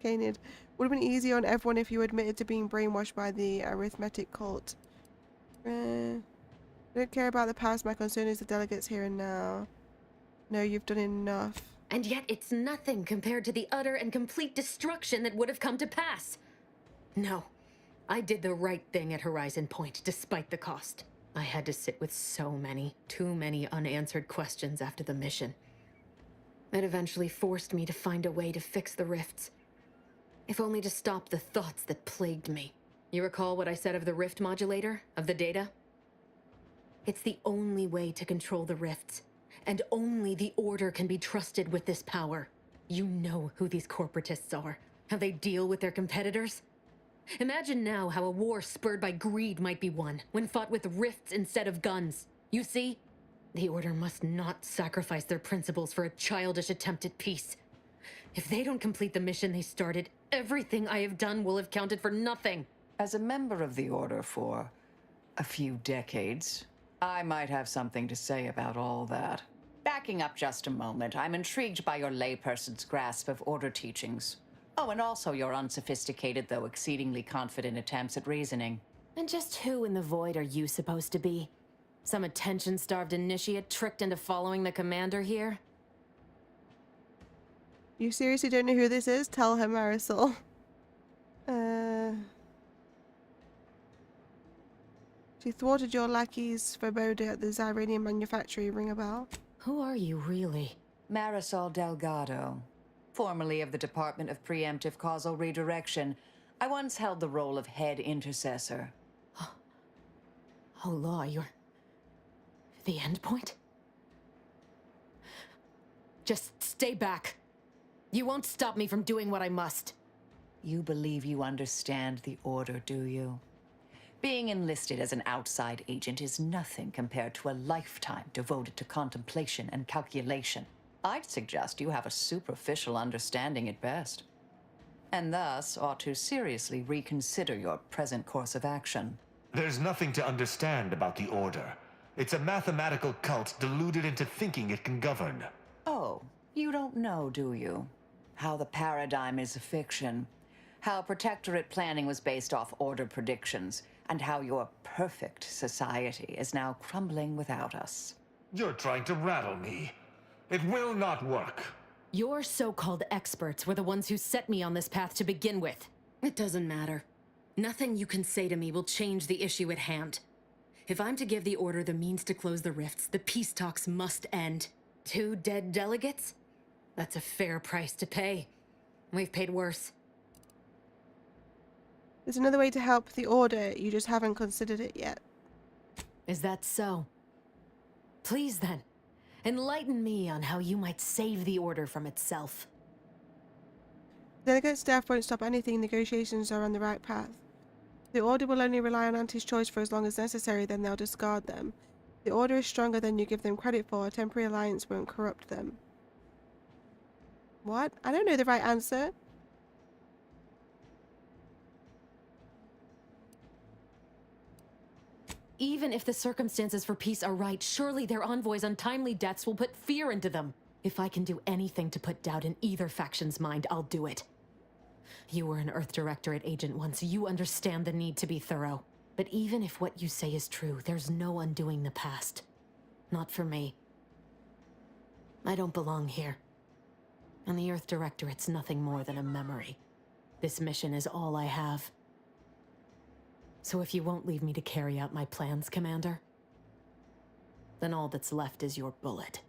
Canid. Would have been easier on everyone if you admitted to being brainwashed by the arithmetic cult. I don't care about the past. My concern is the delegates here and now. No, you've done enough. And yet it's nothing compared to the utter and complete destruction that would have come to pass. No, I did the right thing at Horizon Point, despite the cost. I had to sit with too many unanswered questions after the mission. It eventually forced me to find a way to fix the rifts. If only to stop the thoughts that plagued me. You recall what I said of the rift modulator, of the data? It's the only way to control the rifts, and only the Order can be trusted with this power. You know who these corporatists are. How they deal with their competitors? Imagine now how a war spurred by greed might be won, when fought with rifts instead of guns. You see? The Order must not sacrifice their principles for a childish attempt at peace. If they don't complete the mission they started, everything I have done will have counted for nothing. As a member of the Order for a few decades, I might have something to say about all that. Backing up just a moment, I'm intrigued by your layperson's grasp of Order teachings. Oh, and also your unsophisticated, though exceedingly confident attempts at reasoning. And just who in the Void are you supposed to be? Some attention-starved initiate tricked into following the commander here? You seriously don't know who this is? Tell her, Marisol. She thwarted your lackey's Svoboda at the Zyranium manufactory. Ring a bell? Who are you, really? Marisol Delgado, formerly of the Department of Preemptive Causal Redirection. I once held the role of head intercessor. Oh, Law, you're... the endpoint? Just stay back. You won't stop me from doing what I must. You believe you understand the Order, do you? Being enlisted as an outside agent is nothing compared to a lifetime devoted to contemplation and calculation. I'd suggest you have a superficial understanding at best, and thus ought to seriously reconsider your present course of action. There's nothing to understand about the Order. It's a mathematical cult deluded into thinking it can govern. Oh, you don't know, do you? How the paradigm is a fiction. How Protectorate planning was based off Order predictions, and how your perfect society is now crumbling without us. You're trying to rattle me. It will not work. Your so-called experts were the ones who set me on this path to begin with. It doesn't matter. Nothing you can say to me will change the issue at hand. If I'm to give the Order the means to close the rifts, the peace talks must end. 2 dead delegates? That's a fair price to pay. We've paid worse. There's another way to help the Order. You just haven't considered it yet. Is that so? Please then, enlighten me on how you might save the Order from itself. Delegate's death won't stop anything. Negotiations are on the right path. The Order will only rely on Auntie's choice for as long as necessary, then they'll discard them. The Order is stronger than you give them credit for. A temporary alliance won't corrupt them. What? I don't know the right answer. Even if the circumstances for peace are right, surely their envoys' untimely deaths will put fear into them. If I can do anything to put doubt in either faction's mind, I'll do it. You were an Earth Directorate agent once. You understand the need to be thorough. But even if what you say is true, there's no undoing the past. Not for me. I don't belong here. And the Earth Directorate's nothing more than a memory. This mission is all I have. So if you won't leave me to carry out my plans, Commander, then all that's left is your bullet.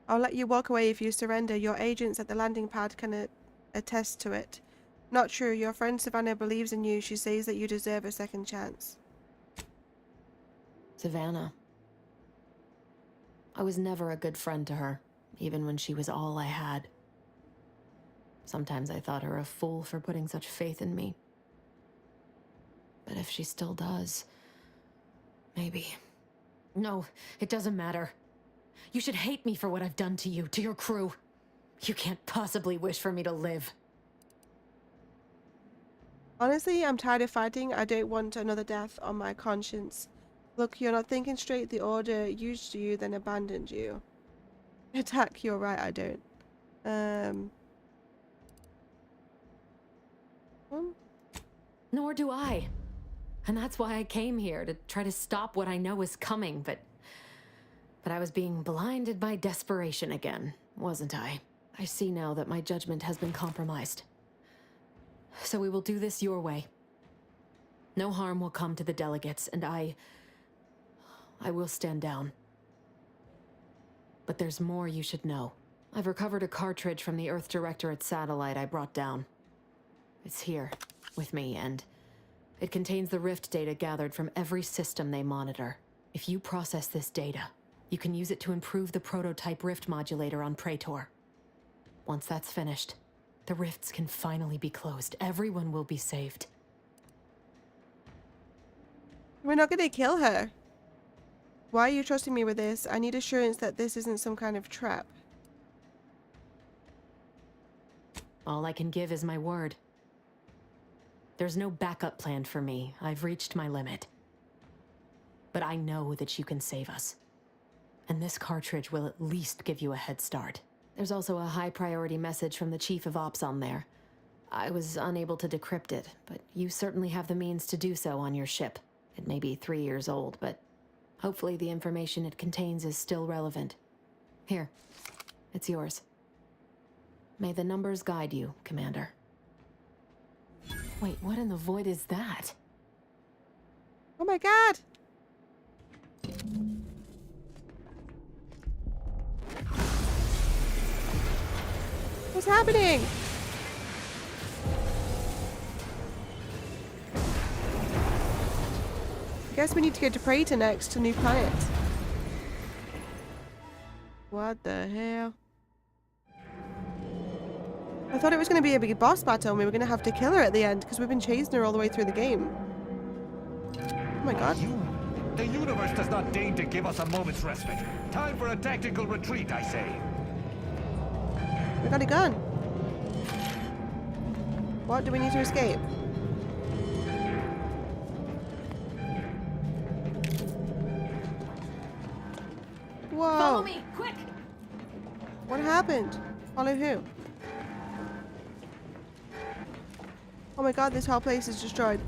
I'll let you walk away if you surrender. Your agents at the landing pad can attest to it. Not true. Your friend Savannah believes in you. She says that you deserve a second chance. Savannah. I was never a good friend to her, even when she was all I had. Sometimes I thought her a fool for putting such faith in me. But if she still does, maybe. No, it doesn't matter. You should hate me for what I've done to you, to your crew. You can't possibly wish for me to live. Honestly, I'm tired of fighting. I don't want another death on my conscience. Look, you're not thinking straight. The Order used you, then abandoned you. Attack, you're right, I don't. Nor do I. And that's why I came here, to try to stop what I know is coming, but I was being blinded by desperation again, wasn't I? I see now that my judgment has been compromised. So we will do this your way. No harm will come to the delegates, and I will stand down. But there's more you should know. I've recovered a cartridge from the Earth Directorate satellite I brought down. It's here, with me, and it contains the rift data gathered from every system they monitor. If you process this data, You can use it to improve the prototype rift modulator on Praetor. Once that's finished, the rifts can finally be closed. Everyone will be saved. We're not gonna kill her. Why are you trusting me with this? I need assurance that this isn't some kind of trap. All I can give is my word. There's no backup plan for me. I've reached my limit. But I know that you can save us. And this cartridge will at least give you a head start. There's also a high priority message from the Chief of Ops on there. I was unable to decrypt it, but you certainly have the means to do so on your ship. It may be 3 years old, but hopefully the information it contains is still relevant. Here, it's yours. May the numbers guide you, Commander. Wait, what in the void is that? Oh my god! What's happening? I guess we need to go to Praetor next, to New Planet. What the hell? I thought it was going to be a big boss battle and we were going to have to kill her at the end because we've been chasing her all the way through the game. Oh my god. The universe does not deign to give us a moment's respite. Time for a tactical retreat, I say. We got a gun. What do we need to escape? Whoa. Follow me, quick! What happened? Follow who? Oh my god, this whole place is destroyed.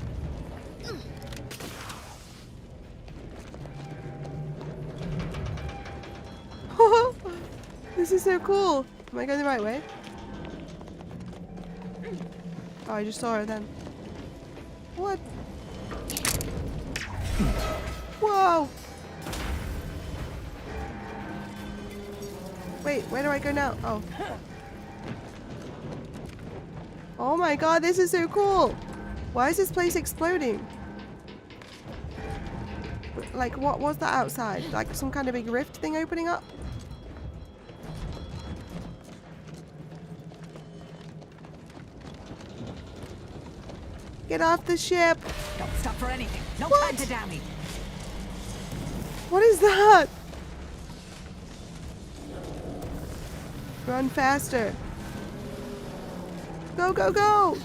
This is so cool. Am I going the right way? Oh, I just saw her then. What? Whoa! Wait, where do I go now? Oh. Oh my god, this is so cool! Why is this place exploding? Like, what was that outside? Like some kind of big rift thing opening up? Get off the ship! Don't stop for anything. No What? time to dally. What is that? Run faster. Go, go, go!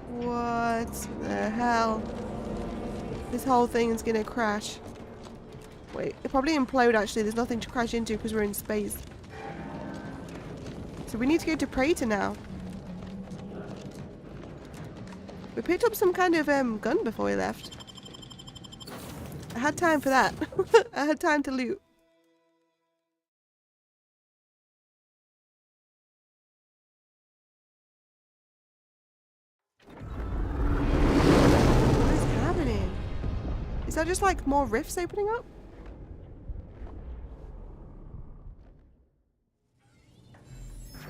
What the hell? This whole thing is gonna crash. Wait, it probably implode actually. There's nothing to crash into because we're in space. So we need to go to Praetor now. We picked up some kind of gun before we left. I had time for that. I had time to loot. What is happening? Is that just like more rifts opening up?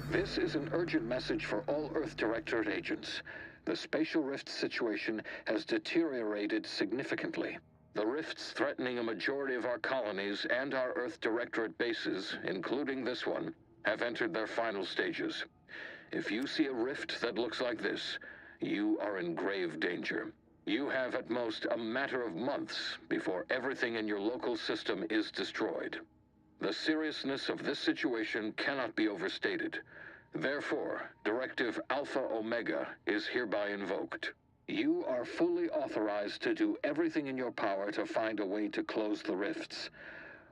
This is an urgent message for all Earth Directorate agents. The spatial rift situation has deteriorated significantly. The rifts threatening a majority of our colonies and our Earth Directorate bases, including this one, have entered their final stages. If you see a rift that looks like this, you are in grave danger. You have at most a matter of months before everything in your local system is destroyed. The seriousness of this situation cannot be overstated. Therefore, Directive Alpha Omega is hereby invoked. You are fully authorized to do everything in your power to find a way to close the rifts.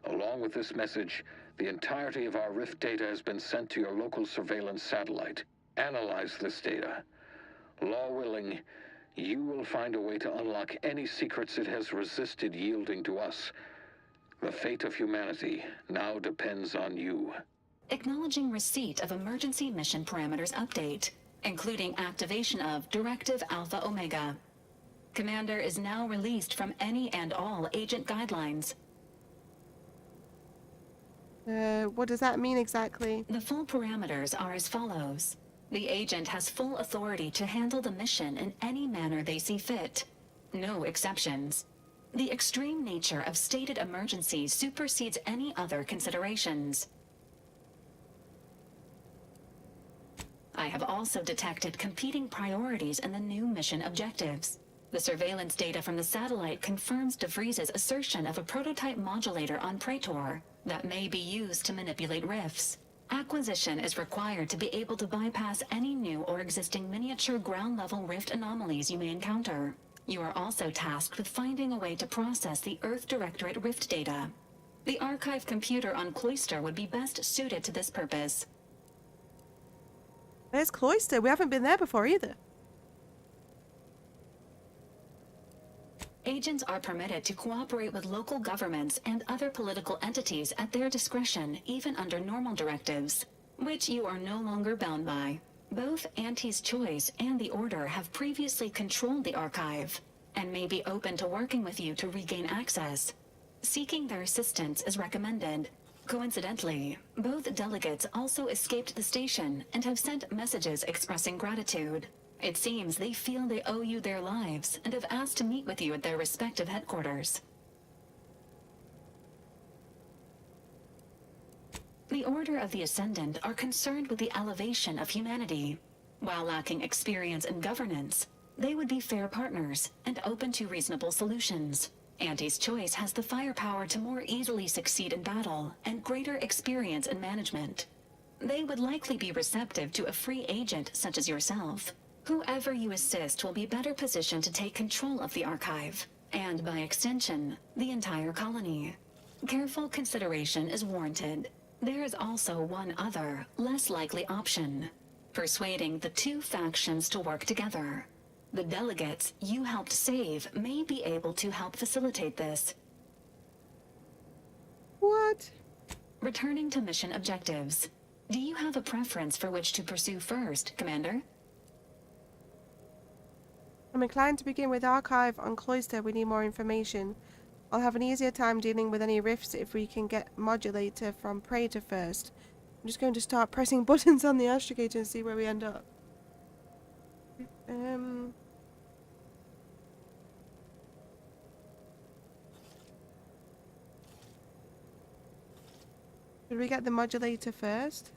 Along with this message, the entirety of our rift data has been sent to your local surveillance satellite. Analyze this data. Law willing, you will find a way to unlock any secrets it has resisted yielding to us. The fate of humanity now depends on you. Acknowledging receipt of emergency mission parameters update, including activation of Directive Alpha Omega. Commander is now released from any and all agent guidelines. What does that mean exactly? The full parameters are as follows. The agent has full authority to handle the mission in any manner they see fit. No exceptions. The extreme nature of stated emergencies supersedes any other considerations. I have also detected competing priorities in the new mission objectives. The surveillance data from the satellite confirms DeVries' assertion of a prototype modulator on Praetor that may be used to manipulate rifts. Acquisition is required to be able to bypass any new or existing miniature ground-level rift anomalies you may encounter. You are also tasked with finding a way to process the Earth Directorate rift data. The archive computer on Cloister would be best suited to this purpose. There's Cloister. We haven't been there before either. Agents are permitted to cooperate with local governments and other political entities at their discretion, even under normal directives, which you are no longer bound by. Both Auntie's Choice and the Order have previously controlled the archive, and may be open to working with you to regain access. Seeking their assistance is recommended. Coincidentally, both delegates also escaped the station and have sent messages expressing gratitude. It seems they feel they owe you their lives and have asked to meet with you at their respective headquarters. The Order of the Ascendant are concerned with the elevation of humanity. While lacking experience in governance, they would be fair partners and open to reasonable solutions. Auntie's Choice has the firepower to more easily succeed in battle and greater experience in management. They would likely be receptive to a free agent such as yourself. Whoever you assist will be better positioned to take control of the archive, and by extension, the entire colony. Careful consideration is warranted. There is also one other, less likely option: persuading the two factions to work together. The delegates you helped save may be able to help facilitate this. What? Returning to mission objectives. Do you have a preference for which to pursue first, Commander? I'm inclined to begin with Archive on Cloister. We need more information. I'll have an easier time dealing with any rifts if we can get Modulator from Praetor first. I'm just going to start pressing buttons on the astrogator and see where we end up. Should we get the Modulator first?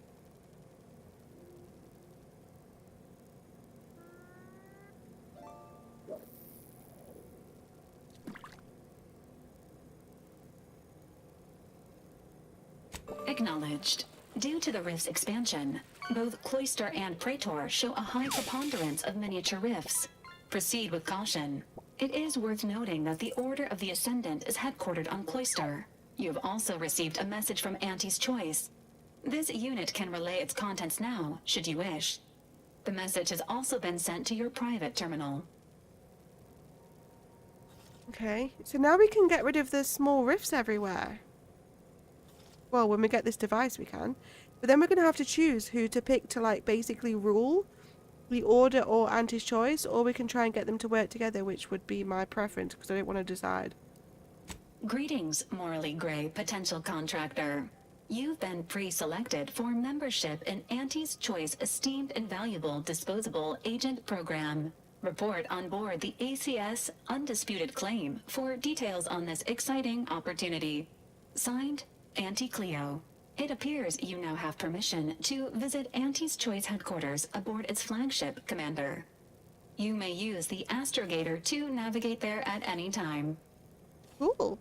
Acknowledged. Due to the rift's expansion, both Cloister and Praetor show a high preponderance of miniature rifts. Proceed with caution. It is worth noting that the Order of the Ascendant is headquartered on Cloister. You have also received a message from Auntie's Choice. This unit can relay its contents now, should you wish. The message has also been sent to your private terminal. Okay, so now we can get rid of the small rifts everywhere. Well, when we get this device we can. But then we're going to have to choose who to pick to, like, basically rule. The Order or Auntie's Choice. Or we can try and get them to work together, which would be my preference, because I don't want to decide. Greetings, morally gray potential contractor. You've been pre-selected for membership in Auntie's Choice Esteemed and Valuable Disposable Agent Program. Report on board the ACS Undisputed Claim for details on this exciting opportunity. Signed, Auntie Cleo. It appears you now have permission to visit Auntie's Choice headquarters aboard its flagship, Commander. You may use the astrogator to navigate there at any time. Cool.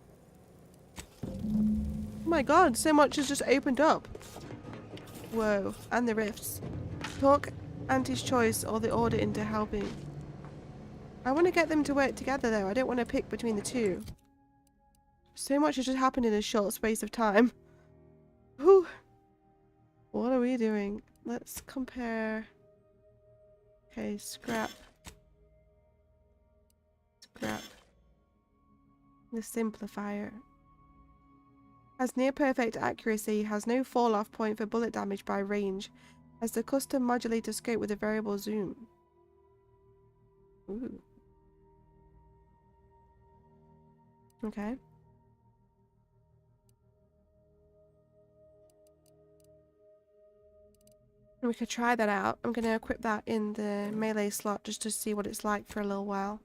Oh my god, so much has just opened up. Whoa, and the rifts. Talk Auntie's Choice or the Order into helping. I want to get them to work together though. I don't want to pick between the two. So much has just happened in a short space of time. Whew. What are we doing? Let's compare. Okay, scrap. Scrap. The simplifier. Has near perfect accuracy, has no fall off point for bullet damage by range, has the custom modulator scope with a variable zoom. Ooh. Okay. We could try that out. I'm going to equip that in the melee slot just to see what it's like for a little while.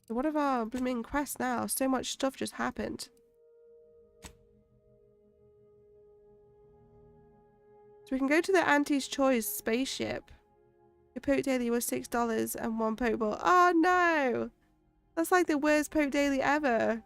What of our blooming quest now? So much stuff just happened. So we can go to the Auntie's Choice spaceship. Your Poke Daily was $6 and 1 Pokeball. Oh no! That's like the worst Poke Daily ever.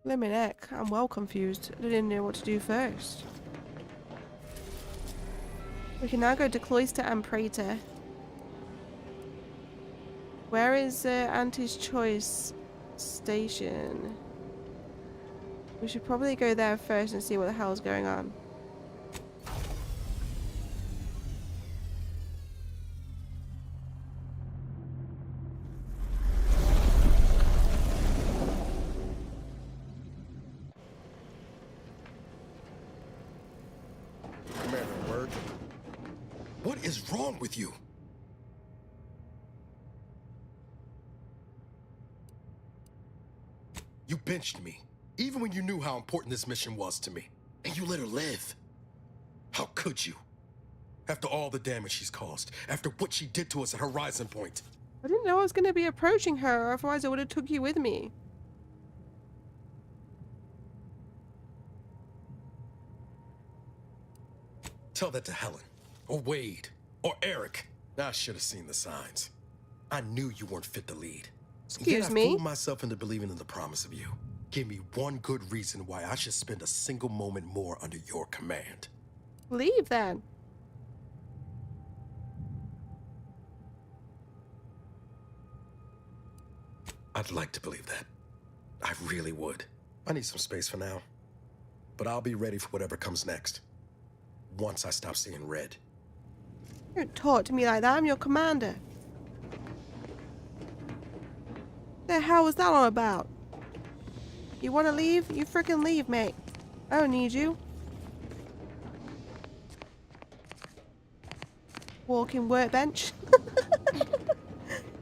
Blimmin' heck, I'm well confused. I didn't know what to do first. We can now go to Cloister and Praetor. Where is Auntie's Choice station? We should probably go there first and see what the hell is going on. What is wrong with you? You benched me, even when you knew how important this mission was to me. And you let her live. How could you? After all the damage she's caused, after what she did to us at Horizon Point. I didn't know I was going to be approaching her, otherwise I would have took you with me. Tell that to Helen, or Wade, or Eric. I should have seen the signs. I knew you weren't fit to lead. Excuse I me? fooled myself into believing in the promise of you. Give me one good reason why I should spend a single moment more under your command. Leave then. I'd like to believe that. I really would. I need some space for now. But I'll be ready for whatever comes next. Once I stop seeing red. Don't talk to me like that. I'm your commander. The hell was that all about? You want to leave? You freaking leave, mate. I don't need you. Walking workbench.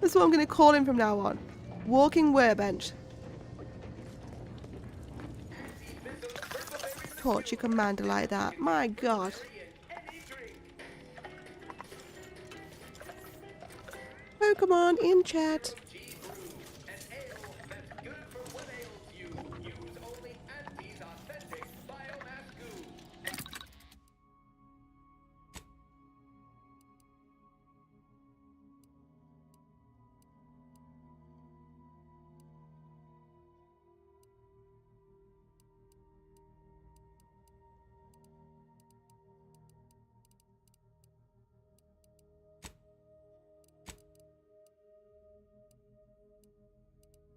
That's what I'm going to call him from now on. Walking workbench. Torture commander like that. My god. Pokemon in chat.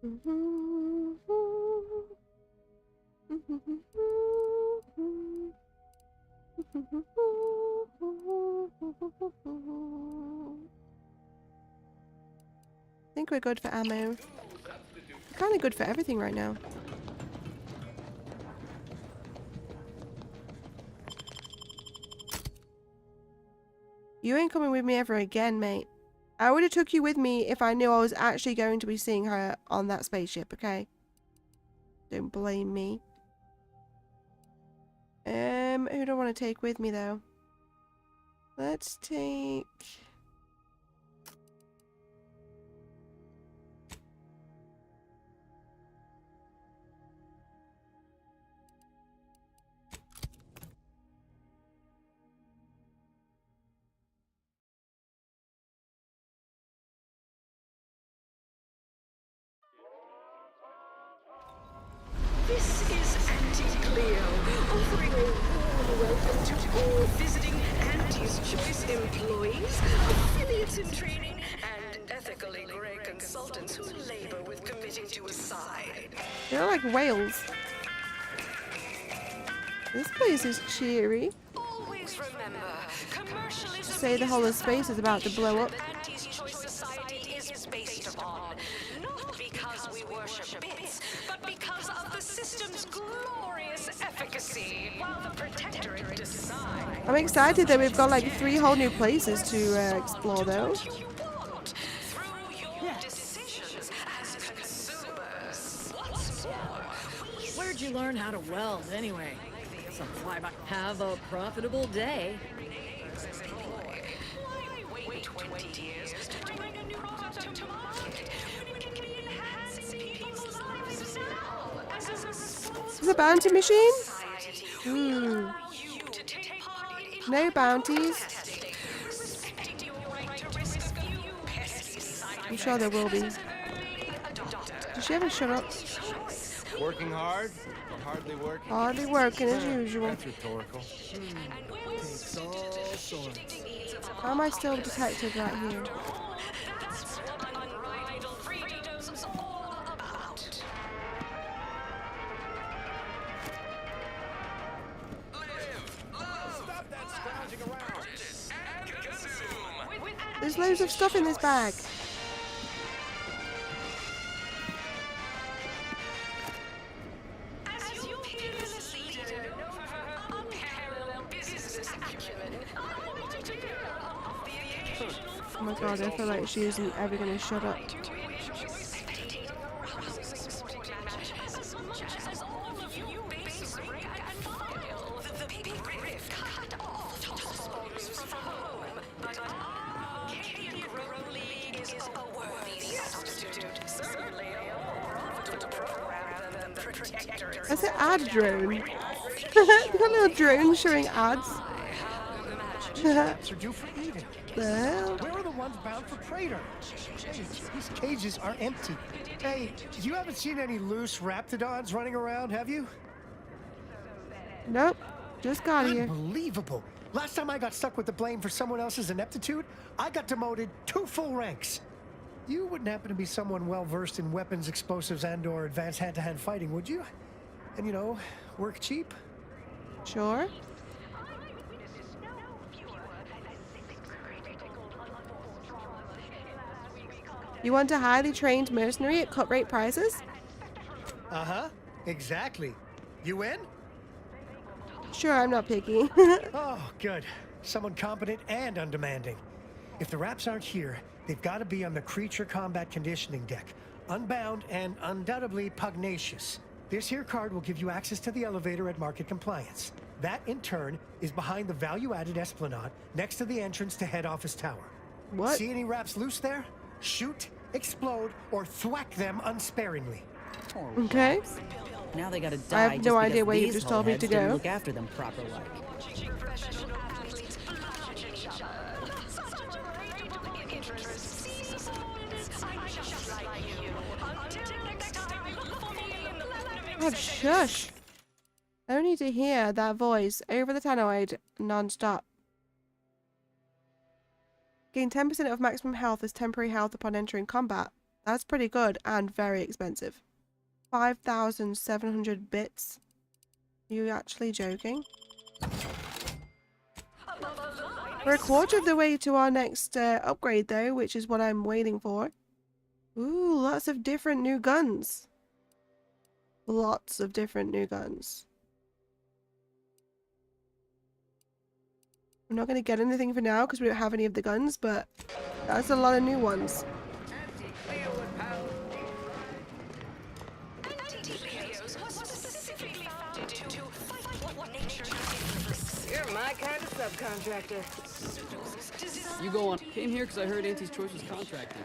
I think we're good for ammo. We're kind of good for everything right now. You ain't coming with me ever again, mate. I would have took you with me if I knew I was actually going to be seeing her on that spaceship, okay? Don't blame me. Who do I want to take with me, though? Let's take... is Auntie Cleo, offering a warm welcome to all visiting Auntie's Choice employees, affiliates in training, and ethically grey consultants who labor with committing to a side. They're like whales. This place is cheery. Always remember, commercialism Say the whole of space is about to blow up. Auntie's Choice Society is based upon, not because we worship bits, but because of the system's glorious efficacy, while the Protectorate decides. I'm excited that we've got like 3 whole new places to explore though. Where'd you learn how to weld anyway? Some flyby. Have a profitable day. Wait 20 years to bring a new product to market. We can be enhancing people's lives now. Is this a bounty machine? No bounties. I'm sure there will be. Did she ever shut up? Working hard or hardly working? Hardly working as usual. That's rhetorical. Takes all sorts. How am I still detected right here? There's loads of stuff in this bag. Oh my god, I feel like she isn't ever going to shut up. That's an ad drone. They got little drones showing ads. Are due for eating. The hell? Where are the ones bound for Praetor? These cages are empty. Hey, you haven't seen any loose raptidons running around, have you? Nope. Just got here. Unbelievable. Last time I got stuck with the blame for someone else's ineptitude, I got demoted 2 full ranks. You wouldn't happen to be someone well-versed in weapons, explosives, and/or advanced hand-to-hand fighting, would you? And, you know, work cheap? Sure. You want a highly trained mercenary at cut-rate prices? Uh-huh. Exactly. You in? Sure, I'm not picky. Oh, good. Someone competent and undemanding. If the Raps aren't here, they've got to be on the creature combat conditioning deck. Unbound and undoubtedly pugnacious. This here card will give you access to the elevator at market compliance. That, in turn, is behind the value-added esplanade next to the entrance to head office tower. What? See any Raps loose there? Shoot, explode, or thwack them unsparingly. Okay. Now they gotta die. I have no idea where you just told me to go. Look after them proper like. God, shush. I don't need to hear that voice over the tannoid non-stop. Gain 10% of maximum health as temporary health upon entering combat. That's pretty good and very expensive. 5,700 bits. Are you actually joking? We're a quarter of the way to our next upgrade though, which is what I'm waiting for. Ooh, lots of different new guns. Lots of different new guns. I'm not going to get anything for now because we don't have any of the guns, but that's a lot of new ones. You're my kind of subcontractor. You go on. Came here because I heard Auntie's Choice was contracted.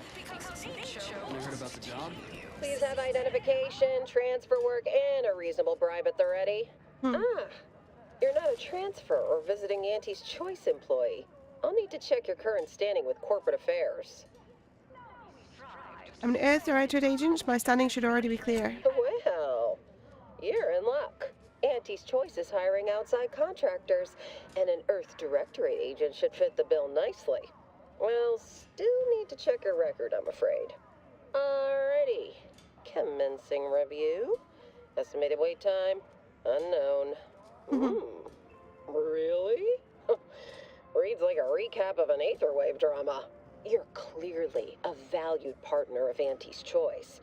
When I heard about the job. Please have identification, transfer work, and a reasonable bribe at the ready. Ah, you're not a transfer or visiting Auntie's Choice employee. I'll need to check your current standing with corporate affairs. I'm an Earth Directorate agent. My standing should already be clear. Well, You're in luck. Auntie's Choice is hiring outside contractors, and an Earth Directorate agent should fit the bill nicely. Well, still need to check your record, I'm afraid. Alrighty. Commencing review. Estimated wait time? Unknown. Really? Reads like a recap of an Aetherwave drama. You're clearly a valued partner of Auntie's Choice,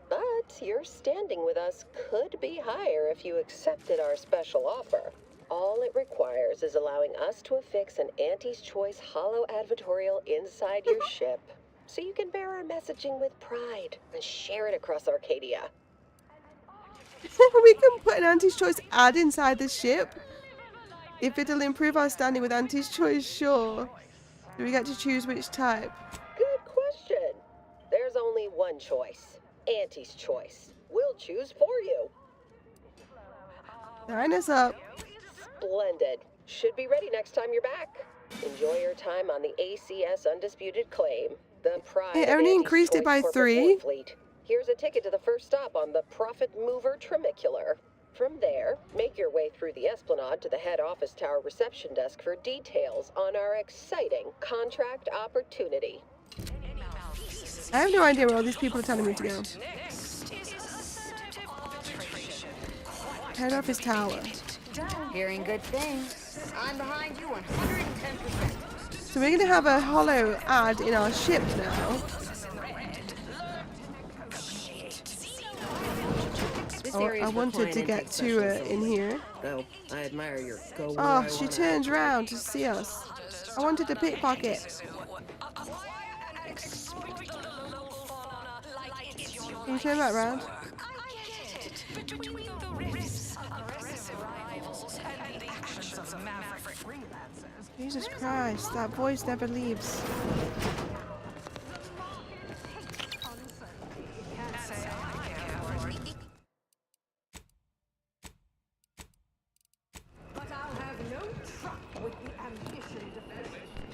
but your standing with us could be higher if you accepted our special offer. All it requires is allowing us to affix an Auntie's Choice holo advertorial inside your ship, so you can bear our messaging with pride and share it across Arcadia. We can put an Auntie's Choice ad inside the ship. If it'll improve our standing with Auntie's Choice, sure. Do we get to choose which type? Good question. There's only one choice. Auntie's Choice. We'll choose for you. Sign us up. Splendid. Should be ready next time you're back. Enjoy your time on the ACS Undisputed Claim. The pride It of only Auntie's increased it Choice by Corporate 3. War Fleet. Here's a ticket to the first stop on the Profit Mover Trimicular. From there, make your way through the Esplanade to the head office tower reception desk for details on our exciting contract opportunity. I have no idea where all these people are telling me to go. Head office tower. Hearing good things. I'm behind you 110%. So we're going to have a holo ad in our ship now. Oh, I wanted to get to it in here. Oh, I admire your go. Oh, she turned around to see us. I wanted to pickpocket. Can you turn that round? Jesus Christ, that voice never leaves.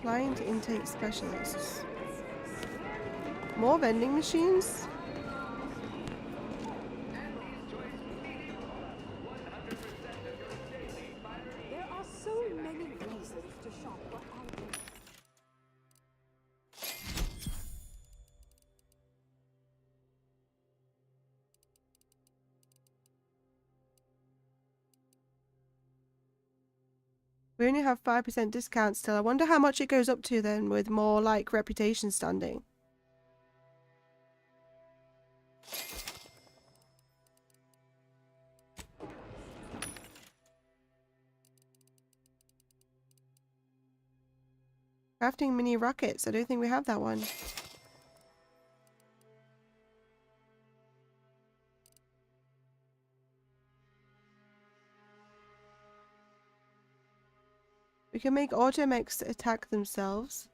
Client intake specialists. More vending machines? There are so many reasons to shop for items. We only have 5% discount still. I wonder how much it goes up to then with more like reputation standing. Crafting mini rockets. I don't think we have that one. We can make automechs attack themselves.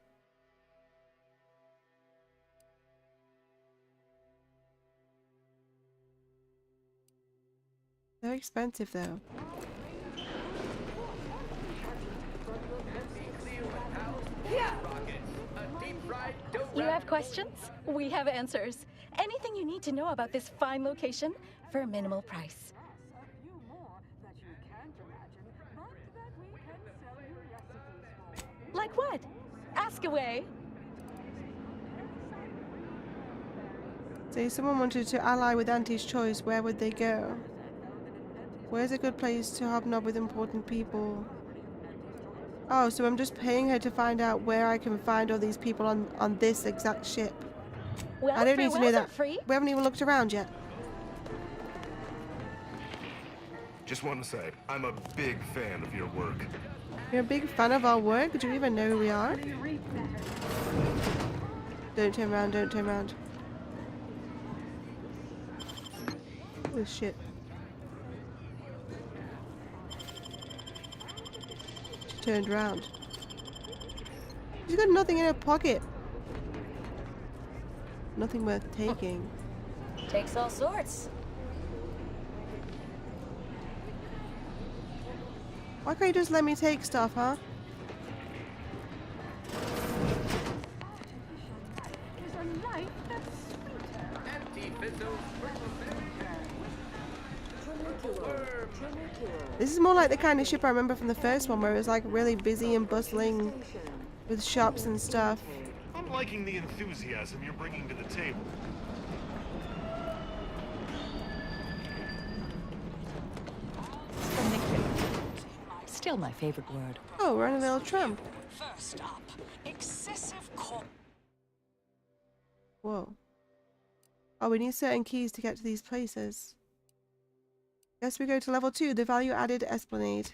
They're expensive though. You have questions? We have answers. Anything you need to know about this fine location for a minimal price. Like what? Ask away. So if someone wanted to ally with Auntie's Choice, where would they go? Where's a good place to hobnob with important people? Oh, so I'm just paying her to find out where I can find all these people on this exact ship. Well, I don't need to know that. Free. We haven't even looked around yet. Just want to say, I'm a big fan of your work. You're a big fan of our work? Do you even know who we are? Don't turn around, don't turn around. Oh shit. She turned around. She's got nothing in her pocket. Nothing worth taking. Takes all sorts. Why can't you just let me take stuff, huh? This is more like the kind of ship I remember from the first one, where it was like really busy and bustling with shops and stuff. I'm liking the enthusiasm you're bringing to the table. Still my favorite word. Oh, we're on a little tramp. First up, excessive Whoa. Oh, we need certain keys to get to these places. Guess we go to level 2, the value added Esplanade.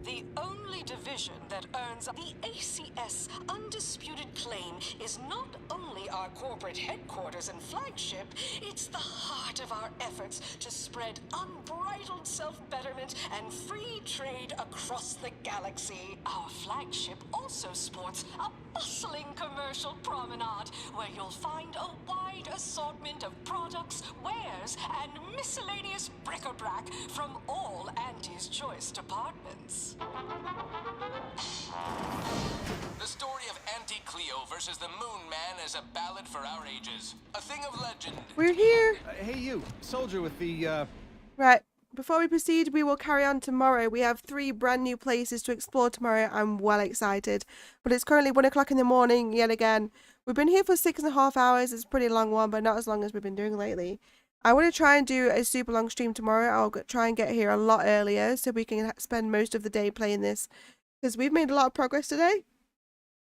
The only division that earns the ACS undisputed claim is not only our corporate headquarters and flagship, it's the heart of our efforts to spread unbridled self-betterment and free trade across the galaxy. Our flagship also sports a bustling commercial promenade where you'll find a wide assortment of products, wares, and miscellaneous bric-a-brac from all Auntie's Choice departments. The story of Auntie Cleo versus the Moon Man is a ballad for our ages. A thing of legend. We're here. Hey you, soldier with the, Right. Before we proceed, we will carry on tomorrow. We have 3 brand new places to explore tomorrow. I'm well excited. But it's currently 1 o'clock in the morning yet again. We've been here for 6.5 hours. It's a pretty long one, but not as long as we've been doing lately. I want to try and do a super long stream tomorrow. I'll try and get here a lot earlier so we can spend most of the day playing this. Because we've made a lot of progress today.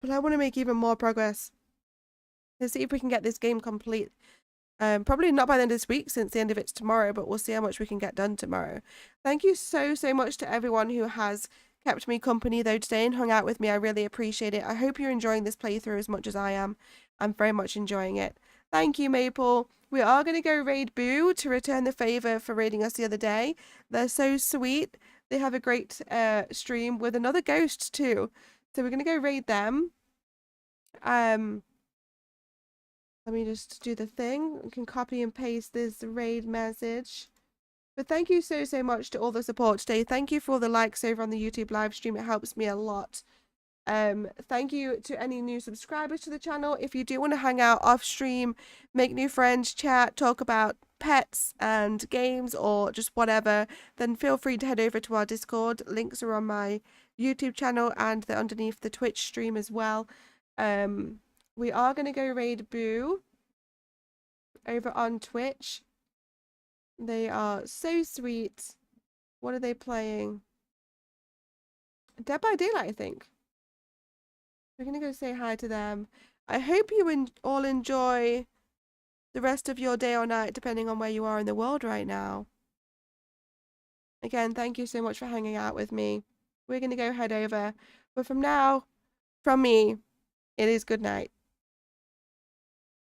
But I want to make even more progress. Let's see if we can get this game complete. Probably not by the end of this week, since the end of it's tomorrow, but we'll see how much we can get done tomorrow. Thank you so much to everyone who has kept me company though today and hung out with me. I really appreciate it. I hope you're enjoying this playthrough as much as I am. I'm very much enjoying it. Thank you, Maple. We are going to go raid Boo to return the favor for raiding us the other day. They're so sweet. They have a great stream with another ghost too. So we're going to go raid them. Let me just do the thing. We can copy and paste this raid message. But thank you so much to all the support today. Thank you for all the likes over on the YouTube live stream. It helps me a lot. Thank you to any new subscribers to the channel. If you do want to hang out off stream, make new friends, chat, talk about pets and games or just whatever, then feel free to head over to our Discord. Links are on my YouTube channel and they're underneath the Twitch stream as well. We are going to go raid Boo over on Twitch. They are so sweet. What are they playing? Dead by Daylight, I think. We're going to go say hi to them. I hope you all enjoy the rest of your day or night, depending on where you are in the world right now. Again, thank you so much for hanging out with me. We're going to go head over. But from now, from me, it is good night.